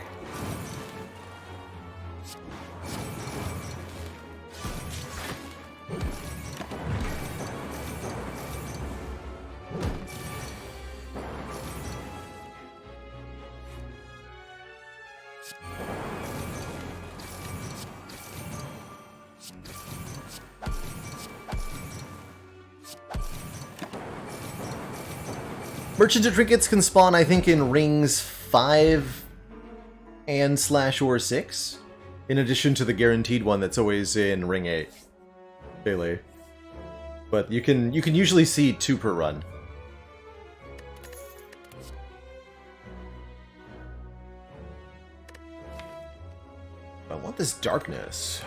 Merchant of Trinkets can spawn, I think, in rings 5 and /or 6, in addition to the guaranteed one that's always in ring 8 daily. But you can usually see 2 per run. I want this darkness.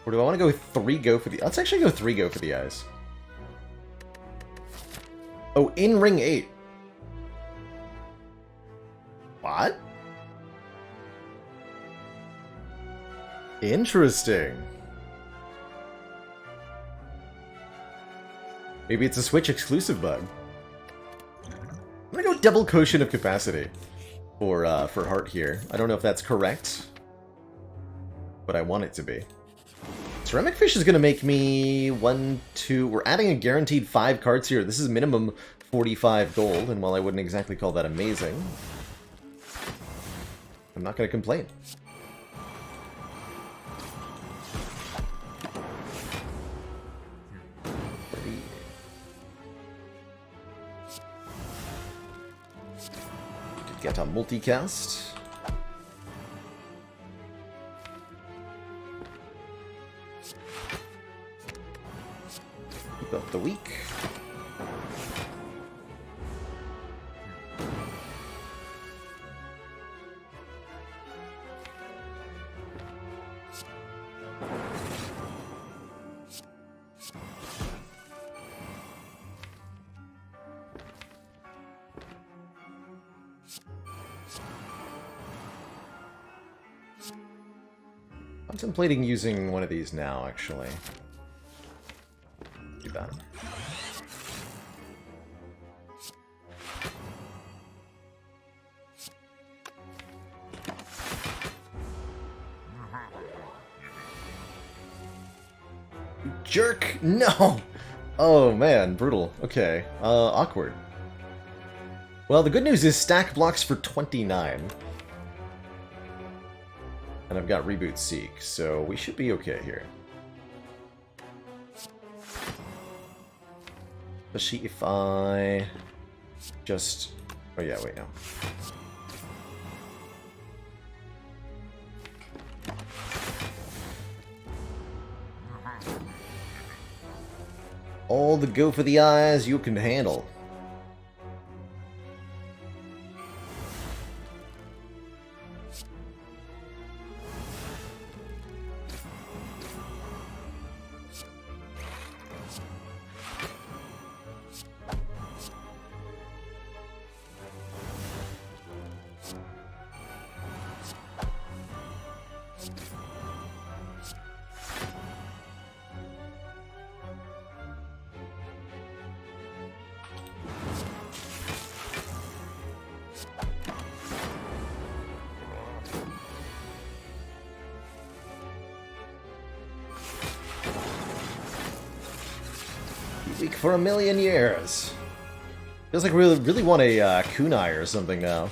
Or do I want to go 3 go for the... Let's actually go 3 go for the eyes. Oh, in ring 8. What? Interesting. Maybe it's a Switch exclusive bug. I'm gonna go double quotient of capacity for heart here. I don't know if that's correct, but I want it to be. Ceramic Fish is gonna make me 1, 2... We're adding a guaranteed 5 cards here. This is minimum 45 gold, and while I wouldn't exactly call that amazing, I'm not gonna complain. Get a multicast. Keep up the week. Contemplating using one of these now, actually. Do that. Jerk! No! Oh man, brutal. Okay. Awkward. Well, the good news is stack blocks for 29. And I've got Reboot Seek, so we should be okay here. Especially if I just... Oh yeah, wait, no. All the go for the eyes you can handle. Weak for a million years. Feels like we really want a kunai or something now.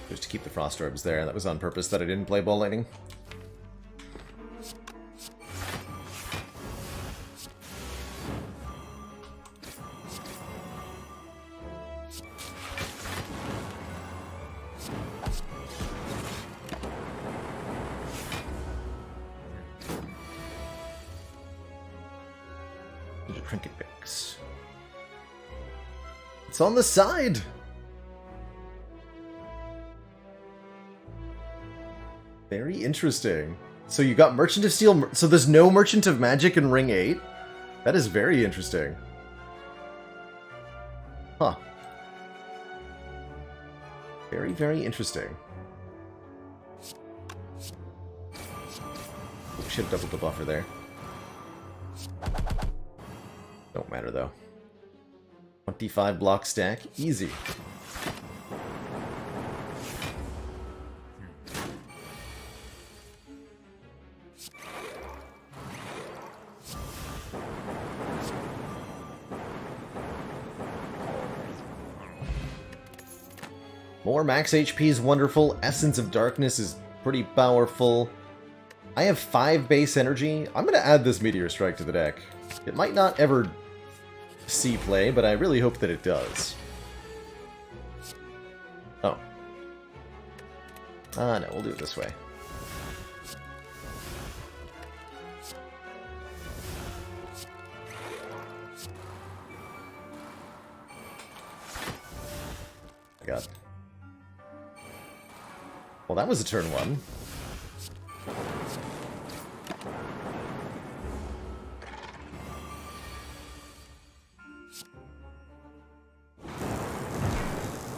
Just to keep the frost orbs there. That was on purpose that I didn't play Ball Lightning. Trinket picks. It's on the side! Very interesting. So you got Merchant of Steel, so there's no Merchant of Magic in Ring 8? That is very interesting. Huh. Very, very interesting. We should have doubled the buffer there. Don't matter though. 25 block stack, easy. More max HP is wonderful. Essence of Darkness is pretty powerful. I have 5 base energy. I'm going to add this Meteor Strike to the deck. It might not ever see play, but I really hope that it does. Oh. No, we'll do it this way. God. Well, that was a turn 1.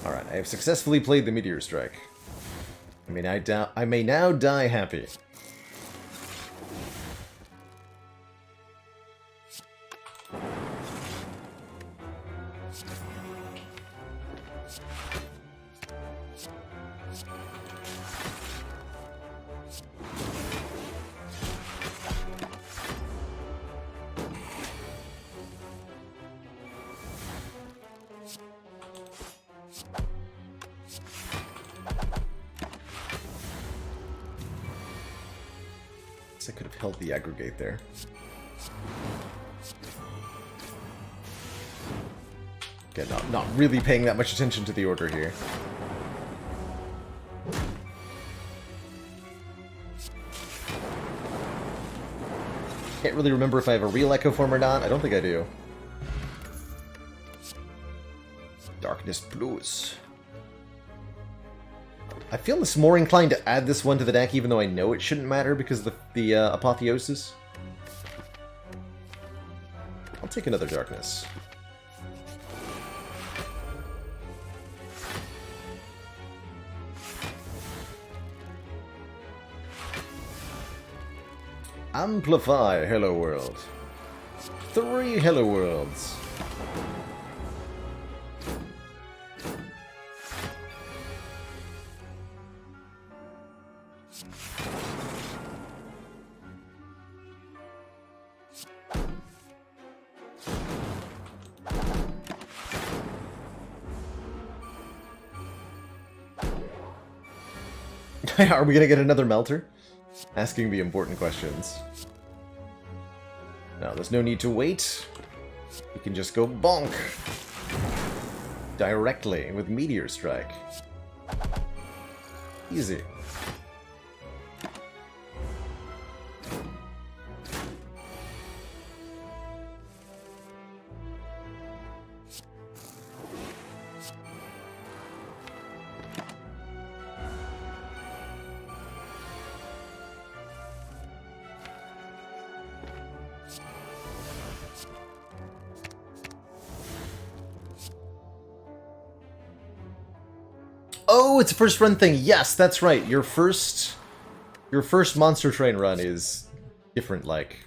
Alright, I have successfully played the Meteor Strike. I may now die happy. I could have held the aggregate there. Okay, not really paying that much attention to the order here. Can't really remember if I have a real Echo Form or not. I don't think I do. Darkness Blues. I feel more inclined to add this one to the deck, even though I know it shouldn't matter because of the Apotheosis. I'll take another Darkness. Amplify Hello World. 3 Hello Worlds. Are we gonna get another Melter? Asking the important questions. No, there's no need to wait. You can just go bonk. Directly with Meteor Strike. Easy. Oh, it's a first run thing. Yes, that's right. Your first Monster Train run is different, like.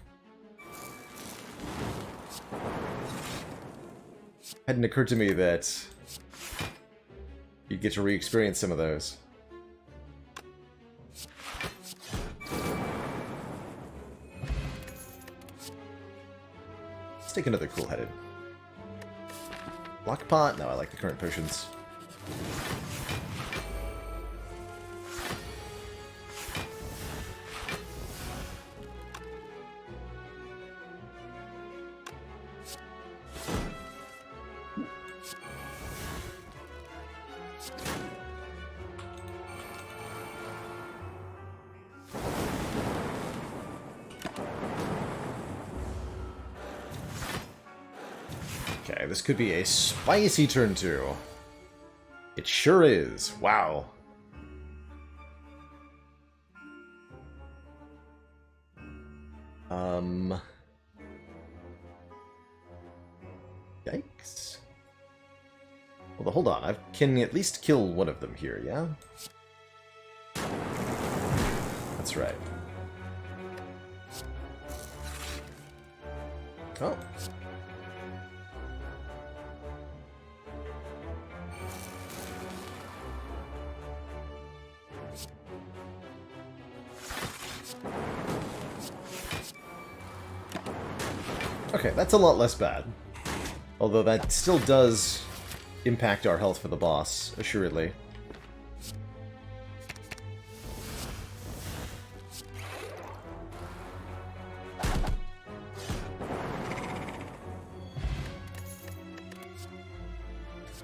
Hadn't occurred to me that you'd get to re-experience some of those. Let's take another cool-headed. Block pot? No, I like the current potions. Okay, this could be a spicy turn 2. It sure is. Wow. Yikes. Well, hold on. I can at least kill one of them here, yeah? That's right. Oh. Okay, that's a lot less bad. Although that still does impact our health for the boss, assuredly.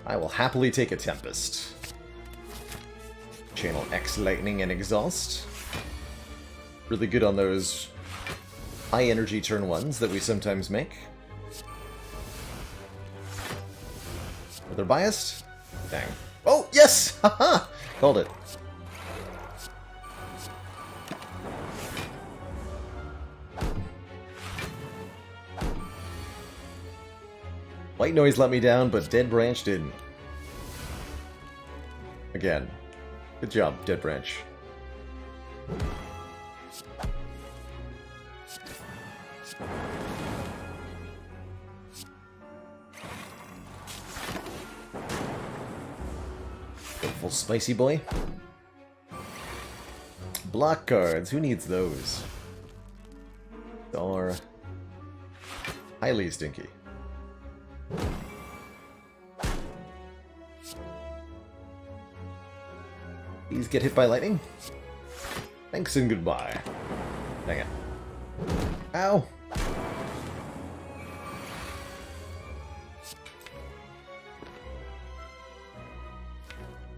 I will happily take a Tempest. Channel X Lightning and Exhaust. Really good on those high energy turn 1s that we sometimes make. Are they biased? Dang. Oh, yes! Haha! Called it. White Noise let me down, but Dead Branch didn't. Again. Good job, Dead Branch. Full spicy boy. Block cards, who needs those? Are highly stinky. Please get hit by lightning. Thanks and goodbye. Dang it. Ow!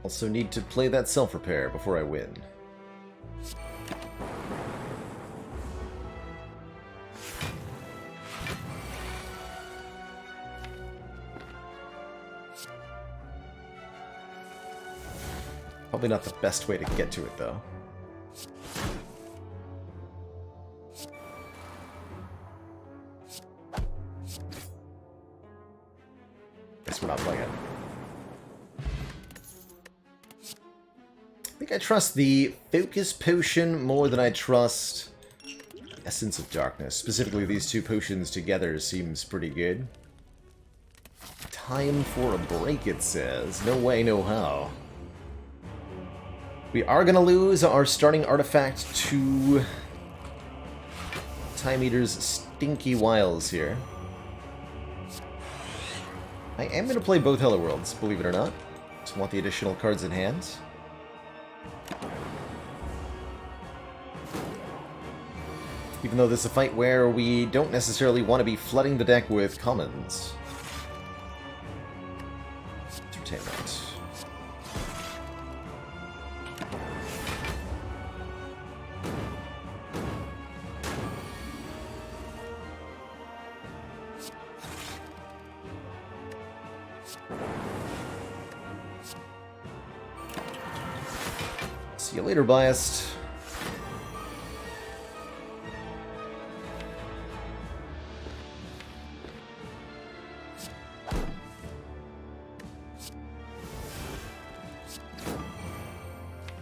Also need to play that self-repair before I win. Probably not the best way to get to it, though. Guess we're not playing it. I think I trust the Focus Potion more than I trust Essence of Darkness. Specifically, these two potions together seems pretty good. Time for a break, it says. No way, no how. We are going to lose our starting artifact to Time Eater's Stinky Wiles here. I am going to play both Hello Worlds, believe it or not. Just want the additional cards in hand. Even though this is a fight where we don't necessarily want to be flooding the deck with commons. Entertainment. See you later, Biased.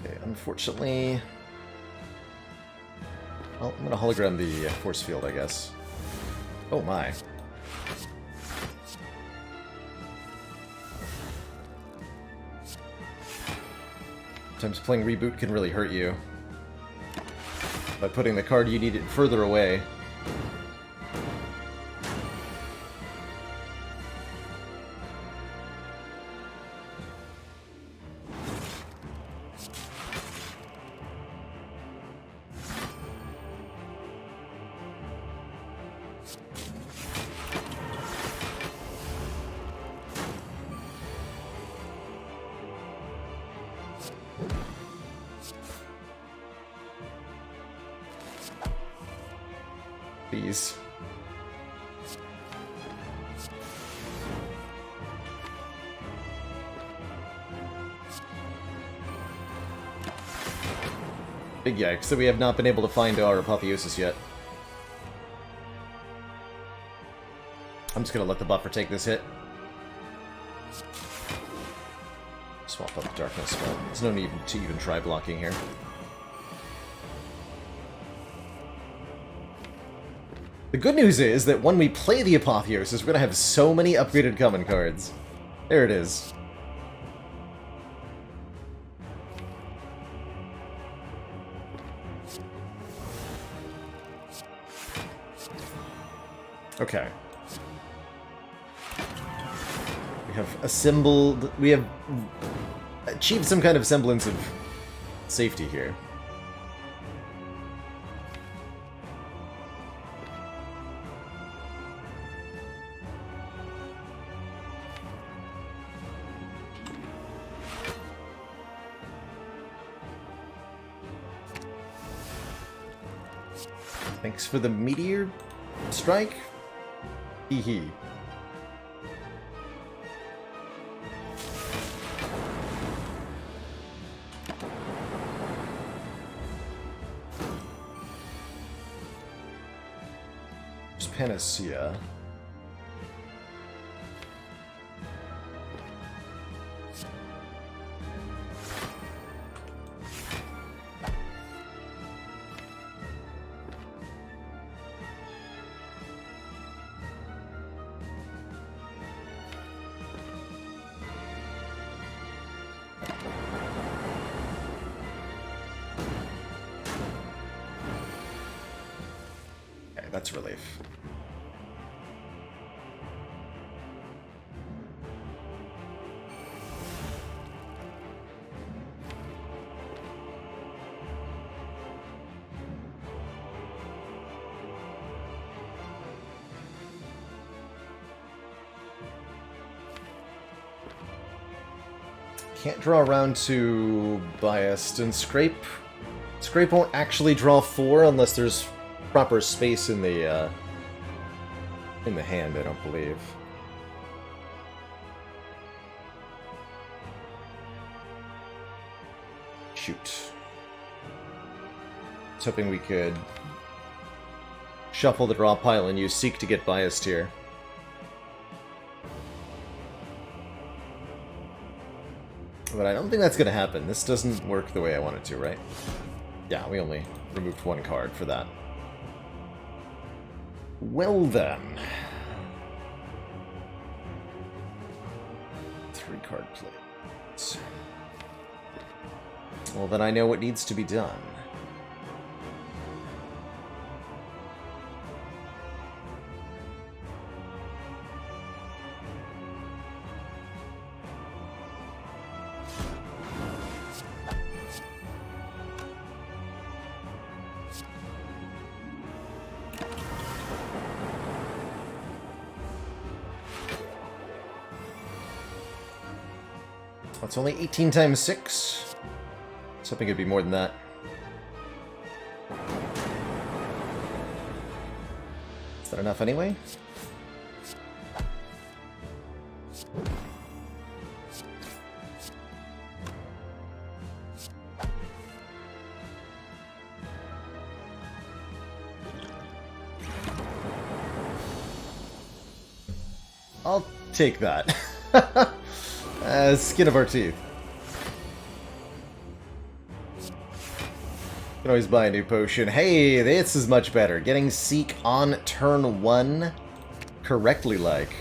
Okay, unfortunately... Well, I'm gonna hologram the force field, I guess. Oh my. Sometimes playing Reboot can really hurt you by putting the card you needed further away. Please. Big yikes, so we have not been able to find our Apotheosis yet. I'm just gonna let the buffer take this hit. Swap out the darkness spell. There's no need to even try blocking here. The good news is that when we play the Apotheosis, we're going to have so many upgraded common cards. There it is. Okay. We have assembled... We have achieved some kind of semblance of safety here. Thanks for the meteor strike. Hee hee. There's Panacea. That's relief. Can't draw around to biased, and Scrape won't actually draw 4 unless there's proper space in the hand, I don't believe. Shoot. I was hoping we could shuffle the draw pile and use Seek to get biased here. But I don't think that's going to happen. This doesn't work the way I want it to, right? Yeah, we only removed 1 card for that. Well then. 3 card plays. Well, then I know what needs to be done. It's only 18 times 6. I was hoping it'd be more than that. Is that enough anyway? I'll take that. Skin of our teeth. Can always buy a new potion. Hey, this is much better. Getting Seek on turn 1 correctly, like.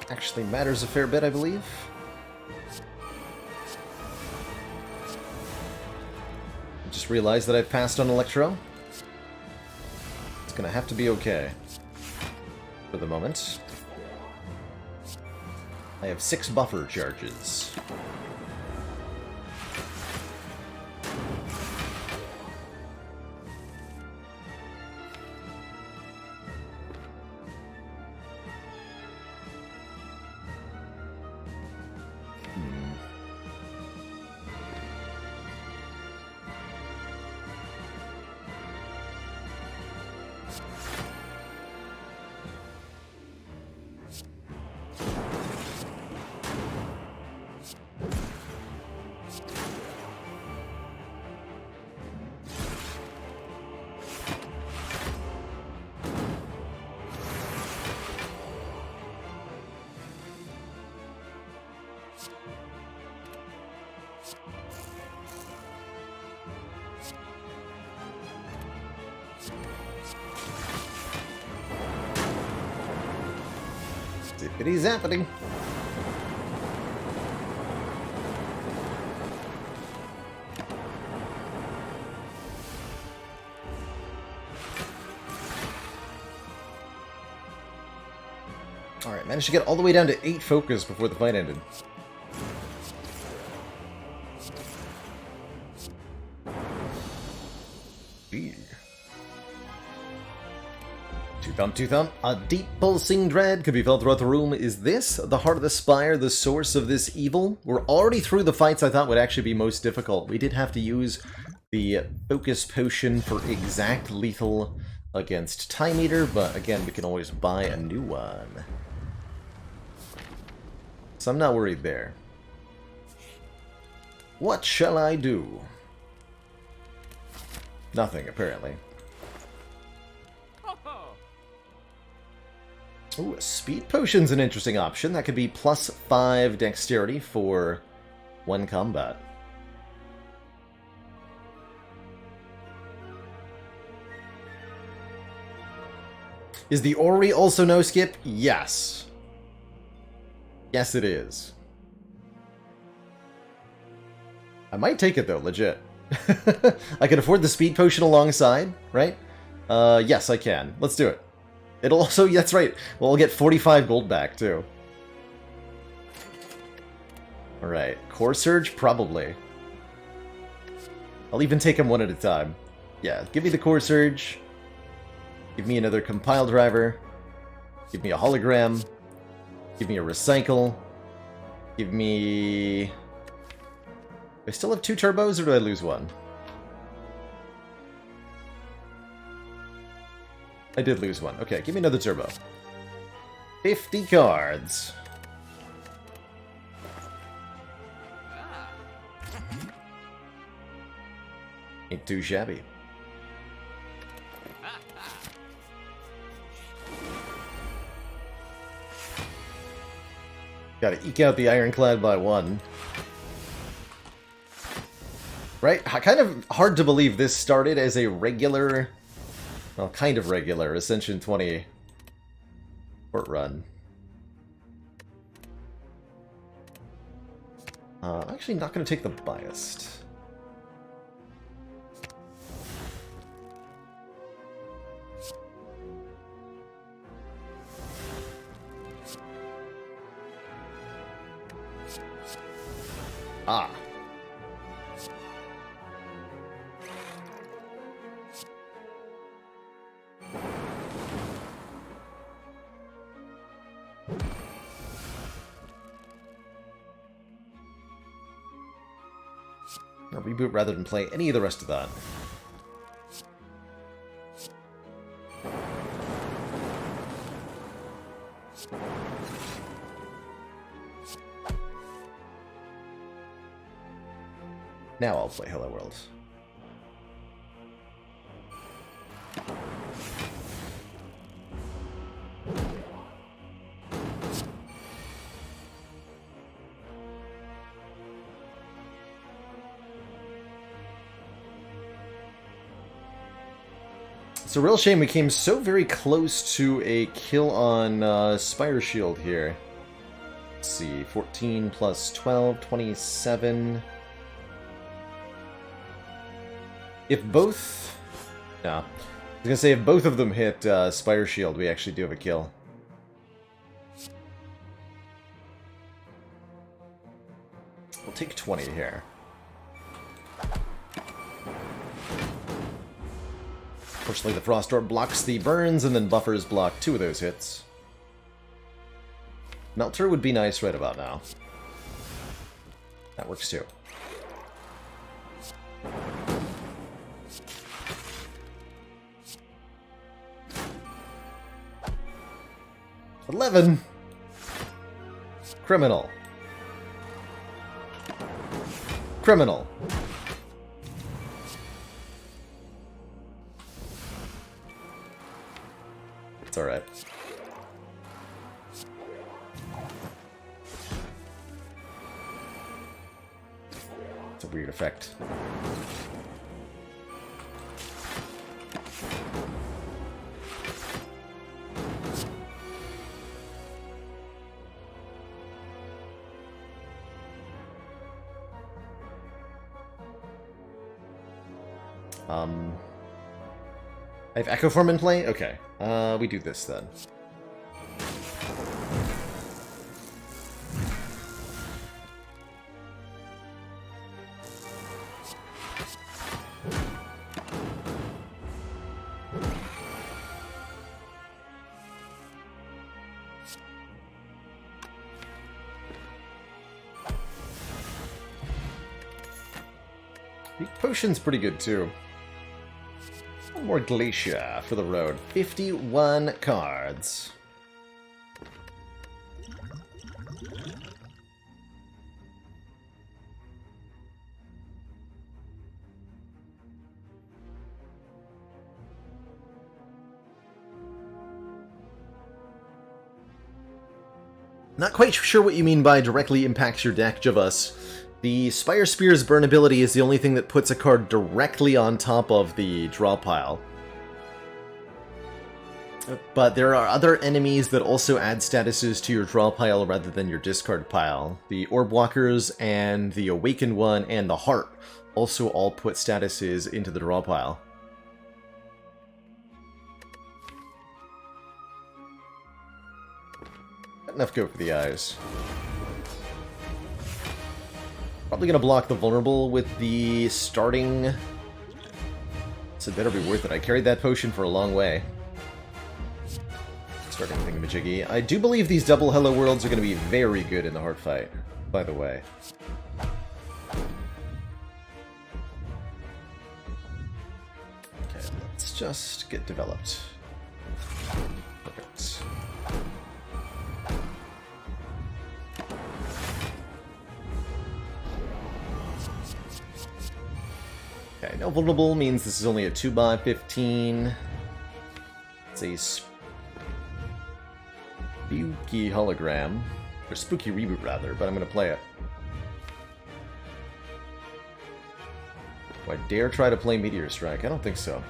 Actually matters a fair bit, I believe. I just realized that I've passed on Electro. It's gonna have to be okay. For the moment. I have 6 buffer charges. Zippity zappity. Alright, managed to get all the way down to 8 focus before the fight ended. Gee. Two thump. A deep pulsing dread could be felt throughout the room. Is this the heart of the Spire, the source of this evil? We're already through the fights I thought would actually be most difficult. We did have to use the focus potion for exact lethal against Time Eater, but again, we can always buy a new one. So I'm not worried there. What shall I do? Nothing, apparently. Ooh, a speed potion's an interesting option. That could be plus 5 dexterity for one combat. Is the Ori also no skip? Yes. Yes, it is. I might take it, though, legit. I can afford the speed potion alongside, right? Yes, I can. Let's do it. It'll also... That's right. Well, we'll get 45 gold back, too. Alright. Core Surge? Probably. I'll even take them one at a time. Yeah, give me the Core Surge. Give me another Compile Driver. Give me a Hologram. Give me a Recycle. Give me... Do I still have 2 turbos, or do I lose one? I did lose one. Okay, give me another turbo. 50 cards. Ain't too shabby. Gotta eke out the Ironclad by 1. Right? Kind of hard to believe this started as a regular... Well, kind of regular Ascension 20 port run. I'm actually not going to take the biased. Ah. I'll reboot rather than play any of the rest of that. Now I'll play Hello World. It's a real shame we came so very close to a kill on Spire Shield here. Let's see, 14 plus 12, 27... If both... No. I was gonna say, if both of them hit Spire Shield, we actually do have a kill. We'll take 20 here. Fortunately, the Frost Orb blocks the burns, and then buffers block 2 of those hits. Melter would be nice right about now. That works too. $11. Criminal. Criminal. It's alright. It's a weird effect. I have Echo Form in play? Okay. We do this then. The potion's pretty good too. One more glacier for the road. 51 cards. Not quite sure what you mean by directly impacts your deck, Javus. The Spire Spear's burn ability is the only thing that puts a card directly on top of the draw pile. But there are other enemies that also add statuses to your draw pile rather than your discard pile. The Orb Walkers and the Awakened one and the Heart also all put statuses into the draw pile. Enough go for the eyes. Probably gonna block the vulnerable with the starting. So it better be worth it. I carried that potion for a long way. Starting thingamajiggy. I do believe these double Hello Worlds are gonna be very good in the hard fight, by the way. Okay, let's just get developed. Perfect. Okay, no vulnerable means this is only a 2x15. It's a spooky hologram. Or spooky reboot, rather, but I'm going to play it. Do I dare try to play Meteor Strike? I don't think so.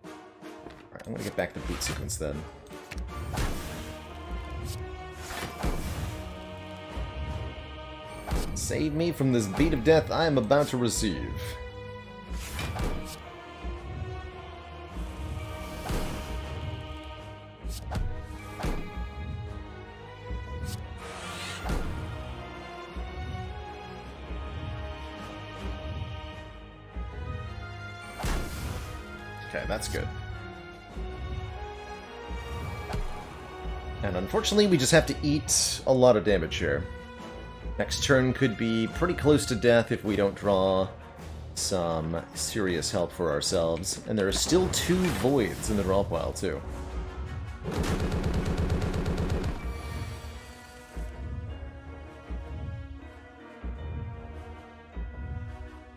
Alright, I'm going to get back to the boot sequence then. Save me from this beat of death I am about to receive. Okay, that's good. And unfortunately, we just have to eat a lot of damage here. Next turn could be pretty close to death if we don't draw some serious help for ourselves. And there are still 2 voids in the draw pile, too.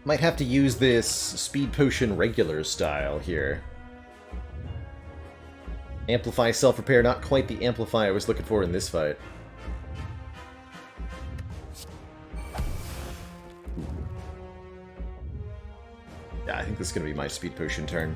Might have to use this Speed Potion regular style here. Amplify Self-Repair, not quite the Amplify I was looking for in this fight. Yeah, I think this is going to be my Speed Potion turn.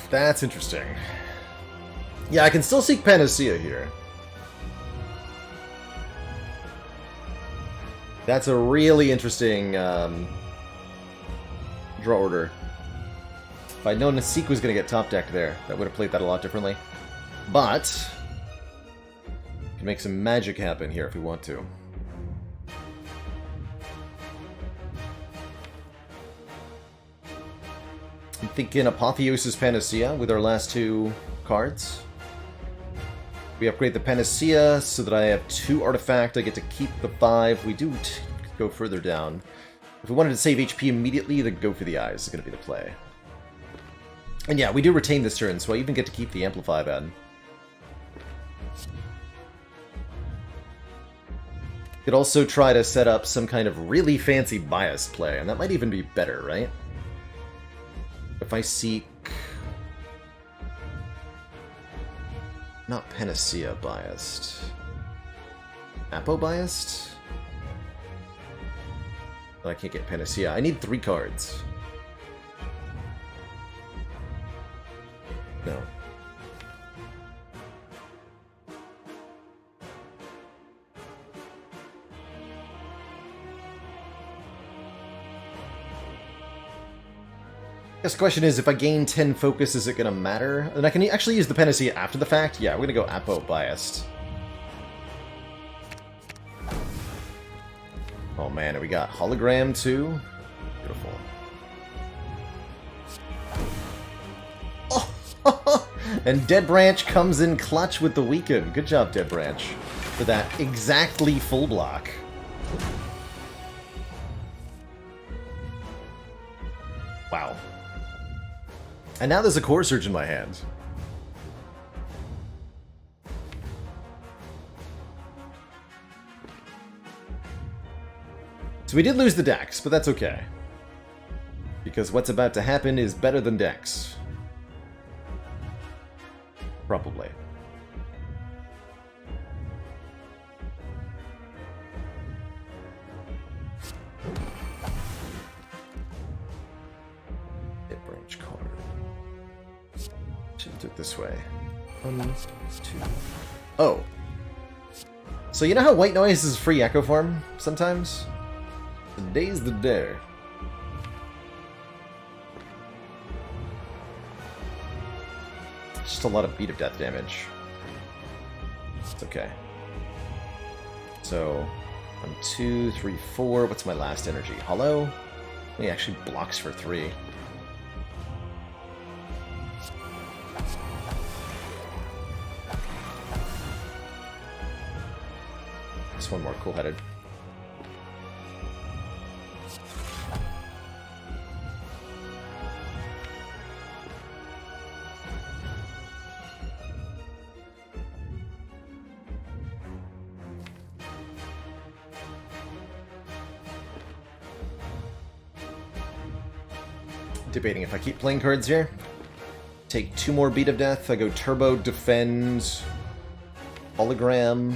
That's interesting. Yeah, I can still seek Panacea here. That's a really interesting draw order. If I'd known Seek was going to get top decked there, that would have played that a lot differently. But we can make some magic happen here if we want to. I'm thinking Apotheosis Panacea with our last 2 cards. We upgrade the Panacea so that I have 2 artifact. I get to keep the 5. We do go further down. If we wanted to save HP immediately, then go for the eyes is going to be the play. And yeah, we do retain this turn, so I even get to keep the Amplify then. Could also try to set up some kind of really fancy bias play, and that might even be better, right? If I seek... not Panacea biased. Apo biased? Oh, I can't get Panacea. I need 3 cards. No. guess the question is, if I gain 10 focus, is it going to matter? And I can actually use the Panacea after the fact? Yeah, we're going to go Apo-biased. Oh man, and we got Hologram too. Beautiful. Oh! And Dead Branch comes in clutch with the weaken. Good job, Dead Branch, for that exactly full block. Wow. And now there's a Core Surge in my hand. So we did lose the Dex, but that's okay. Because what's about to happen is better than Dex. Probably. Hit branch card. Should have took this way. 1, 2. Oh. So you know how White Noise is free Echo Form sometimes? Today's the day. Just a lot of beat of death damage. It's okay. So, 1, 2, 3, 4. What's my last energy? Hollow? He actually blocks for 3. Just one more cool-headed. Debating if I keep playing cards here. Take 2 more Beat of Death. I go Turbo, Defend, Hologram.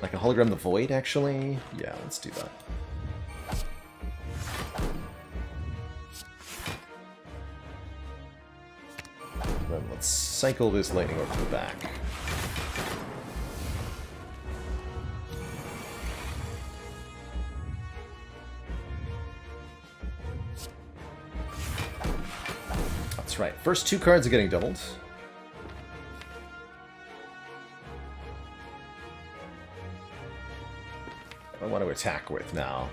I can Hologram the Void, actually. Yeah, let's do that. Then let's cycle this lightning over the back. That's right. First 2 cards are getting doubled. I want to attack with now.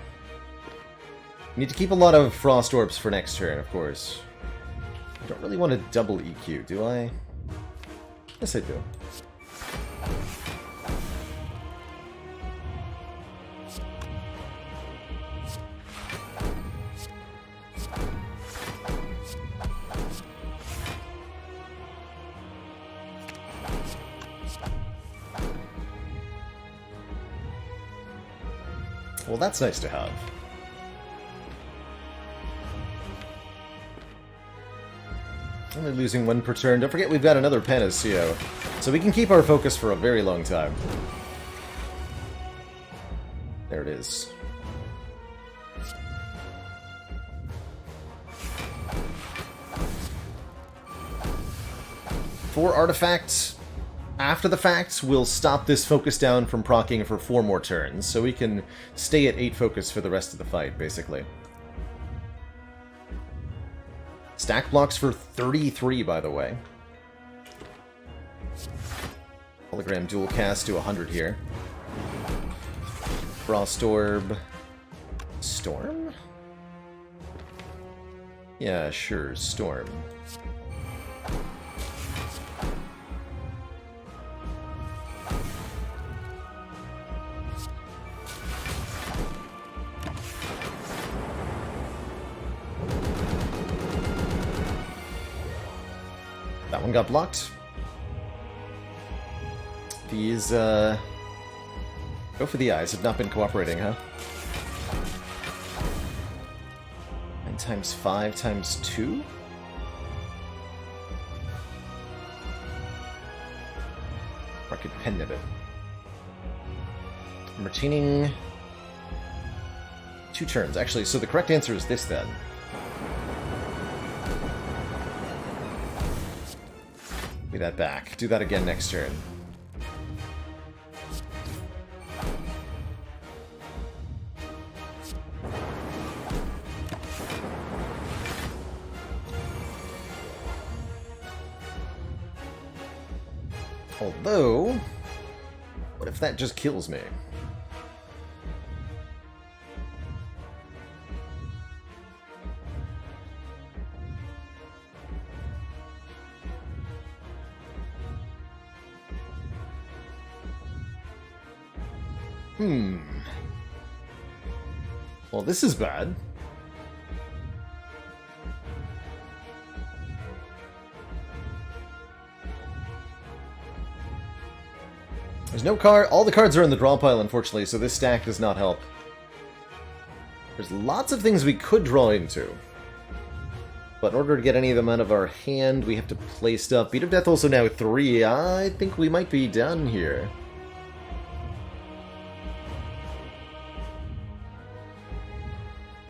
Need to keep a lot of Frost Orbs for next turn, of course. I don't really want to double EQ, do I? Yes, I do. Well, that's nice to have. Only losing 1 per turn. Don't forget we've got another Panacea, so we can keep our focus for a very long time. There it is. For artifacts, after the fact, we'll stop this focus down from proccing for 4 more turns, so we can stay at 8 focus for the rest of the fight, basically. Stack blocks for 33, by the way. Hologram dual cast to 100 here. Frost Orb. Storm? Yeah, sure, Storm. That one got blocked. These, go for the eyes. Have not been cooperating, huh? 9 times 5 times 2? Market Pen Nibbit. I'm retaining 2 turns. Actually, so the correct answer is this, then. Give that back. Do that again next turn. Although, what if that just kills me? Well, this is bad. There's no card. All the cards are in the draw pile, unfortunately, so this stack does not help. There's lots of things we could draw into. But in order to get any of them out of our hand, we have to play stuff. Beat of Death also now 3. I think we might be done here.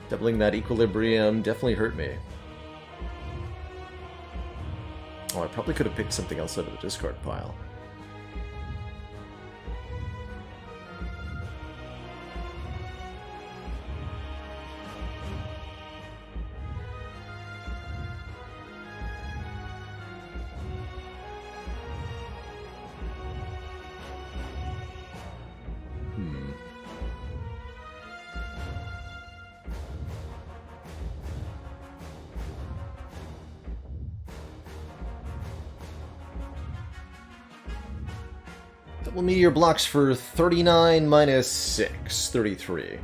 Doubling that equilibrium definitely hurt me. Oh, I probably could have picked something else out of the discard pile. Double Meteor blocks for 39 minus 6, 33. A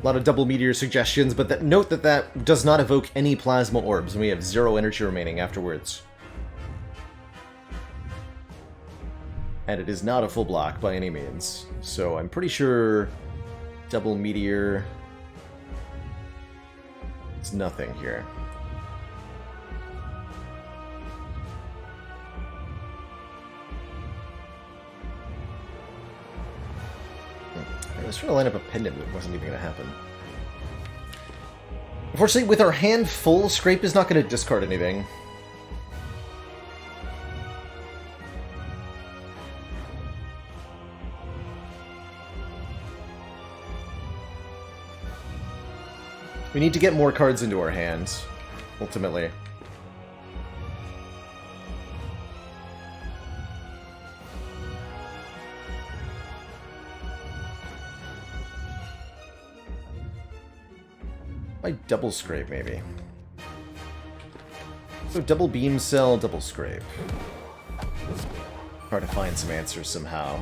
lot of Double Meteor suggestions, but note that that does not evoke any Plasma Orbs, and we have 0 energy remaining afterwards. And it is not a full block by any means, so I'm pretty sure Double Meteor is nothing here. I was trying to line up a pendant, but it wasn't even going to happen. Unfortunately, with our hand full, Scrape is not going to discard anything. We need to get more cards into our hands, ultimately. By double Scrape, maybe. So double Beam Cell, double Scrape. Hard to find some answers somehow.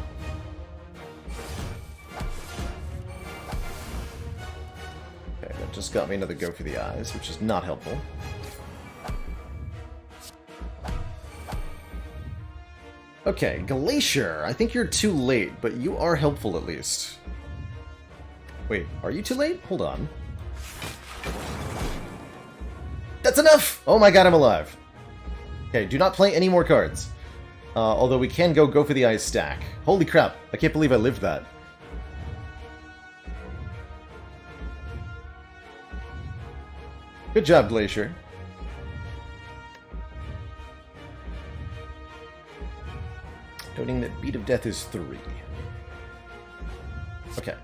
Okay, that just got me another Go for the Eyes, which is not helpful. Okay, Glacier. I think you're too late, but you are helpful at least. Wait, are you too late? Hold on. That's enough! Oh my god, I'm alive. Okay, do not play any more cards. Although we can go for the Eyes stack. Holy crap, I can't believe I lived that. Good job, Glacier. Noting that Beat of Death is 3. Okay.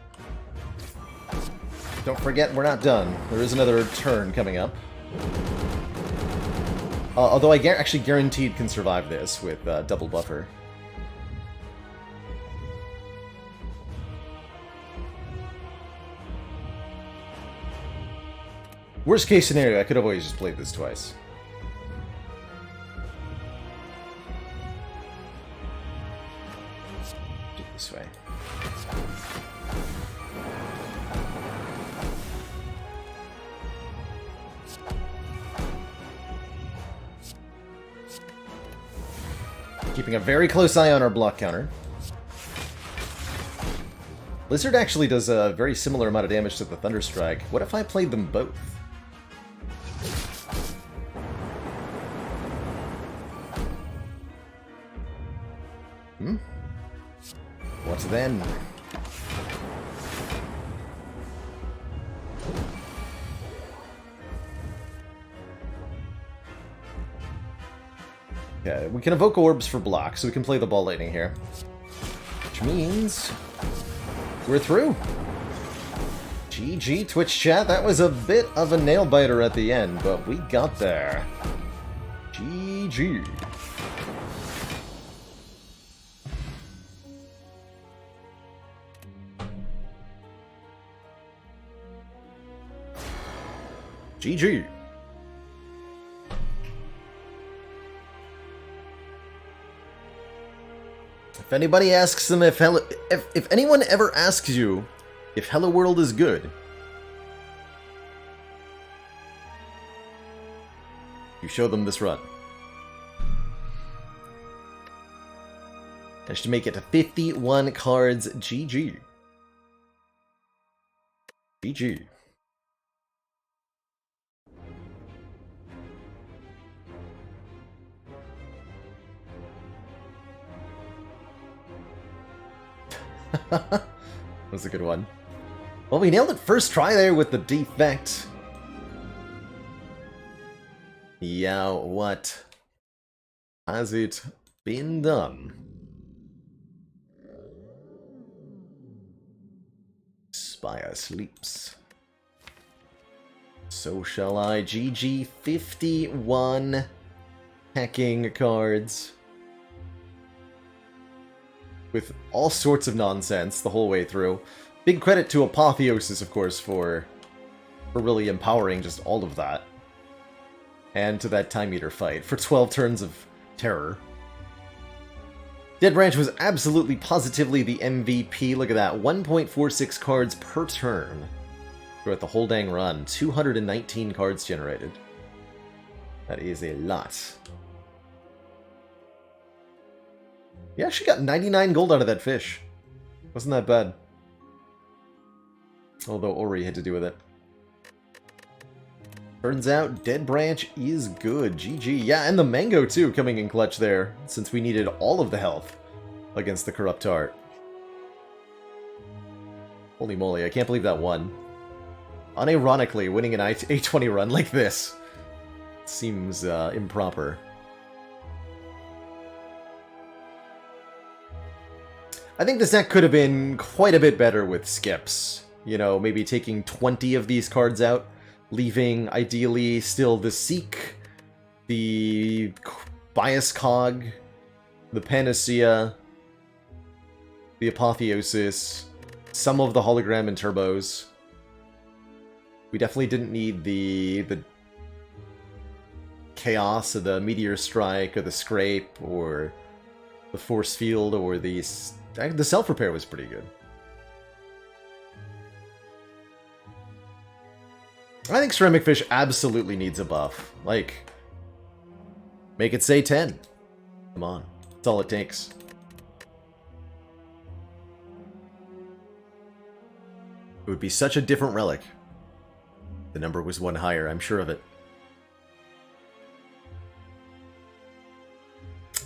Don't forget, we're not done. There is another turn coming up. Although I actually guaranteed can survive this with double buffer. Worst case scenario, I could have always just played this twice. Do it this way. Keeping a very close eye on our block counter. Blizzard actually does a very similar amount of damage to the Thunderstrike. What if I played them both? What then? Okay, we can evoke orbs for blocks, so we can play the Ball Lightning here. Which means we're through. GG, Twitch chat. That was a bit of a nail-biter at the end, but we got there. GG. GG. If anybody asks them if anyone ever asks you if Hello World is good, you show them this run. Managed to make it to 51 cards. GG. GG. That was a good one. Well, we nailed it first try there with the defect. Yeah, what has it been done? Spire sleeps. So shall I. GG, 51 hacking cards. With all sorts of nonsense the whole way through. Big credit to Apotheosis, of course, for really empowering just all of that. And to that Time Eater fight for 12 turns of terror. Dead Branch was absolutely positively the MVP. Look at that, 1.46 cards per turn throughout the whole dang run. 219 cards generated. That is a lot. You actually got 99 gold out of that fish. Wasn't that bad. Although Ori had to do with it. Turns out Dead Branch is good. GG. Yeah, and the Mango too coming in clutch there, since we needed all of the health against the Corrupt Heart. Holy moly, I can't believe that won. Unironically, winning an A20 run like this seems improper. I think this deck could have been quite a bit better with skips. You know, maybe taking 20 of these cards out, leaving, ideally, still the Seek, the Bias Cog, the Panacea, the Apotheosis, some of the Hologram and Turbos. We definitely didn't need the Chaos or the Meteor Strike or the Scrape or the Force Field or the Self-Repair was pretty good. I think Ceramic Fish absolutely needs a buff. Like, make it say 10. Come on. That's all it takes. It would be such a different relic. The number was one higher, I'm sure of it.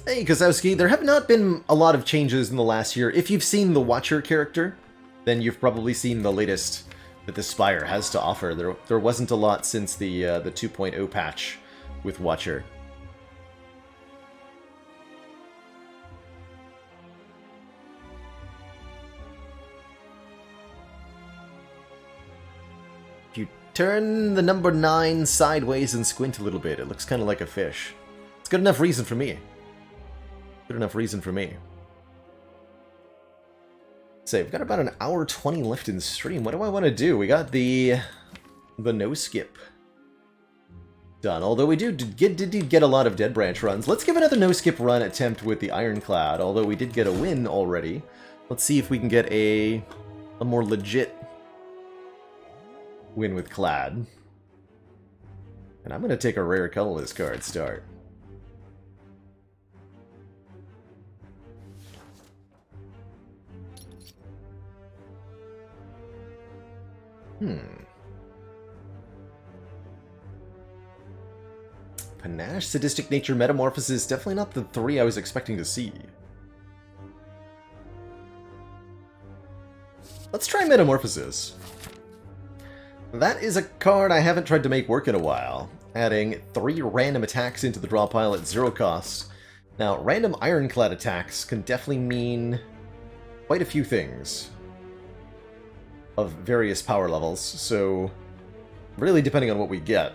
Hey, Kozowski, there have not been a lot of changes in the last year. If you've seen the Watcher character, then you've probably seen the latest that the Spire has to offer. There wasn't a lot since the 2.0 patch with Watcher. If you turn the number 9 sideways and squint a little bit, it looks kind of like a fish. It's good enough reason for me. Good enough reason for me. So we've got about an hour 20 left in stream. What do I want to do? We got the no skip done. Although we did get a lot of Dead Branch runs. Let's give another no skip run attempt with the Ironclad. Although we did get a win already. Let's see if we can get a more legit win with Clad. And I'm going to take a rare colorless card start. Panache, Sadistic Nature, Metamorphosis, definitely not the 3 I was expecting to see. Let's try Metamorphosis. That is a card I haven't tried to make work in a while, adding 3 random attacks into the draw pile at 0 cost. Now, random Ironclad attacks can definitely mean quite a few things. of various power levels, so really depending on what we get,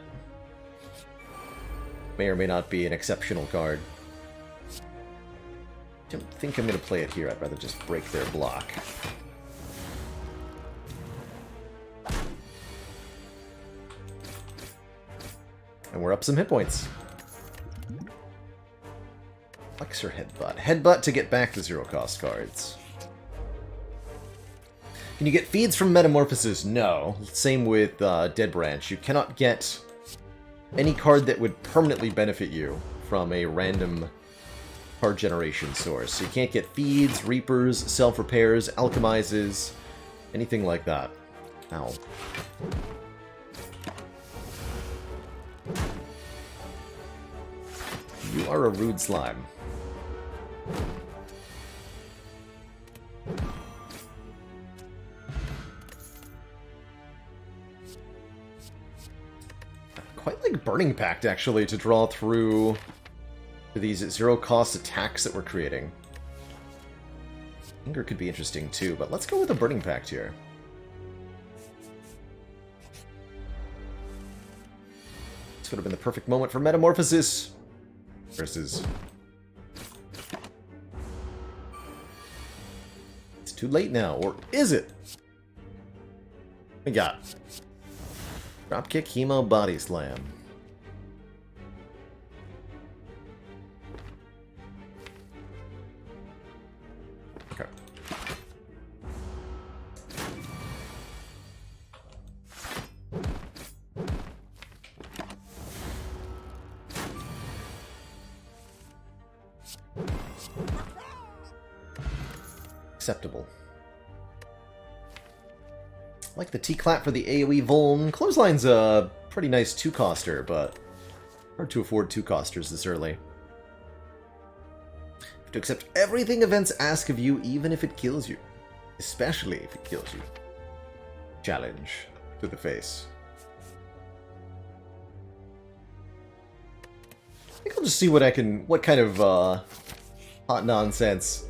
may or may not be an exceptional card. I don't think I'm going to play it here. I'd rather just break their block. And we're up some hit points. Flex or Headbutt? Headbutt to get back the zero-cost cards. Can you get feeds from Metamorphosis? No. Same with Dead Branch. You cannot get any card that would permanently benefit you from a random card generation source. So you can't get feeds, reapers, self-repairs, alchemizes, anything like that. Ow. You are a rude slime. Quite like Burning Pact, actually, to draw through these zero-cost attacks that we're creating. Anger could be interesting, too, but let's go with a Burning Pact here. This would have been the perfect moment for Metamorphosis versus... It's too late now, or is it? We got Dropkick, Hemo, Body Slam. Okay. Acceptable. Like the T-Clap for the AoE Vuln. Clothesline's a pretty nice two-coster, but hard to afford two-costers this early. You have to accept everything events ask of you, even if it kills you. Especially if it kills you. Challenge to the face. I think I'll just see what kind of hot nonsense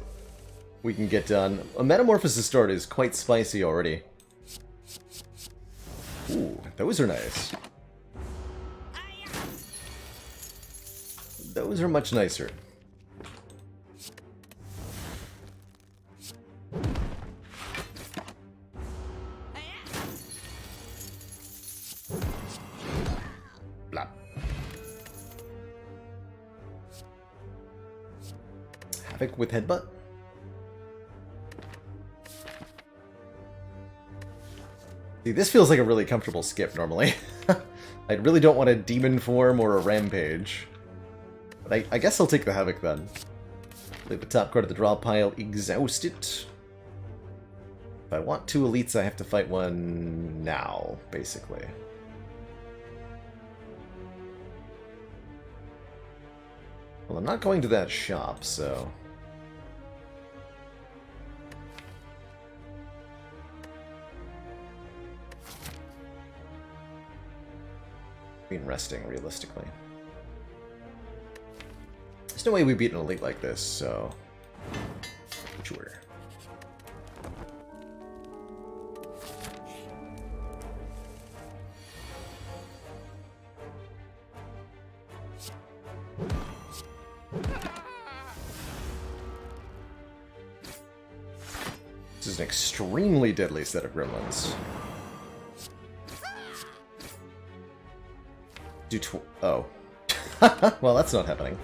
we can get done. A Metamorphosis start is quite spicy already. Ooh, those are nice. Those are much nicer. Blah. Havoc with Headbutt. See, this feels like a really comfortable skip normally. I really don't want a Demon Form or a Rampage. But I guess I'll take the Havoc then. Leave the top card of the draw pile, exhaust it. If I want two elites, I have to fight one now, basically. Well, I'm not going to that shop, so... resting, realistically. There's no way we beat an elite like this, so... Sure. This is an extremely deadly set of gremlins. Oh. Well, that's not happening.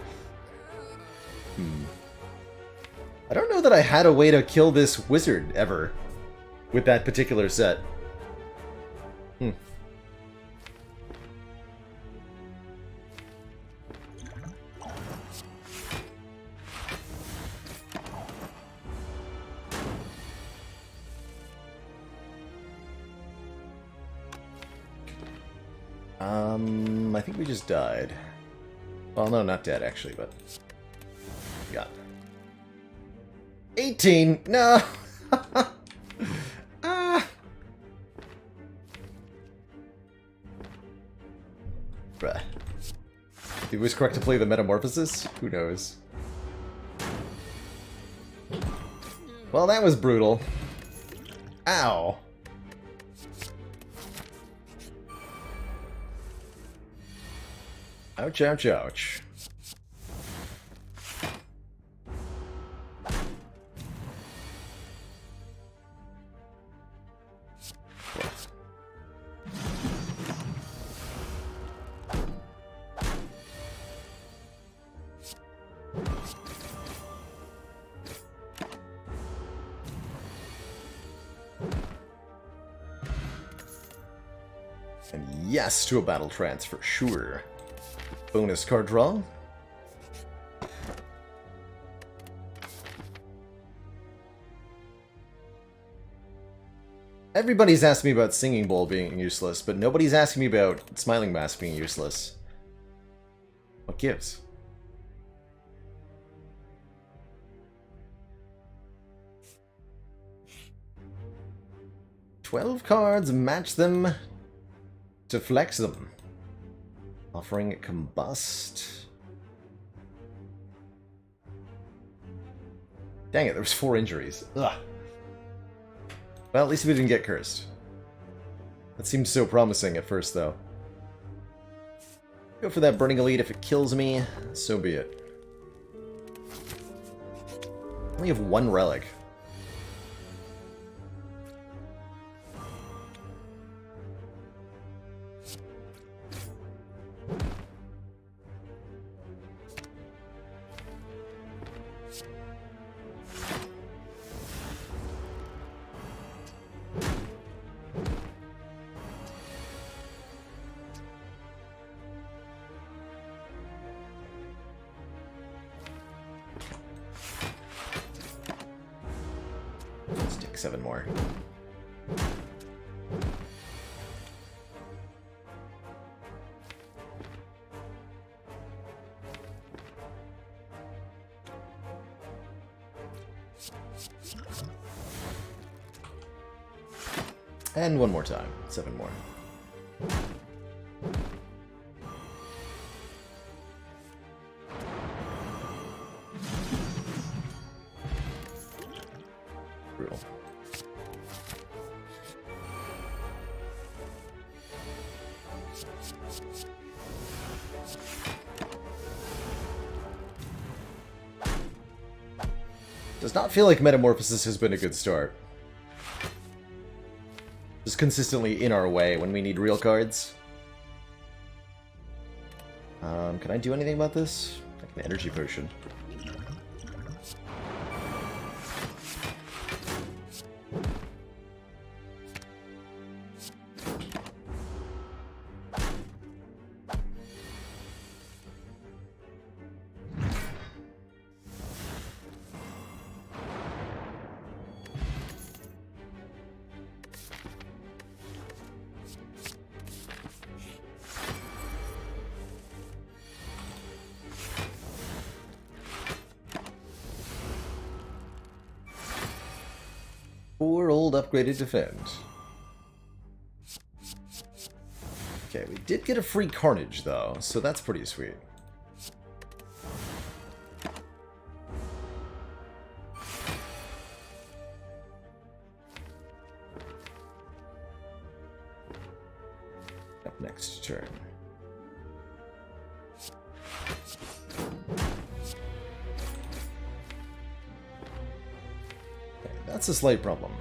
I don't know that I had a way to kill this wizard, ever, with that particular set. I think we just died. Well, no, not dead, actually, but... We got... 18! No! Ah! Bruh. It was correct to play the Metamorphosis? Who knows? Well, that was brutal. Ow. Ouch, ouch, ouch. And yes to a battle trance for sure. Bonus card draw. Everybody's asking me about Singing Bowl being useless, but nobody's asking me about Smiling Mask being useless. What gives? "12 cards, match them to flex them. Offering Combust." Dang it, there was 4 injuries. Ugh. Well, at least we didn't get cursed. That seemed so promising at first, though. Go for that Burning Elite. If it kills me, so be it. Only have 1 relic. Let's take 7 more. And 1 more time. 7 more. Brutal. Does not feel like Metamorphosis has been a good start. Just consistently in our way when we need real cards. Can I do anything about this? Like an energy potion. Poor old upgraded defend. Okay, we did get a free Carnage, though, so that's pretty sweet. Up next turn. That's a slight problem.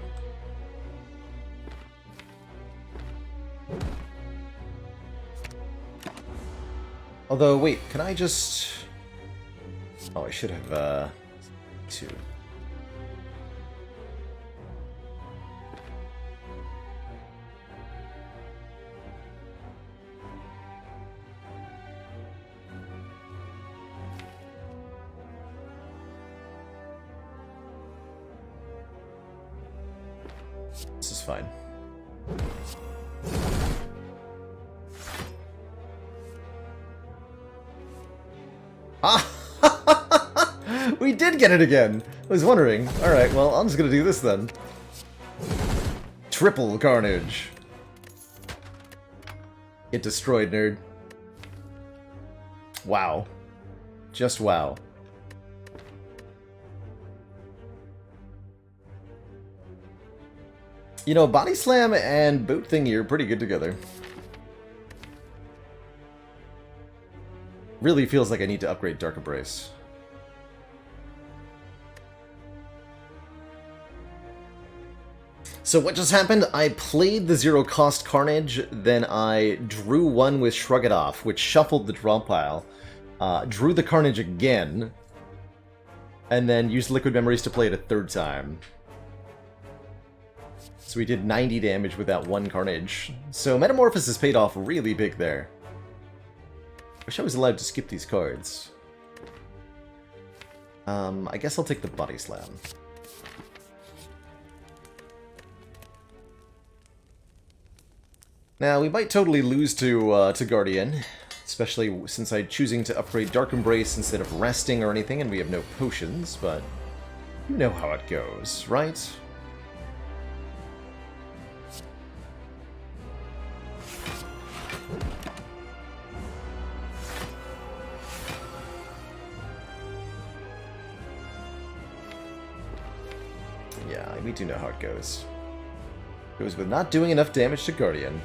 Although, wait, can I just... Oh, I should have, 2. This is fine. Ah! We did get it again! I was wondering. Alright, well, I'm just gonna do this then. Triple Carnage. Get destroyed, nerd. Wow. Just wow. You know, Body Slam and Boot Thingy are pretty good together. Really feels like I need to upgrade Dark Embrace. So what just happened? I played the Zero Cost Carnage, then I drew one with Shrug It Off, which shuffled the draw pile, drew the Carnage again, and then used Liquid Memories to play it a third time. So we did 90 damage with that one Carnage. So Metamorphosis paid off really big there. Wish I was allowed to skip these cards. I guess I'll take the Body Slam. Now, we might totally lose to Guardian, especially since I'm choosing to upgrade Dark Embrace instead of resting or anything, and we have no potions, but you know how it goes, right? Yeah, we do know how it goes. It goes with not doing enough damage to Guardian.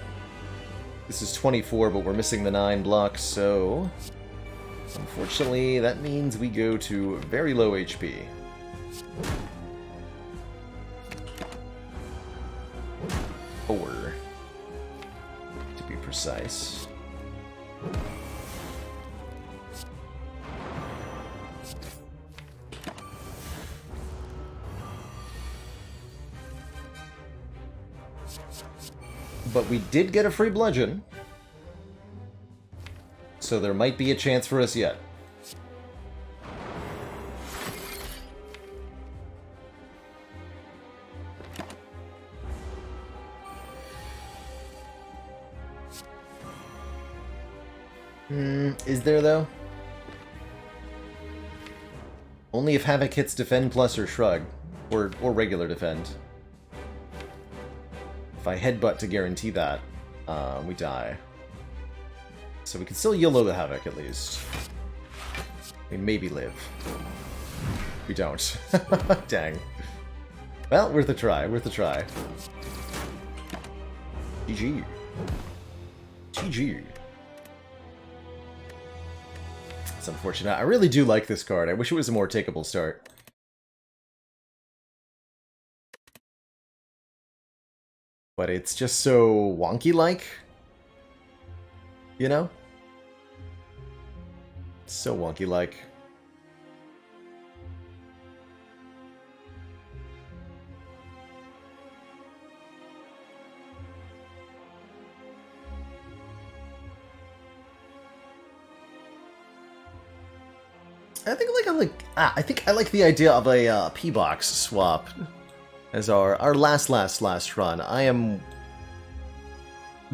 This is 24, but we're missing the 9 blocks, so unfortunately that means we go to very low HP. Four, to be precise. But we did get a free bludgeon, so there might be a chance for us yet. Is there though? Only if Havoc hits Defend Plus or Shrug, or regular Defend. If I headbutt to guarantee that, we die. So we can still YOLO the Havoc, at least. We maybe live. We don't. Dang. Well, worth a try, worth a try. GG. GG. It's unfortunate. I really do like this card. I wish it was a more takeable start. But it's just so wonky-like. You know? So wonky-like. I think I like the idea of a P-Box swap as our last run.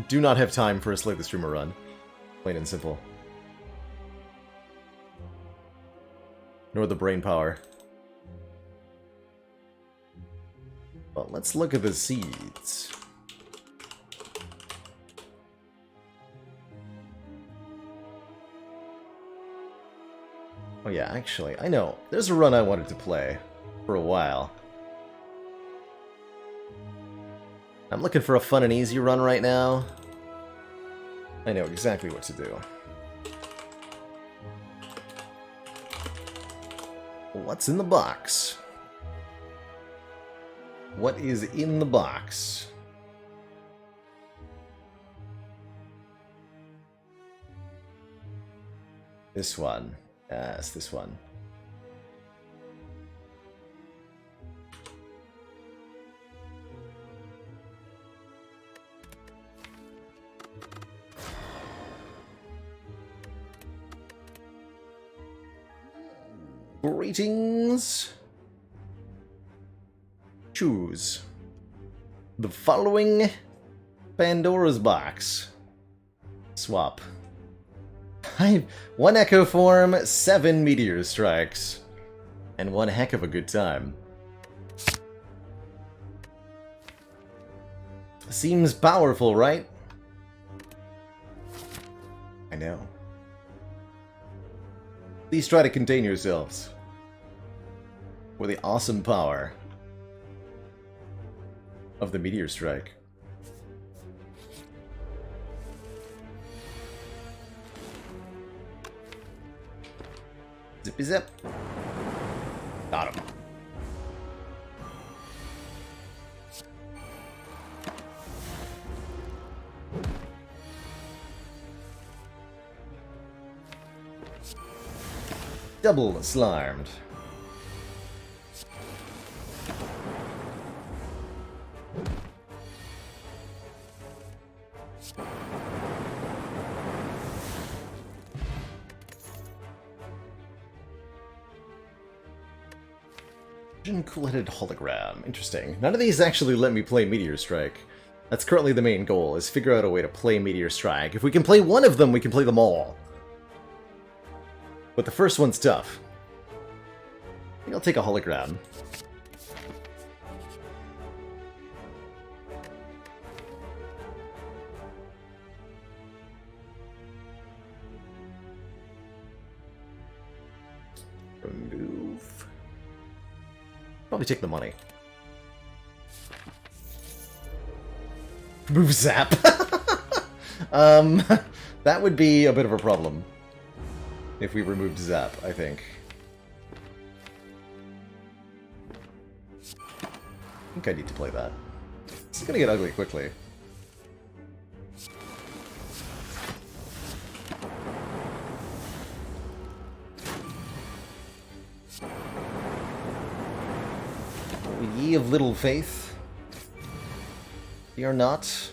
Do not have time for a Slay the Streamer run. Plain and simple. Nor the brain power. Well, let's look at the seeds. Oh yeah, actually, I know. There's a run I wanted to play for a while. I'm looking for a fun and easy run right now. I know exactly what to do. What's in the box? What is in the box? This one. Yes, this one. Greetings. Choose the following Pandora's box. Swap. 1 Echo Form, 7 Meteor Strikes, and one heck of a good time. Seems powerful, right? I know. Please try to contain yourselves for the awesome power of the Meteor Strike. Zippy zip. Got him. Double slimed. Cool-headed hologram. Interesting. None of these actually let me play Meteor Strike. That's currently the main goal, is figure out a way to play Meteor Strike. If we can play one of them, we can play them all. But the first one's tough. I think I'll take a hologram. Remove. Probably take the money. Move zap. That would be a bit of a problem if we removed zap, I think. I think I need to play that. This is gonna get ugly quickly. Ye of little faith, fear not.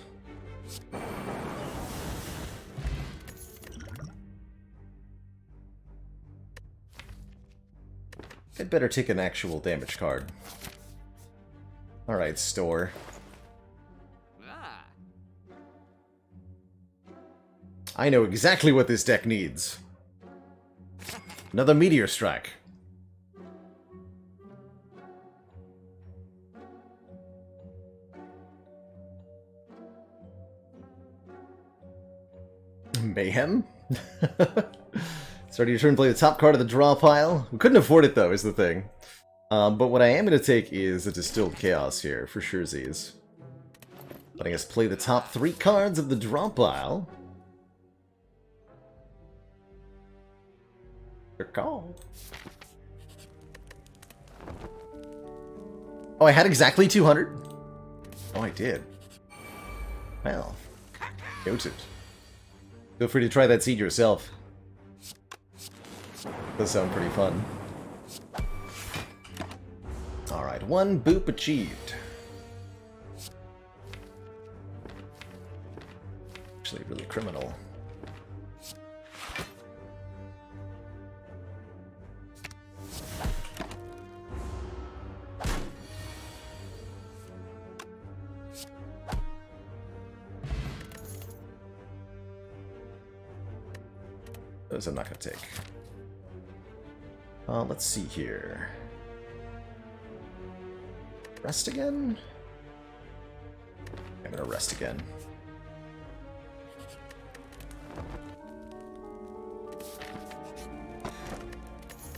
I'd better take an actual damage card. Alright, store. I know exactly what this deck needs. Another Meteor Strike. Mayhem? Start your turn, play the top card of the draw pile. We couldn't afford it though, is the thing. But what I am going to take is a Distilled Chaos here, for surezies. Letting us play the top 3 cards of the draw pile. Your call. Oh, I had exactly 200? Oh, I did. Well, noted. Feel free to try that seed yourself. Does sound pretty fun. Alright, 1 boop achieved. Actually, really criminal. Those I'm not going to take. Let's see here. Rest again? I'm going to rest again.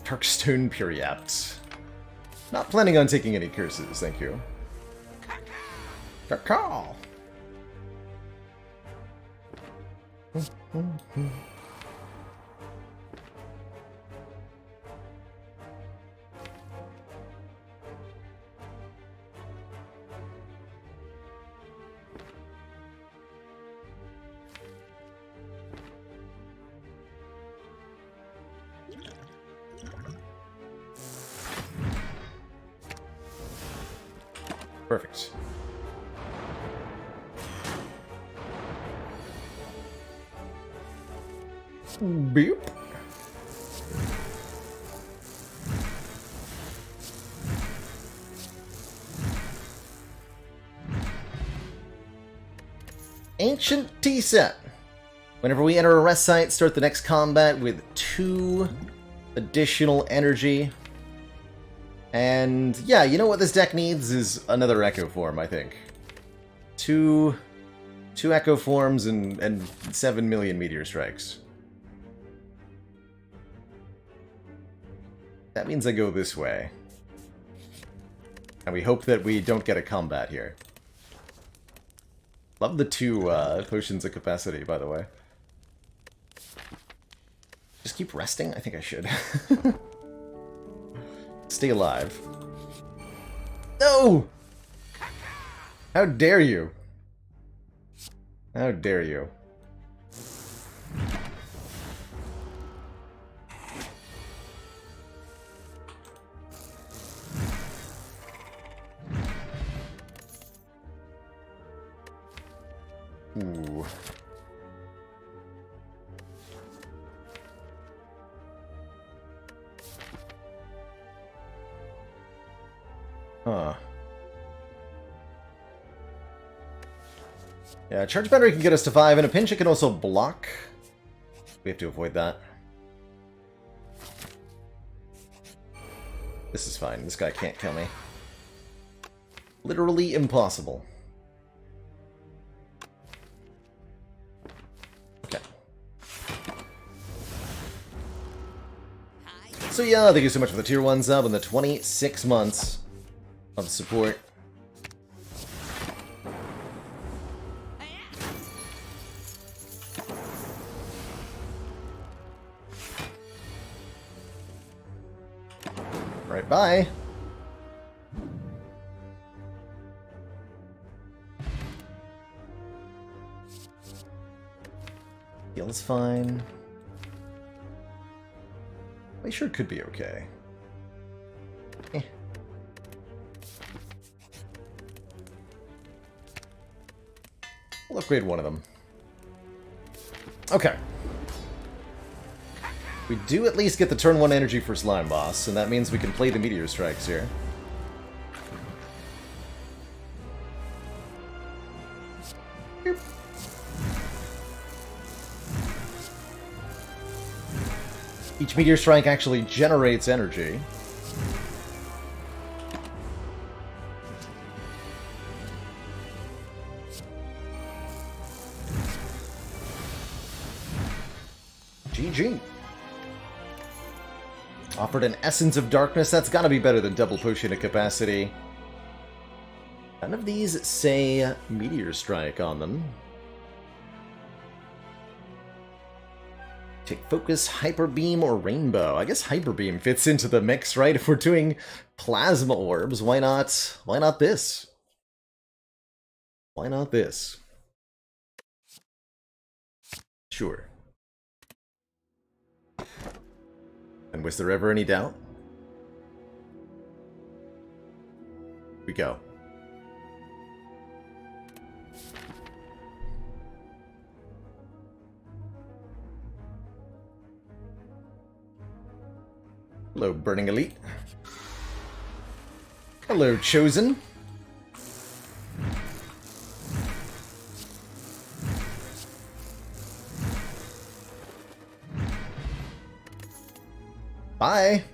Darkstone Puriapt. Not planning on taking any curses, thank you. Cacao! Perfect. Beep. Ancient Tea Set. Whenever we enter a rest site, start the next combat with 2 additional energy. And yeah, you know what this deck needs is another Echo Form, I think. Two Echo Forms and 7 million Meteor Strikes. That means I go this way. And we hope that we don't get a combat here. Love the 2 Potions of Capacity, by the way. Just just keep resting? I think I should. Stay alive. No! How dare you? How dare you? Ooh. Huh. Yeah, charge battery can get us to 5, and a pinch it can also block. We have to avoid that. This is fine. This guy can't kill me. Literally impossible. Okay. So yeah, thank you so much for the tier 1 sub and the 26 months of support. Right, bye. Feels fine. I sure could be okay. Eh. We'll upgrade one of them. Okay. We do at least get the turn 1 energy for Slime Boss, and that means we can play the Meteor Strikes here. Boop. Each Meteor Strike actually generates energy. GG. Offered an Essence of Darkness. That's gotta be better than Double Potion of Capacity. None of these say Meteor Strike on them. Take Focus, Hyper Beam, or Rainbow. I guess Hyper Beam fits into the mix, right? If we're doing Plasma Orbs, why not? Why not this? Why not this? Sure. And was there ever any doubt? We go. Hello, Burning Elite. Hello, Chosen. Bye.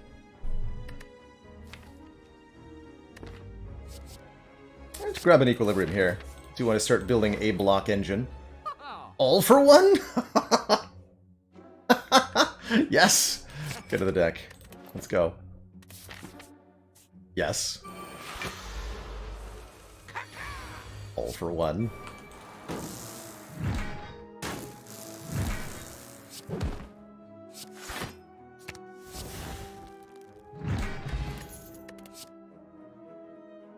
Let's grab an equilibrium here. Do you want to start building a block engine? All for one? Yes. Get to the deck. Let's go. Yes. All for one.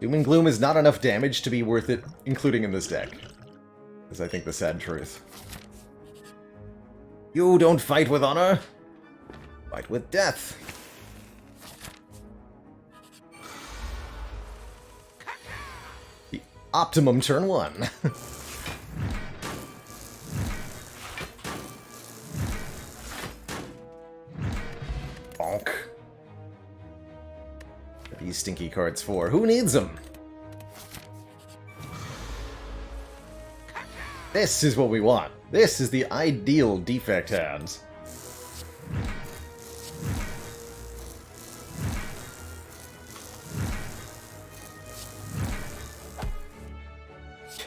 Doom and Gloom is not enough damage to be worth it, including in this deck. Is I think the sad truth. You don't fight with honor. Fight with death. The optimum turn 1. Bonk. These stinky cards for. Who needs them? This is what we want. This is the ideal defect hand.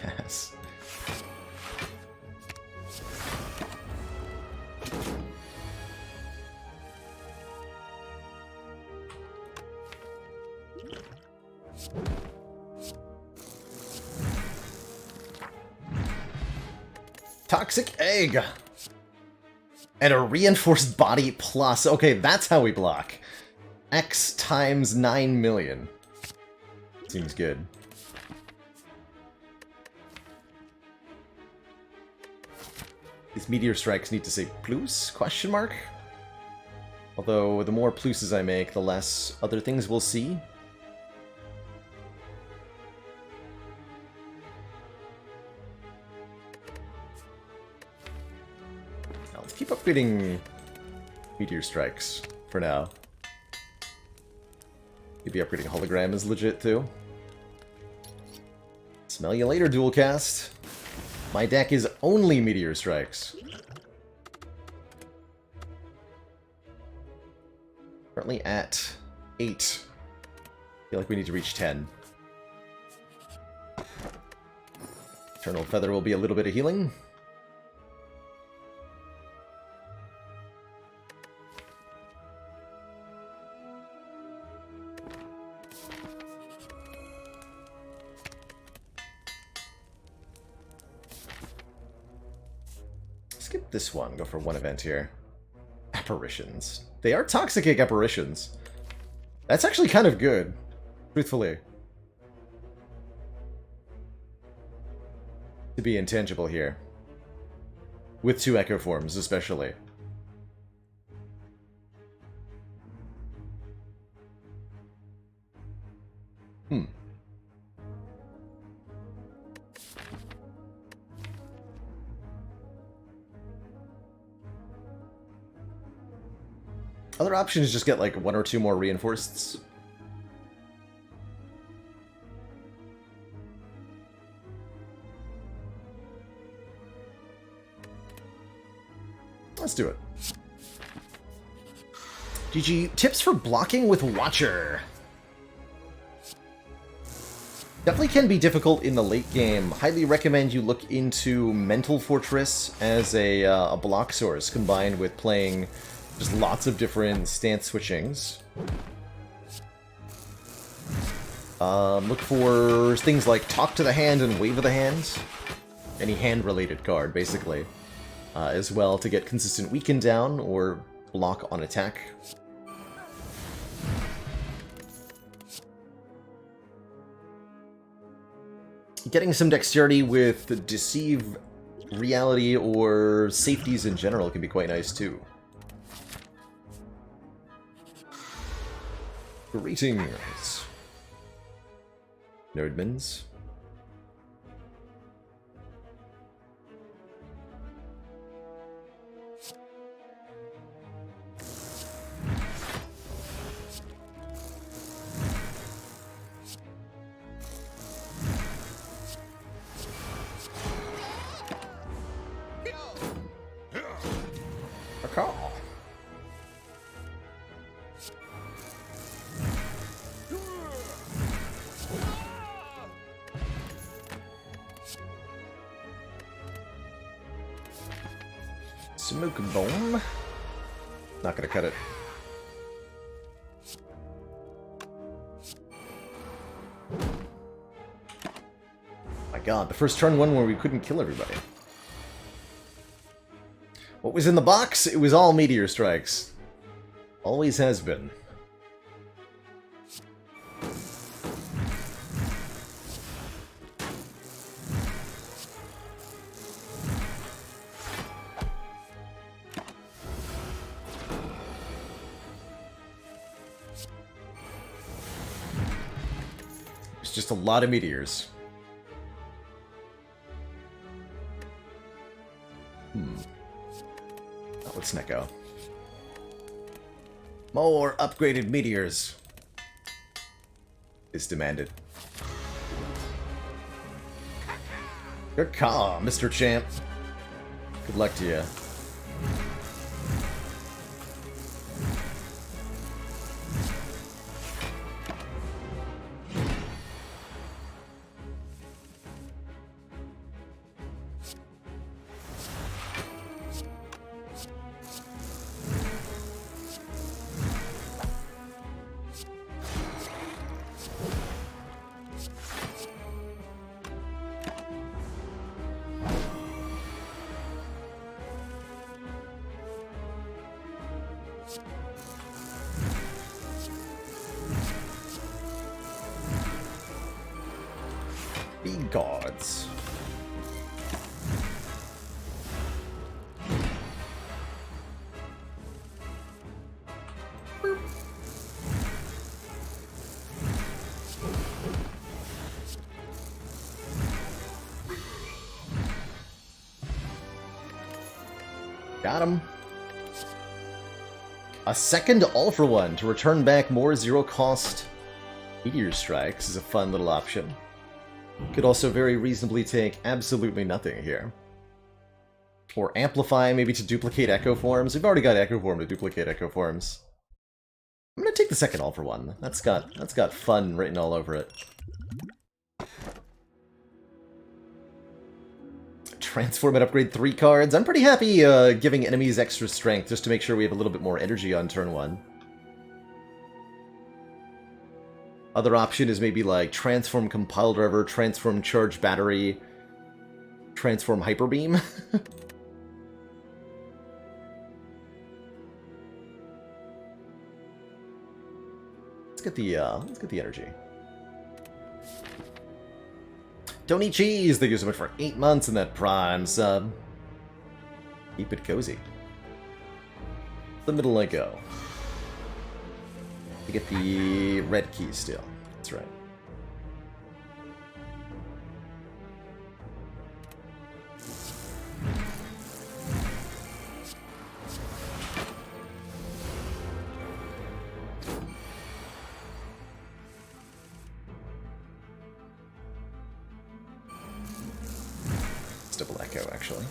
Yes. Toxic Egg! And a reinforced body plus. Okay, that's how we block. X times 9 million. Seems good. These meteor strikes need to say plus? Question mark? Although, the more pluses I make, the less other things we'll see. Now, let's keep upgrading meteor strikes for now. Maybe upgrading hologram is legit, too. Smell you later, dual cast. My deck is only meteor strikes. Currently at 8. Feel like we need to reach 10. Eternal Feather will be a little bit of healing. Skip this one, go for one event here. Apparitions. They are toxic apparitions. That's actually kind of good, truthfully. To be intangible here. With 2 echo forms, especially. Other option is just get like 1 or 2 more reinforceds. Let's do it. GG. Tips for blocking with Watcher. Definitely can be difficult in the late game. Highly recommend you look into Mental Fortress as a block source combined with playing just lots of different stance switchings. Look for things like Talk to the Hand and Wave of the Hand. Any hand-related card, basically. As well to get consistent weaken down or block on attack. Getting some dexterity with Deceive, Reality, or safeties in general can be quite nice too. Greetings, Nerdmans. Smoke bomb. Not gonna cut it. My god, the first turn one where we couldn't kill everybody. What was in the box? It was all meteor strikes. Always has been. Just a lot of meteors. Oh, let's Neko. More upgraded meteors is demanded. Good call, Mr. Champ. Good luck to you. cards. Got him. A second all-for-one to return back more zero-cost meteor strikes is a fun little option. Could also very reasonably take absolutely nothing here. Or amplify, maybe to duplicate echo forms. We've already got echo form to duplicate echo forms. I'm gonna take the second all-for-one. That's got fun written all over it. Transform and upgrade 3 cards. I'm pretty happy giving enemies extra strength just to make sure we have a little bit more energy on turn 1. Other option is maybe like transform compile driver, transform charge battery, transform hyper beam. Let's get the energy. Don't eat cheese! Thank you so much for 8 months in that Prime sub. Keep it cozy. The middle I go. We get the red key still. That's right. Double echo, actually.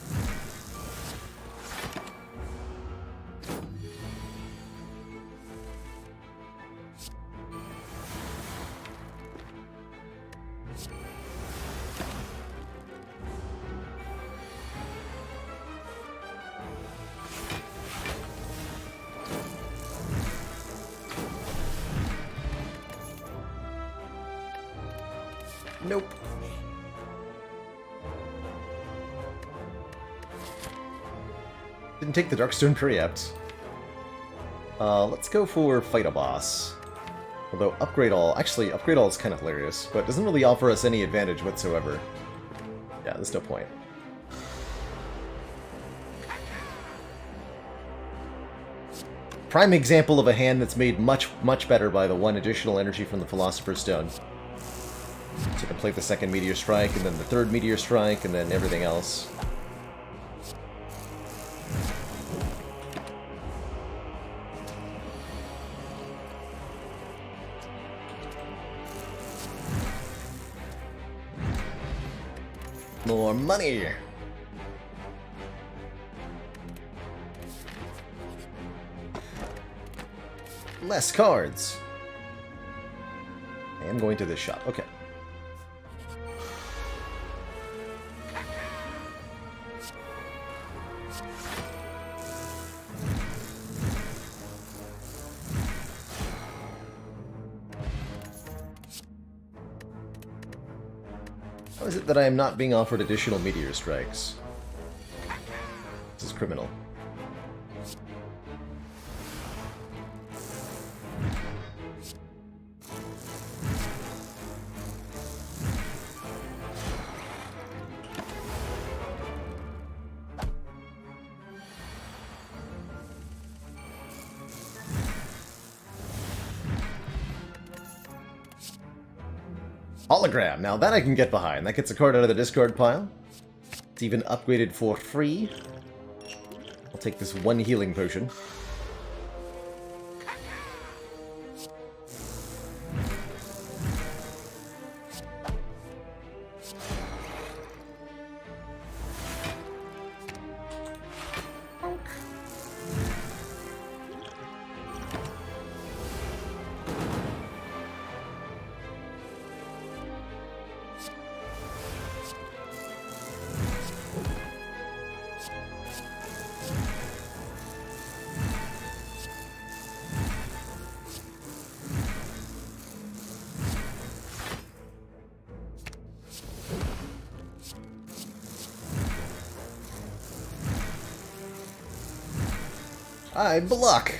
Nope. Didn't take the Darkstone Preempt. Let's go for Fight a Boss. Although Upgrade All... Actually, Upgrade All is kind of hilarious, but doesn't really offer us any advantage whatsoever. Yeah, there's no point. Prime example of a hand that's made much, much better by the 1 additional energy from the Philosopher's Stone. So you can play the second Meteor Strike, and then the third Meteor Strike, and then everything else. More money! Less cards! I am going to this shop. Okay. How is it that I am not being offered additional meteor strikes? This is criminal. Hologram. Now that I can get behind. That gets a card out of the discard pile. It's even upgraded for free. I'll take this 1 healing potion. I block.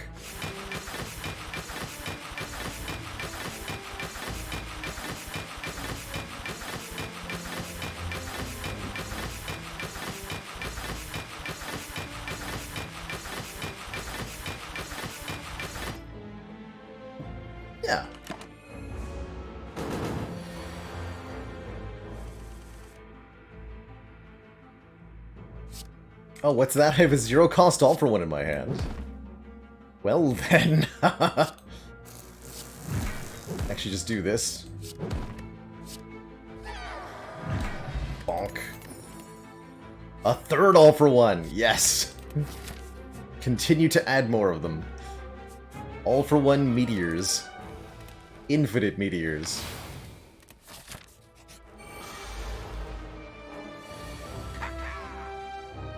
Oh, what's that? I have a zero cost all for one in my hand. Well then. Actually, just do this. Bonk. A third all for one. Yes. Continue to add more of them. All for one meteors. Infinite meteors.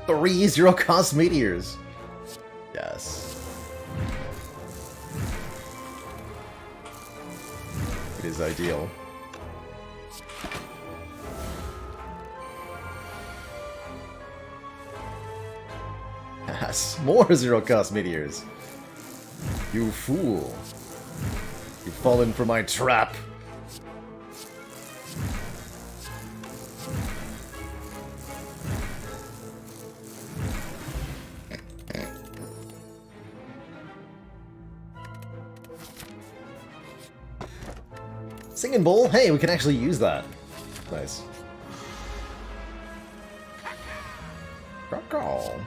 Three zero-cost meteors. Yes. It is ideal. Yes, more zero-cost meteors. You fool. You've fallen for my trap. Singing bowl? Hey, we can actually use that. Nice. Rock-all.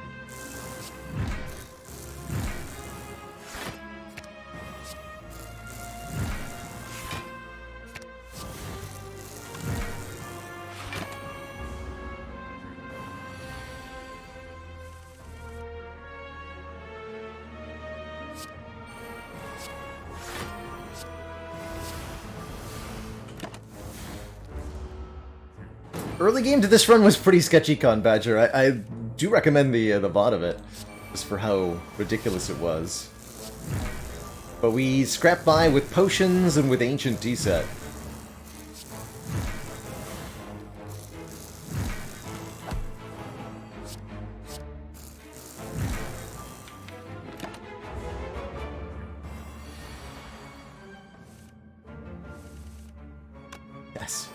Early game to this run was pretty sketchy, Con Badger. I do recommend the VOD of it, just for how ridiculous it was. But we scrapped by with potions and with Ancient T-Set. Yes.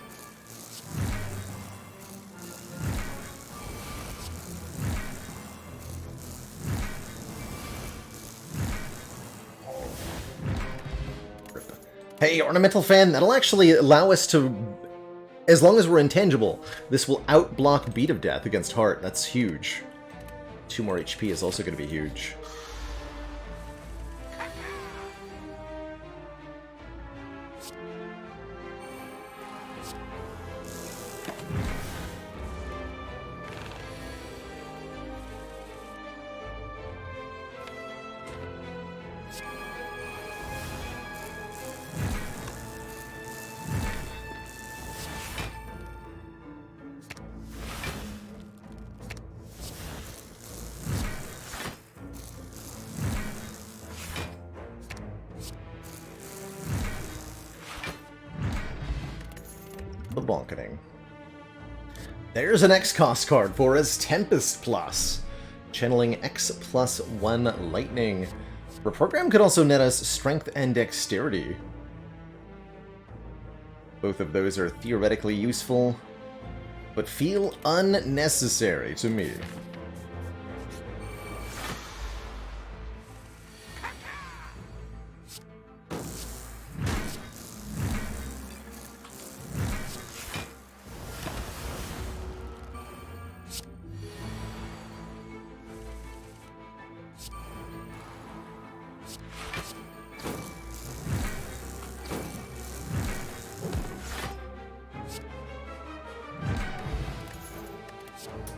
Hey, Ornamental Fan, that'll actually allow us to, as long as we're intangible, this will outblock Beat of Death against Heart. That's huge. 2 more HP is also going to be huge. The bonketing. There's an X cost card for us, Tempest Plus. Channeling X plus 1 Lightning. Reprogram could also net us Strength and Dexterity. Both of those are theoretically useful, but feel unnecessary to me.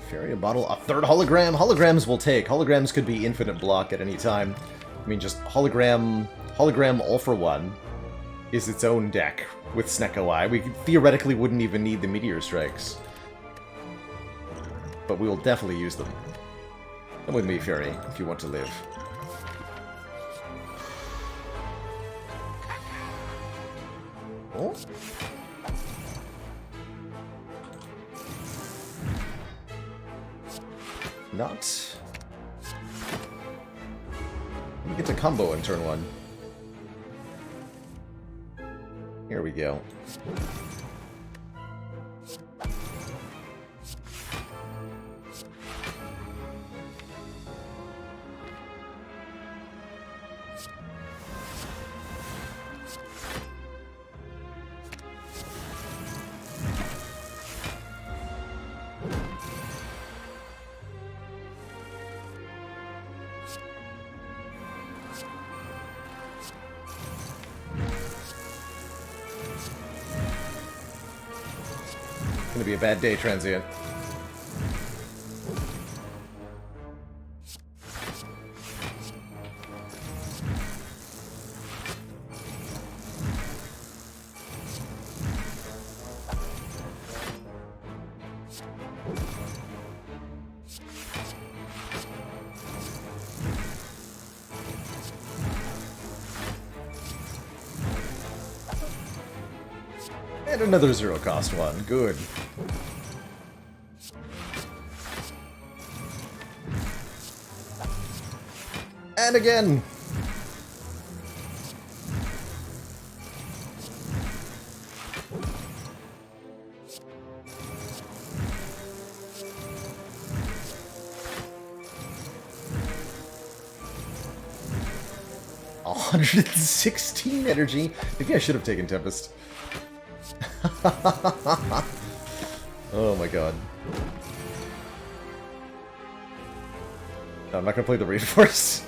Fury, a bottle, a third hologram. Holograms will take. Holograms could be infinite block at any time. I mean, just hologram all for one is its own deck with Snecko Eye. We theoretically wouldn't even need the Meteor Strikes. But we will definitely use them. Come with me, Fury, if you want to live. Oh? Not. We get to combo in turn 1. Here we go. gonna be a bad day, Transient. And another zero-cost one. Good. And again! $116 energy. Maybe I should have taken Tempest. Oh my god. No, I'm not gonna play the Reinforce.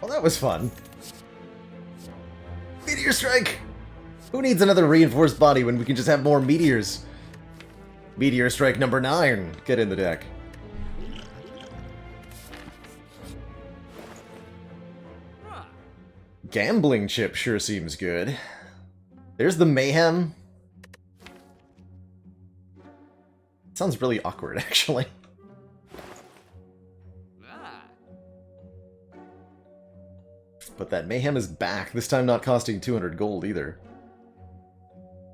Well, that was fun. Meteor Strike! Who needs another reinforced body when we can just have more meteors? Meteor Strike number 9. Get in the deck. Gambling chip sure seems good. There's the Mayhem. Sounds really awkward, actually. But that Mayhem is back, this time not costing 200 gold either.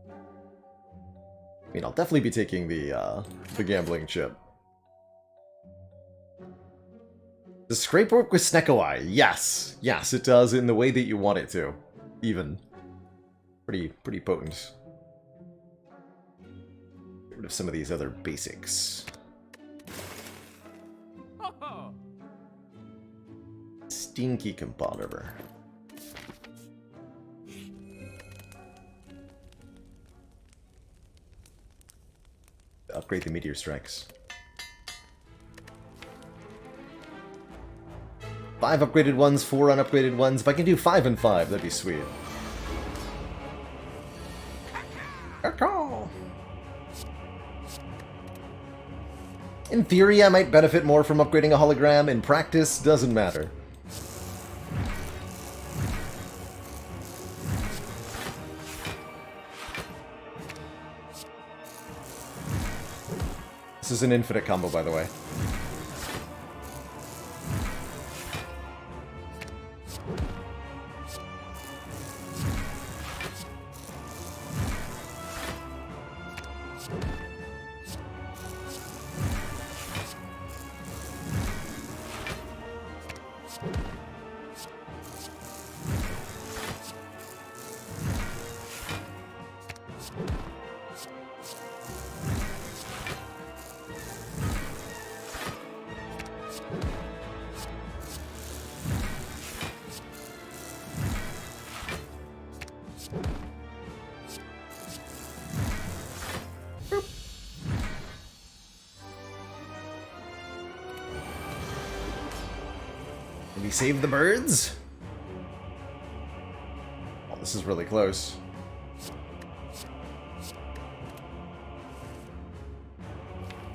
I mean, I'll definitely be taking the gambling chip. Does Scrape work with Snecko-Eye? Yes! Yes, it does in the way that you want it to. Even. Pretty potent. Get rid of some of these other basics. Stinky competitor. Upgrade the meteor strikes. 5 upgraded ones, 4 unupgraded ones. If I can do 5 and 5, that'd be sweet. In theory, I might benefit more from upgrading a hologram. In practice, doesn't matter. This is an infinite combo, by the way. Did we save the birds? Oh, this is really close.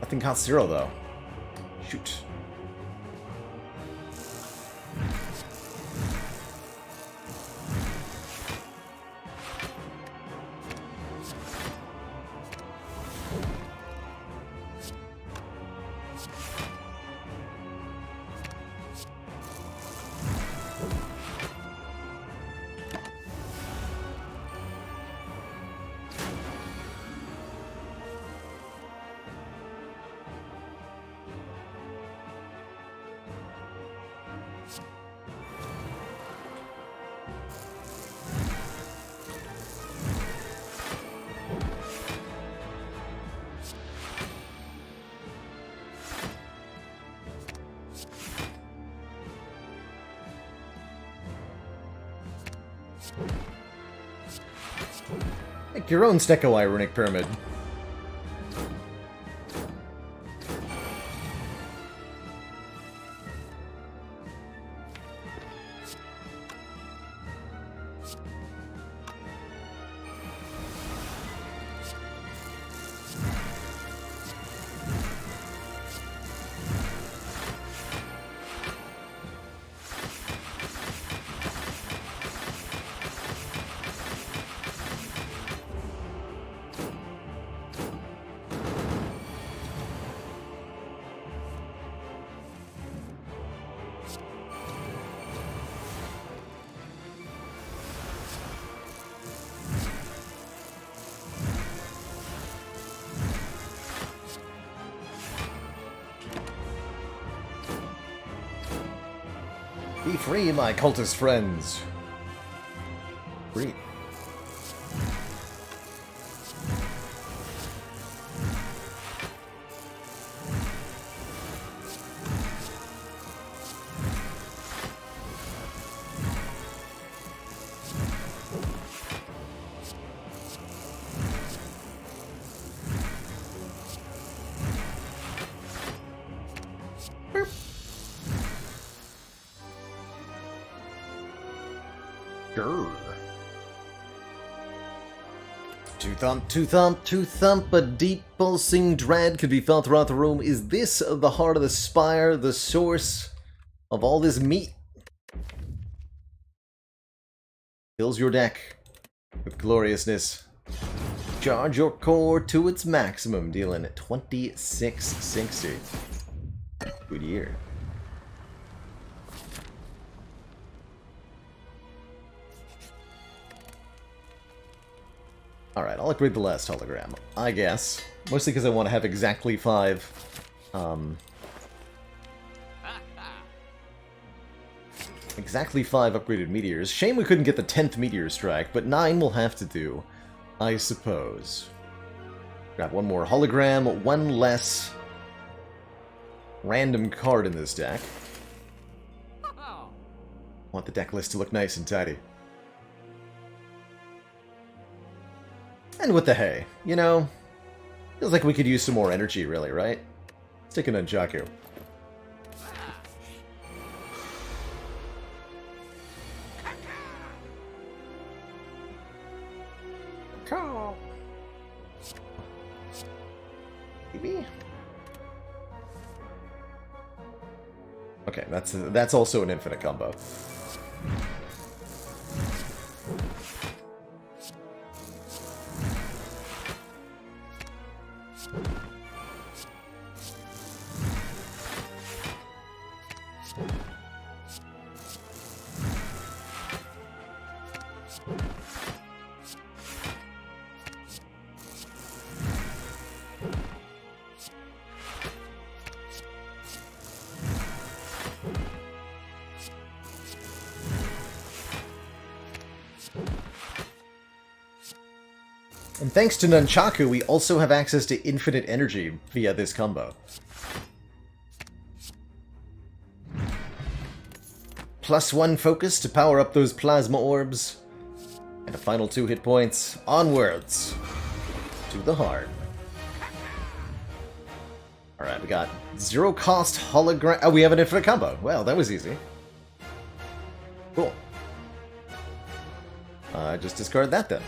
Nothing cost 0 though. Shoot. Make your own Stecco Runic Pyramid. Be free, my cultist friends. Free. To thump, a deep pulsing dread could be felt throughout the room. Is this the heart of the Spire, the source of all this meat? Fills your deck with gloriousness. Charge your core to its maximum, dealing 2660. Good year. Alright, I'll upgrade the last hologram, I guess. Mostly because I want to have exactly 5, exactly 5 upgraded meteors. Shame we couldn't get the 10th meteor strike, but 9 will have to do, I suppose. Grab one more hologram, one less random card in this deck. Want the deck list to look nice and tidy. And what the hey, you know, feels like we could use some more energy, really, right? Stick a Nunchaku. Maybe? Okay, that's also an infinite combo. And thanks to Nunchaku, we also have access to infinite energy via this combo. +1 focus to power up those plasma orbs. And a final 2 hit points. Onwards to the heart. Alright, we got 0 cost hologram. Oh, we have an infinite combo. Well, that was easy. Cool. Just discard that then.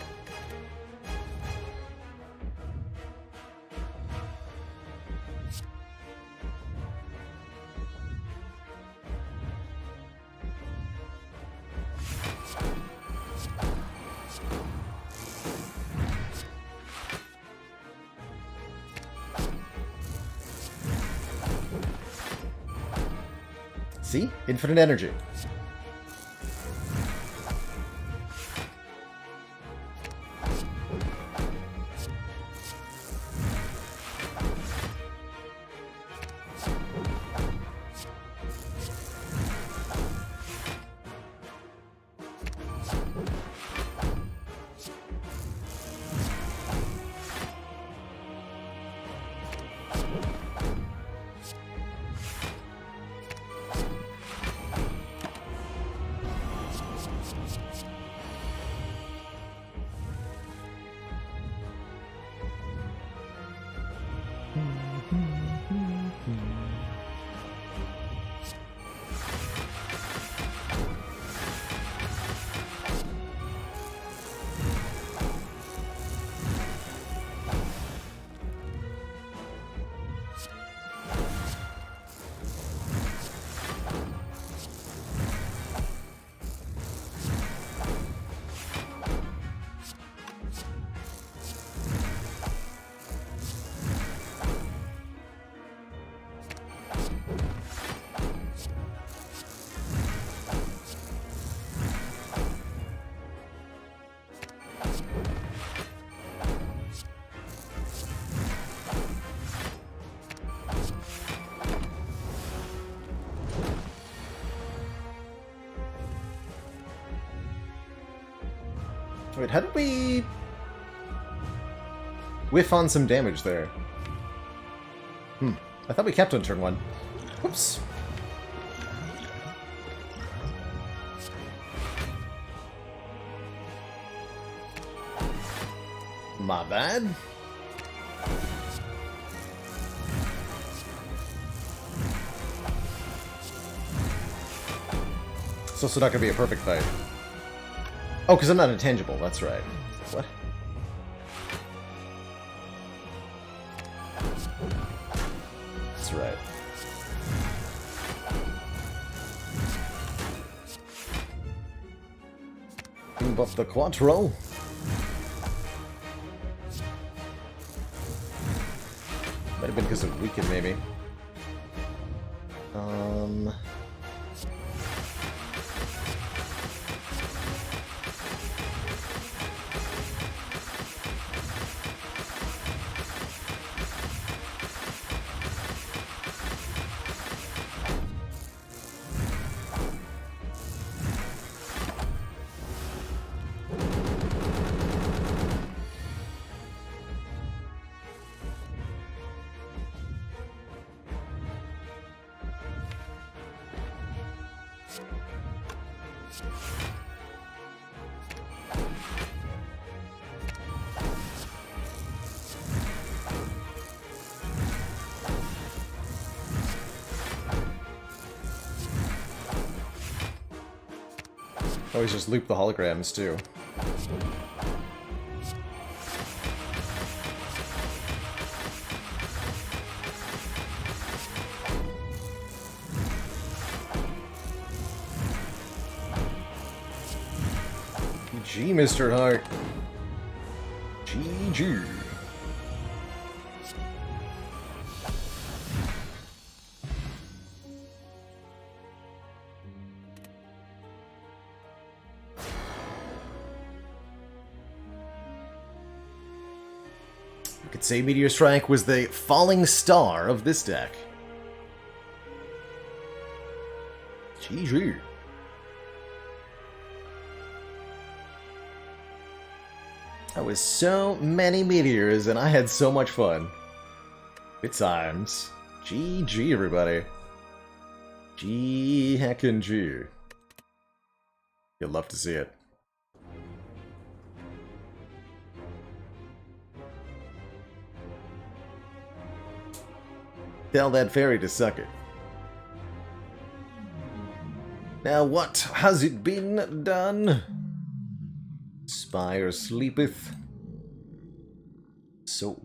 See? Infinite energy. Wait, how did we whiff on some damage there? I thought we kept on turn 1. Whoops. My bad. It's also not going to be a perfect fight. Oh, because I'm not intangible, that's right. What? That's right. Buff the Quattro. Might have been because of Weaken, maybe. Always just loop the holograms, too. GG, Mr. Hart. GG. You could say Meteor Strike was the falling star of this deck. GG. That was so many meteors, and I had so much fun. Good times. GG, everybody. G heckin' G. You'll love to see it. Tell that fairy to suck it. Now what has it been done? Spire sleepeth. So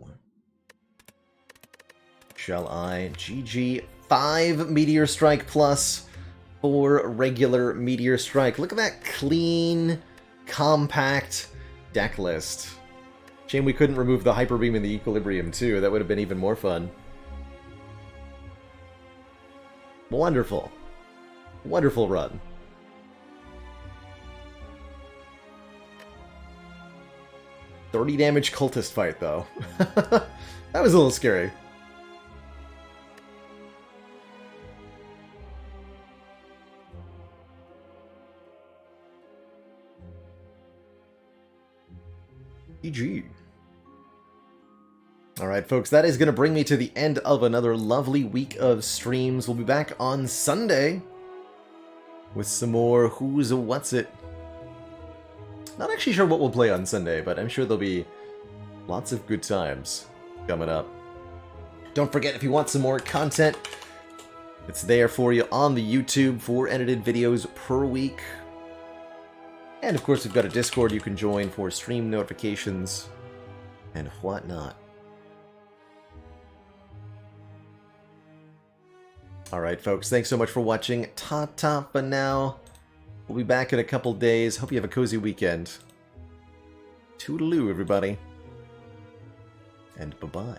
shall I GG 5 Meteor Strike plus 4 regular Meteor Strike. Look at that clean, compact deck list. Shame we couldn't remove the Hyper Beam and the Equilibrium too. That would have been even more fun. Wonderful. Wonderful run. $30 damage cultist fight, though. That was a little scary. GG. Alright, folks, that is going to bring me to the end of another lovely week of streams. We'll be back on Sunday with some more Who's a What's It. Not actually sure what we'll play on Sunday, but I'm sure there'll be lots of good times coming up. Don't forget, if you want some more content, it's there for you on the YouTube, 4 edited videos per week. And of course, we've got a Discord you can join for stream notifications and whatnot. Alright, folks, thanks so much for watching. Ta-ta for now. We'll be back in a couple days. Hope you have a cozy weekend. Toodaloo, everybody. And bye-bye.